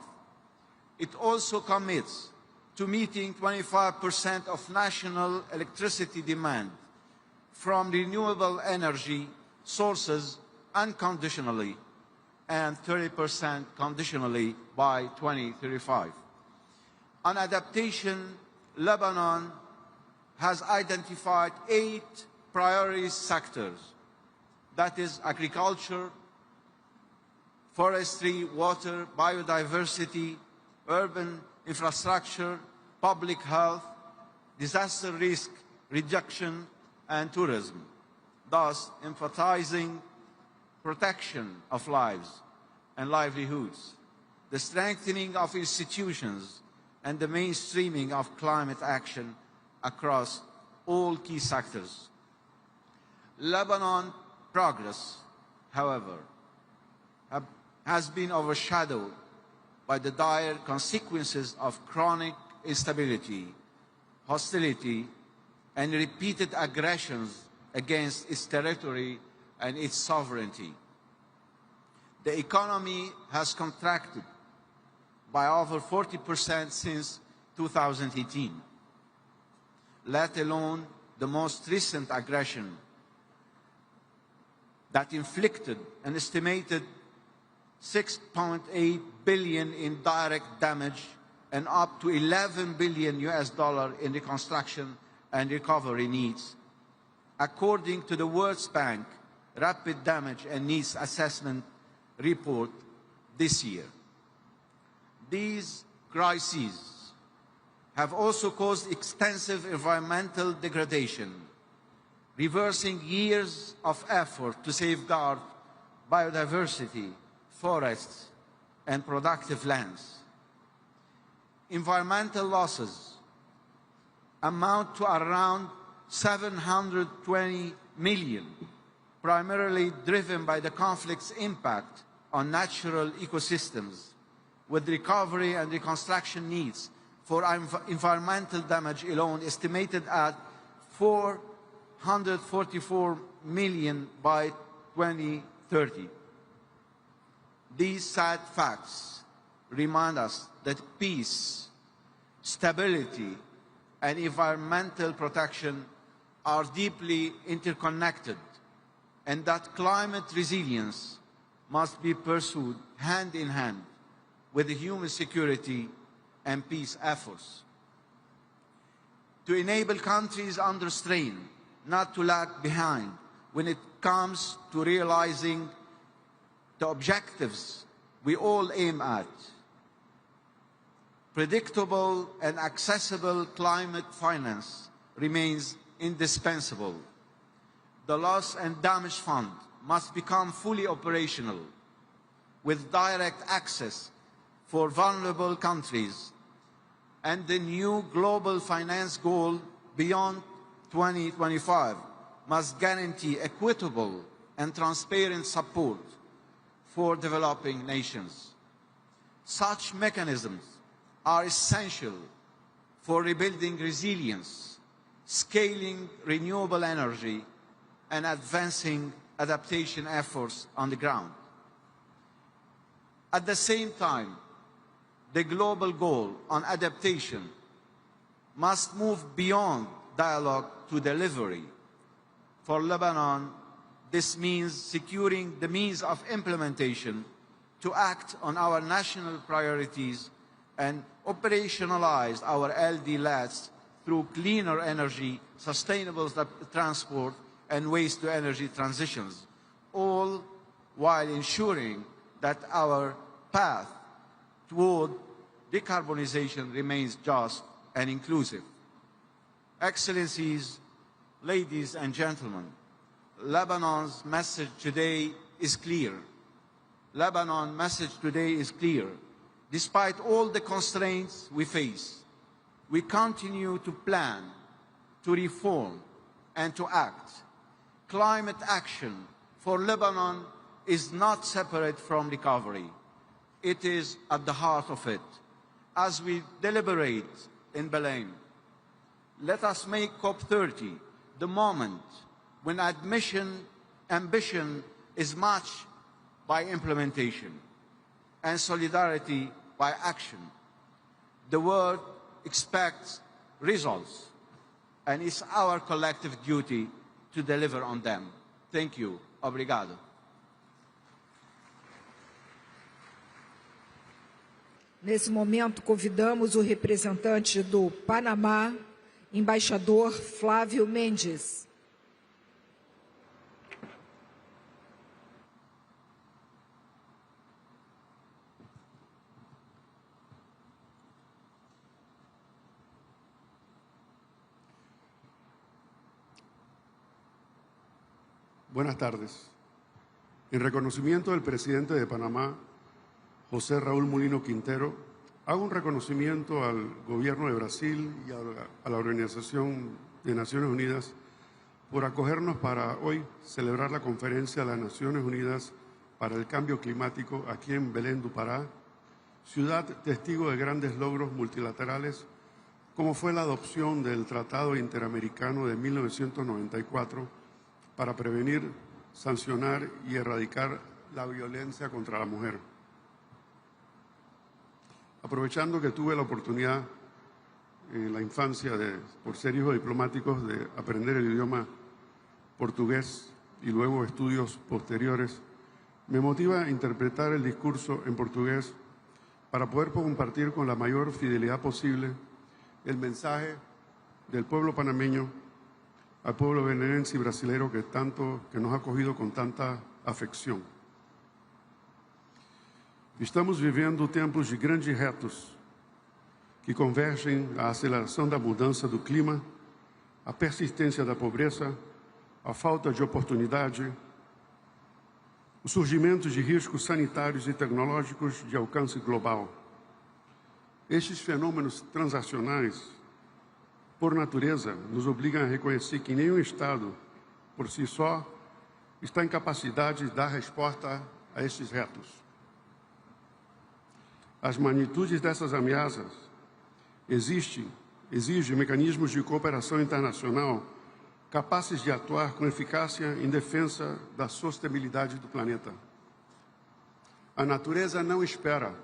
It also commits to meeting 25% of national electricity demand from renewable energy sources unconditionally and 30% conditionally by 2035. On adaptation, Lebanon has identified 8 priority sectors, that is agriculture, forestry, water, biodiversity, urban infrastructure, public health, disaster risk reduction, and tourism, thus emphasizing protection of lives and livelihoods, the strengthening of institutions, and the mainstreaming of climate action across all key sectors. Lebanon progress, however, has been overshadowed by the dire consequences of chronic instability, hostility, and repeated aggressions against its territory and its sovereignty. The economy has contracted by over 40% since 2018, let alone the most recent aggression that inflicted an estimated $6.8 billion in direct damage and up to $11 billion in reconstruction and recovery needs, according to the World Bank Rapid Damage and Needs Assessment report this year. These crises have also caused extensive environmental degradation, reversing years of effort to safeguard biodiversity, forests, and productive lands. Environmental losses amount to around 720 million, primarily driven by the conflict's impact on natural ecosystems, with recovery and reconstruction needs for environmental damage alone estimated at $444 million by 2030. These sad facts remind us that peace, stability, and environmental protection are deeply interconnected, and that climate resilience must be pursued hand in hand with the human security and peace efforts. To enable countries under strain not to lag behind when it comes to realizing the objectives we all aim at. Predictable and accessible climate finance remains indispensable. The Loss and Damage Fund must become fully operational with direct access for vulnerable countries, and the new global finance goal beyond 2025 must guarantee equitable and transparent support for developing nations. Such mechanisms are essential for rebuilding resilience, scaling renewable energy, and advancing adaptation efforts on the ground. At the same time, the global goal on adaptation must move beyond dialogue to delivery. For Lebanon, this means securing the means of implementation to act on our national priorities and operationalize our LD-LATs through cleaner energy, sustainable transport, and waste-to-energy transitions, all while ensuring that our path toward decarbonization remains just and inclusive. Excellencies, ladies and gentlemen, Lebanon's message today is clear. Lebanon's message today is clear. Despite all the constraints we face, we continue to plan, to reform, and to act. Climate action for Lebanon is not separate from recovery. It is at the heart of it. As we deliberate in Belém, let us make COP30 the moment when ambition is matched by implementation and solidarity by action. The world expects results, and it's our collective duty to deliver on them. Thank you. Obrigado. Nesse momento, convidamos o representante do Panamá, embaixador Flávio Mendes. Buenas tardes. En reconocimiento del presidente de Panamá, José Raúl Mulino Quintero, hago un reconocimiento al Gobierno de Brasil y a la Organización de Naciones Unidas por acogernos para hoy celebrar la Conferencia de las Naciones Unidas para el Cambio Climático aquí en Belém do Pará, ciudad testigo de grandes logros multilaterales, como fue la adopción del Tratado Interamericano de 1994 para prevenir, sancionar y erradicar la violencia contra la mujer. Aprovechando que tuve la oportunidad en la infancia, por ser hijo de diplomáticos, de aprender el idioma portugués y luego estudios posteriores, me motiva a interpretar el discurso en portugués para poder compartir con la mayor fidelidad posible el mensaje del pueblo panameño al pueblo belenense y brasileño que nos ha acogido con tanta afección. Estamos vivendo tempos de grandes retos que convergem à aceleração da mudança do clima, a persistência da pobreza, a falta de oportunidade, o surgimento de riscos sanitários e tecnológicos de alcance global. Estes fenômenos transacionais, por natureza, nos obrigam a reconhecer que nenhum Estado, por si só, está em capacidade de dar resposta a estes retos. As magnitudes dessas ameaças exige mecanismos de cooperação internacional capazes de atuar com eficácia em defesa da sustentabilidade do planeta. A natureza não espera.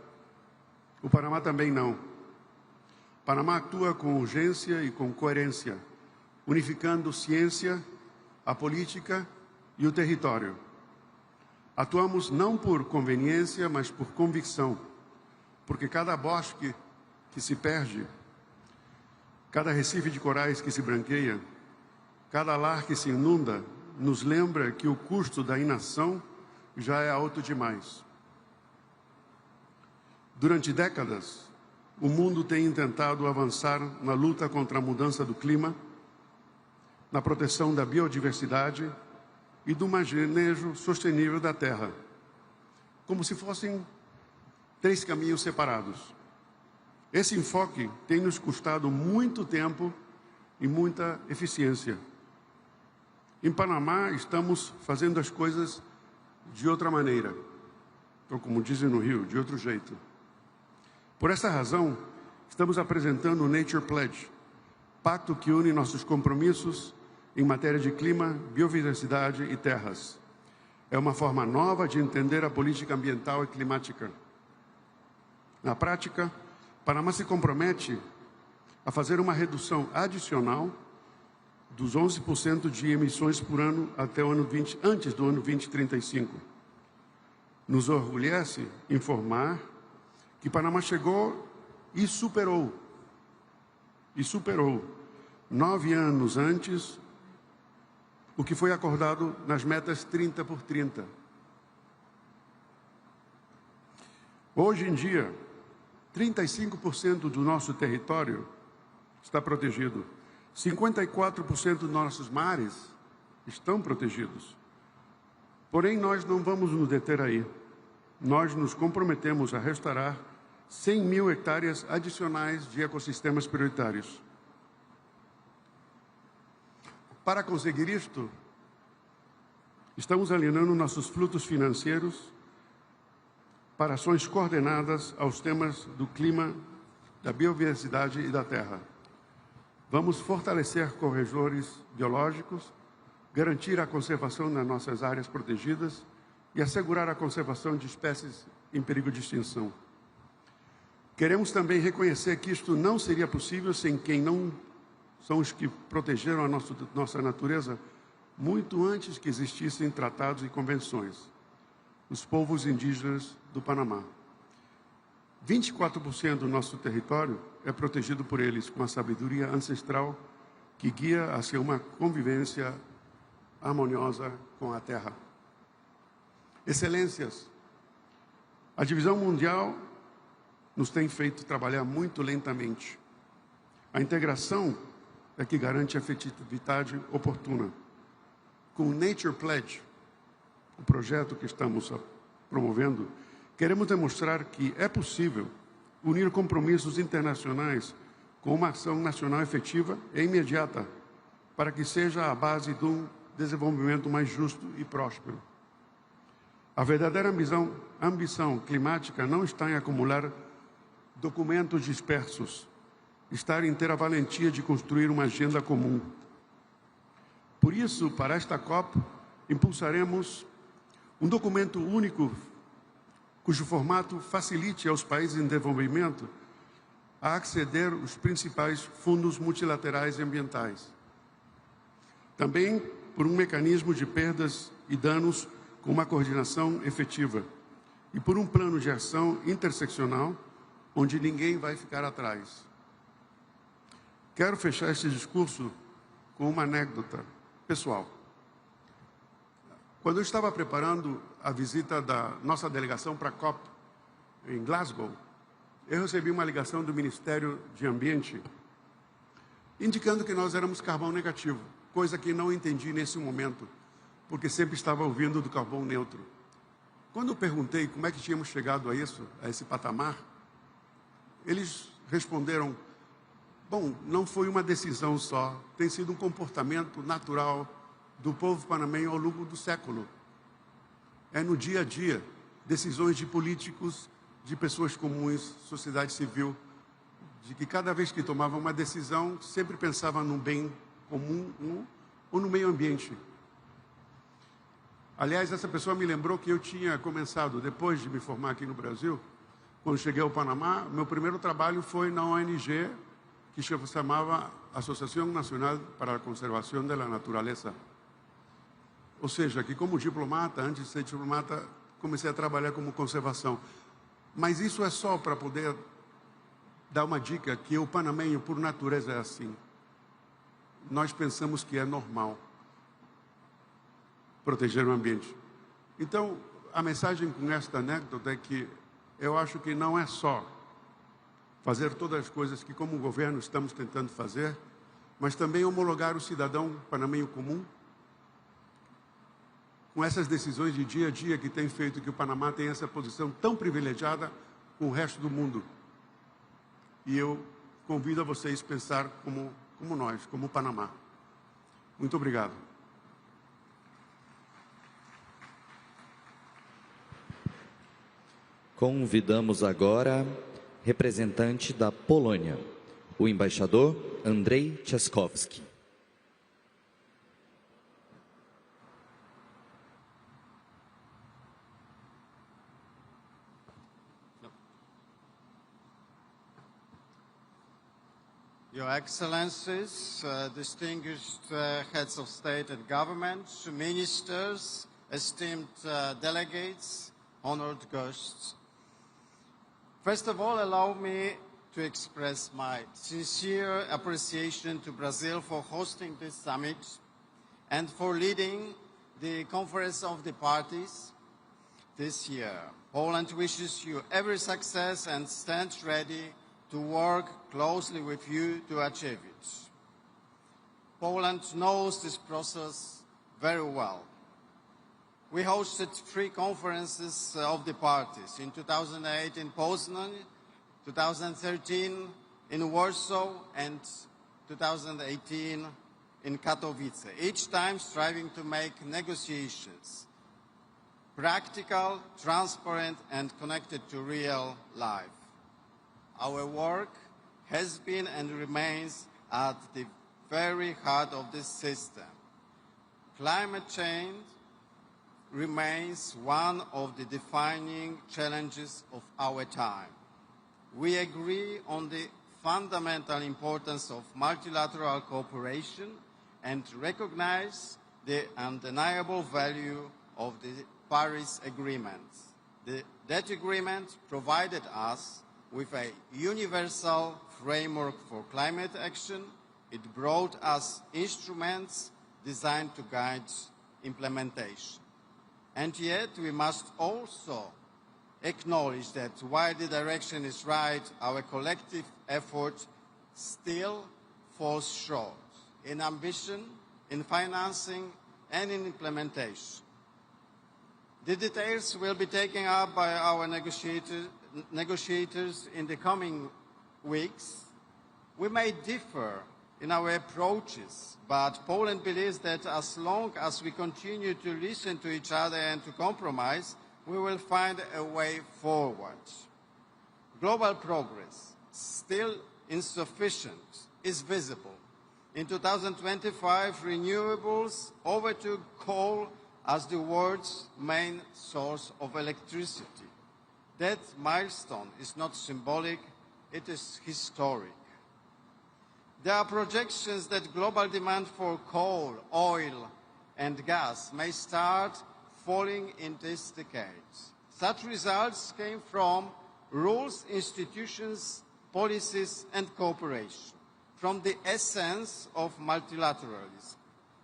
O Panamá também não. O Panamá atua com urgência e com coerência, unificando ciência, a política e o território. Atuamos não por conveniência, mas por convicção, porque cada bosque que se perde, cada recife de corais que se branqueia, cada lar que se inunda, nos lembra que o custo da inação já é alto demais. Durante décadas, o mundo tem tentado avançar na luta contra a mudança do clima, na proteção da biodiversidade e do manejo sustentável da terra, como se fossem 3 caminhos separados. Esse enfoque tem nos custado muito tempo e muita eficiência. Em Panamá, estamos fazendo as coisas de outra maneira, ou como dizem no Rio, de outro jeito. Por essa razão, estamos apresentando o Nature Pledge, pacto que une nossos compromissos em matéria de clima, biodiversidade e terras. É uma forma nova de entender a política ambiental e climática. Na prática, Panamá se compromete a fazer uma redução adicional dos 11% de emissões por ano até o ano antes do ano 2035. Nos orgulhece informar que Panamá chegou e superou 9 anos antes o que foi acordado nas metas 30 por 30. Hoje em dia, 35% do nosso território está protegido. 54% dos nossos mares estão protegidos. Porém, nós não vamos nos deter aí. Nós nos comprometemos a restaurar 100 mil hectares adicionais de ecossistemas prioritários. Para conseguir isto, estamos alinhando nossos fluxos financeiros para ações coordenadas aos temas do clima, da biodiversidade e da terra. Vamos fortalecer corredores biológicos, garantir a conservação das nossas áreas protegidas e assegurar a conservação de espécies em perigo de extinção. Queremos também reconhecer que isto não seria possível sem quem não são os que protegeram a nossa natureza muito antes que existissem tratados e convenções. Os povos indígenas do Panamá. 24% do nosso território é protegido por eles, com a sabedoria ancestral que guia hacia uma convivência harmoniosa com a terra. Excelências, a divisão mundial nos tem feito trabalhar muito lentamente. A integração é que garante a efetividade oportuna. Com o Nature Pledge, o projeto que estamos promovendo, queremos demonstrar que é possível unir compromissos internacionais com uma ação nacional efetiva e imediata, para que seja a base de um desenvolvimento mais justo e próspero. A verdadeira ambição climática não está em acumular documentos dispersos, está em ter a valentia de construir uma agenda comum. Por isso, para esta COP, impulsaremos um documento único, cujo formato facilite aos países em desenvolvimento a acceder aos principais fundos multilaterais e ambientais. Também por um mecanismo de perdas e danos com uma coordenação efetiva e por um plano de ação interseccional onde ninguém vai ficar atrás. Quero fechar este discurso com uma anedota pessoal. Quando eu estava preparando a visita da nossa delegação para a COP em Glasgow, eu recebi uma ligação do Ministério de Ambiente indicando que nós éramos carbono negativo, coisa que não entendi nesse momento, porque sempre estava ouvindo do carbono neutro. Quando eu perguntei como é que tínhamos chegado a isso, a esse patamar, eles responderam: bom, não foi uma decisão só, tem sido um comportamento natural do povo panamenho ao longo do século. É no dia a dia, decisões de políticos, de pessoas comuns, sociedade civil, de que cada vez que tomava uma decisão, sempre pensava no bem comum ou no meio ambiente. Aliás, essa pessoa me lembrou que eu tinha começado, depois de me formar aqui no Brasil, quando cheguei ao Panamá, meu primeiro trabalho foi na ONG que se chamava Associação Nacional para a Conservação da Natureza. Ou seja, que como diplomata, antes de ser diplomata, comecei a trabalhar como conservação. Mas isso é só para poder dar uma dica que o panamenho, por natureza, é assim. Nós pensamos que é normal proteger o ambiente. Então, a mensagem com esta anécdota é que eu acho que não é só fazer todas as coisas que, como governo, estamos tentando fazer, mas também homologar o cidadão panamenho comum com essas decisões de dia a dia que tem feito que o Panamá tenha essa posição tão privilegiada com o resto do mundo. E eu convido a vocês a pensar como nós, como o Panamá. Muito obrigado. Convidamos agora representante da Polônia, o embaixador Andrzej Trzaskowski. Your Excellencies, distinguished heads of state and government, ministers, esteemed delegates, honored guests. First of all, allow me to express my sincere appreciation to Brazil for hosting this summit and for leading the Conference of the Parties this year. Poland wishes you every success and stands ready to work closely with you to achieve it. Poland knows this process very well. We hosted 3 conferences of the parties, in 2008 in Poznan, 2013 in Warsaw, and 2018 in Katowice, each time striving to make negotiations practical, transparent, and connected to real life. Our work has been and remains at the very heart of this system. Climate change remains one of the defining challenges of our time. We agree on the fundamental importance of multilateral cooperation and recognize the undeniable value of the Paris Agreement. That agreement provided us with a universal framework for climate action. It brought us instruments designed to guide implementation. And yet we must also acknowledge that while the direction is right, our collective effort still falls short in ambition, in financing, and in implementation. The details will be taken up by our negotiators in the coming weeks. We may differ in our approaches, but Poland believes that as long as we continue to listen to each other and to compromise, we will find a way forward. Global progress, still insufficient, is visible. In 2025, renewables overtook coal as the world's main source of electricity. That milestone is not symbolic, it is historic. There are projections that global demand for coal, oil, and gas may start falling in this decade. Such results came from rules, institutions, policies, and cooperation, from the essence of multilateralism.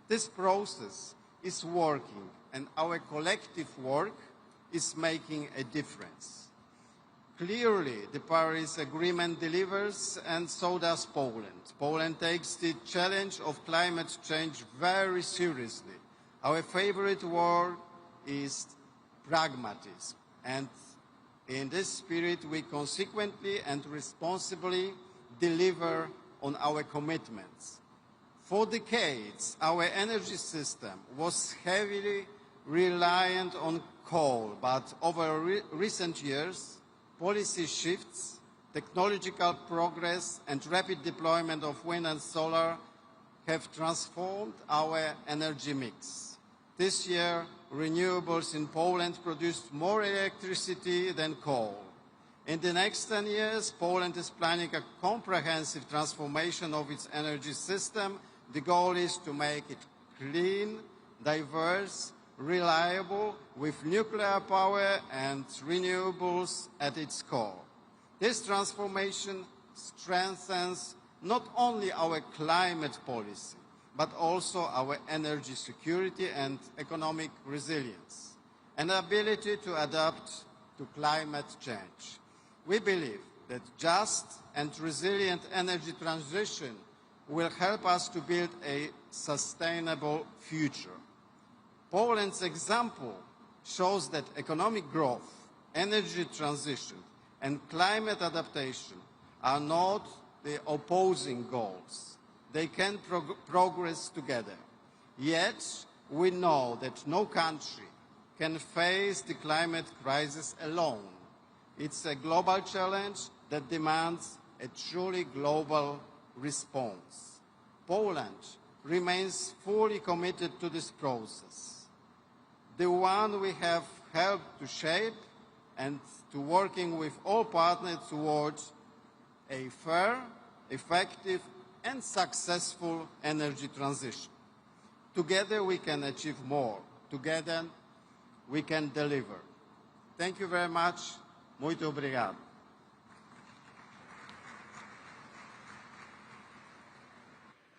This process is working, and our collective work is making a difference. Clearly, the Paris Agreement delivers, and so does Poland. Poland takes the challenge of climate change very seriously. Our favorite word is pragmatism, and in this spirit, we consequently and responsibly deliver on our commitments. For decades, our energy system was heavily reliant on coal, but over recent years, policy shifts Technological progress and rapid deployment of wind and solar have transformed our energy mix. This year, renewables in Poland produced more electricity than coal. In the next 10 years, Poland is planning a comprehensive transformation of its energy system. The goal is to make it clean, diverse, reliable, with nuclear power and renewables at its core. This transformation strengthens not only our climate policy, but also our energy security and economic resilience, and ability to adapt to climate change. We believe that just and resilient energy transition will help us to build a sustainable future. Poland's example shows that economic growth, energy transition, and climate adaptation are not the opposing goals. They can progress together. Yet, we know that no country can face the climate crisis alone. It's a global challenge that demands a truly global response. Poland remains fully committed to this process, the one we have helped to shape, and to working with all partners towards a fair, effective, and successful energy transition. Together we can achieve more. Together we can deliver. Thank you very much. Muito obrigado.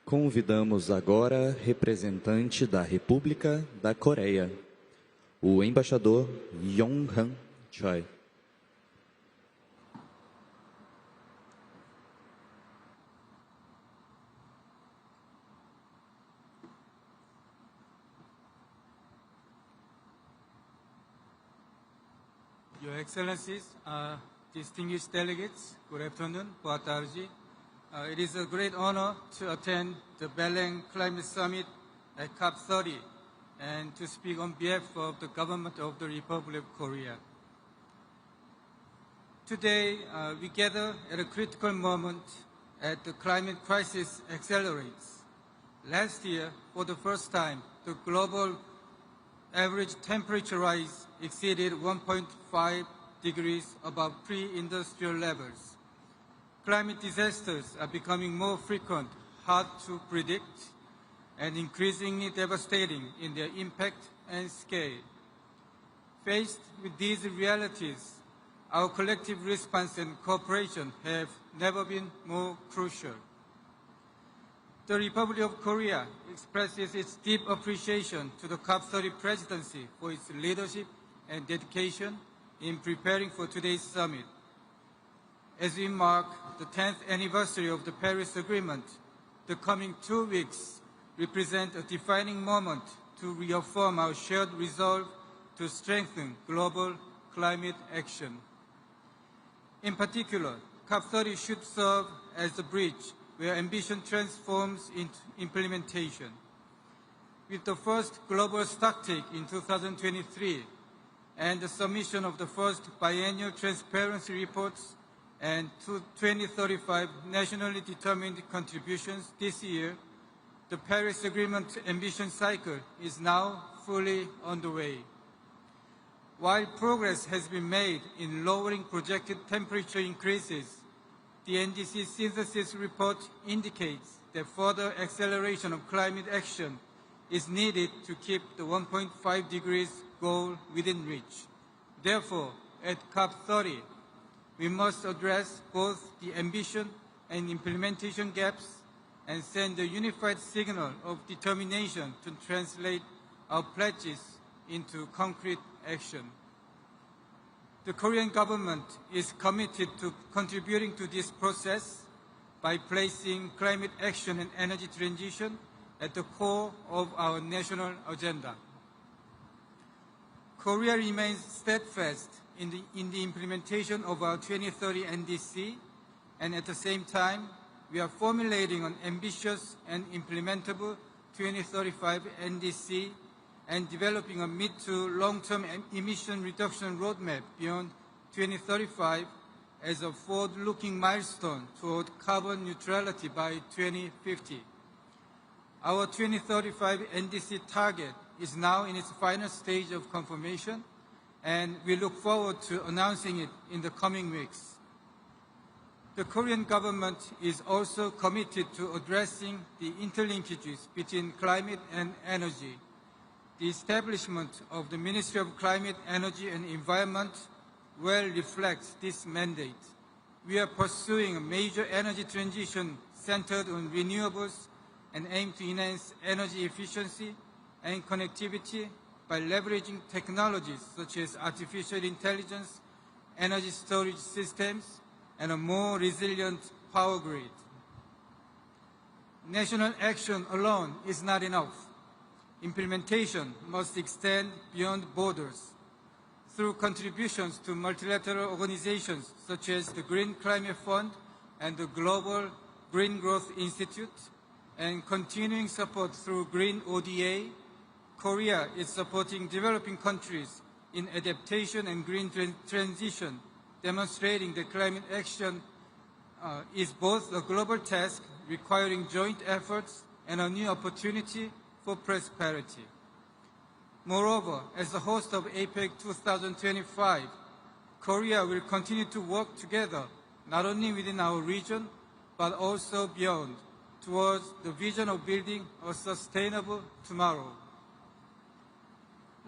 Convidamos agora representante da República da Coreia, o embaixador Yong-han Choi. Your Excellencies, distinguished delegates, good afternoon, boa tarde. It is a great honor to attend the Belém Climate Summit at COP30 and to speak on behalf of the government of the Republic of Korea. Today, we gather at a critical moment as the climate crisis accelerates. Last year, for the first time, the global average temperature rise exceeded 1.5 degrees above pre-industrial levels. Climate disasters are becoming more frequent, hard to predict, and increasingly devastating in their impact and scale. Faced with these realities, our collective response and cooperation have never been more crucial. The Republic of Korea expresses its deep appreciation to the COP30 presidency for its leadership and dedication in preparing for today's summit. As we mark the 10th anniversary of the Paris Agreement, the coming 2 weeks represent a defining moment to reaffirm our shared resolve to strengthen global climate action. In particular, COP30 should serve as the bridge where ambition transforms into implementation. With the first global stocktake in 2023 and the submission of the first biennial transparency reports and 2035 nationally determined contributions this year, the Paris Agreement ambition cycle is now fully underway. While progress has been made in lowering projected temperature increases, the NDC synthesis report indicates that further acceleration of climate action is needed to keep the 1.5 degrees goal within reach. Therefore, at COP30, we must address both the ambition and implementation gaps and send a unified signal of determination to translate our pledges into concrete action. The Korean government is committed to contributing to this process by placing climate action and energy transition at the core of our national agenda. Korea remains steadfast in the implementation of our 2030 NDC, and at the same time, we are formulating an ambitious and implementable 2035 NDC and developing a mid to long-term emission reduction roadmap beyond 2035 as a forward-looking milestone toward carbon neutrality by 2050. Our 2035 NDC target is now in its final stage of confirmation, and we look forward to announcing it in the coming weeks. The Korean government is also committed to addressing the interlinkages between climate and energy. The establishment of the Ministry of Climate, Energy and Environment well reflects this mandate. We are pursuing a major energy transition centered on renewables and aim to enhance energy efficiency and connectivity by leveraging technologies such as artificial intelligence, energy storage systems, and a more resilient power grid. National action alone is not enough. Implementation must extend beyond borders. Through contributions to multilateral organizations such as the Green Climate Fund and the Global Green Growth Institute, and continuing support through Green ODA, Korea is supporting developing countries in adaptation and green transition, demonstrating that climate action is both a global task requiring joint efforts and a new opportunity for prosperity. Moreover, as the host of APEC 2025, Korea will continue to work together, not only within our region, but also beyond, towards the vision of building a sustainable tomorrow.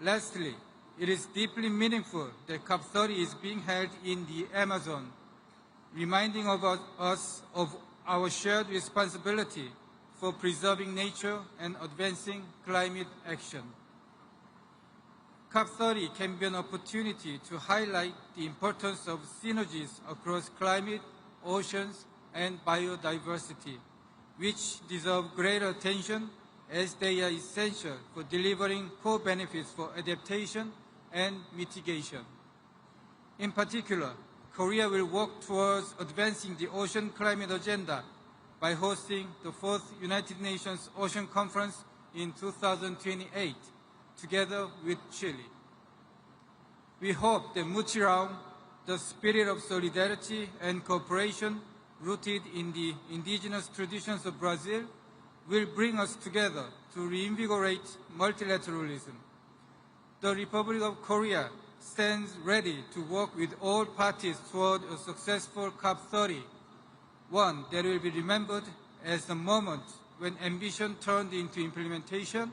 Lastly, it is deeply meaningful that COP30 is being held in the Amazon, reminding us of our shared responsibility for preserving nature and advancing climate action. COP30 can be an opportunity to highlight the importance of synergies across climate, oceans, and biodiversity, which deserve greater attention as they are essential for delivering core benefits for adaptation and mitigation. In particular, Korea will work towards advancing the ocean climate agenda by hosting the 4th United Nations Ocean Conference in 2028, together with Chile. We hope that Muchiraum, the spirit of solidarity and cooperation rooted in the indigenous traditions of Brazil, will bring us together to reinvigorate multilateralism. The Republic of Korea stands ready to work with all parties toward a successful COP30, one that will be remembered as the moment when ambition turned into implementation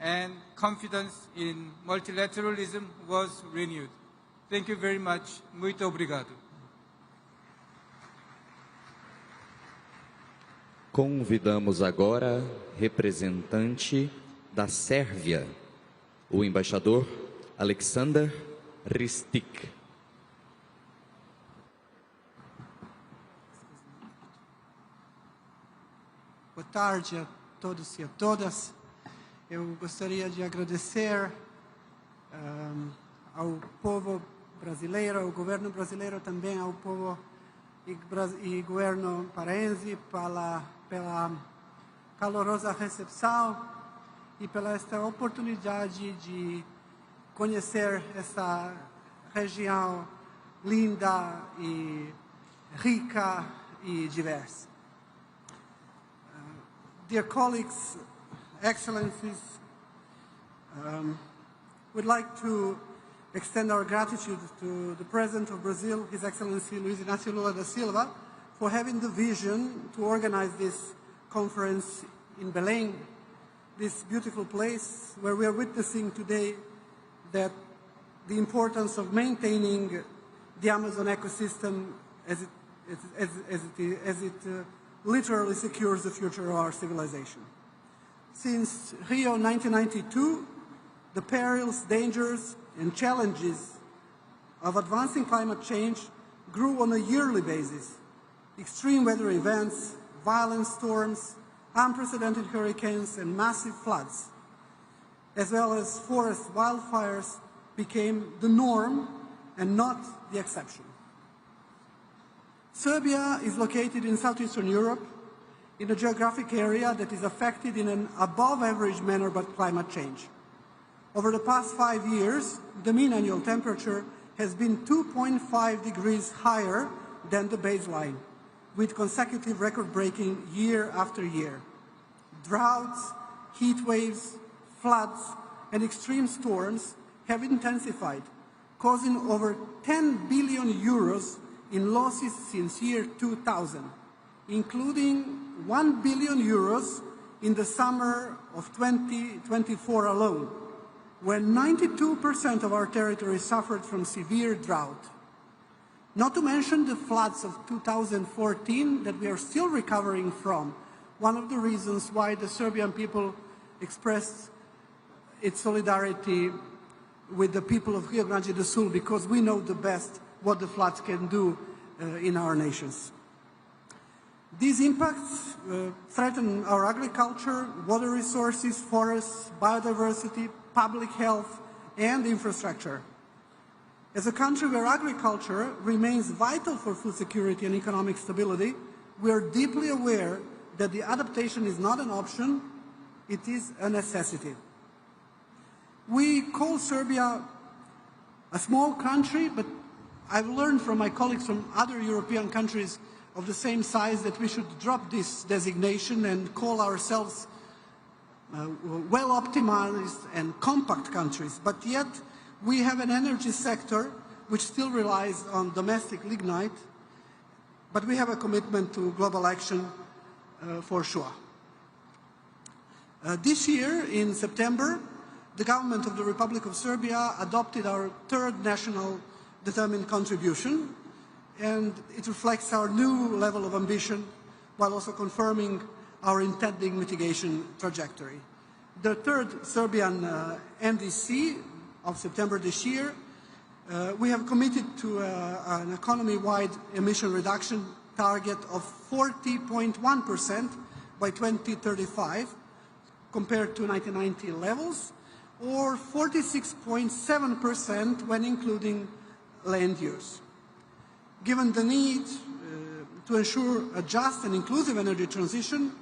and confidence in multilateralism was renewed. Thank you very much. Muito obrigado. Convidamos agora representante da Sérvia, o embaixador Aleksandar Ristic. Boa tarde a todos e a todas. Eu gostaria de agradecer ao povo brasileiro, ao governo brasileiro, também ao povo e governo paraense pela calorosa recepção e pela esta oportunidade de conhecer essa região linda e rica e diversa. Dear colleagues, Excellencies, we'd like to extend our gratitude to the President of Brazil, His Excellency Luiz Inácio Lula da Silva, for having the vision to organize this conference in Belém, this beautiful place where we are witnessing today that the importance of maintaining the Amazon ecosystem as it literally secures the future of our civilization. Since Rio 1992, the perils, dangers, and challenges of advancing climate change grew on a yearly basis. Extreme weather events, violent storms, unprecedented hurricanes, and massive floods, as well as forest wildfires, became the norm and not the exception. Serbia is located in southeastern Europe, in a geographic area that is affected in an above-average manner by climate change. Over the past 5 years, the mean annual temperature has been 2.5 degrees higher than the baseline, with consecutive record-breaking year after year. Droughts, heat waves, floods, and extreme storms have intensified, causing over 10 billion euros in losses since year 2000, including 1 billion euros in the summer of 2024 alone, when 92% of our territory suffered from severe drought. Not to mention the floods of 2014 that we are still recovering from, one of the reasons why the Serbian people expressed its solidarity with the people of Rio Grande do Sul, because we know the best what the floods can do in our nations. These impacts threaten our agriculture, water resources, forests, biodiversity, public health, and infrastructure. As a country where agriculture remains vital for food security and economic stability, we are deeply aware that the adaptation is not an option, it is a necessity. We call Serbia a small country, but I've learned from my colleagues from other European countries of the same size that we should drop this designation and call ourselves well-optimized and compact countries. But yet, we have an energy sector which still relies on domestic lignite, but we have a commitment to global action for sure. This year, in September, the government of the Republic of Serbia adopted our third national determined contribution, and it reflects our new level of ambition while also confirming our intended mitigation trajectory. The third Serbian NDC of September this year, we have committed to an economy-wide emission reduction target of 40.1% by 2035 compared to 1990 levels, or 46.7% when including land use. Given the need to ensure a just and inclusive energy transition,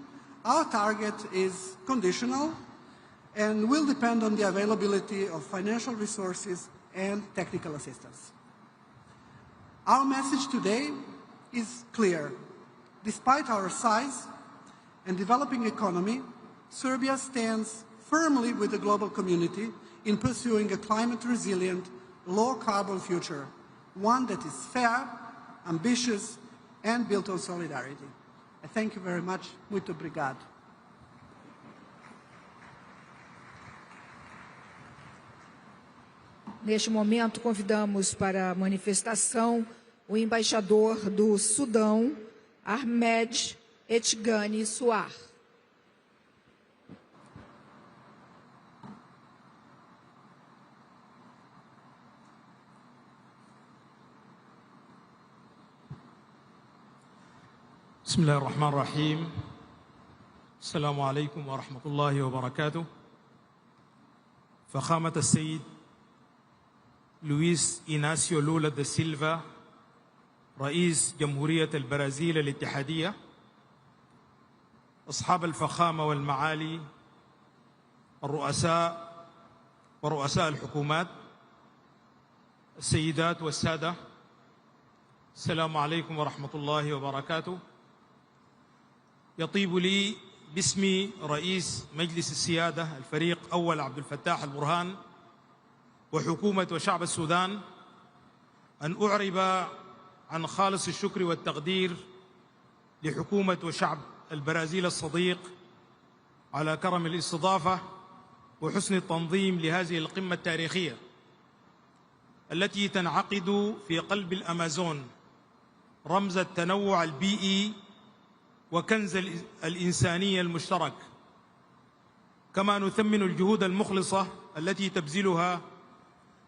our target is conditional and will depend on the availability of financial resources and technical assistance. Our message today is clear. Despite our size and developing economy, Serbia stands firmly with the global community in pursuing a climate-resilient, low-carbon future, one that is fair, ambitious, and built on solidarity. I thank you very much. Muito obrigado. Neste momento, convidamos para a manifestação o embaixador do Sudão, Ahmed Etgani Suar. بسم الله الرحمن الرحيم. السلام عليكم ورحمة الله وبركاته. فخامة السيد لويس إيناسيو لولا دا سيلفا، رئيس جمهورية البرازيل الاتحادية، أصحاب الفخامة والمعالي، الرؤساء ورؤساء الحكومات، السيدات والسادة، السلام عليكم ورحمة الله وبركاته. يطيب لي باسم رئيس مجلس السيادة الفريق أول عبد الفتاح البرهان وحكومة وشعب السودان أن أعرب عن خالص الشكر والتقدير لحكومة وشعب البرازيل الصديق على كرم الاستضافة وحسن التنظيم لهذه القمة التاريخية التي تنعقد في قلب الأمازون، رمز التنوع البيئي وكنز الإنسانية المشترك. كما نثمن الجهود المخلصة التي تبذلها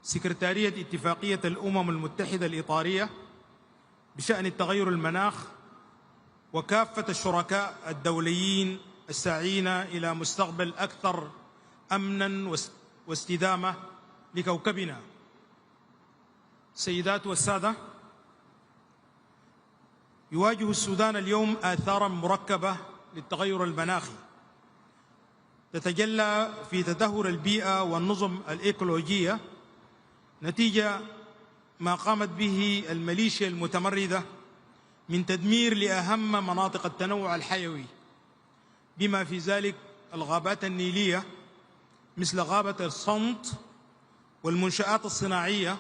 سكرتارية اتفاقية الأمم المتحدة الإطارية بشأن التغير المناخ وكافة الشركاء الدوليين الساعين إلى مستقبل أكثر أمناً واستدامة لكوكبنا. السيدات والسادة، يواجه السودان اليوم آثاراً مركبة للتغير المناخي تتجلى في تدهور البيئة والنظم الإيكولوجية نتيجة ما قامت به الميليشيا المتمردة من تدمير لأهم مناطق التنوع الحيوي، بما في ذلك الغابات النيلية مثل غابة الصمت والمنشآت الصناعية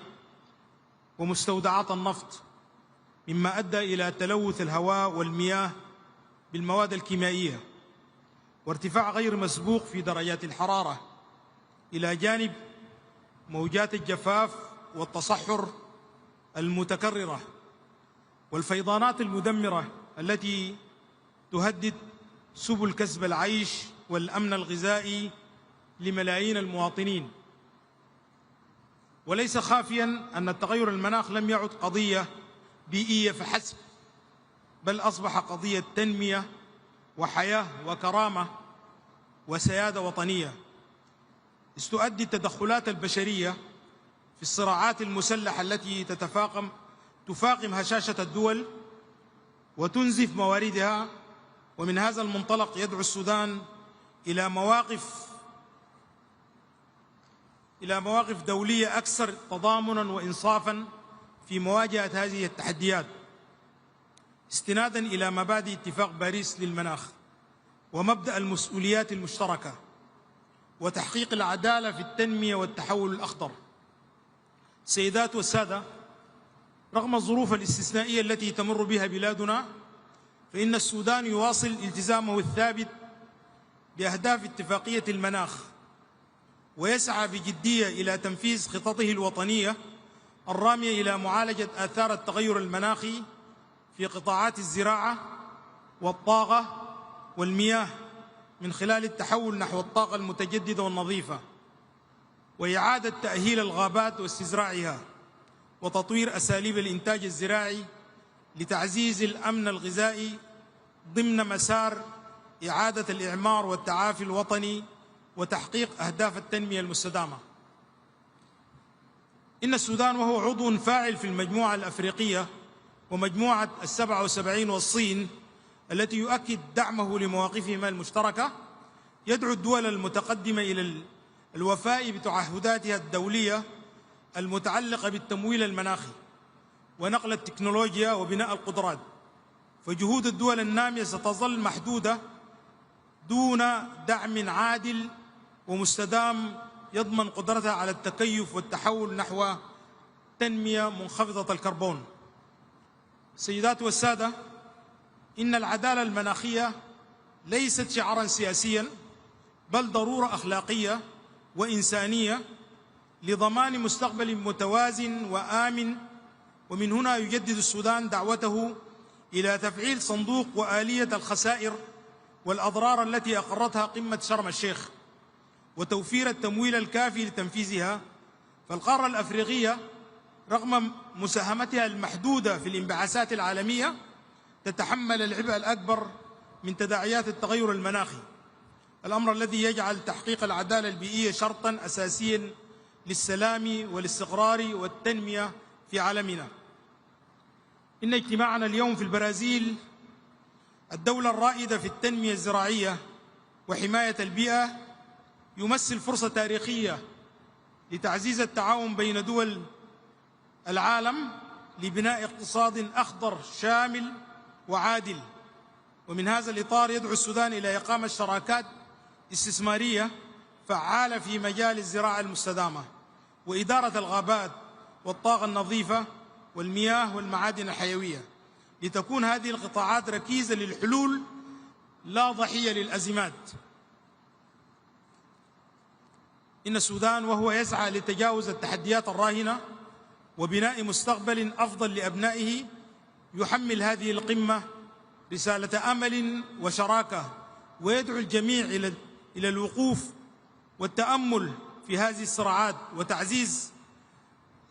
ومستودعات النفط، مما أدى إلى تلوث الهواء والمياه بالمواد الكيميائية وارتفاع غير مسبوق في درجات الحرارة، إلى جانب موجات الجفاف والتصحر المتكررة والفيضانات المدمرة التي تهدد سبل كسب العيش والأمن الغذائي لملايين المواطنين. وليس خافيا أن التغير المناخ لم يعد قضية بيئية فحسب، بل أصبح قضية تنمية وحياة وكرامة وسيادة وطنية، إذ تؤدي التدخلات البشرية في الصراعات المسلحة التي تفاقم هشاشة الدول وتنزف مواردها. ومن هذا المنطلق يدعو السودان إلى مواقف دولية أكثر تضامنا وإنصافا في مواجهة هذه التحديات، استنادا إلى مبادئ اتفاق باريس للمناخ ومبدأ المسؤوليات المشتركة وتحقيق العدالة في التنمية والتحول الأخضر. سيدات والسادة، رغم الظروف الاستثنائية التي تمر بها بلادنا، فإن السودان يواصل التزامه الثابت بأهداف اتفاقية المناخ، ويسعى بجدية إلى تنفيذ خططه الوطنية الرامية إلى معالجة آثار التغير المناخي في قطاعات الزراعة والطاقة والمياه من خلال التحول نحو الطاقة المتجددة والنظيفة، وإعادة تأهيل الغابات واستزراعها، وتطوير أساليب الإنتاج الزراعي لتعزيز الأمن الغذائي ضمن مسار إعادة الإعمار والتعافي الوطني وتحقيق أهداف التنمية المستدامة. إن السودان وهو عضو فاعل في المجموعة الأفريقية ومجموعة ال77 والصين التي يؤكد دعمه لمواقفهما المشتركة، يدعو الدول المتقدمة إلى الوفاء بتعهداتها الدولية المتعلقة بالتمويل المناخي ونقل التكنولوجيا وبناء القدرات. فجهود الدول النامية ستظل محدودة دون دعم عادل ومستدام يضمن قدرتها على التكيف والتحول نحو تنمية منخفضة الكربون. سيدات والسادة، إن العدالة المناخية ليست شعارا سياسيا، بل ضرورة أخلاقية وإنسانية لضمان مستقبل متوازن وآمن. ومن هنا يجدد السودان دعوته إلى تفعيل صندوق وآلية الخسائر والأضرار التي أقرتها قمة شرم الشيخ وتوفير التمويل الكافي لتنفيذها. فالقارة الأفريقية رغم مساهمتها المحدودة في الانبعاثات العالمية تتحمل العبء الأكبر من تداعيات التغير المناخي، الأمر الذي يجعل تحقيق العدالة البيئية شرطا أساسيا للسلام والاستقرار والتنمية في عالمنا. إن اجتماعنا اليوم في البرازيل، الدولة الرائدة في التنمية الزراعية وحماية البيئة، يمثل فرصة تاريخية لتعزيز التعاون بين دول العالم لبناء اقتصاد أخضر شامل وعادل. ومن هذا الإطار يدعو السودان إلى إقامة شراكات استثمارية فعالة في مجال الزراعة المستدامة وإدارة الغابات والطاقة النظيفة والمياه والمعادن الحيوية، لتكون هذه القطاعات ركيزة للحلول لا ضحية للأزمات. إن السودان وهو يسعى لتجاوز التحديات الراهنة وبناء مستقبل أفضل لأبنائه، يحمل هذه القمة رسالة أمل وشراكة، ويدعو الجميع إلى الوقوف والتأمل في هذه الصراعات وتعزيز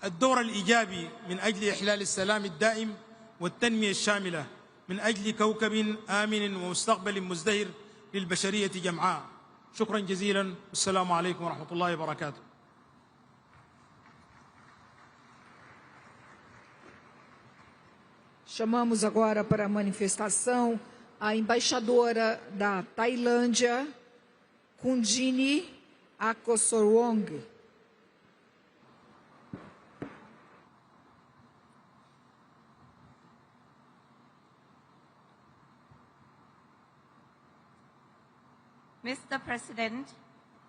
الدور الإيجابي من أجل إحلال السلام الدائم والتنمية الشاملة من أجل كوكب آمن ومستقبل مزدهر للبشرية جمعاء. شكرا جزيلا، والسلام عليكم ورحمة الله وبركاته. Chamamos agora para a manifestação a embaixadora da Tailândia, Kundini Akosorwong. Mr. President,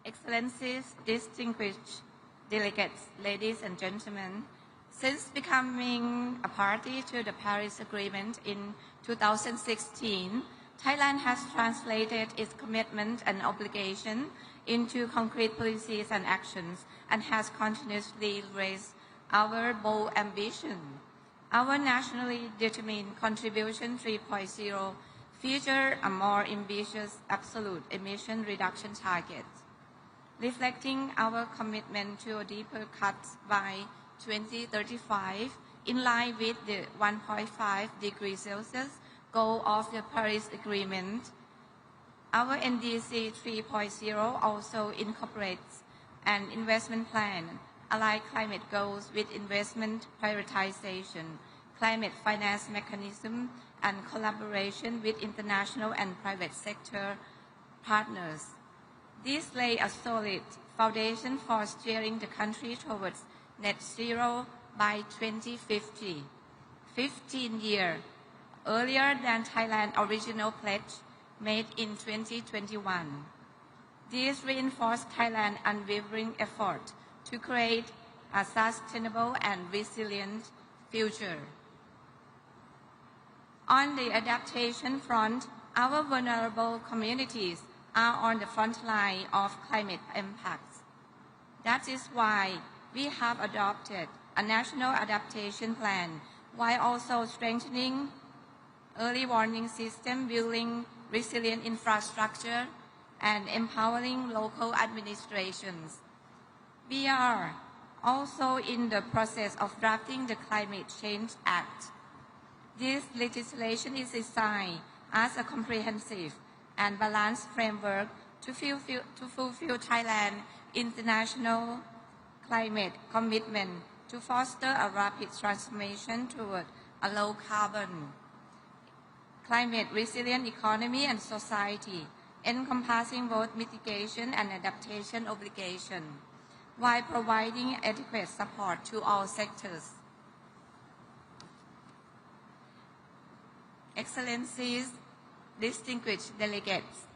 Excellencies, distinguished delegates, ladies and gentlemen, since becoming a party to the Paris Agreement in 2016, Thailand has translated its commitment and obligation into concrete policies and actions and has continuously raised our bold ambition. Our nationally determined Contribution 3.0 features a more ambitious absolute emission reduction target, reflecting our commitment to a deeper cut by 2035 in line with the 1.5 degrees Celsius goal of the Paris Agreement. Our NDC 3.0 also incorporates an investment plan, align climate goals with investment prioritization, climate finance mechanism, and collaboration with international and private sector partners. These lay a solid foundation for steering the country towards net zero by 2050, 15 years earlier than Thailand's original pledge made in 2021. This reinforced Thailand's unwavering effort to create a sustainable and resilient future. On the adaptation front, our vulnerable communities are on the front line of climate impacts. That is why we have adopted a national adaptation plan while also strengthening early warning system, building resilient infrastructure, and empowering local administrations. We are also in the process of drafting the Climate Change Act. This legislation is designed as a comprehensive and balanced framework to fulfill Thailand's international climate commitment to foster a rapid transformation toward a low-carbon, climate-resilient economy and society, encompassing both mitigation and adaptation obligations, while providing adequate support to all sectors. Excellencies, distinguished delegates,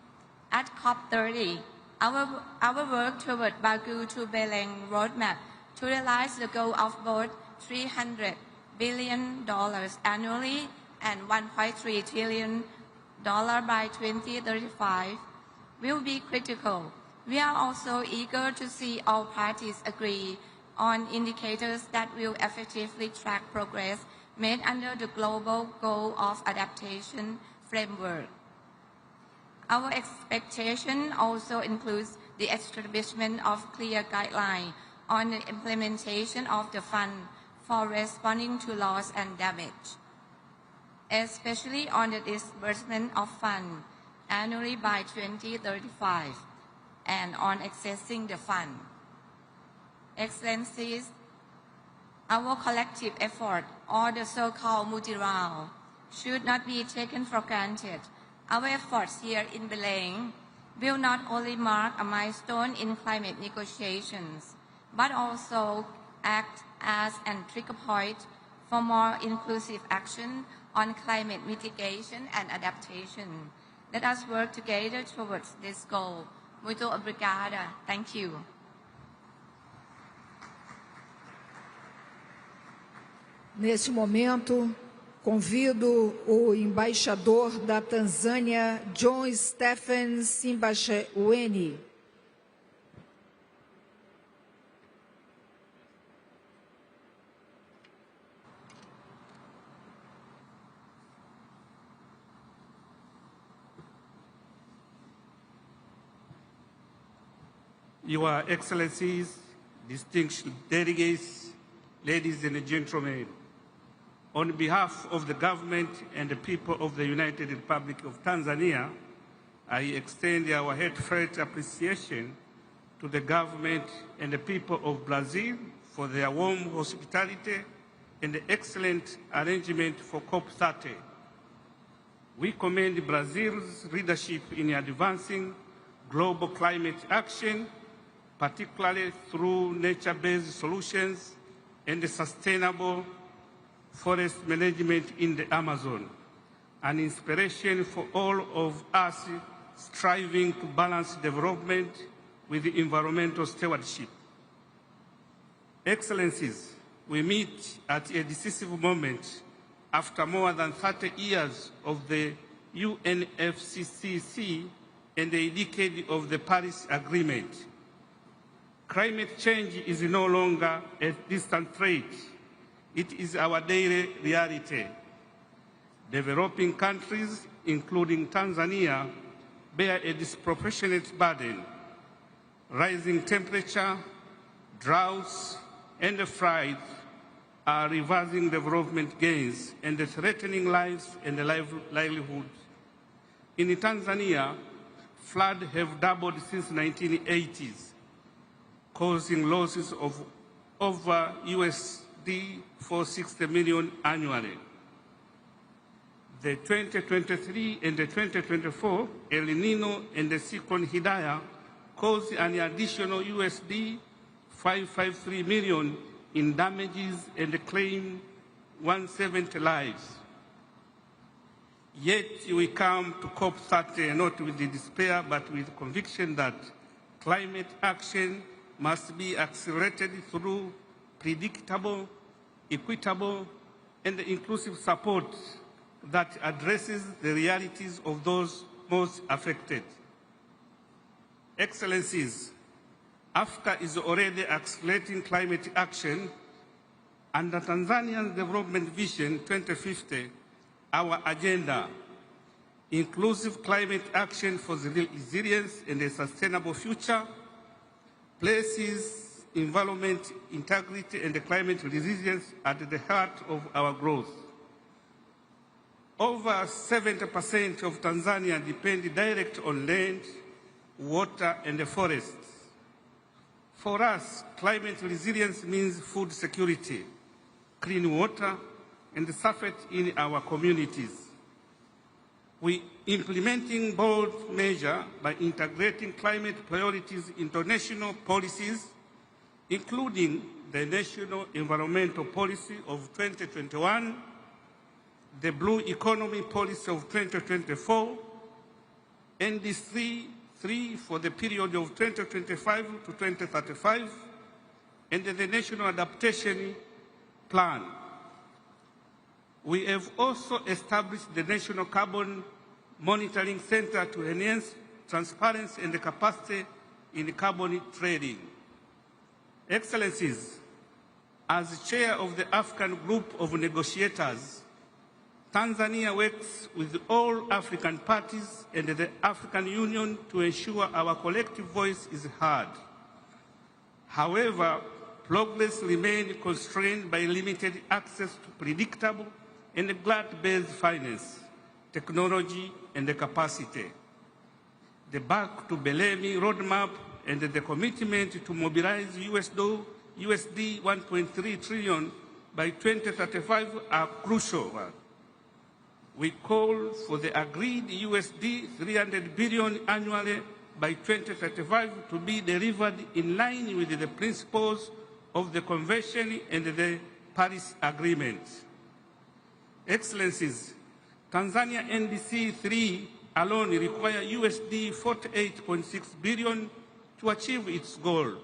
at COP30, our work toward Baku to Beleng roadmap to realize the goal of both $300 billion annually and $1.3 trillion by 2035 will be critical. We are also eager to see all parties agree on indicators that will effectively track progress made under the Global Goal of Adaptation framework. Our expectation also includes the establishment of clear guidelines on the implementation of the fund for responding to loss and damage, especially on the disbursement of funds annually by 2035 and on accessing the fund. Excellencies, our collective effort, or the so-called multi-round, should not be taken for granted. Our efforts here in Beleng will not only mark a milestone in climate negotiations, but also act as a trigger point for more inclusive action on climate mitigation and adaptation. Let us work together towards this goal. Muito obrigada. Thank you. Nesse momento, convido o embaixador da Tanzânia, John Stephen Simbachawene. Your Excellencies, distinguished delegates, ladies and gentlemen, on behalf of the government and the people of the United Republic of Tanzania, I extend our heartfelt appreciation to the government and the people of Brazil for their warm hospitality and the excellent arrangement for COP30. We commend Brazil's leadership in advancing global climate action, particularly through nature-based solutions and sustainable forest management in the Amazon, an inspiration for all of us striving to balance development with environmental stewardship. Excellencies, we meet at a decisive moment after more than 30 years of the UNFCCC and a decade of the Paris Agreement. Climate change is no longer a distant threat. It is our daily reality. Developing countries, including Tanzania, bear a disproportionate burden. Rising temperature, droughts, and floods are reversing development gains and threatening lives and livelihoods. In Tanzania, floods have doubled since the 1980s, causing losses of over USD 460 million annually. The 2023 and the 2024 El Nino and the Cyclone Hidaya caused an additional USD 553 million in damages and claimed 170 lives. Yet we come to COP30 not with the despair but with conviction that climate action must be accelerated through predictable, equitable, and inclusive support that addresses the realities of those most affected. Excellencies, Africa is already accelerating climate action. Under Tanzania's Development Vision 2050, our agenda, inclusive climate action for the resilience and a sustainable future, places environment integrity and climate resilience at the heart of our growth. Over 70% of Tanzania depend directly on land, water, and the forests. For us, climate resilience means food security, clean water, and surface in our communities. We are implementing bold measures by integrating climate priorities into national policies, including the National Environmental Policy of 2021, the Blue Economy Policy of 2024, NDC 3 for the period of 2025 to 2035, and the National Adaptation Plan. We have also established the National Carbon Monitoring Center to enhance transparency and the capacity in carbon trading. Excellencies, as chair of the African Group of Negotiators, Tanzania works with all African parties and the African Union to ensure our collective voice is heard. However, progress remains constrained by limited access to predictable and grant-based finance, technology, and the capacity. The Back to Belém roadmap and the commitment to mobilize USD 1.3 trillion by 2035 are crucial. We call for the agreed USD 300 billion annually by 2035 to be delivered in line with the principles of the Convention and the Paris Agreement. Excellencies, Tanzania NDC 3 alone requires USD 48.6 billion to achieve its goal.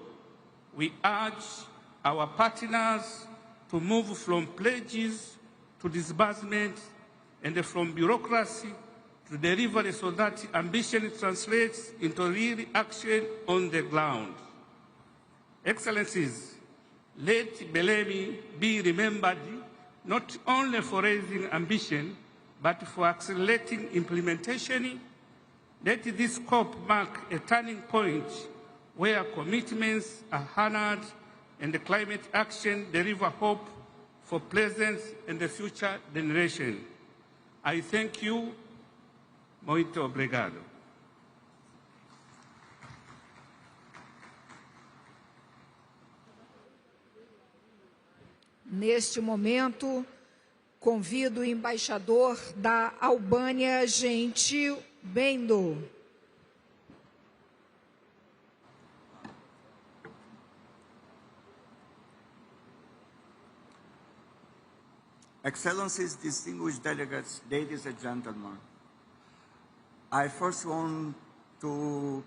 We urge our partners to move from pledges to disbursement and from bureaucracy to delivery so that ambition translates into real action on the ground. Excellencies, let Belém be remembered not only for raising ambition, but for accelerating implementation. Let this COP mark a turning point where commitments are honored and the climate action deliver hope for present and the future generation. I thank you. Muito obrigado. Neste momento, convido o embaixador da Albânia, Gentil Bendo. Excellencies, distinguished delegates, ladies and gentlemen, I first want to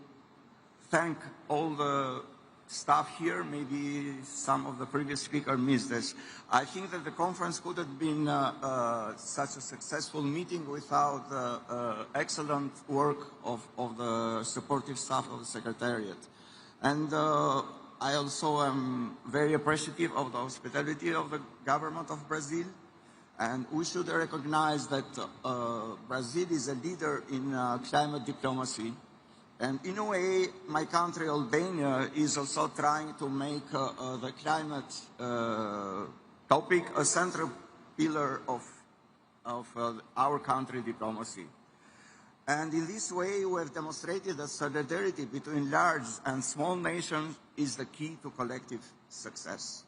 thank all the staff here. Maybe some of the previous speakers missed this. I think that the conference could have been such a successful meeting without the excellent work of the supportive staff of the Secretariat. And I also am very appreciative of the hospitality of the government of Brazil. And we should recognize that Brazil is a leader in climate diplomacy. And in a way, my country, Albania, is also trying to make the climate topic a central pillar of our country diplomacy. And in this way, we have demonstrated that solidarity between large and small nations is the key to collective success.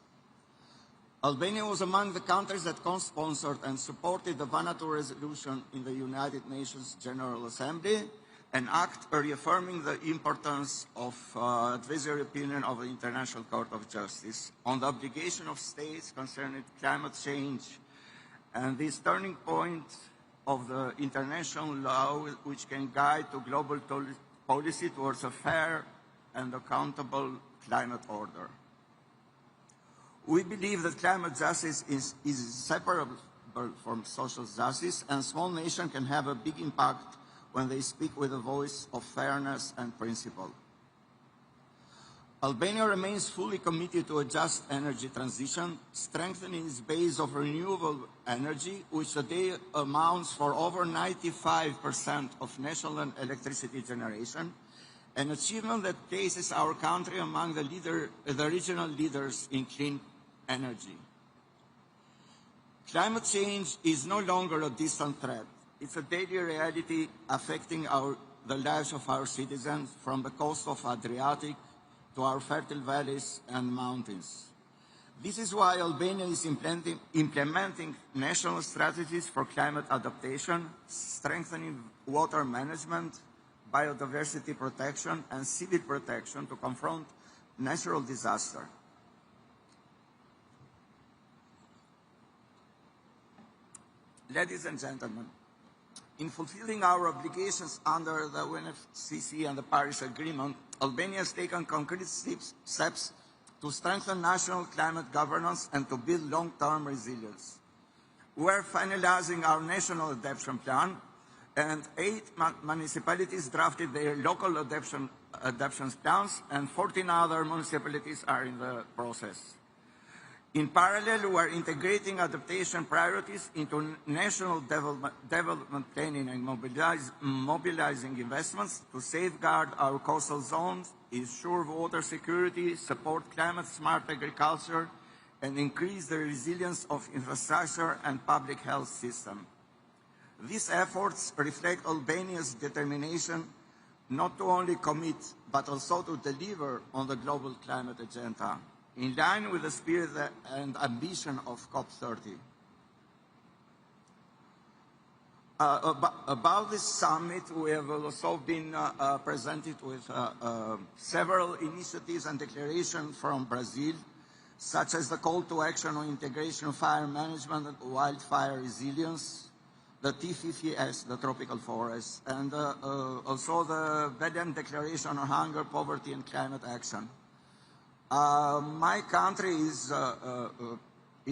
Albania was among the countries that co-sponsored and supported the Vanuatu resolution in the United Nations General Assembly, an act reaffirming the importance of advisory opinion of the International Court of Justice on the obligation of states concerning climate change and this turning point of the international law which can guide to global policy towards a fair and accountable climate order. We believe that climate justice is inseparable from social justice, and small nations can have a big impact when they speak with a voice of fairness and principle. Albania remains fully committed to a just energy transition, strengthening its base of renewable energy, which today amounts for over 95% of national electricity generation, an achievement that places our country among the regional leaders in clean energy. Climate change is no longer a distant threat. It's a daily reality affecting the lives of our citizens, from the coast of Adriatic to our fertile valleys and mountains. This is why Albania is implementing national strategies for climate adaptation, strengthening water management, biodiversity protection, and civil protection to confront natural disaster. Ladies and gentlemen, in fulfilling our obligations under the UNFCCC and the Paris Agreement, Albania has taken concrete steps to strengthen national climate governance and to build long-term resilience. We are finalizing our national adaptation plan, and 8 municipalities drafted their local adaptation plans, and 14 other municipalities are in the process. In parallel, we are integrating adaptation priorities into national development planning and mobilizing investments to safeguard our coastal zones, ensure water security, support climate-smart agriculture, and increase the resilience of infrastructure and public health system. These efforts reflect Albania's determination not to only commit, but also to deliver on the global climate agenda, in line with the spirit and ambition of COP30. About this summit, we have also been presented with several initiatives and declarations from Brazil, such as the call to action on integration of fire management and wildfire resilience, the T50S, the tropical forest, and also the Belém Declaration on Hunger, Poverty, and Climate Action. My country is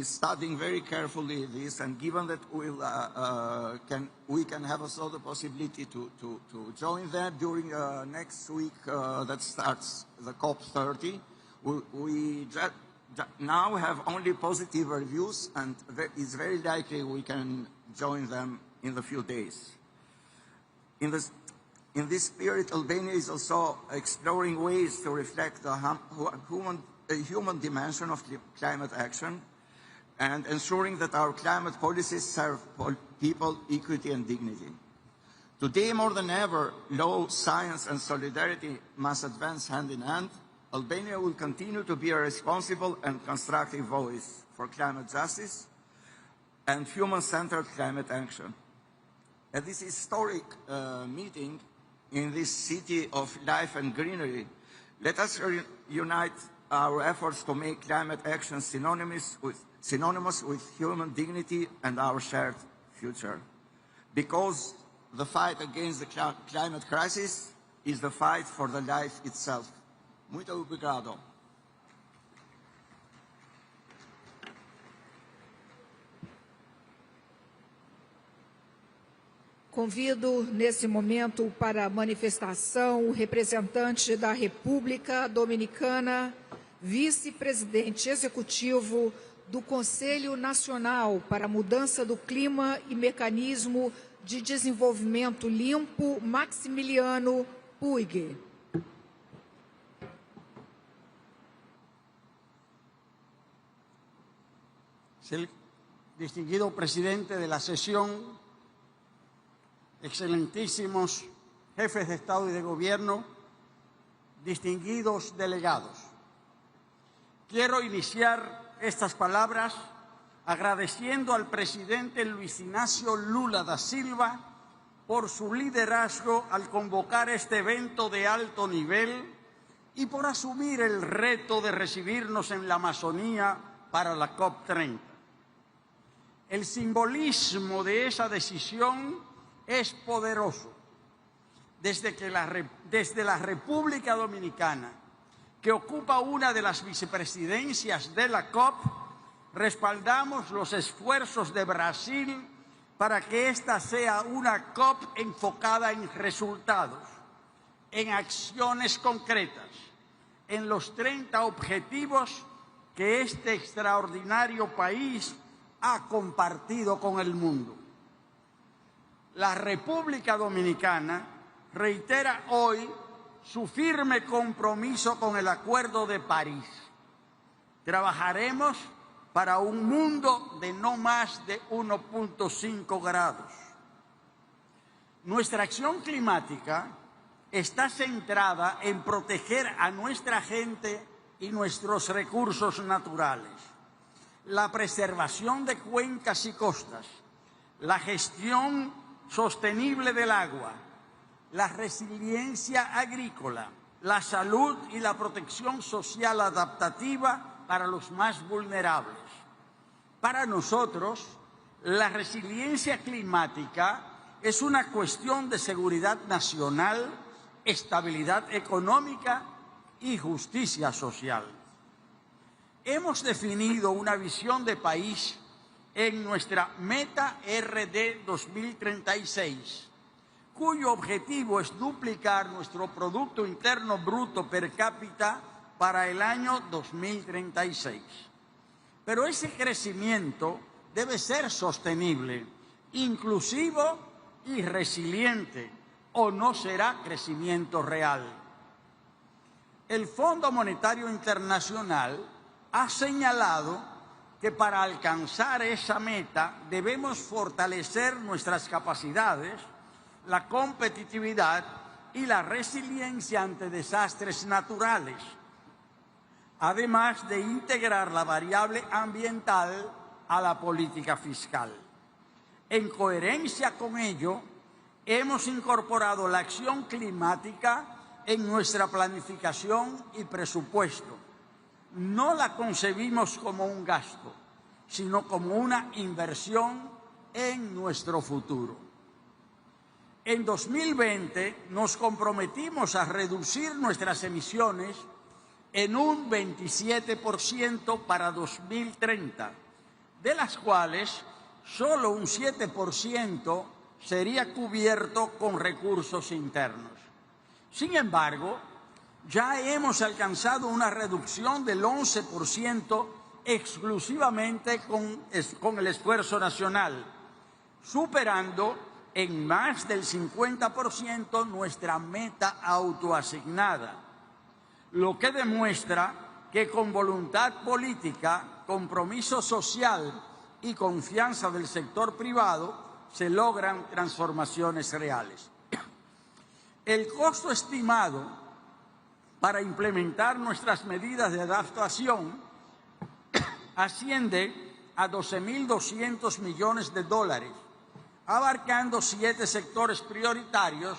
studying very carefully this, and given that we can have also the possibility to join them during next week that starts the COP30, we now have only positive reviews, and it's very likely we can join them in the few days. In this spirit, Albania is also exploring ways to reflect the human dimension of climate action and ensuring that our climate policies serve people, equity, and dignity. Today, more than ever, law, science, and solidarity must advance hand in hand. Albania will continue to be a responsible and constructive voice for climate justice and human-centered climate action. At this historic meeting, in this city of life and greenery, let us unite our efforts to make climate action synonymous with human dignity and our shared future. Because the fight against the climate crisis is the fight for the life itself. Muito obrigado. Convido, nesse momento, para a manifestação, o representante da República Dominicana, vice-presidente executivo do Conselho Nacional para a Mudança do Clima e Mecanismo de Desenvolvimento Limpo, Maximiliano Puig. El distinguido presidente de la sesión, excelentísimos jefes de Estado y de Gobierno, distinguidos delegados. Quiero iniciar estas palabras agradeciendo al presidente Luis Ignacio Lula da Silva por su liderazgo al convocar este evento de alto nivel y por asumir el reto de recibirnos en la Amazonía para la COP30. El simbolismo de esa decisión es poderoso. Desde la República Dominicana, que ocupa una de las vicepresidencias de la COP, respaldamos los esfuerzos de Brasil para que esta sea una COP enfocada en resultados, en acciones concretas, en los 30 objetivos que este extraordinario país ha compartido con el mundo. La República Dominicana reitera hoy su firme compromiso con el Acuerdo de París. Trabajaremos para un mundo de no más de 1.5 grados. Nuestra acción climática está centrada en proteger a nuestra gente y nuestros recursos naturales, la preservación de cuencas y costas, la gestión sostenible del agua, la resiliencia agrícola, la salud y la protección social adaptativa para los más vulnerables. Para nosotros, la resiliencia climática es una cuestión de seguridad nacional, estabilidad económica y justicia social. Hemos definido una visión de país en nuestra Meta RD 2036, cuyo objetivo es duplicar nuestro Producto Interno Bruto per cápita para el año 2036. Pero ese crecimiento debe ser sostenible, inclusivo y resiliente, o no será crecimiento real. El Fondo Monetario Internacional ha señalado que para alcanzar esa meta debemos fortalecer nuestras capacidades, la competitividad y la resiliencia ante desastres naturales, además de integrar la variable ambiental a la política fiscal. En coherencia con ello, hemos incorporado la acción climática en nuestra planificación y presupuesto. No la concebimos como un gasto, sino como una inversión en nuestro futuro. En 2020 nos comprometimos a reducir nuestras emisiones en un 27% para 2030, de las cuales solo un 7% sería cubierto con recursos internos. Sin embargo, ya hemos alcanzado una reducción del 11% exclusivamente con el esfuerzo nacional, superando en más del 50% nuestra meta autoasignada, lo que demuestra que con voluntad política, compromiso social y confianza del sector privado se logran transformaciones reales. El costo estimado para implementar nuestras medidas de adaptación asciende a 12.200 millones de dólares, abarcando 7 sectores prioritarios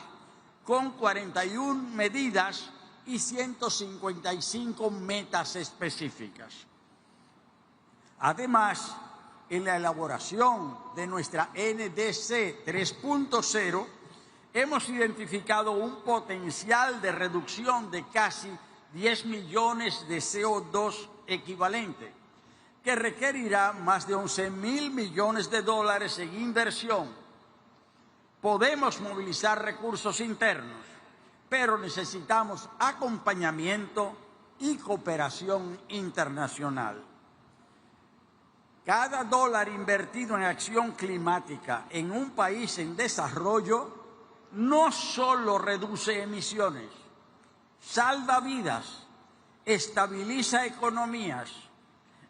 con 41 medidas y 155 metas específicas. Además, en la elaboración de nuestra NDC 3.0, hemos identificado un potencial de reducción de casi 10 millones de CO2 equivalente, que requerirá más de 11.000 millones de dólares en inversión. Podemos movilizar recursos internos, pero necesitamos acompañamiento y cooperación internacional. Cada dólar invertido en acción climática en un país en desarrollo no solo reduce emisiones, salva vidas, estabiliza economías,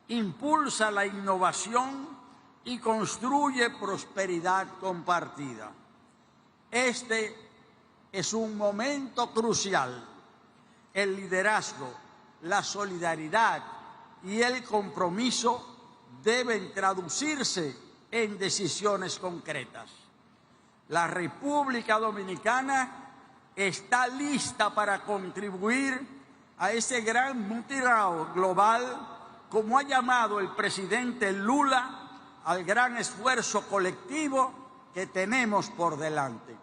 impulsa la innovación y construye prosperidad compartida. Este es un momento crucial. El liderazgo, la solidaridad y el compromiso deben traducirse en decisiones concretas. La República Dominicana está lista para contribuir a ese gran mutirao global, como ha llamado el presidente Lula, al gran esfuerzo colectivo que tenemos por delante.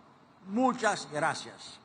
Muchas gracias.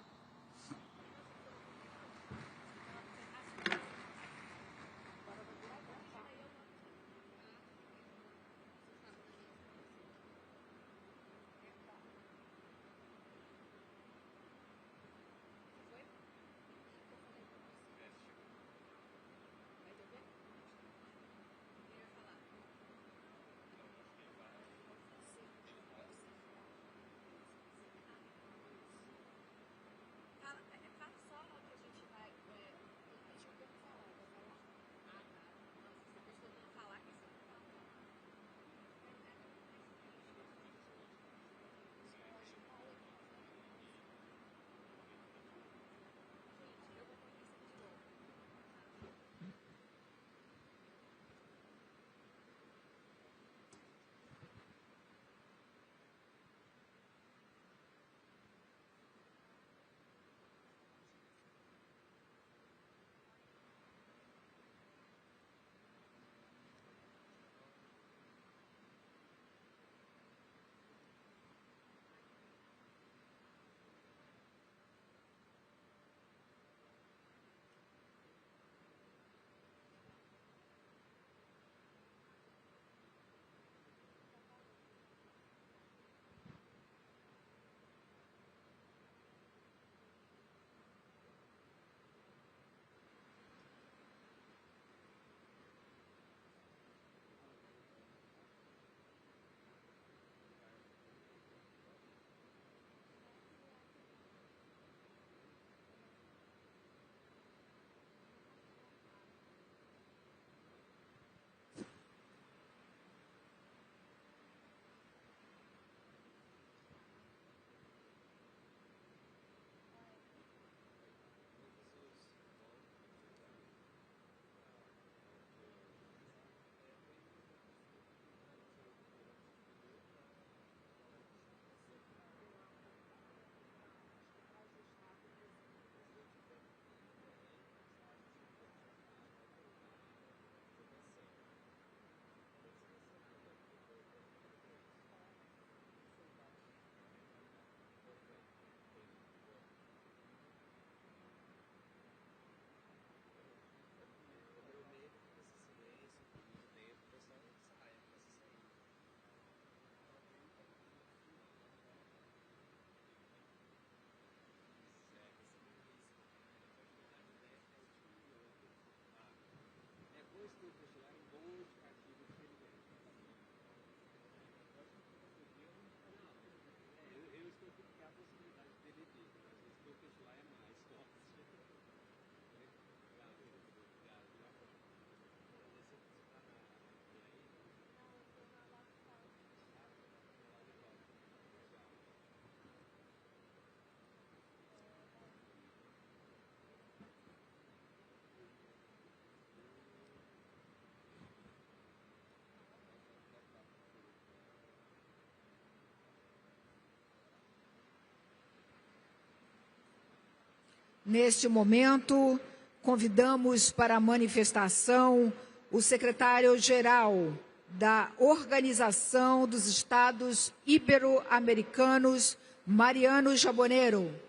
Neste momento, convidamos para a manifestação o secretário-geral da Organização dos Estados Ibero-Americanos, Mariano Jaboneiro.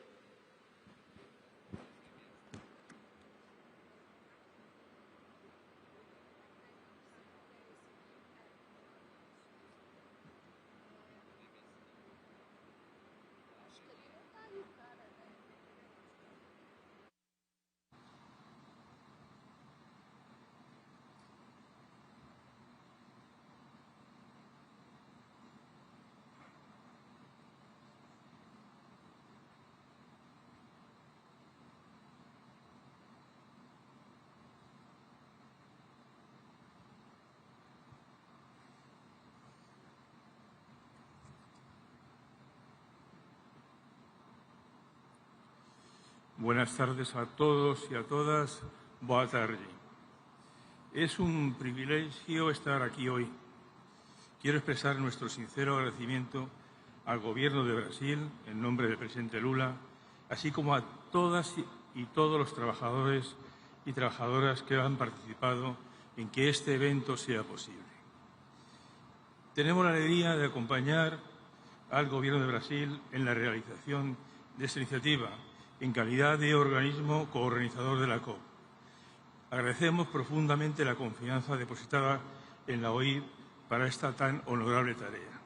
Buenas tardes a todos y a todas. Boa tarde. Es un privilegio estar aquí hoy. Quiero expresar nuestro sincero agradecimiento al Gobierno de Brasil, en nombre del presidente Lula, así como a todas y todos los trabajadores y trabajadoras que han participado en que este evento sea posible. Tenemos la alegría de acompañar al Gobierno de Brasil en la realización de esta iniciativa, en calidad de organismo coorganizador de la COP. Agradecemos profundamente la confianza depositada en la OI para esta tan honorable tarea.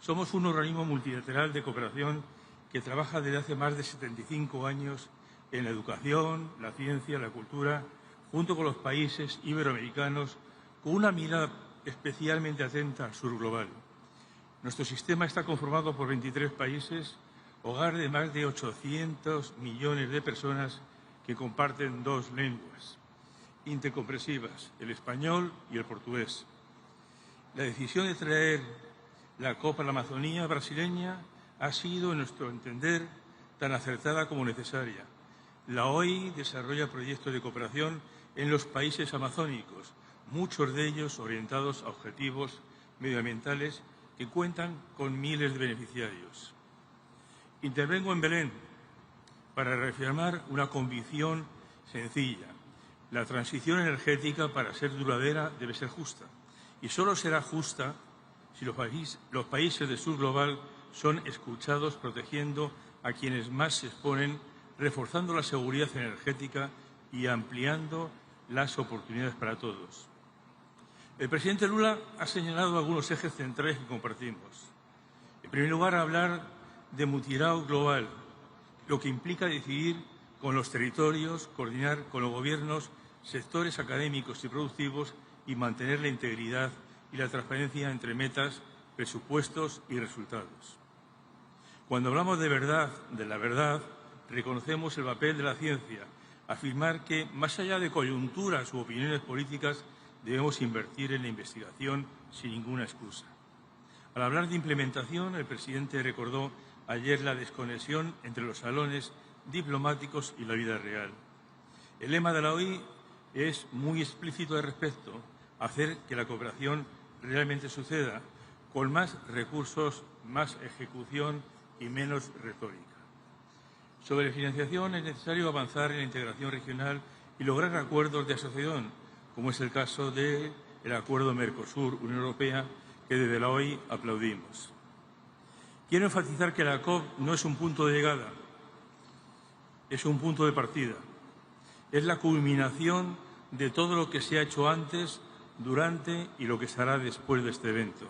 Somos un organismo multilateral de cooperación que trabaja desde hace más de 75 años en la educación, la ciencia, la cultura, junto con los países iberoamericanos, con una mirada especialmente atenta al sur global. Nuestro sistema está conformado por 23 países, hogar de más de 800 millones de personas que comparten dos lenguas intercompresivas, el español y el portugués. La decisión de traer la COP a la Amazonía brasileña ha sido, en nuestro entender, tan acertada como necesaria. La OI desarrolla proyectos de cooperación en los países amazónicos, muchos de ellos orientados a objetivos medioambientales que cuentan con miles de beneficiarios. Intervengo en Belén para reafirmar una convicción sencilla. La transición energética, para ser duradera, debe ser justa. Y solo será justa si los países del sur global son escuchados, protegiendo a quienes más se exponen, reforzando la seguridad energética y ampliando las oportunidades para todos. El presidente Lula ha señalado algunos ejes centrales que compartimos. En primer lugar, hablar de mutirao global, lo que implica decidir con los territorios, coordinar con los gobiernos, sectores académicos y productivos y mantener la integridad y la transparencia entre metas, presupuestos y resultados. Cuando hablamos de la verdad, reconocemos el papel de la ciencia, afirmar que, más allá de coyunturas u opiniones políticas, debemos invertir en la investigación sin ninguna excusa. Al hablar de implementación, el presidente recordó ayer la desconexión entre los salones diplomáticos y la vida real. El lema de la OI es muy explícito al respecto: hacer que la cooperación realmente suceda, con más recursos, más ejecución y menos retórica. Sobre financiación es necesario avanzar en la integración regional y lograr acuerdos de asociación, como es el caso del acuerdo Mercosur-Unión Europea, que desde la OI aplaudimos. Quiero enfatizar que la COP no es un punto de llegada, es un punto de partida. Es la culminación de todo lo que se ha hecho antes, durante y lo que se hará después de este evento.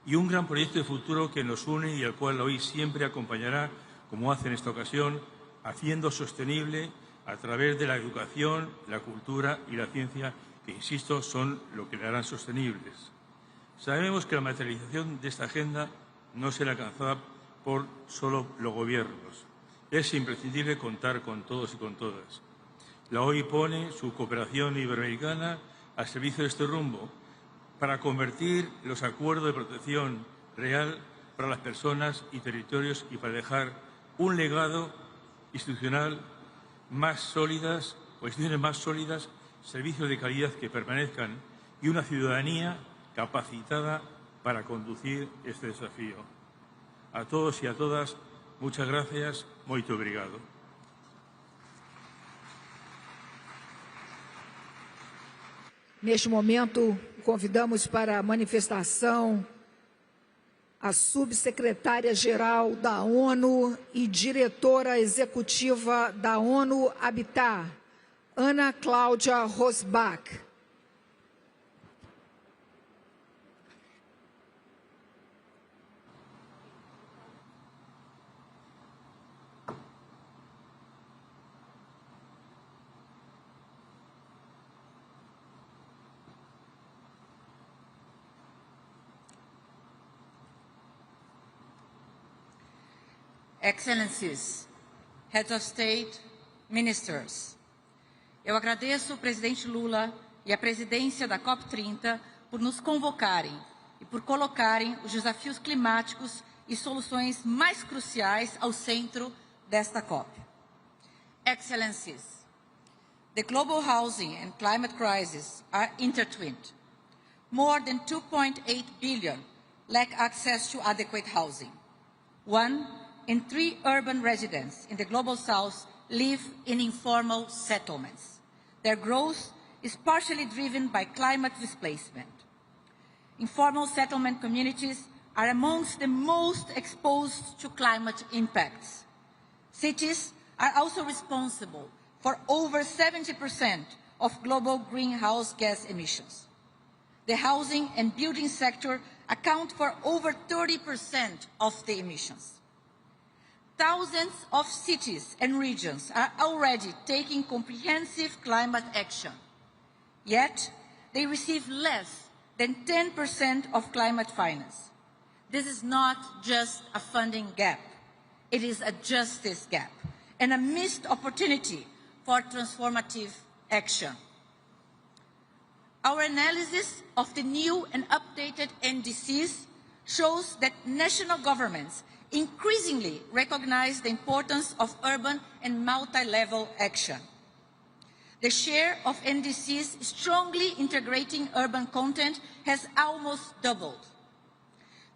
Y un gran proyecto de futuro que nos une y al cual la OI siempre acompañará, como hace en esta ocasión, haciendo sostenible a través de la educación, la cultura y la ciencia, que, insisto, son lo que le harán sostenibles. Sabemos que la materialización de esta agenda no será alcanzada por solo los gobiernos. Es imprescindible contar con todos y con todas. La OI pone su cooperación iberoamericana al servicio de este rumbo para convertir los acuerdos de protección real para las personas y territorios y para dejar un legado institucional más sólidas, o instituciones más sólidas, servicios de calidad que permanezcan y una ciudadanía capacitada para conducir este desafío. A todos y a todas, muchas gracias, muito obrigado. Neste momento, convidamos para a manifestação a subsecretária-geral da ONU e diretora executiva da ONU Habitat, Ana Cláudia Rosbach. Excellencies, Heads of State, Ministers, eu agradeço o presidente Lula e a presidência da COP30 por nos convocarem e por colocarem os desafios climáticos e soluções mais cruciais ao centro desta COP. Excellencies, the global housing and climate crisis are intertwined. More than 2.8 billion lack access to adequate housing. 1 in 3 urban residents in the Global South live in informal settlements. Their growth is partially driven by climate displacement. Informal settlement communities are amongst the most exposed to climate impacts. Cities are also responsible for over 70% of global greenhouse gas emissions. The housing and building sector account for over 30% of the emissions. Thousands of cities and regions are already taking comprehensive climate action. Yet, they receive less than 10% of climate finance. This is not just a funding gap. It is a justice gap and a missed opportunity for transformative action. Our analysis of the new and updated NDCs shows that national governments increasingly recognize the importance of urban and multi-level action. The share of NDCs strongly integrating urban content has almost doubled.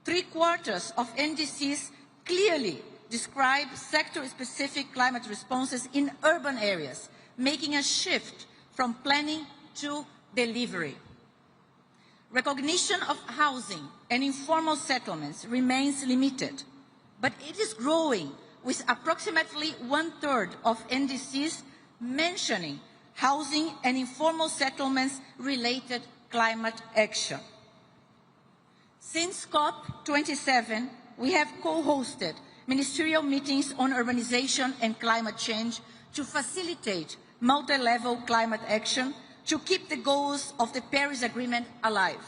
3/4 of NDCs clearly describe sector-specific climate responses in urban areas, making a shift from planning to delivery. Recognition of housing and informal settlements remains limited, but it is growing, with approximately 1/3 of NDCs mentioning housing and informal settlements-related climate action. Since COP27, we have co-hosted ministerial meetings on urbanization and climate change to facilitate multi-level climate action to keep the goals of the Paris Agreement alive.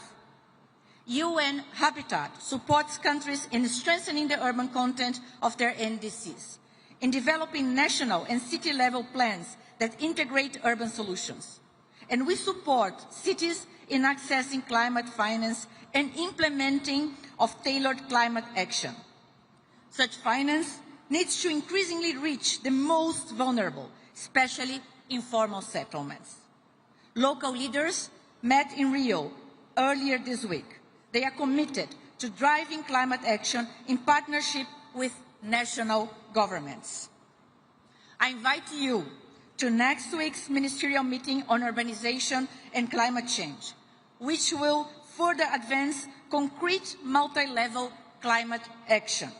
UN Habitat supports countries in strengthening the urban content of their NDCs, in developing national and city-level plans that integrate urban solutions. And we support cities in accessing climate finance and implementing of tailored climate action. Such finance needs to increasingly reach the most vulnerable, especially informal settlements. Local leaders met in Rio earlier this week. They are committed to driving climate action in partnership with national governments. I invite you to next week's ministerial meeting on urbanization and climate change, which will further advance concrete multi-level climate action.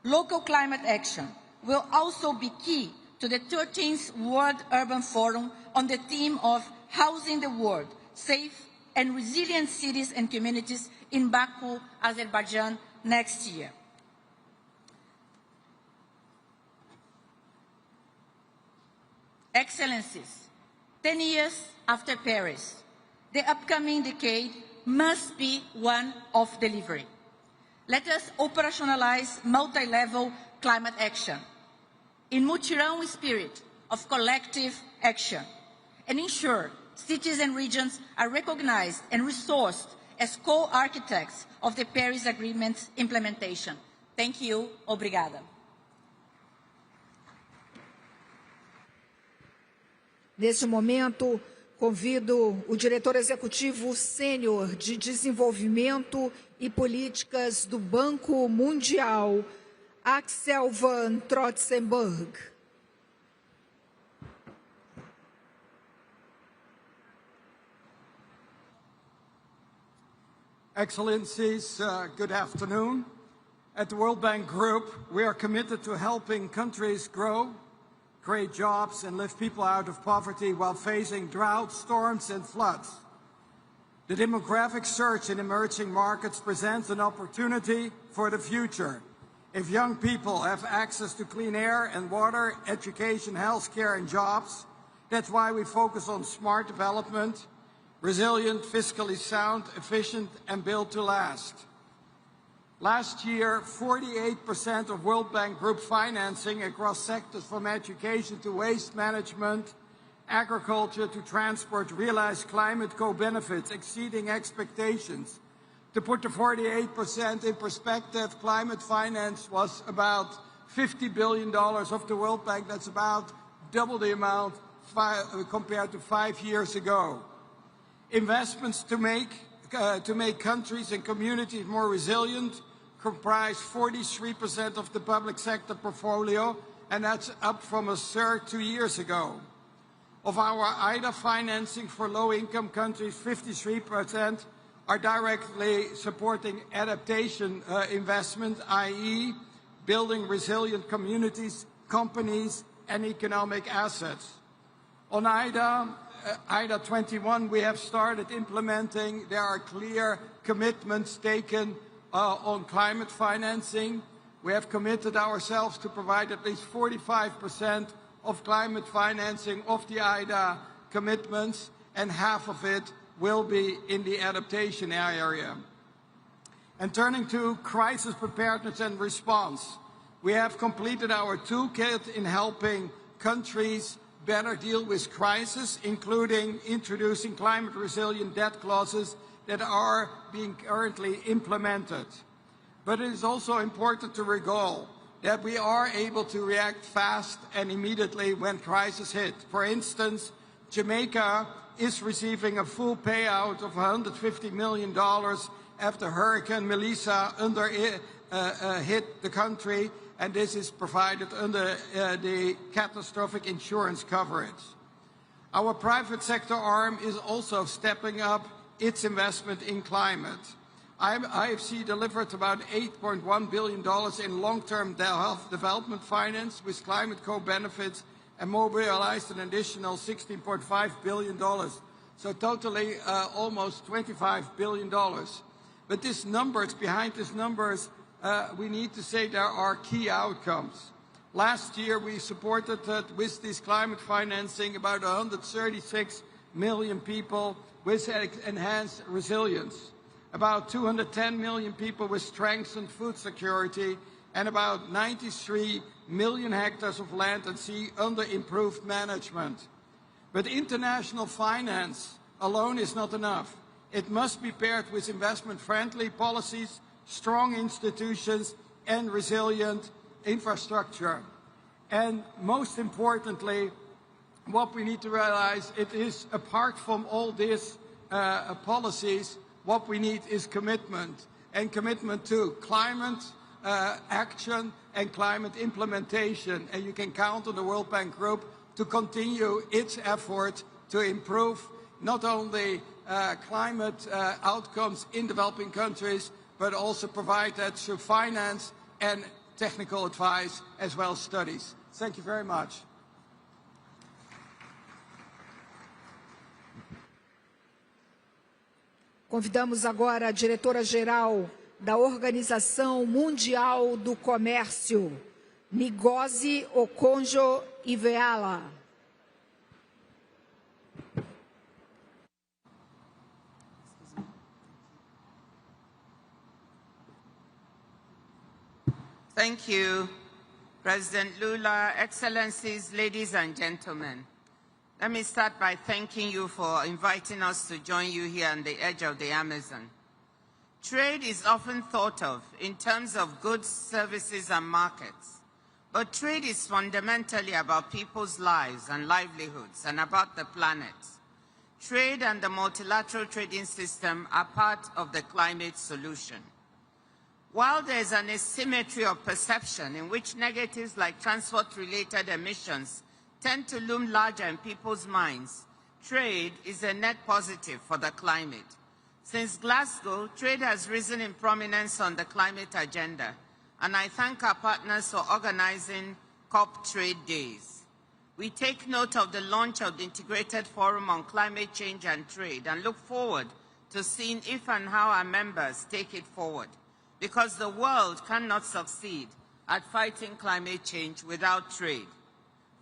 Local climate action will also be key to the 13th World Urban Forum on the theme of Housing the World, Safe and Resilient Cities and Communities in Baku, Azerbaijan next year. Excellencies, 10 years after Paris, the upcoming decade must be one of delivery. Let us operationalize multi-level climate action in mutirão spirit of collective action and ensure cities and regions are recognized and resourced as co-architects of the Paris Agreement's implementation. Thank you. Obrigada. Neste momento, convido o diretor executivo sênior de Desenvolvimento e Políticas do Banco Mundial, Axel van Trotsenburg. Excellencies, good afternoon. At the World Bank Group, we are committed to helping countries grow, create jobs, and lift people out of poverty while facing droughts, storms, and floods. The demographic surge in emerging markets presents an opportunity for the future. If young people have access to clean air and water, education, healthcare, and jobs, that's why we focus on smart development, resilient, fiscally sound, efficient, and built to last. Last year, 48% of World Bank Group financing across sectors from education to waste management, agriculture to transport realized climate co-benefits exceeding expectations. To put the 48% in perspective, climate finance was about $50 billion of the World Bank. That's about double the amount compared to 5 years ago. Investments to make countries and communities more resilient comprise 43% of the public sector portfolio, and that's up from a third 2 years ago. Of our IDA financing for low-income countries, 53% are directly supporting adaptation investment, i.e. building resilient communities, companies, and economic assets. On IDA 21, we have started implementing. There are clear commitments taken on climate financing. We have committed ourselves to provide at least 45% of climate financing of the IDA commitments, and half of it will be in the adaptation area. And turning to crisis preparedness and response, we have completed our toolkit in helping countries better deal with crisis, including introducing climate resilient debt clauses that are being currently implemented. But it is also important to recall that we are able to react fast and immediately when crisis hit. For instance, Jamaica is receiving a full payout of $150 million after Hurricane Melissa hit the country, and this is provided under the catastrophic insurance coverage. Our private sector arm is also stepping up its investment in climate. IFC delivered about $8.1 billion in long-term health development finance with climate co-benefits and mobilized an additional $16.5 billion. So totally almost $25 billion. But behind these numbers, we need to say there are key outcomes. Last year, we supported with this climate financing about 136 million people with enhanced resilience, about 210 million people with strengthened food security, and about 93 million hectares of land and sea under improved management. But international finance alone is not enough. It must be paired with investment-friendly policies, strong institutions, and resilient infrastructure. And most importantly, what we need to realize, it is apart from all these policies, what we need is commitment, and commitment to climate action and climate implementation. And you can count on the World Bank Group to continue its effort to improve not only climate outcomes in developing countries, but also provide that through finance and technical advice as well as studies. Thank you very much. Convidamos agora a diretora-geral da Organização Mundial do Comércio, Ngozi Okonjo-Iweala. Thank you, President Lula, Excellencies, ladies and gentlemen. Let me start by thanking you for inviting us to join you here on the edge of the Amazon. Trade is often thought of in terms of goods, services, and markets. But trade is fundamentally about people's lives and livelihoods and about the planet. Trade and the multilateral trading system are part of the climate solution. While there is an asymmetry of perception in which negatives like transport-related emissions tend to loom larger in people's minds, trade is a net positive for the climate. Since Glasgow, trade has risen in prominence on the climate agenda, and I thank our partners for organizing COP Trade Days. We take note of the launch of the Integrated Forum on Climate Change and Trade and look forward to seeing if and how our members take it forward, because the world cannot succeed at fighting climate change without trade.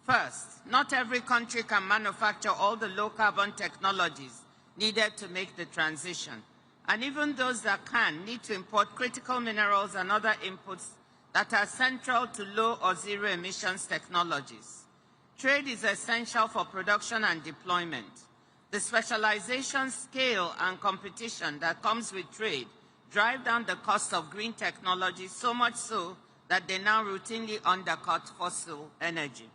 First, not every country can manufacture all the low-carbon technologies needed to make the transition, and even those that can need to import critical minerals and other inputs that are central to low or zero emissions technologies. Trade is essential for production and deployment. The specialization, scale, and competition that comes with trade drive down the cost of green technologies, so much so that they now routinely undercut fossil energy.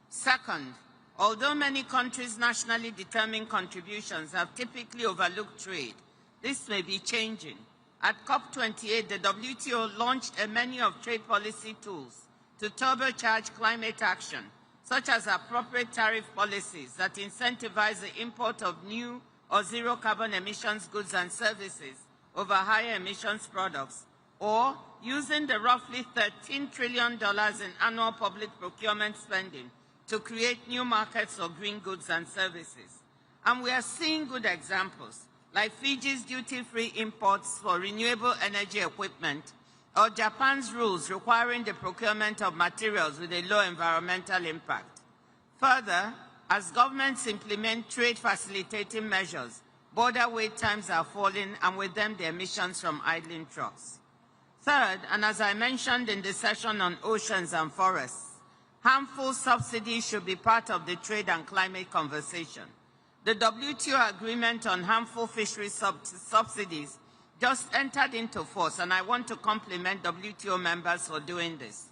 Second, although many countries' nationally determined contributions have typically overlooked trade, this may be changing. At COP28, the WTO launched a menu of trade policy tools to turbocharge climate action, such as appropriate tariff policies that incentivize the import of new or zero carbon emissions goods and services over higher emissions products, or using the roughly $13 trillion in annual public procurement spending to create new markets for green goods and services. And we are seeing good examples, like Fiji's duty-free imports for renewable energy equipment, or Japan's rules requiring the procurement of materials with a low environmental impact. Further, as governments implement trade facilitating measures, border wait times are falling, and with them the emissions from idling trucks. Third, and as I mentioned in the session on oceans and forests, harmful subsidies should be part of the trade and climate conversation. The WTO agreement on harmful fisheries subsidies just entered into force, and I want to compliment WTO members for doing this.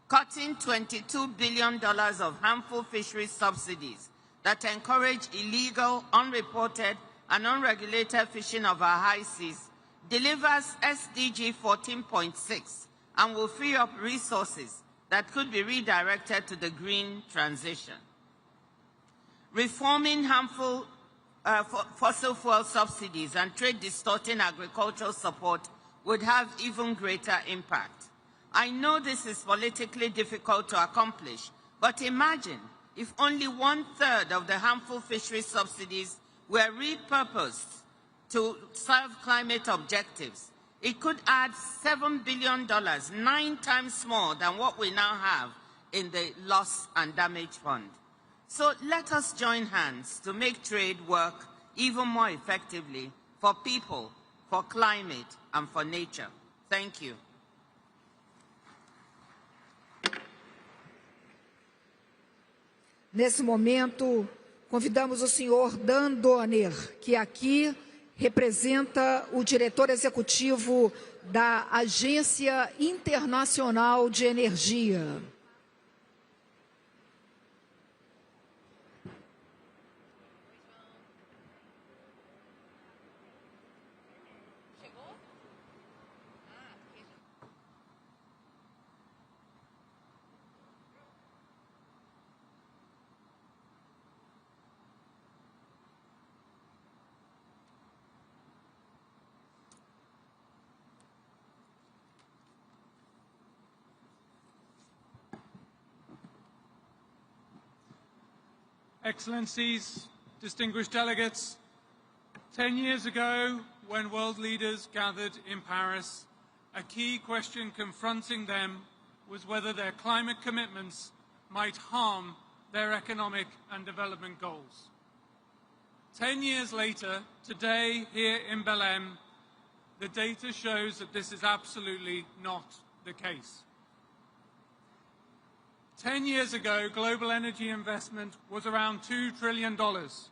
Cutting $22 billion of harmful fisheries subsidies that encourage illegal, unreported, and unregulated fishing of our high seas delivers SDG 14.6 and will free up resources that could be redirected to the green transition. Reforming harmful fossil fuel subsidies and trade-distorting agricultural support would have even greater impact. I know this is politically difficult to accomplish, but imagine if only 1/3 of the harmful fisheries subsidies were repurposed to serve climate objectives. It could add $7 billion, 9 times more than what we now have in the Loss and Damage Fund. So let us join hands to make trade work even more effectively for people, for climate, and for nature. Thank you. Nesse momento, convidamos o senhor Dan Donner, que aqui representa o diretor executivo da Agência Internacional de Energia. Excellencies, distinguished delegates, 10 years ago, when world leaders gathered in Paris, a key question confronting them was whether their climate commitments might harm their economic and development goals. 10 years later, today here in Belém, the data shows that this is absolutely not the case. 10 years ago, global energy investment was around $2 trillion. $1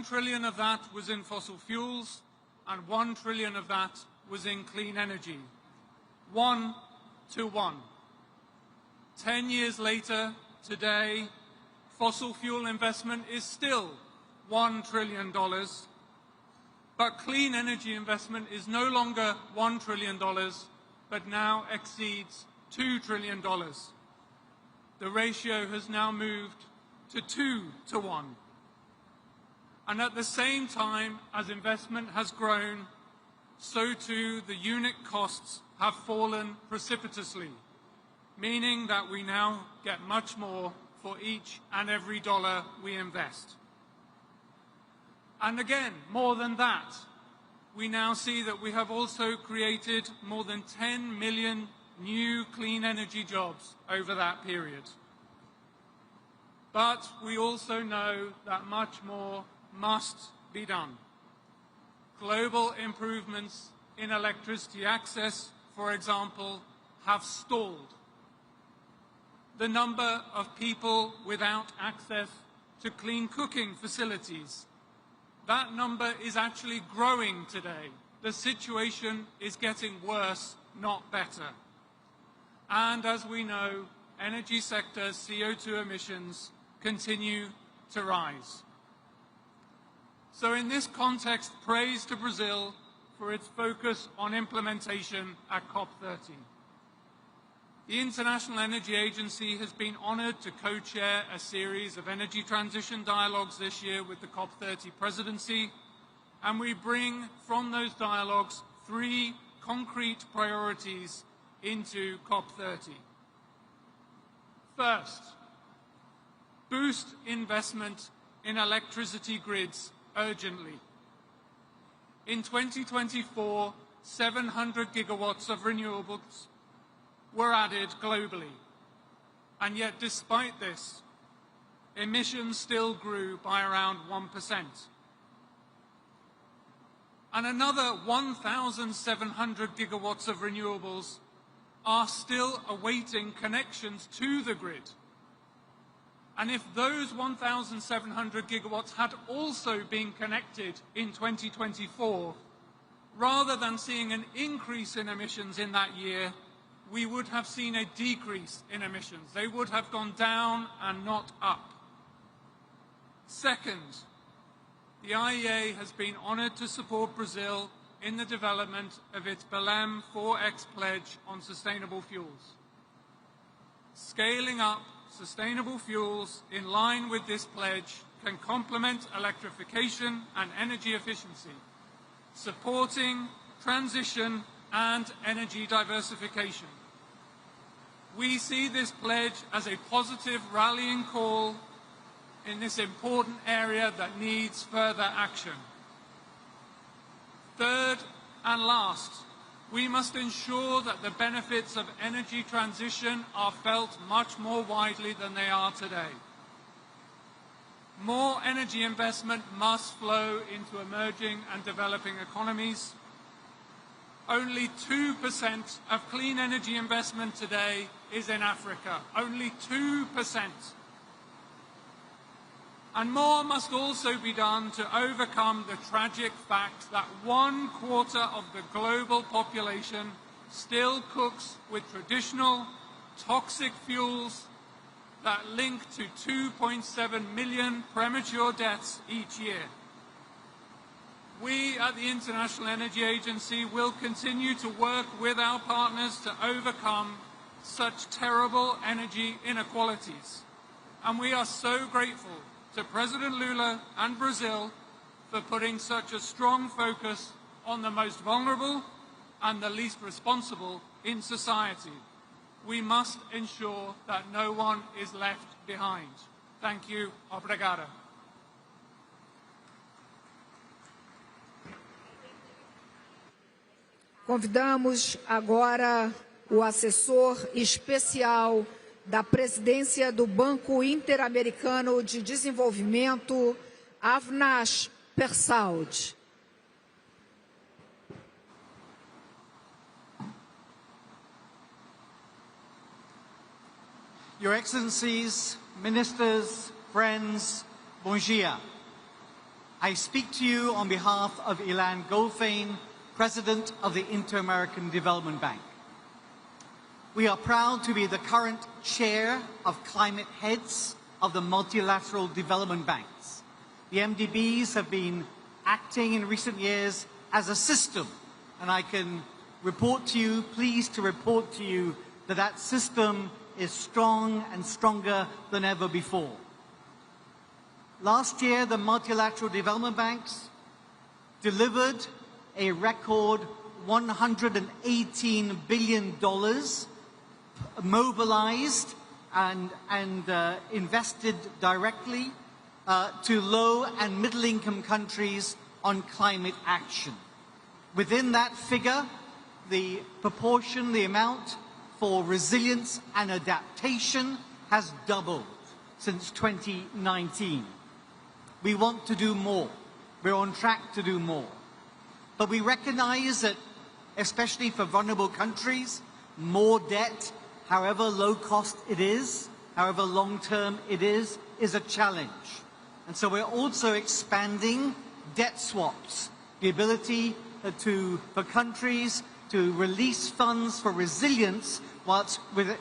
trillion of that was in fossil fuels, and $1 trillion of that was in clean energy. 1 to 1. 10 years later, today, fossil fuel investment is still $1 trillion, but clean energy investment is no longer $1 trillion, but now exceeds $2 trillion. The ratio has now moved to 2 to 1. And at the same time as investment has grown, so too the unit costs have fallen precipitously, meaning that we now get much more for each and every dollar we invest. And again, more than that, we now see that we have also created more than 10 million new clean energy jobs over that period. But we also know that much more must be done. Global improvements in electricity access, for example, have stalled. The number of people without access to clean cooking facilities, that number is actually growing today. The situation is getting worse, not better. And as we know, energy sector CO2 emissions continue to rise. So in this context, praise to Brazil for its focus on implementation at COP30. The International Energy Agency has been honored to co-chair a series of energy transition dialogues this year with the COP30 presidency, and we bring from those dialogues 3 concrete priorities into COP30. First, boost investment in electricity grids urgently. In 2024, 700 gigawatts of renewables were added globally. And yet, despite this, emissions still grew by around 1%. And another 1,700 gigawatts of renewables are still awaiting connections to the grid. And if those 1,700 gigawatts had also been connected in 2024, rather than seeing an increase in emissions in that year, we would have seen a decrease in emissions. They would have gone down and not up. Second, the IEA has been honored to support Brazil in the development of its Belém 4X pledge on sustainable fuels. Scaling up sustainable fuels in line with this pledge can complement electrification and energy efficiency, supporting transition and energy diversification. We see this pledge as a positive rallying call in this important area that needs further action. Third and last, we must ensure that the benefits of energy transition are felt much more widely than they are today. More energy investment must flow into emerging and developing economies. Only 2% of clean energy investment today is in Africa. Only 2%. And more must also be done to overcome the tragic fact that 1/4 of the global population still cooks with traditional toxic fuels that link to 2.7 million premature deaths each year. We at the International Energy Agency will continue to work with our partners to overcome such terrible energy inequalities. And we are so grateful to President Lula and Brazil for putting such a strong focus on the most vulnerable and the least responsible in society. We must ensure that no one is left behind. Thank you. Obrigado. Convidamos agora o assessor especial da presidência do Banco Interamericano de Desenvolvimento, Avinash Persaud. Your Excellencies, Ministers, friends, bon dia. I speak to you on behalf of Ilan Goldfein, President of the Inter-American Development Bank. We are proud to be the current chair of climate heads of the multilateral development banks. The MDBs have been acting in recent years as a system, and I can report to you, pleased to report to you, that that system is strong and stronger than ever before. Last year, the multilateral development banks delivered a record $118 billion mobilized and invested directly to low and middle income countries on climate action. Within that figure, the proportion, the amount for resilience and adaptation has doubled since 2019. We want to do more. We're on track to do more. But we recognize that, especially for vulnerable countries, more debt, however low cost it is, however long term it is a challenge. And so we're also expanding debt swaps, the ability for countries to release funds for resilience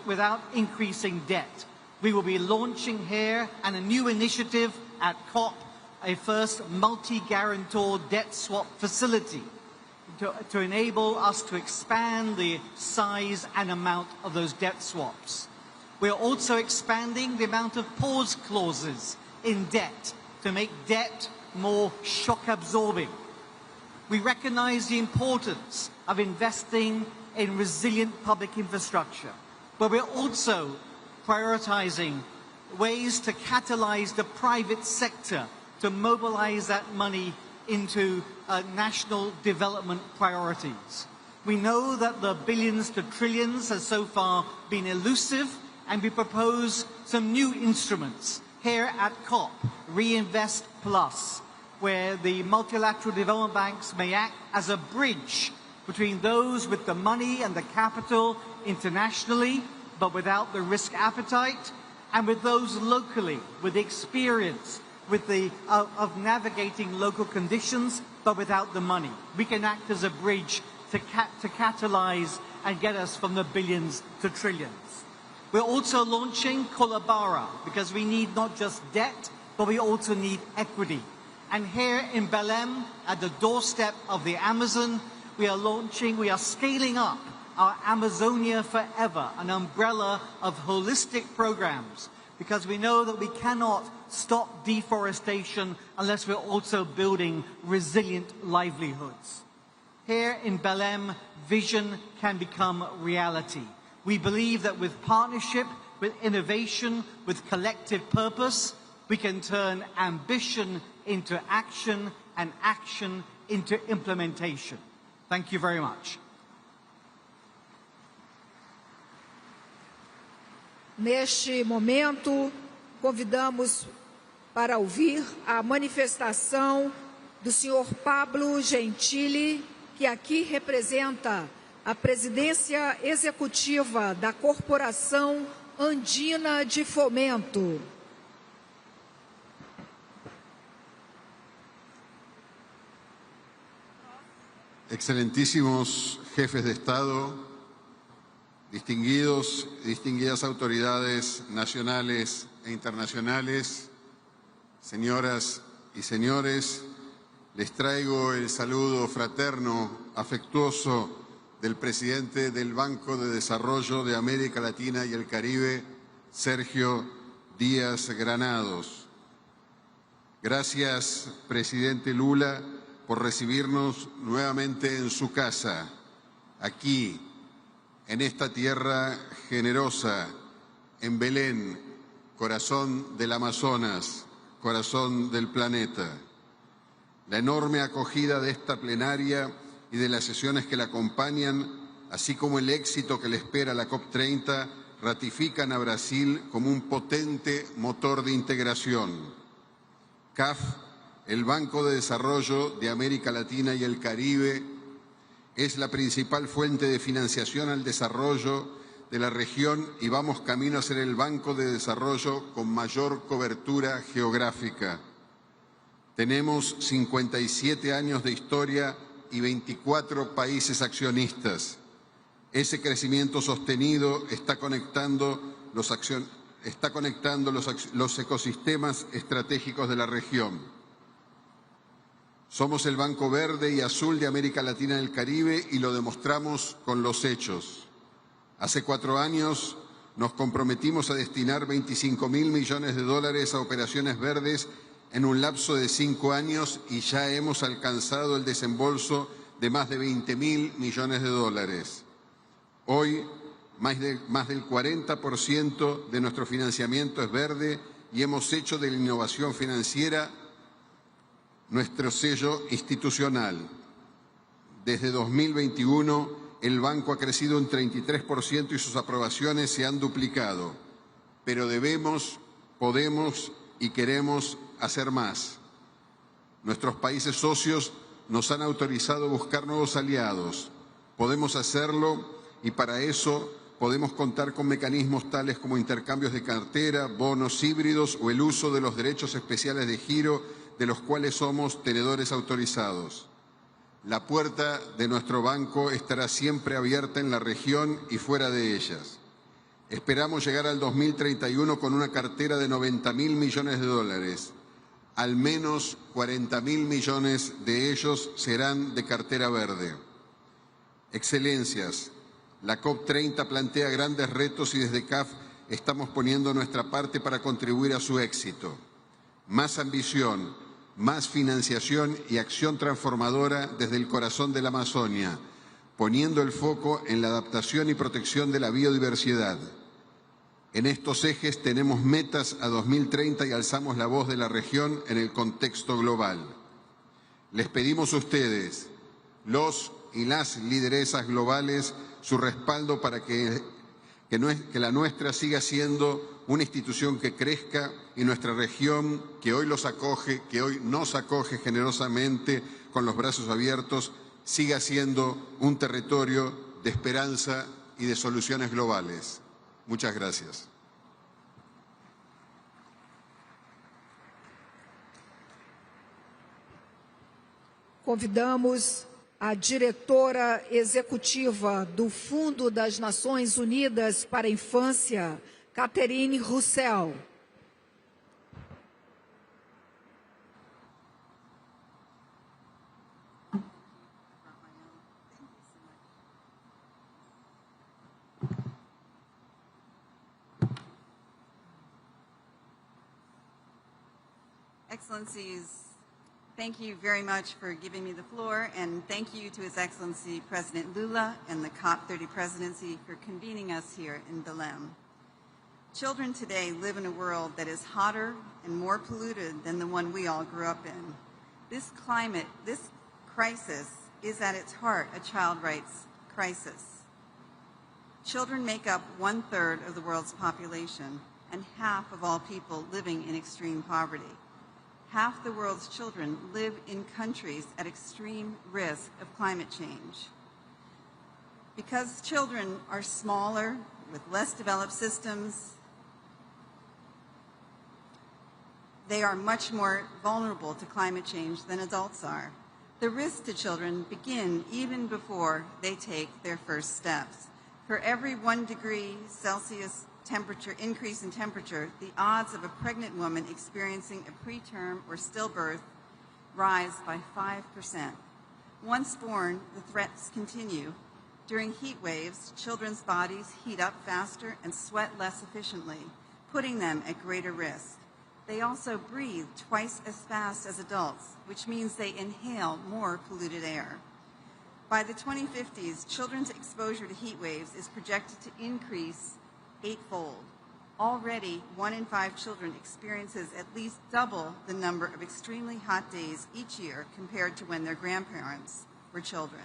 without increasing debt. We will be launching here a new initiative at COP, a first multi-guarantor debt swap facility to enable us to expand the size and amount of those debt swaps. We are also expanding the amount of pause clauses in debt to make debt more shock absorbing. We recognize the importance of investing in resilient public infrastructure, but we're also prioritizing ways to catalyze the private sector to mobilize that money into national development priorities. We know that the billions to trillions has so far been elusive, and we propose some new instruments here at COP, Reinvest Plus, where the multilateral development banks may act as a bridge between those with the money and the capital internationally, but without the risk appetite, and with those locally with the experience of navigating local conditions, but without the money. We can act as a bridge to catalyze and get us from the billions to trillions. We're also launching Kolabara, because we need not just debt, but we also need equity. And here in Belém, at the doorstep of the Amazon, we are scaling up our Amazonia Forever, an umbrella of holistic programs, because we know that we cannot stop deforestation unless we're also building resilient livelihoods. Here in Belém, vision can become reality. We believe that with partnership, with innovation, with collective purpose, we can turn ambition into action and action into implementation. Thank you very much. Neste momento, convidamos para ouvir a manifestação do senhor Pablo Gentili, que aqui representa a presidência executiva da Corporação Andina de Fomento. Excelentísimos jefes de Estado, distinguidas autoridades nacionales e internacionales, señoras y señores, les traigo el saludo fraterno, afectuoso del presidente del Banco de Desarrollo de América Latina y el Caribe, Sergio Díaz Granados. Gracias, presidente Lula, por recibirnos nuevamente en su casa, aquí, en esta tierra generosa, en Belén, corazón del Amazonas, corazón del planeta. La enorme acogida de esta plenaria y de las sesiones que la acompañan, así como el éxito que le espera a la COP30, ratifican a Brasil como un potente motor de integración. CAF, el Banco de Desarrollo de América Latina y el Caribe, es la principal fuente de financiación al desarrollo de la región y vamos camino a ser el Banco de Desarrollo con mayor cobertura geográfica. Tenemos 57 años de historia y 24 países accionistas. Ese crecimiento sostenido está conectando los ecosistemas estratégicos de la región. Somos el Banco Verde y Azul de América Latina y el Caribe y lo demostramos con los hechos. Hace 4 años nos comprometimos a destinar $25.000 millones a operaciones verdes en un lapso de 5 años y ya hemos alcanzado el desembolso de más de 20.000 millones de dólares. Hoy, más del 40% de nuestro financiamiento es verde y hemos hecho de la innovación financiera nuestro sello institucional. Desde 2021, el banco ha crecido un 33% y sus aprobaciones se han duplicado. Pero debemos, podemos y queremos hacer más. Nuestros países socios nos han autorizado a buscar nuevos aliados. Podemos hacerlo y para eso podemos contar con mecanismos tales como intercambios de cartera, bonos híbridos o el uso de los derechos especiales de giro de los cuales somos tenedores autorizados. La puerta de nuestro banco estará siempre abierta en la región y fuera de ellas. Esperamos llegar al 2031 con una cartera de 90.000 millones de dólares. Al menos 40.000 millones de ellos serán de cartera verde. Excelencias, la COP30 plantea grandes retos y desde CAF estamos poniendo nuestra parte para contribuir a su éxito. Más ambición, más financiación y acción transformadora desde el corazón de la Amazonia, poniendo el foco en la adaptación y protección de la biodiversidad. En estos ejes tenemos metas a 2030 y alzamos la voz de la región en el contexto global. Les pedimos a ustedes, los y las lideresas globales, su respaldo para que la nuestra siga siendo una institución que crezca y nuestra región, que hoy los acoge, que hoy nos acoge generosamente con los brazos abiertos, siga siendo un territorio de esperanza y de soluciones globales. Muchas gracias. Convidamos a diretora executiva do Fundo das Nações Unidas para a Infância, Catherine Roussel. Excellencies, thank you very much for giving me the floor, and thank you to His Excellency President Lula and the COP30 presidency for convening us here in Belém. Children today live in a world that is hotter and more polluted than the one we all grew up in. This crisis is at its heart a child rights crisis. Children make up 1/3 of the world's population and half of all people living in extreme poverty. Half the world's children live in countries at extreme risk of climate change. Because children are smaller, with less developed systems, they are much more vulnerable to climate change than adults are. The risks to children begin even before they take their first steps. For every 1 degree Celsius increase in temperature, the odds of a pregnant woman experiencing a preterm or stillbirth rise by 5%. Once born, the threats continue. During heat waves, children's bodies heat up faster and sweat less efficiently, putting them at greater risk. They also breathe twice as fast as adults, which means they inhale more polluted air. By the 2050s, children's exposure to heat waves is projected to increase 8-fold. Already, 1 in 5 children experiences at least double the number of extremely hot days each year compared to when their grandparents were children.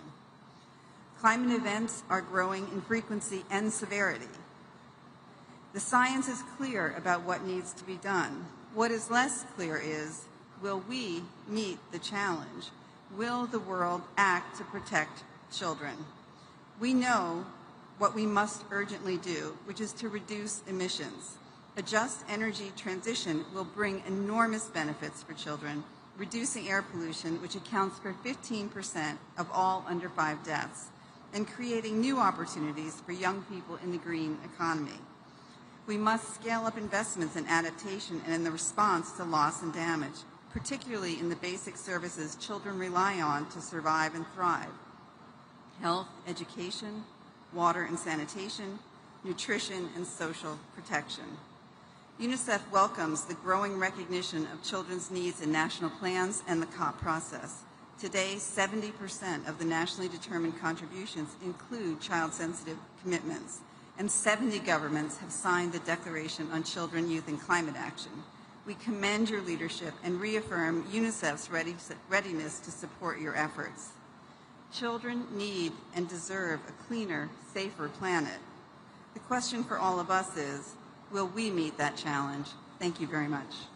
Climate events are growing in frequency and severity. The science is clear about what needs to be done. What is less clear is, will we meet the challenge? Will the world act to protect children? We know what we must urgently do, which is to reduce emissions. A just energy transition will bring enormous benefits for children, reducing air pollution, which accounts for 15% of all under 5 deaths, and creating new opportunities for young people in the green economy. We must scale up investments in adaptation and in the response to loss and damage, particularly in the basic services children rely on to survive and thrive: health, education, water and sanitation, nutrition, and social protection. UNICEF welcomes the growing recognition of children's needs in national plans and the COP process. Today, 70% of the nationally determined contributions include child-sensitive commitments, and 70 governments have signed the Declaration on Children, Youth, and Climate Action. We commend your leadership and reaffirm UNICEF's readiness to support your efforts. Children need and deserve a cleaner, safer planet. The question for all of us is, will we meet that challenge? Thank you very much.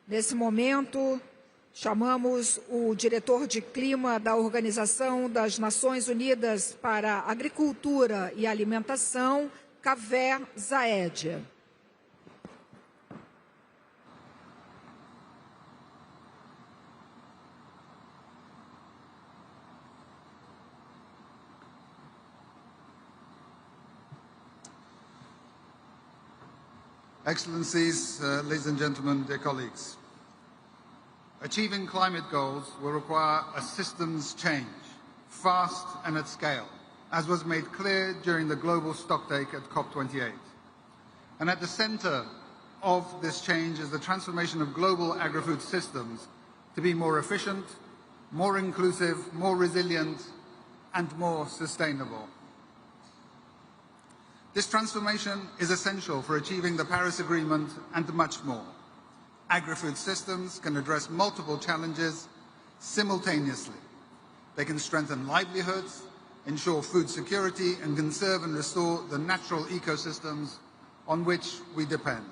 Nesse momento, chamamos o diretor de clima da Organização das Nações Unidas para a Agricultura e Alimentação, Kaveh Zaed. Excellencies, ladies and gentlemen, dear colleagues. Achieving climate goals will require a systems change, fast and at scale, as was made clear during the global stocktake at COP28. And at the center of this change is the transformation of global agri-food systems to be more efficient, more inclusive, more resilient, and more sustainable. This transformation is essential for achieving the Paris Agreement and much more. Agri-food systems can address multiple challenges simultaneously. They can strengthen livelihoods, ensure food security, and conserve and restore the natural ecosystems on which we depend.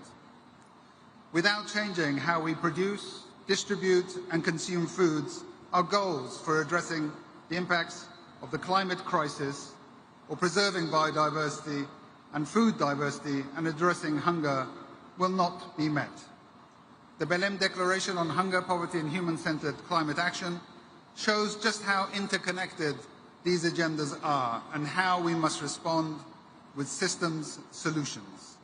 Without changing how we produce, distribute, and consume foods, our goals for addressing the impacts of the climate crisis or preserving biodiversity and food diversity and addressing hunger will not be met. The Belém Declaration on Hunger, Poverty and Human-Centered Climate Action shows just how interconnected these agendas are and how we must respond with systems solutions.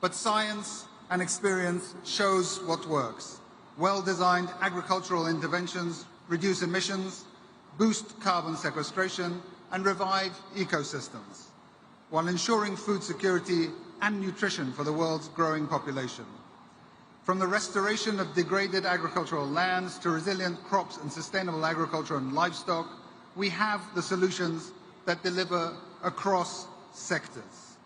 But science and experience shows what works. Well-designed agricultural interventions reduce emissions, boost carbon sequestration, and revive ecosystems, while ensuring food security and nutrition for the world's growing population. From the restoration of degraded agricultural lands to resilient crops and sustainable agriculture and livestock, we have the solutions that deliver across sectors.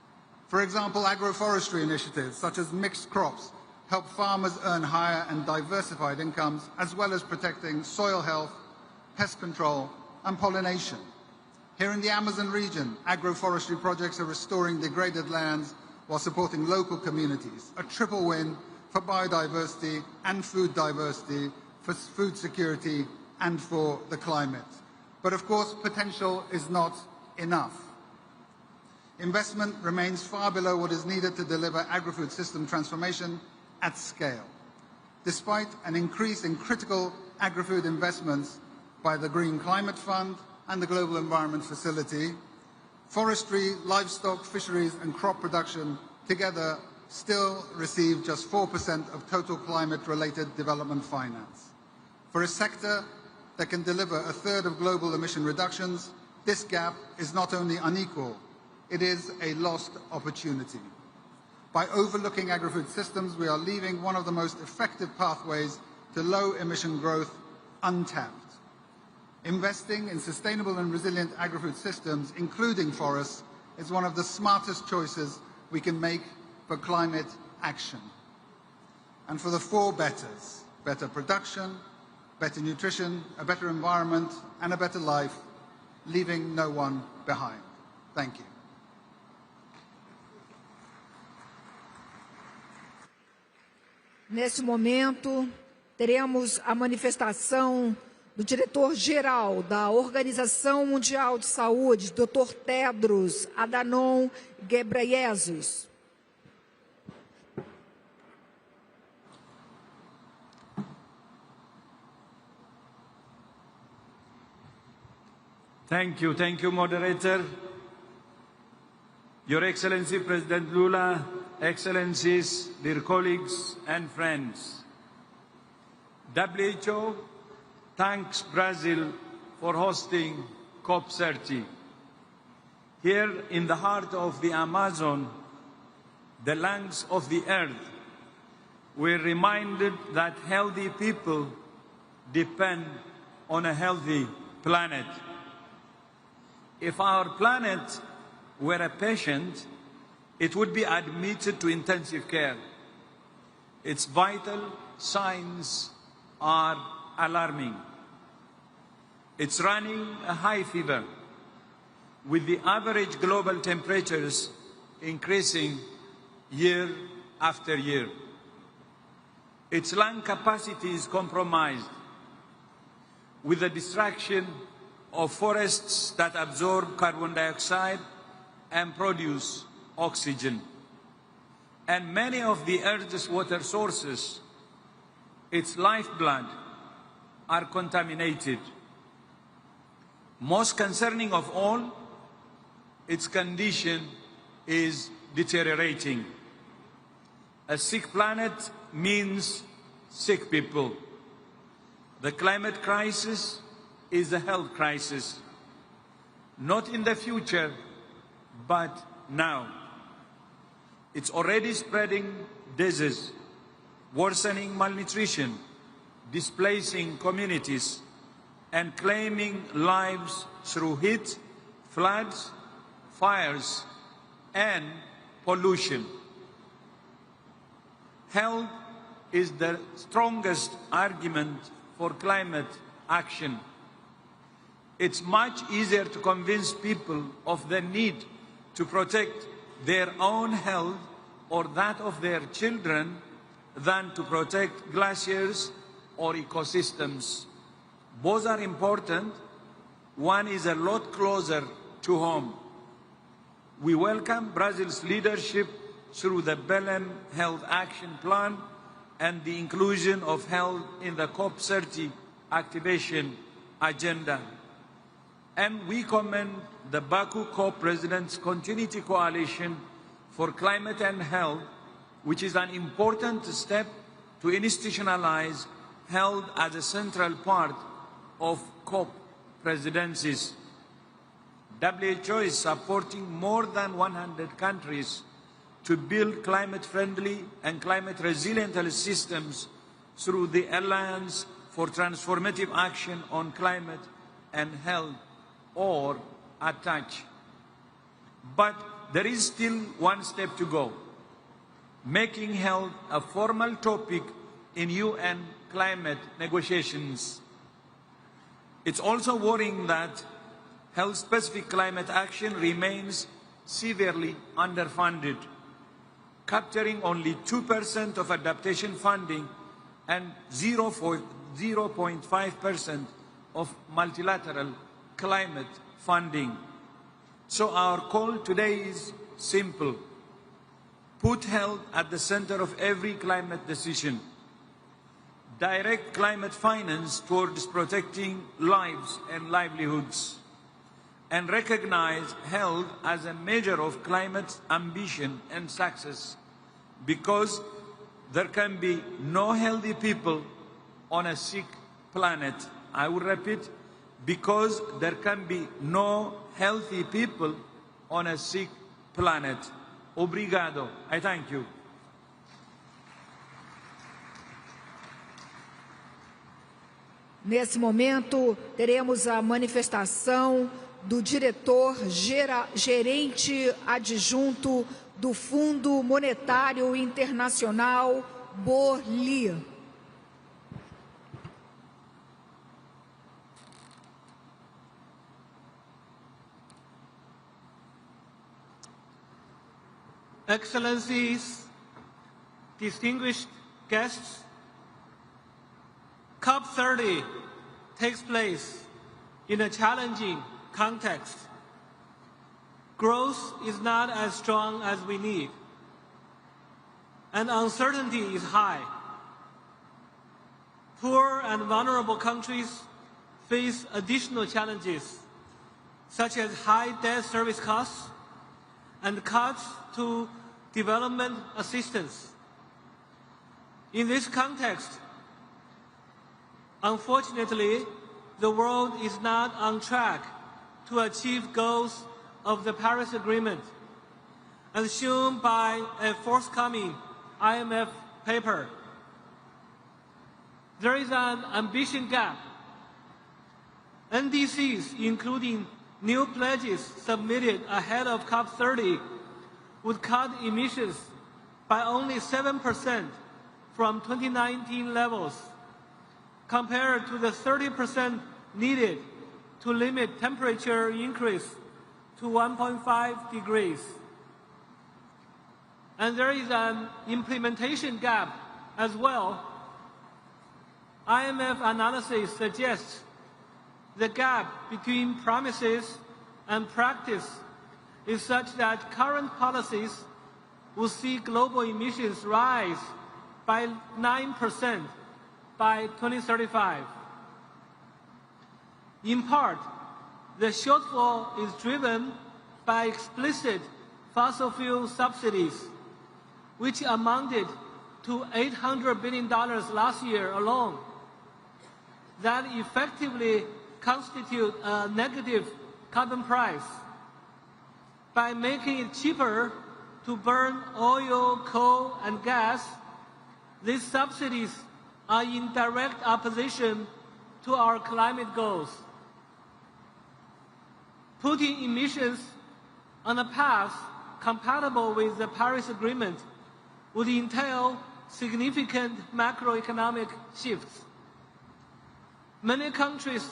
For example, agroforestry initiatives such as mixed crops help farmers earn higher and diversified incomes, as well as protecting soil health, pest control, and pollination. Here in the Amazon region, agroforestry projects are restoring degraded lands while supporting local communities, a triple win for biodiversity and food diversity, for food security and for the climate. But of course, potential is not enough. Investment remains far below what is needed to deliver agri-food system transformation at scale. Despite an increase in critical agri-food investments by the Green Climate Fund and the Global Environment Facility, forestry, livestock, fisheries and crop production together still receive just 4% of total climate-related development finance. For a sector that can deliver a third of global emission reductions, this gap is not only unequal, it is a lost opportunity. By overlooking agri-food systems, we are leaving one of the most effective pathways to low-emission growth untapped. Investing in sustainable and resilient agri-food systems, including forests, is one of the smartest choices we can make for climate action. And for the four betters: better production, better nutrition, a better environment, and a better life, leaving no one behind. Thank you. Nesse momento, teremos a manifestação do diretor-geral da Organização Mundial de Saúde, Dr. Tedros Adhanom Ghebreyesus. Thank you, moderator. Your Excellency President Lula, Excellencies, dear colleagues and friends. WHO thanks Brazil for hosting COP30. Here in the heart of the Amazon, the lungs of the earth, we're reminded that healthy people depend on a healthy planet. If our planet were a patient, it would be admitted to intensive care. Its vital signs are alarming. It's running a high fever, with the average global temperatures increasing year after year. Its lung capacity is compromised, with the destruction of forests that absorb carbon dioxide and produce oxygen. And many of the Earth's water sources, its lifeblood, are contaminated. Most concerning of all, its condition is deteriorating. A sick planet means sick people. The climate crisis is a health crisis, not in the future, but now. It's already spreading disease, worsening malnutrition, displacing communities, and claiming lives through heat, floods, fires, and pollution. Health is the strongest argument for climate action. It's much easier to convince people of the need to protect their own health or that of their children than to protect glaciers or ecosystems. Both are important. One is a lot closer to home. We welcome Brazil's leadership through the Belém Health Action Plan and the inclusion of health in the COP30 activation agenda. And we commend the Baku COP President's Continuity Coalition for Climate and Health, which is an important step to institutionalize health as a central part of COP presidencies. WHO is supporting more than 100 countries to build climate-friendly and climate-resilient health systems through the Alliance for Transformative Action on Climate and Health, or ATTACH. But there is still one step to go, making health a formal topic in UN climate negotiations. It's also worrying that health-specific climate action remains severely underfunded, capturing only 2% of adaptation funding and 0.5% of multilateral climate funding. So our call today is simple. Put health at the center of every climate decision. Direct climate finance towards protecting lives and livelihoods. And recognize health as a measure of climate ambition and success, because there can be no healthy people on a sick planet. I will repeat, because there can be no healthy people on a sick planet. Obrigado. I thank you. Nesse momento, teremos a manifestação do gerente adjunto do Fundo Monetário Internacional, Borli. Excellencies, distinguished guests, COP30 takes place in a challenging context. Growth is not as strong as we need, and uncertainty is high. Poor and vulnerable countries face additional challenges, such as high debt service costs and cuts to development assistance. In this context, unfortunately, the world is not on track to achieve goals of the Paris Agreement, as shown by a forthcoming IMF paper. There is an ambition gap. NDCs, including new pledges submitted ahead of COP30, would cut emissions by only 7% from 2019 levels, compared to the 30% needed to limit temperature increase to 1.5 degrees. And there is an implementation gap as well. IMF analysis suggests the gap between promises and practice is such that current policies will see global emissions rise by 9% by 2035. In part, the shortfall is driven by explicit fossil fuel subsidies, which amounted to $800 billion last year alone, that effectively constitute a negative carbon price. By making it cheaper to burn oil, coal, and gas, these subsidies are in direct opposition to our climate goals. Putting emissions on a path compatible with the Paris Agreement would entail significant macroeconomic shifts. Many countries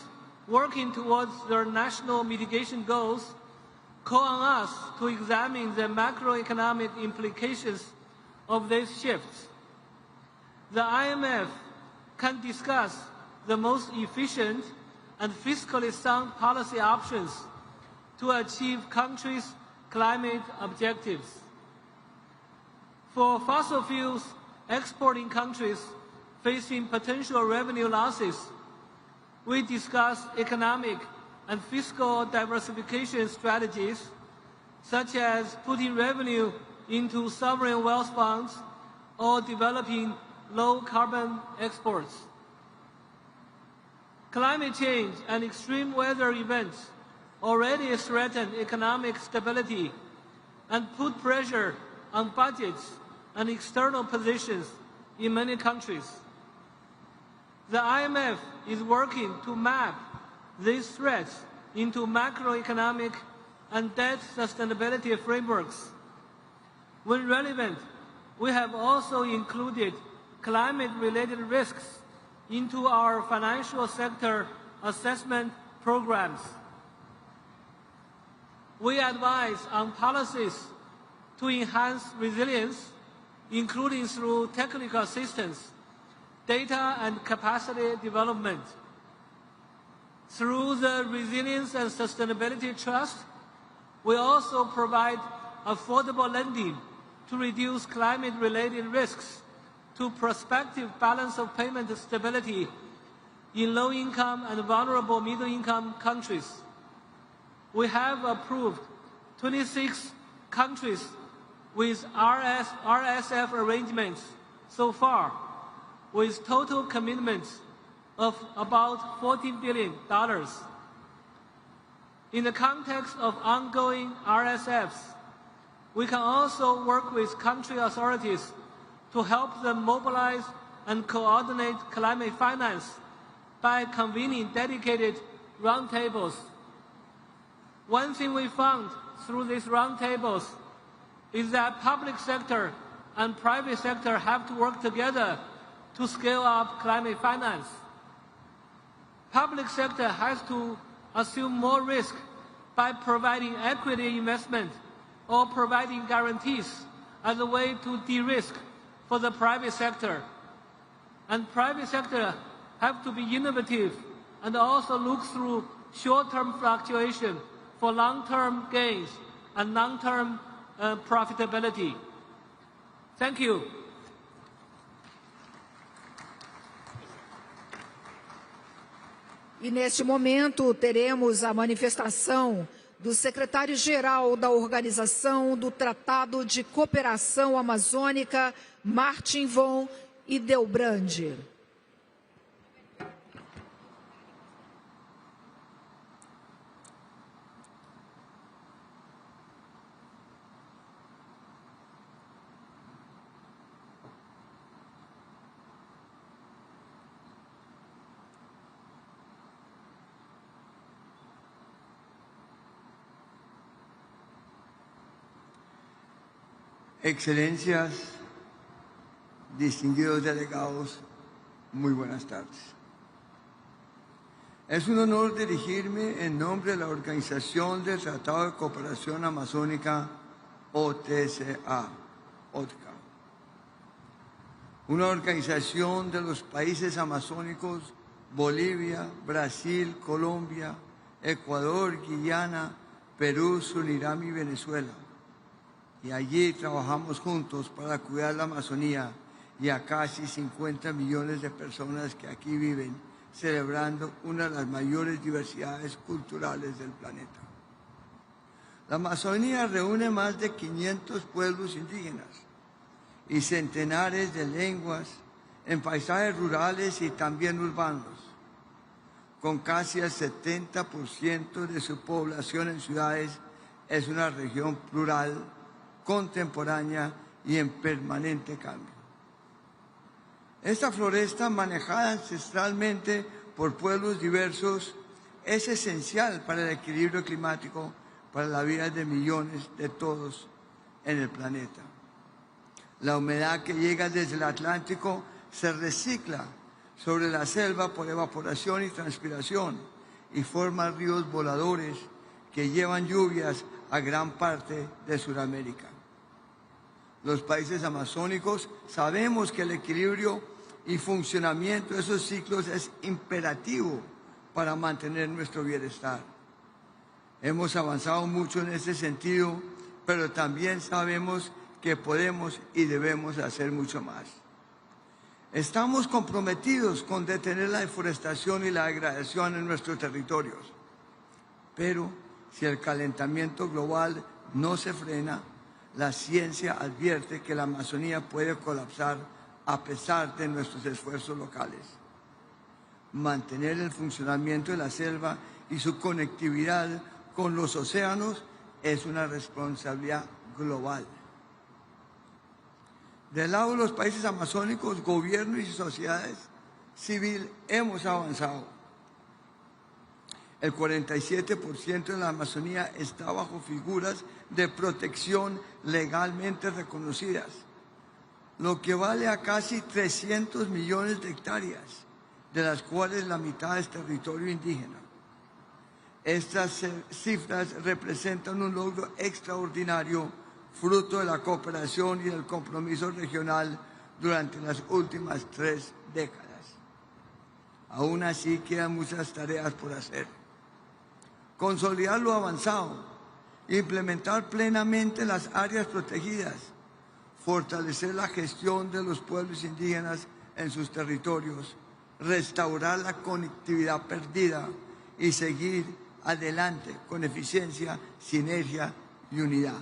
working towards their national mitigation goals call on us to examine the macroeconomic implications of these shifts. The IMF can discuss the most efficient and fiscally sound policy options to achieve countries' climate objectives. For fossil fuels exporting countries facing potential revenue losses, we discussed economic and fiscal diversification strategies, such as putting revenue into sovereign wealth funds or developing low-carbon exports. Climate change and extreme weather events already threaten economic stability and put pressure on budgets and external positions in many countries. The IMF is working to map these threats into macroeconomic and debt sustainability frameworks. When relevant, we have also included climate-related risks into our financial sector assessment programs. We advise on policies to enhance resilience, including through technical assistance, data and capacity development. Through the Resilience and Sustainability Trust, we also provide affordable lending to reduce climate-related risks to prospective balance of payment stability in low-income and vulnerable middle-income countries. We have approved 26 countries with RSF arrangements so far, with total commitments of about $14 billion. In the context of ongoing RSFs, we can also work with country authorities to help them mobilize and coordinate climate finance by convening dedicated roundtables. One thing we found through these roundtables is that public sector and private sector have to work together to scale up climate finance. Public sector has to assume more risk by providing equity investment or providing guarantees as a way to de-risk for the private sector. And private sector have to be innovative and also look through short-term fluctuation for long-term gains and long-term profitability. Thank you. E neste momento teremos a manifestação do secretário-geral da Organização do Tratado de Cooperação Amazônica, Martin von Hildebrand. Excelencias, distinguidos delegados, muy buenas tardes. Es un honor dirigirme en nombre de la Organización del Tratado de Cooperación Amazónica, OTCA, una organización de los países amazónicos Bolivia, Brasil, Colombia, Ecuador, Guyana, Perú, Surinam y Venezuela. Y allí trabajamos juntos para cuidar la Amazonía y a casi 50 millones de personas que aquí viven, celebrando una de las mayores diversidades culturales del planeta. La Amazonía reúne más de 500 pueblos indígenas y centenares de lenguas en paisajes rurales y también urbanos, con casi el 70% de su población en ciudades. Es una región plural, contemporánea y en permanente cambio. Esta floresta, manejada ancestralmente por pueblos diversos, es esencial para el equilibrio climático, para la vida de millones de todos en el planeta. La humedad que llega desde el Atlántico se recicla sobre la selva por evaporación y transpiración y forma ríos voladores que llevan lluvias a gran parte de Sudamérica. Los países amazónicos sabemos que el equilibrio y funcionamiento de esos ciclos es imperativo para mantener nuestro bienestar. Hemos avanzado mucho en ese sentido, pero también sabemos que podemos y debemos hacer mucho más. Estamos comprometidos con detener la deforestación y la degradación en nuestros territorios, pero si el calentamiento global no se frena, la ciencia advierte que la Amazonía puede colapsar a pesar de nuestros esfuerzos locales. Mantener el funcionamiento de la selva y su conectividad con los océanos es una responsabilidad global. Del lado de los países amazónicos, gobiernos y sociedades civiles hemos avanzado. El 47% de la Amazonía está bajo figuras de protección legalmente reconocidas, lo que vale a casi 300 millones de hectáreas, de las cuales la mitad es territorio indígena. Estas cifras representan un logro extraordinario, fruto de la cooperación y del compromiso regional durante las últimas 3 décadas. Aún así quedan muchas tareas por hacer. Consolidar lo avanzado, implementar plenamente las áreas protegidas, fortalecer la gestión de los pueblos indígenas en sus territorios, restaurar la conectividad perdida y seguir adelante con eficiencia, sinergia y unidad.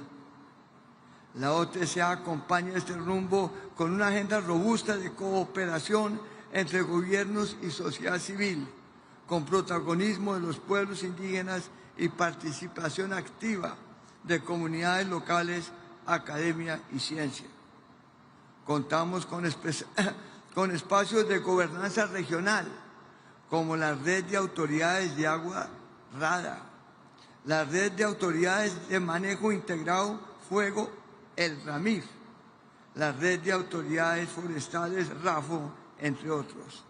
La OTCA acompaña este rumbo con una agenda robusta de cooperación entre gobiernos y sociedad civil, con protagonismo de los pueblos indígenas y participación activa de comunidades locales, academia y ciencia. Contamos con espacios de gobernanza regional, como la Red de Autoridades de Agua RADA, la Red de Autoridades de Manejo Integrado Fuego, el RAMIF, la Red de Autoridades Forestales RAFO, entre otros.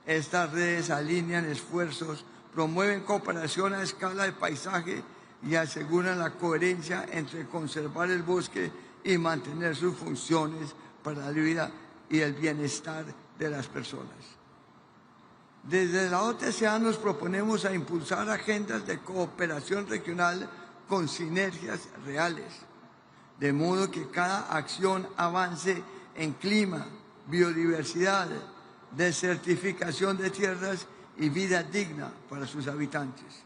Estas redes alinean esfuerzos, promueven cooperación a escala de paisaje y aseguran la coherencia entre conservar el bosque y mantener sus funciones para la vida y el bienestar de las personas. Desde la OTCA nos proponemos a impulsar agendas de cooperación regional con sinergias reales, de modo que cada acción avance en clima, biodiversidad, desertificación de tierras y vida digna para sus habitantes.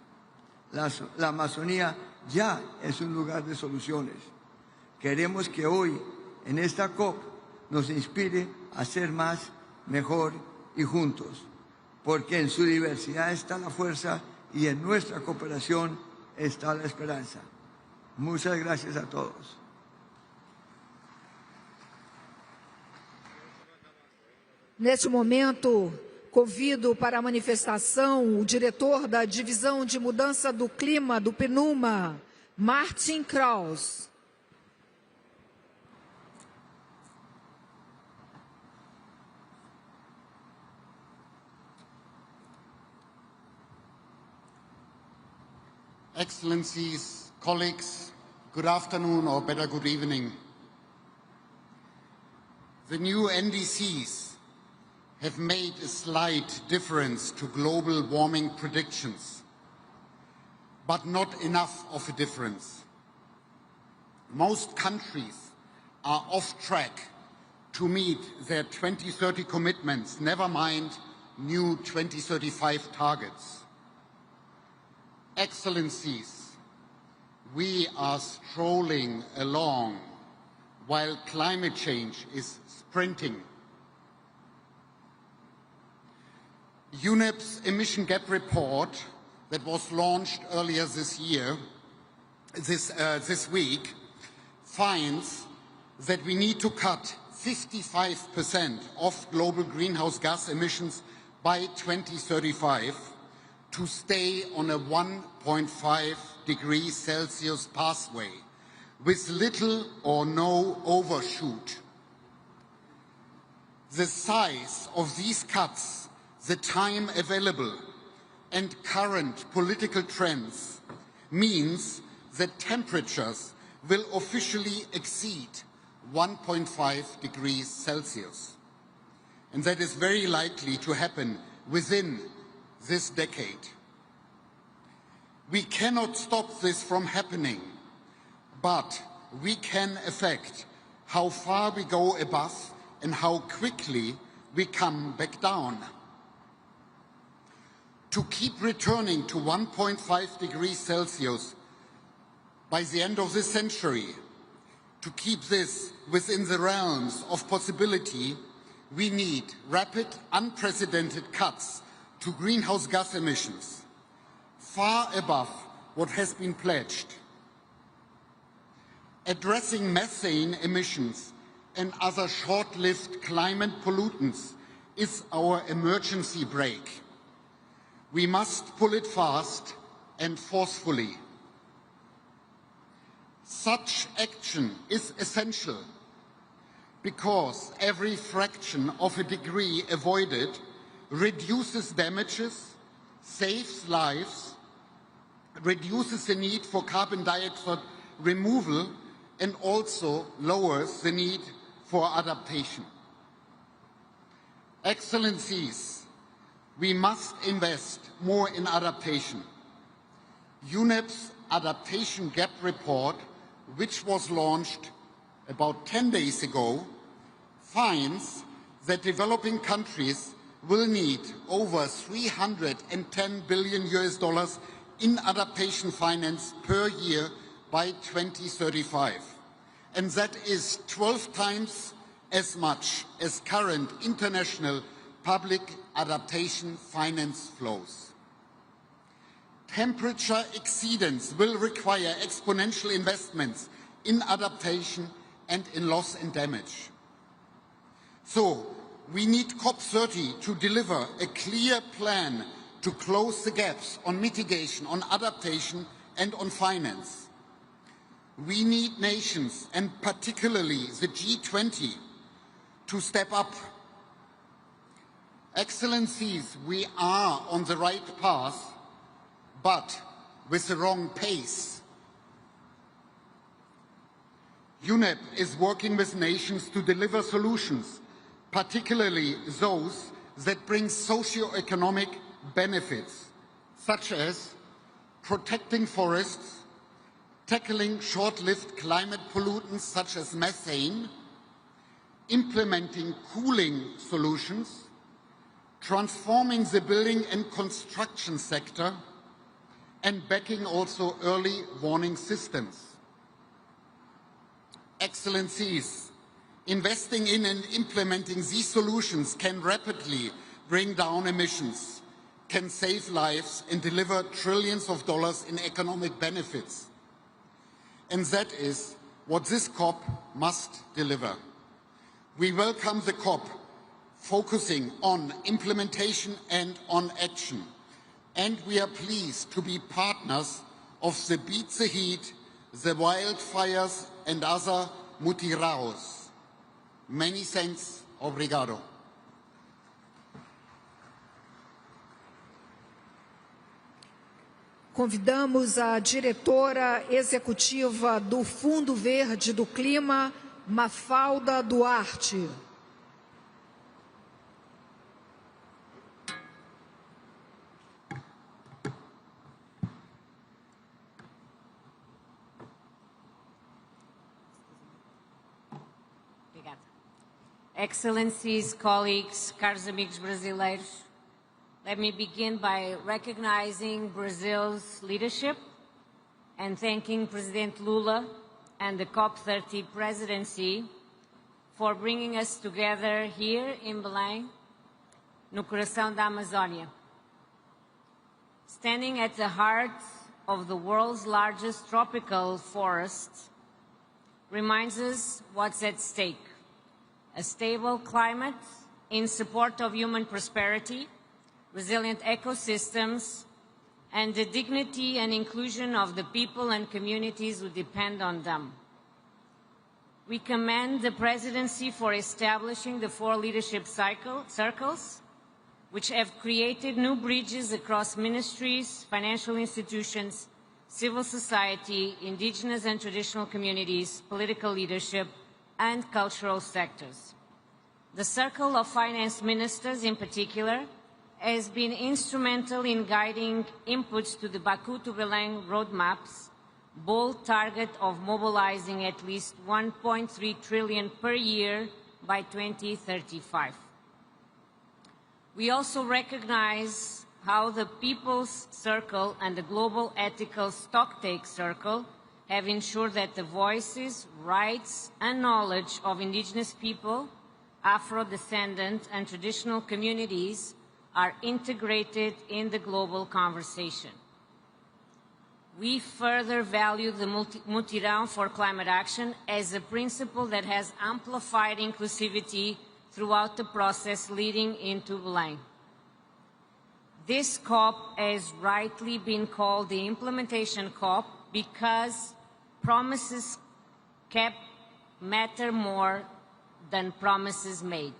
La Amazonía ya es un lugar de soluciones. Queremos que hoy, en esta COP, nos inspire a ser más, mejor y juntos, porque en su diversidad está la fuerza y en nuestra cooperación está la esperanza. Muchas gracias a todos. Neste momento, convido para a manifestação o diretor da Divisão de Mudança do Clima do PNUMA, Martin Kraus. Excellencies, colleagues, good afternoon or better good evening. The new NDCs have made a slight difference to global warming predictions, but not enough of a difference. Most countries are off track to meet their 2030 commitments, never mind new 2035 targets. Excellencies, we are strolling along while climate change is sprinting. UNEP's emission gap report that was launched earlier this week finds that we need to cut 55% of global greenhouse gas emissions by 2035 to stay on a 1.5 degrees Celsius pathway with little or no overshoot. The size of these cuts, the time available, and current political trends means that temperatures will officially exceed 1.5 degrees Celsius. And that is very likely to happen within this decade. We cannot stop this from happening, but we can affect how far we go above and how quickly we come back down. To keep returning to 1.5 degrees Celsius by the end of this century, to keep this within the realms of possibility, we need rapid, unprecedented cuts to greenhouse gas emissions, far above what has been pledged. Addressing methane emissions and other short-lived climate pollutants is our emergency brake. We must pull it fast and forcefully. Such action is essential because every fraction of a degree avoided reduces damages, saves lives, reduces the need for carbon dioxide removal, and also lowers the need for adaptation. Excellencies, we must invest more in adaptation. UNEP's Adaptation Gap Report, which was launched about 10 days ago, finds that developing countries will need over $310 billion in adaptation finance per year by 2035. And that is 12 times as much as current international public adaptation finance flows. Temperature exceedance will require exponential investments in adaptation and in loss and damage. So, we need COP30 to deliver a clear plan to close the gaps on mitigation, on adaptation, and on finance. We need nations, and particularly the G20, to step up. Excellencies, we are on the right path, but with the wrong pace. UNEP is working with nations to deliver solutions, particularly those that bring socio-economic benefits, such as protecting forests, tackling short-lived climate pollutants such as methane, implementing cooling solutions, transforming the building and construction sector, and backing also early warning systems. Excellencies, investing in and implementing these solutions can rapidly bring down emissions, can save lives and deliver trillions of dollars in economic benefits. And that is what this COP must deliver. We welcome the COP focusing on implementation and on action. And we are pleased to be partners of the Beat the Heat, the wildfires and other mutiraos. Many thanks. Obrigado. Convidamos a diretora executiva do Fundo Verde do Clima, Mafalda Duarte. Excellencies, colleagues, caros amigos brasileiros, let me begin by recognizing Brazil's leadership and thanking President Lula and the COP30 presidency for bringing us together here in Belém, no coração da Amazônia. Standing at the heart of the world's largest tropical forest reminds us what's at stake. A stable climate in support of human prosperity, resilient ecosystems, and the dignity and inclusion of the people and communities who depend on them. We commend the Presidency for establishing the 4 leadership circles, which have created new bridges across ministries, financial institutions, civil society, indigenous and traditional communities, political leadership, and cultural sectors. The Circle of Finance Ministers, in particular, has been instrumental in guiding inputs to the Baku to Belém roadmap's bold target of mobilizing at least 1.3 trillion per year by 2035. We also recognize how the People's Circle and the Global Ethical Stocktake Circle have ensured that the voices, rights, and knowledge of indigenous people, Afro-descendant, and traditional communities are integrated in the global conversation. We further value the Mutirão for Climate Action as a principle that has amplified inclusivity throughout the process leading into Belém. This COP has rightly been called the implementation COP because promises kept matter more than promises made.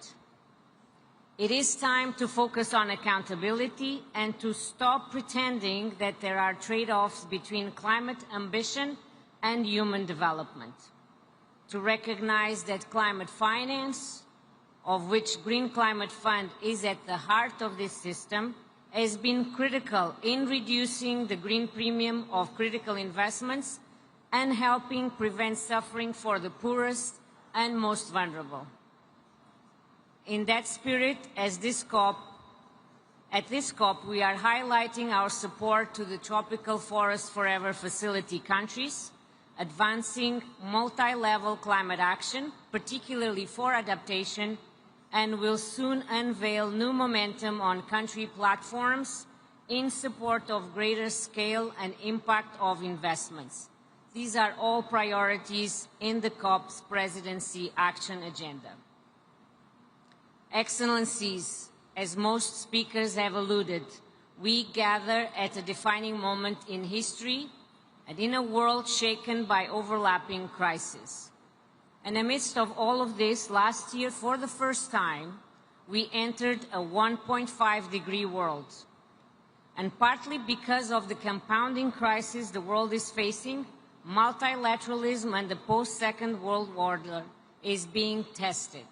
It is time to focus on accountability and to stop pretending that there are trade-offs between climate ambition and human development. To recognize that climate finance, of which Green Climate Fund is at the heart of this system, has been critical in reducing the green premium of critical investments and helping prevent suffering for the poorest and most vulnerable. In that spirit, at this COP, we are highlighting our support to the Tropical Forest Forever Facility countries, advancing multi-level climate action, particularly for adaptation, and will soon unveil new momentum on country platforms in support of greater scale and impact of investments. These are all priorities in the COP's presidency action agenda. Excellencies, as most speakers have alluded, we gather at a defining moment in history and in a world shaken by overlapping crises. And amidst of all of this, last year, for the first time, we entered a 1.5-degree world. And partly because of the compounding crisis the world is facing, multilateralism and the post-Second World War is being tested.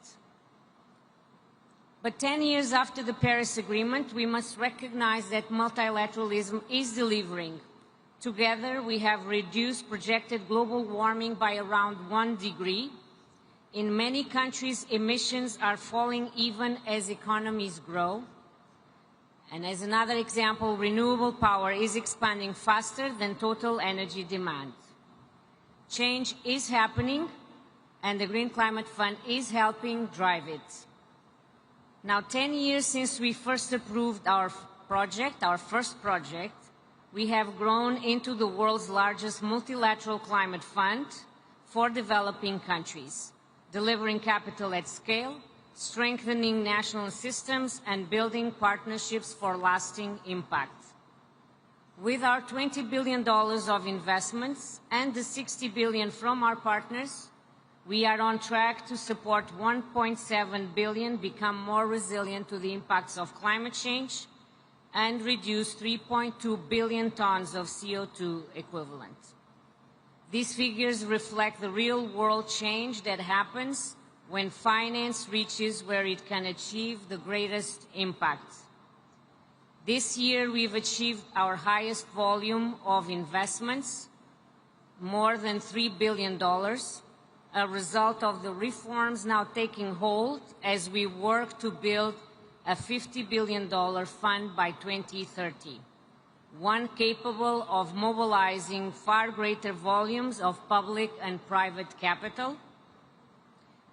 But 10 years after the Paris Agreement, we must recognize that multilateralism is delivering. Together, we have reduced projected global warming by around 1 degree. In many countries, emissions are falling even as economies grow. And as another example, renewable power is expanding faster than total energy demand. Change is happening, and the Green Climate Fund is helping drive it. Now, 10 years since we first approved our first project, we have grown into the world's largest multilateral climate fund for developing countries, delivering capital at scale, strengthening national systems, and building partnerships for lasting impact. With our $20 billion of investments and the $60 billion from our partners, we are on track to support 1.7 billion become more resilient to the impacts of climate change and reduce 3.2 billion tons of CO2 equivalent. These figures reflect the real-world change that happens when finance reaches where it can achieve the greatest impact. This year, we've achieved our highest volume of investments, more than $3 billion, a result of the reforms now taking hold as we work to build a $50 billion fund by 2030, one capable of mobilizing far greater volumes of public and private capital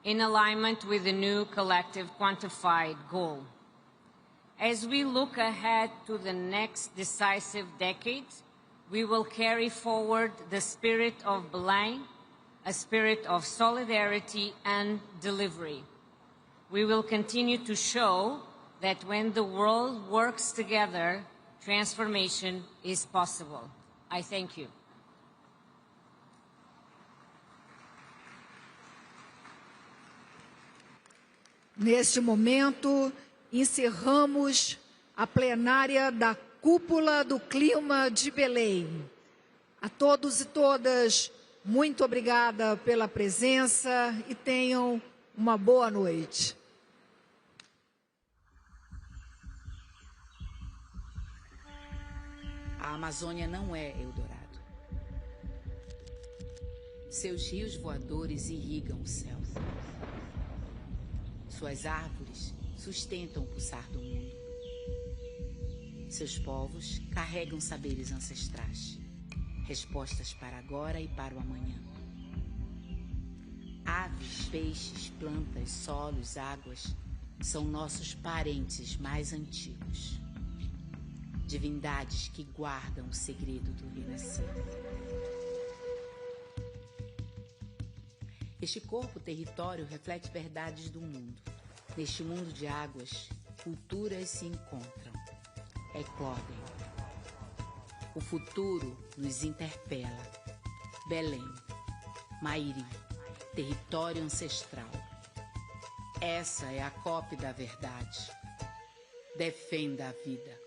in alignment with the new collective quantified goal. As we look ahead to the next decisive decade, we will carry forward the spirit of Belém, a spirit of solidarity and delivery. We will continue to show that when the world works together, transformation is possible. I thank you. Neste momento, encerramos a plenária da Cúpula do Clima de Belém. A todos e todas, muito obrigada pela presença e tenham uma boa noite. A Amazônia não é Eldorado. Seus rios voadores irrigam o céu. Suas árvores sustentam o pulsar do mundo. Seus povos carregam saberes ancestrais, respostas para agora e para o amanhã. Aves, peixes, plantas, solos, águas são nossos parentes mais antigos. Divindades que guardam o segredo do renascer. Este corpo-território reflete verdades do mundo. Neste mundo de águas, culturas se encontram, eclodem. O futuro nos interpela. Belém, Mairi, território ancestral. Essa é a COP da verdade. Defenda a vida.